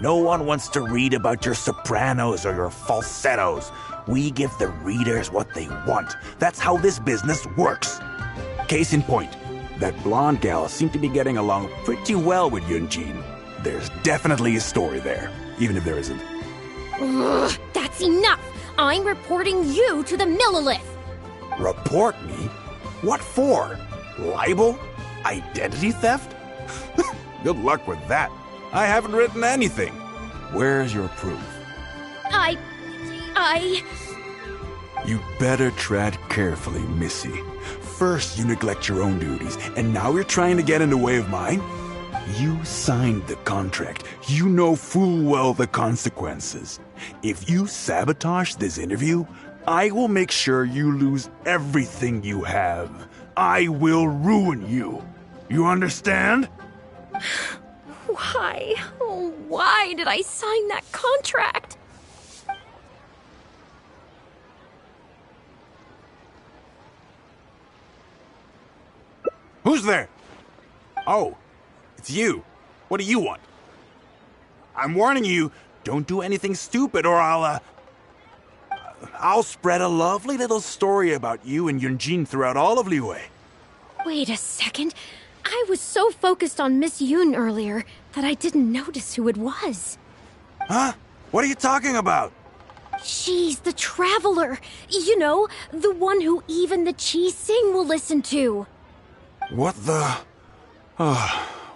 No one wants to read about your sopranos or your falsettos. We give the readers what they want. That's how this business works. Case in point, that blonde gal seemed to be getting along pretty well with Yunjin. There's definitely a story there, even if there isn't. Ugh, that's enough! I'm reporting you to the Millilith! Report me? What for? Libel? Identity theft? Good luck with that. I haven't written anything. Where's your proof? You better tread carefully, Missy. First you neglect your own duties, and now you're trying to get in the way of mine? You signed the contract. You know full well the consequences. If you sabotage this interview, I will make sure you lose everything you have. I will ruin you. You understand? Why? Oh, why did I sign that contract? Who's there? Oh, it's you. What do you want? I'm warning you, don't do anything stupid or I'll spread a lovely little story about you and Yunjin throughout all of Liyue. Wait a second. I was so focused on Miss Yoon earlier that I didn't notice who it was. Huh? What are you talking about? She's the Traveler. You know, the one who even the Chi Sing will listen to. What the...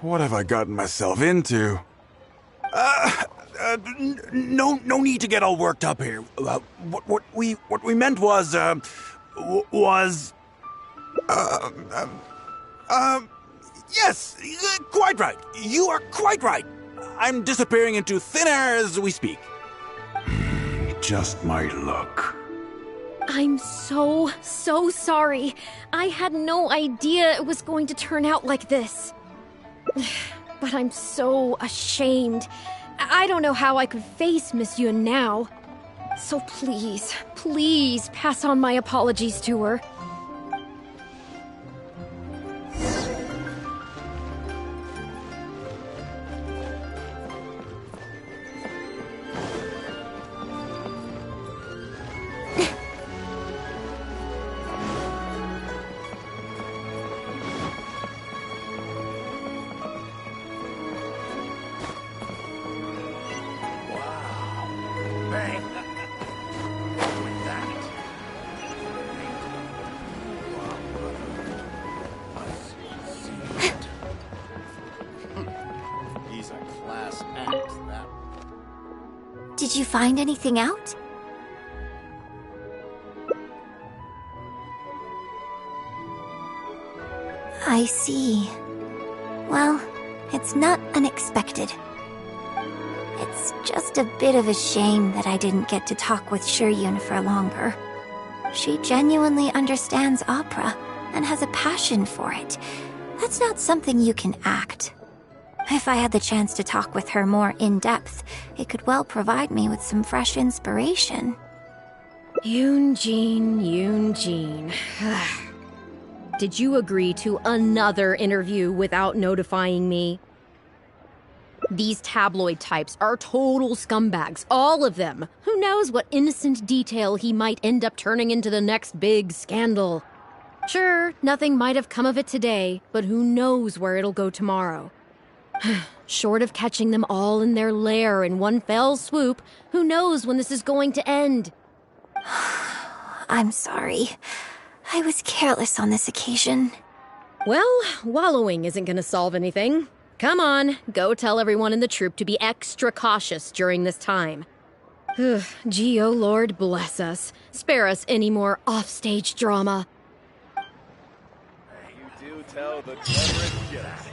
what have I gotten myself into? No need to get all worked up here. What we meant was, yes, quite right. You are quite right. I'm disappearing into thin air as we speak. Just my luck. I'm so sorry. I had no idea it was going to turn out like this. But I'm so ashamed. I don't know how I could face Miss Yoon now. So please pass on my apologies to her. Did you find anything out? I see. Well, it's not unexpected. It's just a bit of a shame that I didn't get to talk with Shiryun for longer. She genuinely understands opera and has a passion for it. That's not something you can act. If I had the chance to talk with her more in depth, it could well provide me with some fresh inspiration. Yunjin. Did you agree to another interview without notifying me? These tabloid types are total scumbags, all of them. Who knows what innocent detail he might end up turning into the next big scandal. Sure, nothing might have come of it today, but who knows where it'll go tomorrow. Short of catching them all in their lair in one fell swoop, who knows when this is going to end? I'm sorry. I was careless on this occasion. Well, wallowing isn't gonna solve anything. Come on, go tell everyone in the troupe to be extra cautious during this time. Gee, oh Lord, bless us. Spare us any more offstage drama. You do tell the cleverest shit out.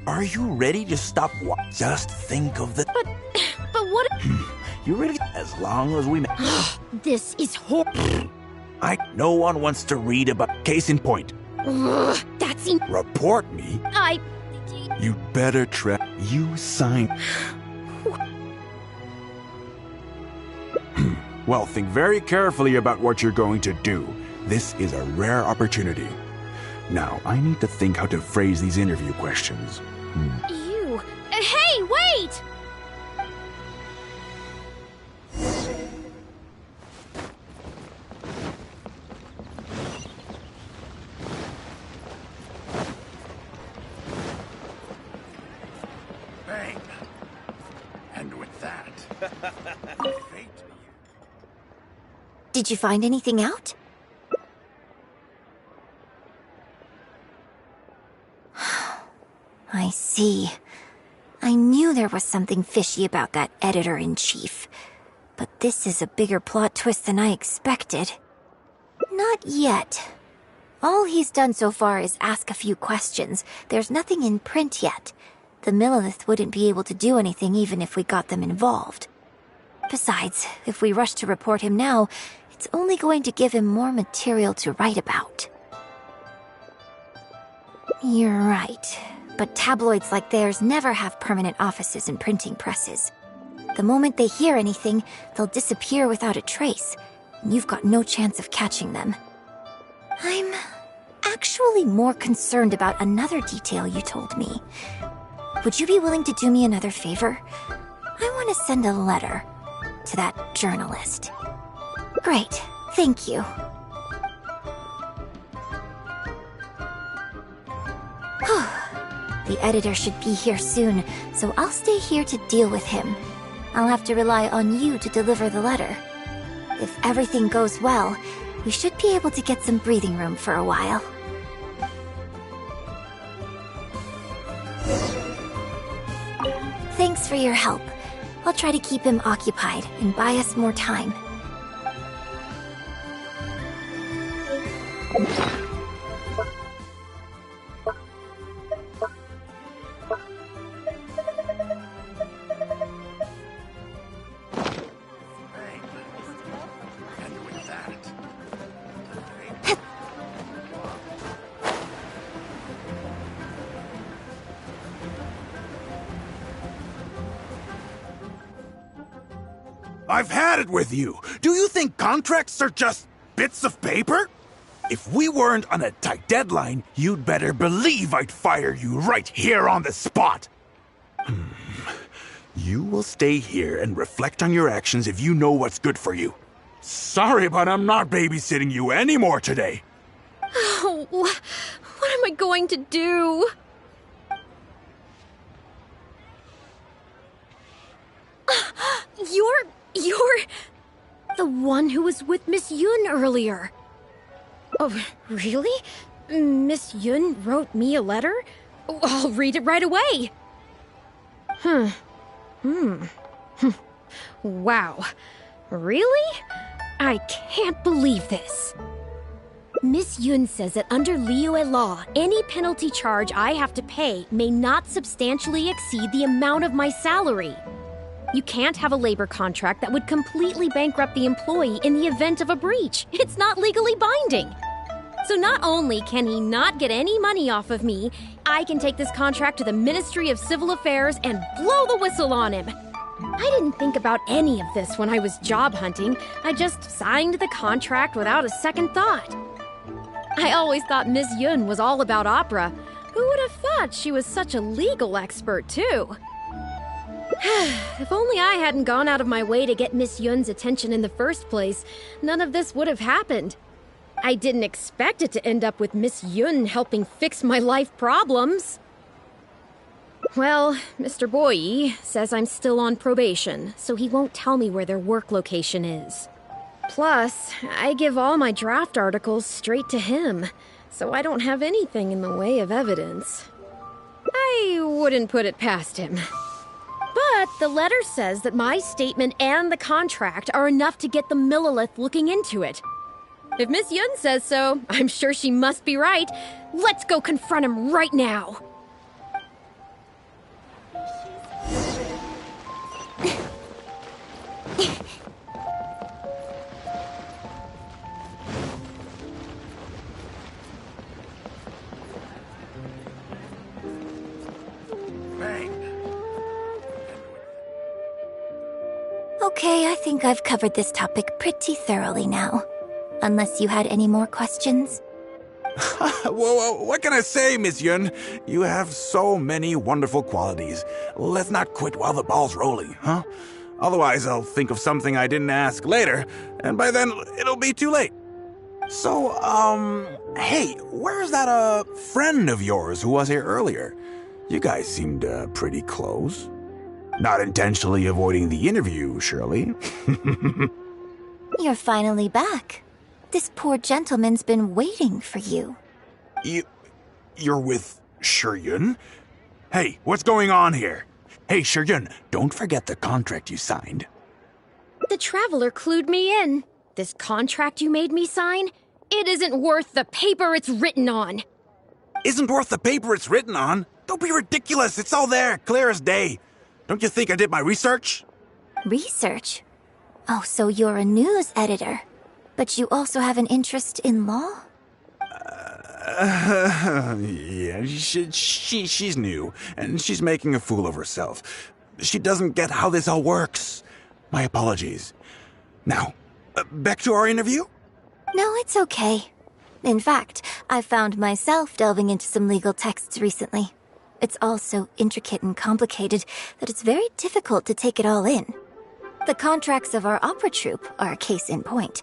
Are you ready to stop? Just think of the. But what? You really? As long as we. This is horrible. No one wants to read about. Case in point. That's Report me. You'd better You sign. Well, think very carefully about what you're going to do. This is a rare opportunity. Now, I need to think how to phrase these interview questions. You. Hey, wait! Bang. And with that, fate. Did you find anything out? I see. I knew there was something fishy about that editor-in-chief. But this is a bigger plot twist than I expected. Not yet. All he's done so far is ask a few questions. There's nothing in print yet. The Millilith wouldn't be able to do anything even if we got them involved. Besides, if we rush to report him now, it's only going to give him more material to write about. You're right. But tabloids like theirs never have permanent offices and printing presses. The moment they hear anything, they'll disappear without a trace, and you've got no chance of catching them. I'm actually more concerned about another detail you told me. Would you be willing to do me another favor? I want to send a letter to that journalist. Great, thank you. The editor should be here soon, so I'll stay here to deal with him. I'll have to rely on you to deliver the letter. If everything goes well, we should be able to get some breathing room for a while. Thanks for your help. I'll try to keep him occupied and buy us more time. I've had it with you. Do you think contracts are just bits of paper? If we weren't on a tight deadline, you'd better believe I'd fire you right here on the spot. You will stay here and reflect on your actions if you know what's good for you. Sorry, but I'm not babysitting you anymore today. Oh, what am I going to do? You're the one who was with Miss Yun earlier. Oh, really? Miss Yun wrote me a letter? I'll read it right away. Wow. Really? I can't believe this. Miss Yun says that under Liyue law, any penalty charge I have to pay may not substantially exceed the amount of my salary. You can't have a labor contract that would completely bankrupt the employee in the event of a breach. It's not legally binding. So not only can he not get any money off of me, I can take this contract to the Ministry of Civil Affairs and blow the whistle on him. I didn't think about any of this when I was job hunting. I just signed the contract without a second thought. I always thought Miss Yun was all about opera. Who would have thought she was such a legal expert, too? If only I hadn't gone out of my way to get Miss Yun's attention in the first place, none of this would have happened. I didn't expect it to end up with Miss Yun helping fix my life problems. Well, Mr. Boyi says I'm still on probation, so he won't tell me where their work location is. Plus, I give all my draft articles straight to him, so I don't have anything in the way of evidence. I wouldn't put it past him. But the letter says that my statement and the contract are enough to get the Millilith looking into it. If Miss Yun says so, I'm sure she must be right. Let's go confront him right now. Okay, I think I've covered this topic pretty thoroughly now. Unless you had any more questions? Well, what can I say, Miss Yun? You have so many wonderful qualities. Let's not quit while the ball's rolling, huh? Otherwise, I'll think of something I didn't ask later, and by then, it'll be too late. So, hey, where's that, friend of yours who was here earlier? You guys seemed, pretty close. Not intentionally avoiding the interview, surely. You're finally back. This poor gentleman's been waiting for you. You're with Shiyun? Hey, what's going on here? Hey, Shiyun, don't forget the contract you signed. The Traveler clued me in. This contract you made me sign? It isn't worth the paper it's written on. Isn't worth the paper it's written on? Don't be ridiculous. It's all there, clear as day. Don't you think I did my research? Research? Oh, so you're a news editor. But you also have an interest in law? Yeah, she's new, and she's making a fool of herself. She doesn't get how this all works. My apologies. Now, back to our interview? No, it's okay. In fact, I found myself delving into some legal texts recently. It's all so intricate and complicated that it's very difficult to take it all in. The contracts of our opera troupe are a case in point.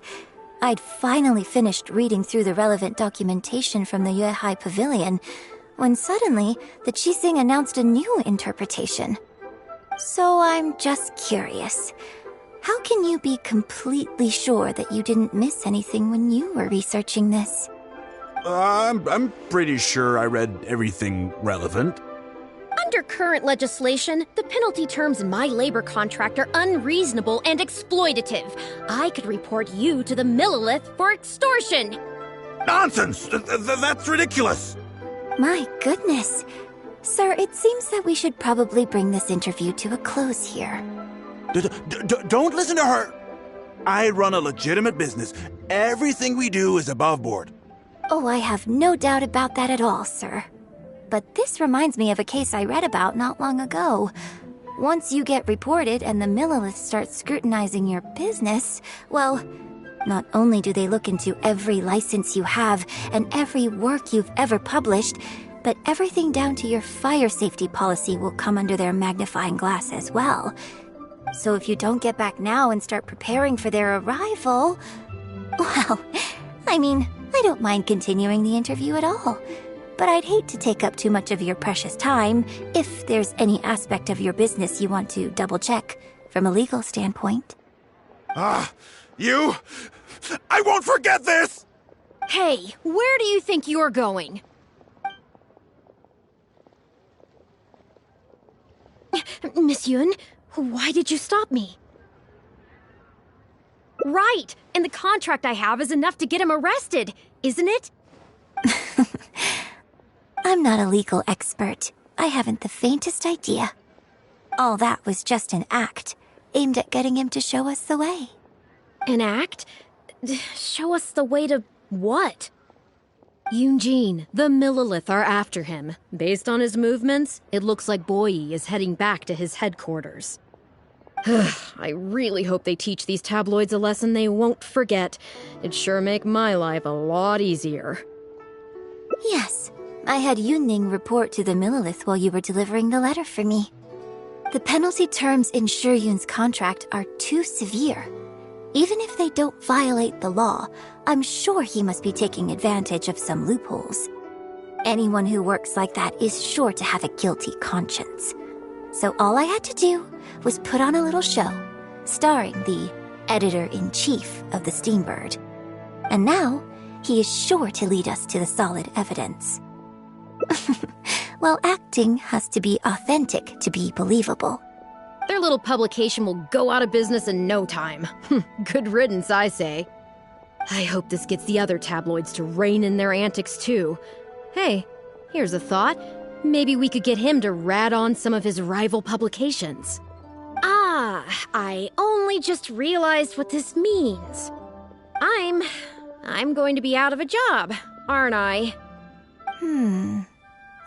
I'd finally finished reading through the relevant documentation from the Yuehai Pavilion when suddenly the Qixing announced a new interpretation. So I'm just curious. How can you be completely sure that you didn't miss anything when you were researching this? I'm pretty sure I read everything relevant. Under current legislation, the penalty terms in my labor contract are unreasonable and exploitative. I could report you to the Millilith for extortion. Nonsense! That's ridiculous! My goodness. Sir, it seems that we should probably bring this interview to a close here. Don't listen to her! I run a legitimate business. Everything we do is above board. Oh, I have no doubt about that at all, sir. But this reminds me of a case I read about not long ago. Once you get reported and the Millilith starts scrutinizing your business, well, not only do they look into every license you have and every work you've ever published, but everything down to your fire safety policy will come under their magnifying glass as well. So if you don't get back now and start preparing for their arrival, well, I mean, I don't mind continuing the interview at all. But I'd hate to take up too much of your precious time if there's any aspect of your business you want to double-check from a legal standpoint. You? I won't forget this! Hey, where do you think you're going? Miss Yun, why did you stop me? Right, and the contract I have is enough to get him arrested, isn't it? I'm not a legal expert. I haven't the faintest idea. All that was just an act, aimed at getting him to show us the way. An act? Show us the way to what? Yoonjin, the Millilith are after him. Based on his movements, it looks like Boyi is heading back to his headquarters. I really hope they teach these tabloids a lesson they won't forget. It'd sure make my life a lot easier. Yes, I had Yunning report to the Millilith while you were delivering the letter for me. The penalty terms in Shiyun's contract are too severe. Even if they don't violate the law, I'm sure he must be taking advantage of some loopholes. Anyone who works like that is sure to have a guilty conscience. So all I had to do was put on a little show, starring the editor-in-chief of the Steambird. And now, he is sure to lead us to the solid evidence. Well, acting has to be authentic to be believable. Their little publication will go out of business in no time. Good riddance, I say. I hope this gets the other tabloids to rein in their antics too. Hey, here's a thought. Maybe we could get him to rat on some of his rival publications. Ah, I only just realized what this means. I'm going to be out of a job, aren't I?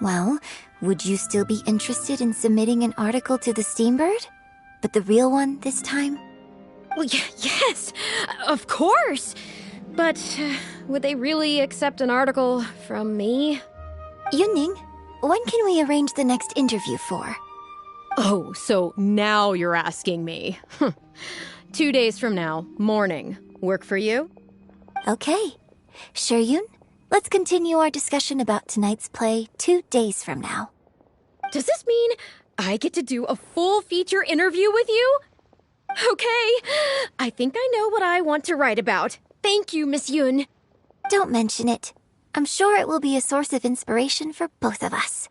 Well, would you still be interested in submitting an article to the Steambird? But the real one this time? Well, yes, of course. But would they really accept an article from me? Yunning, when can we arrange the next interview for? Oh, so now you're asking me. 2 days from now, morning. Work for you? Okay. Shuryun, let's continue our discussion about tonight's play 2 days from now. Does this mean I get to do a full feature interview with you? Okay, I think I know what I want to write about. Thank you, Miss Yun. Don't mention it. I'm sure it will be a source of inspiration for both of us.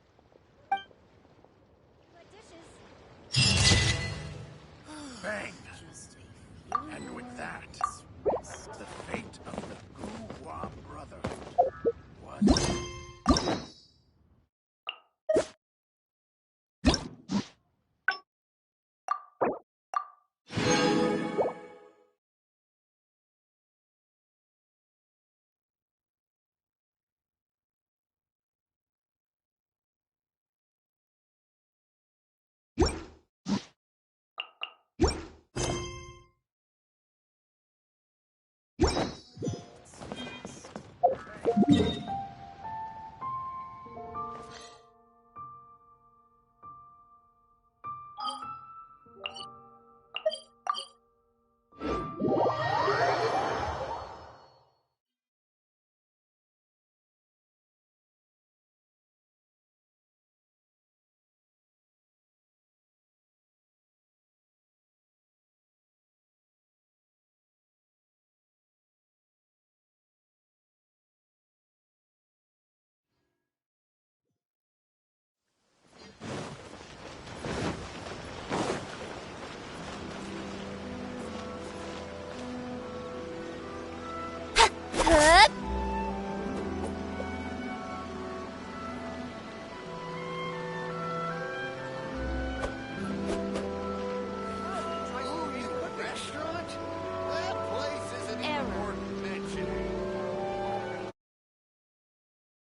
Bang! And with that, the fate of the Guhua Brotherhood was...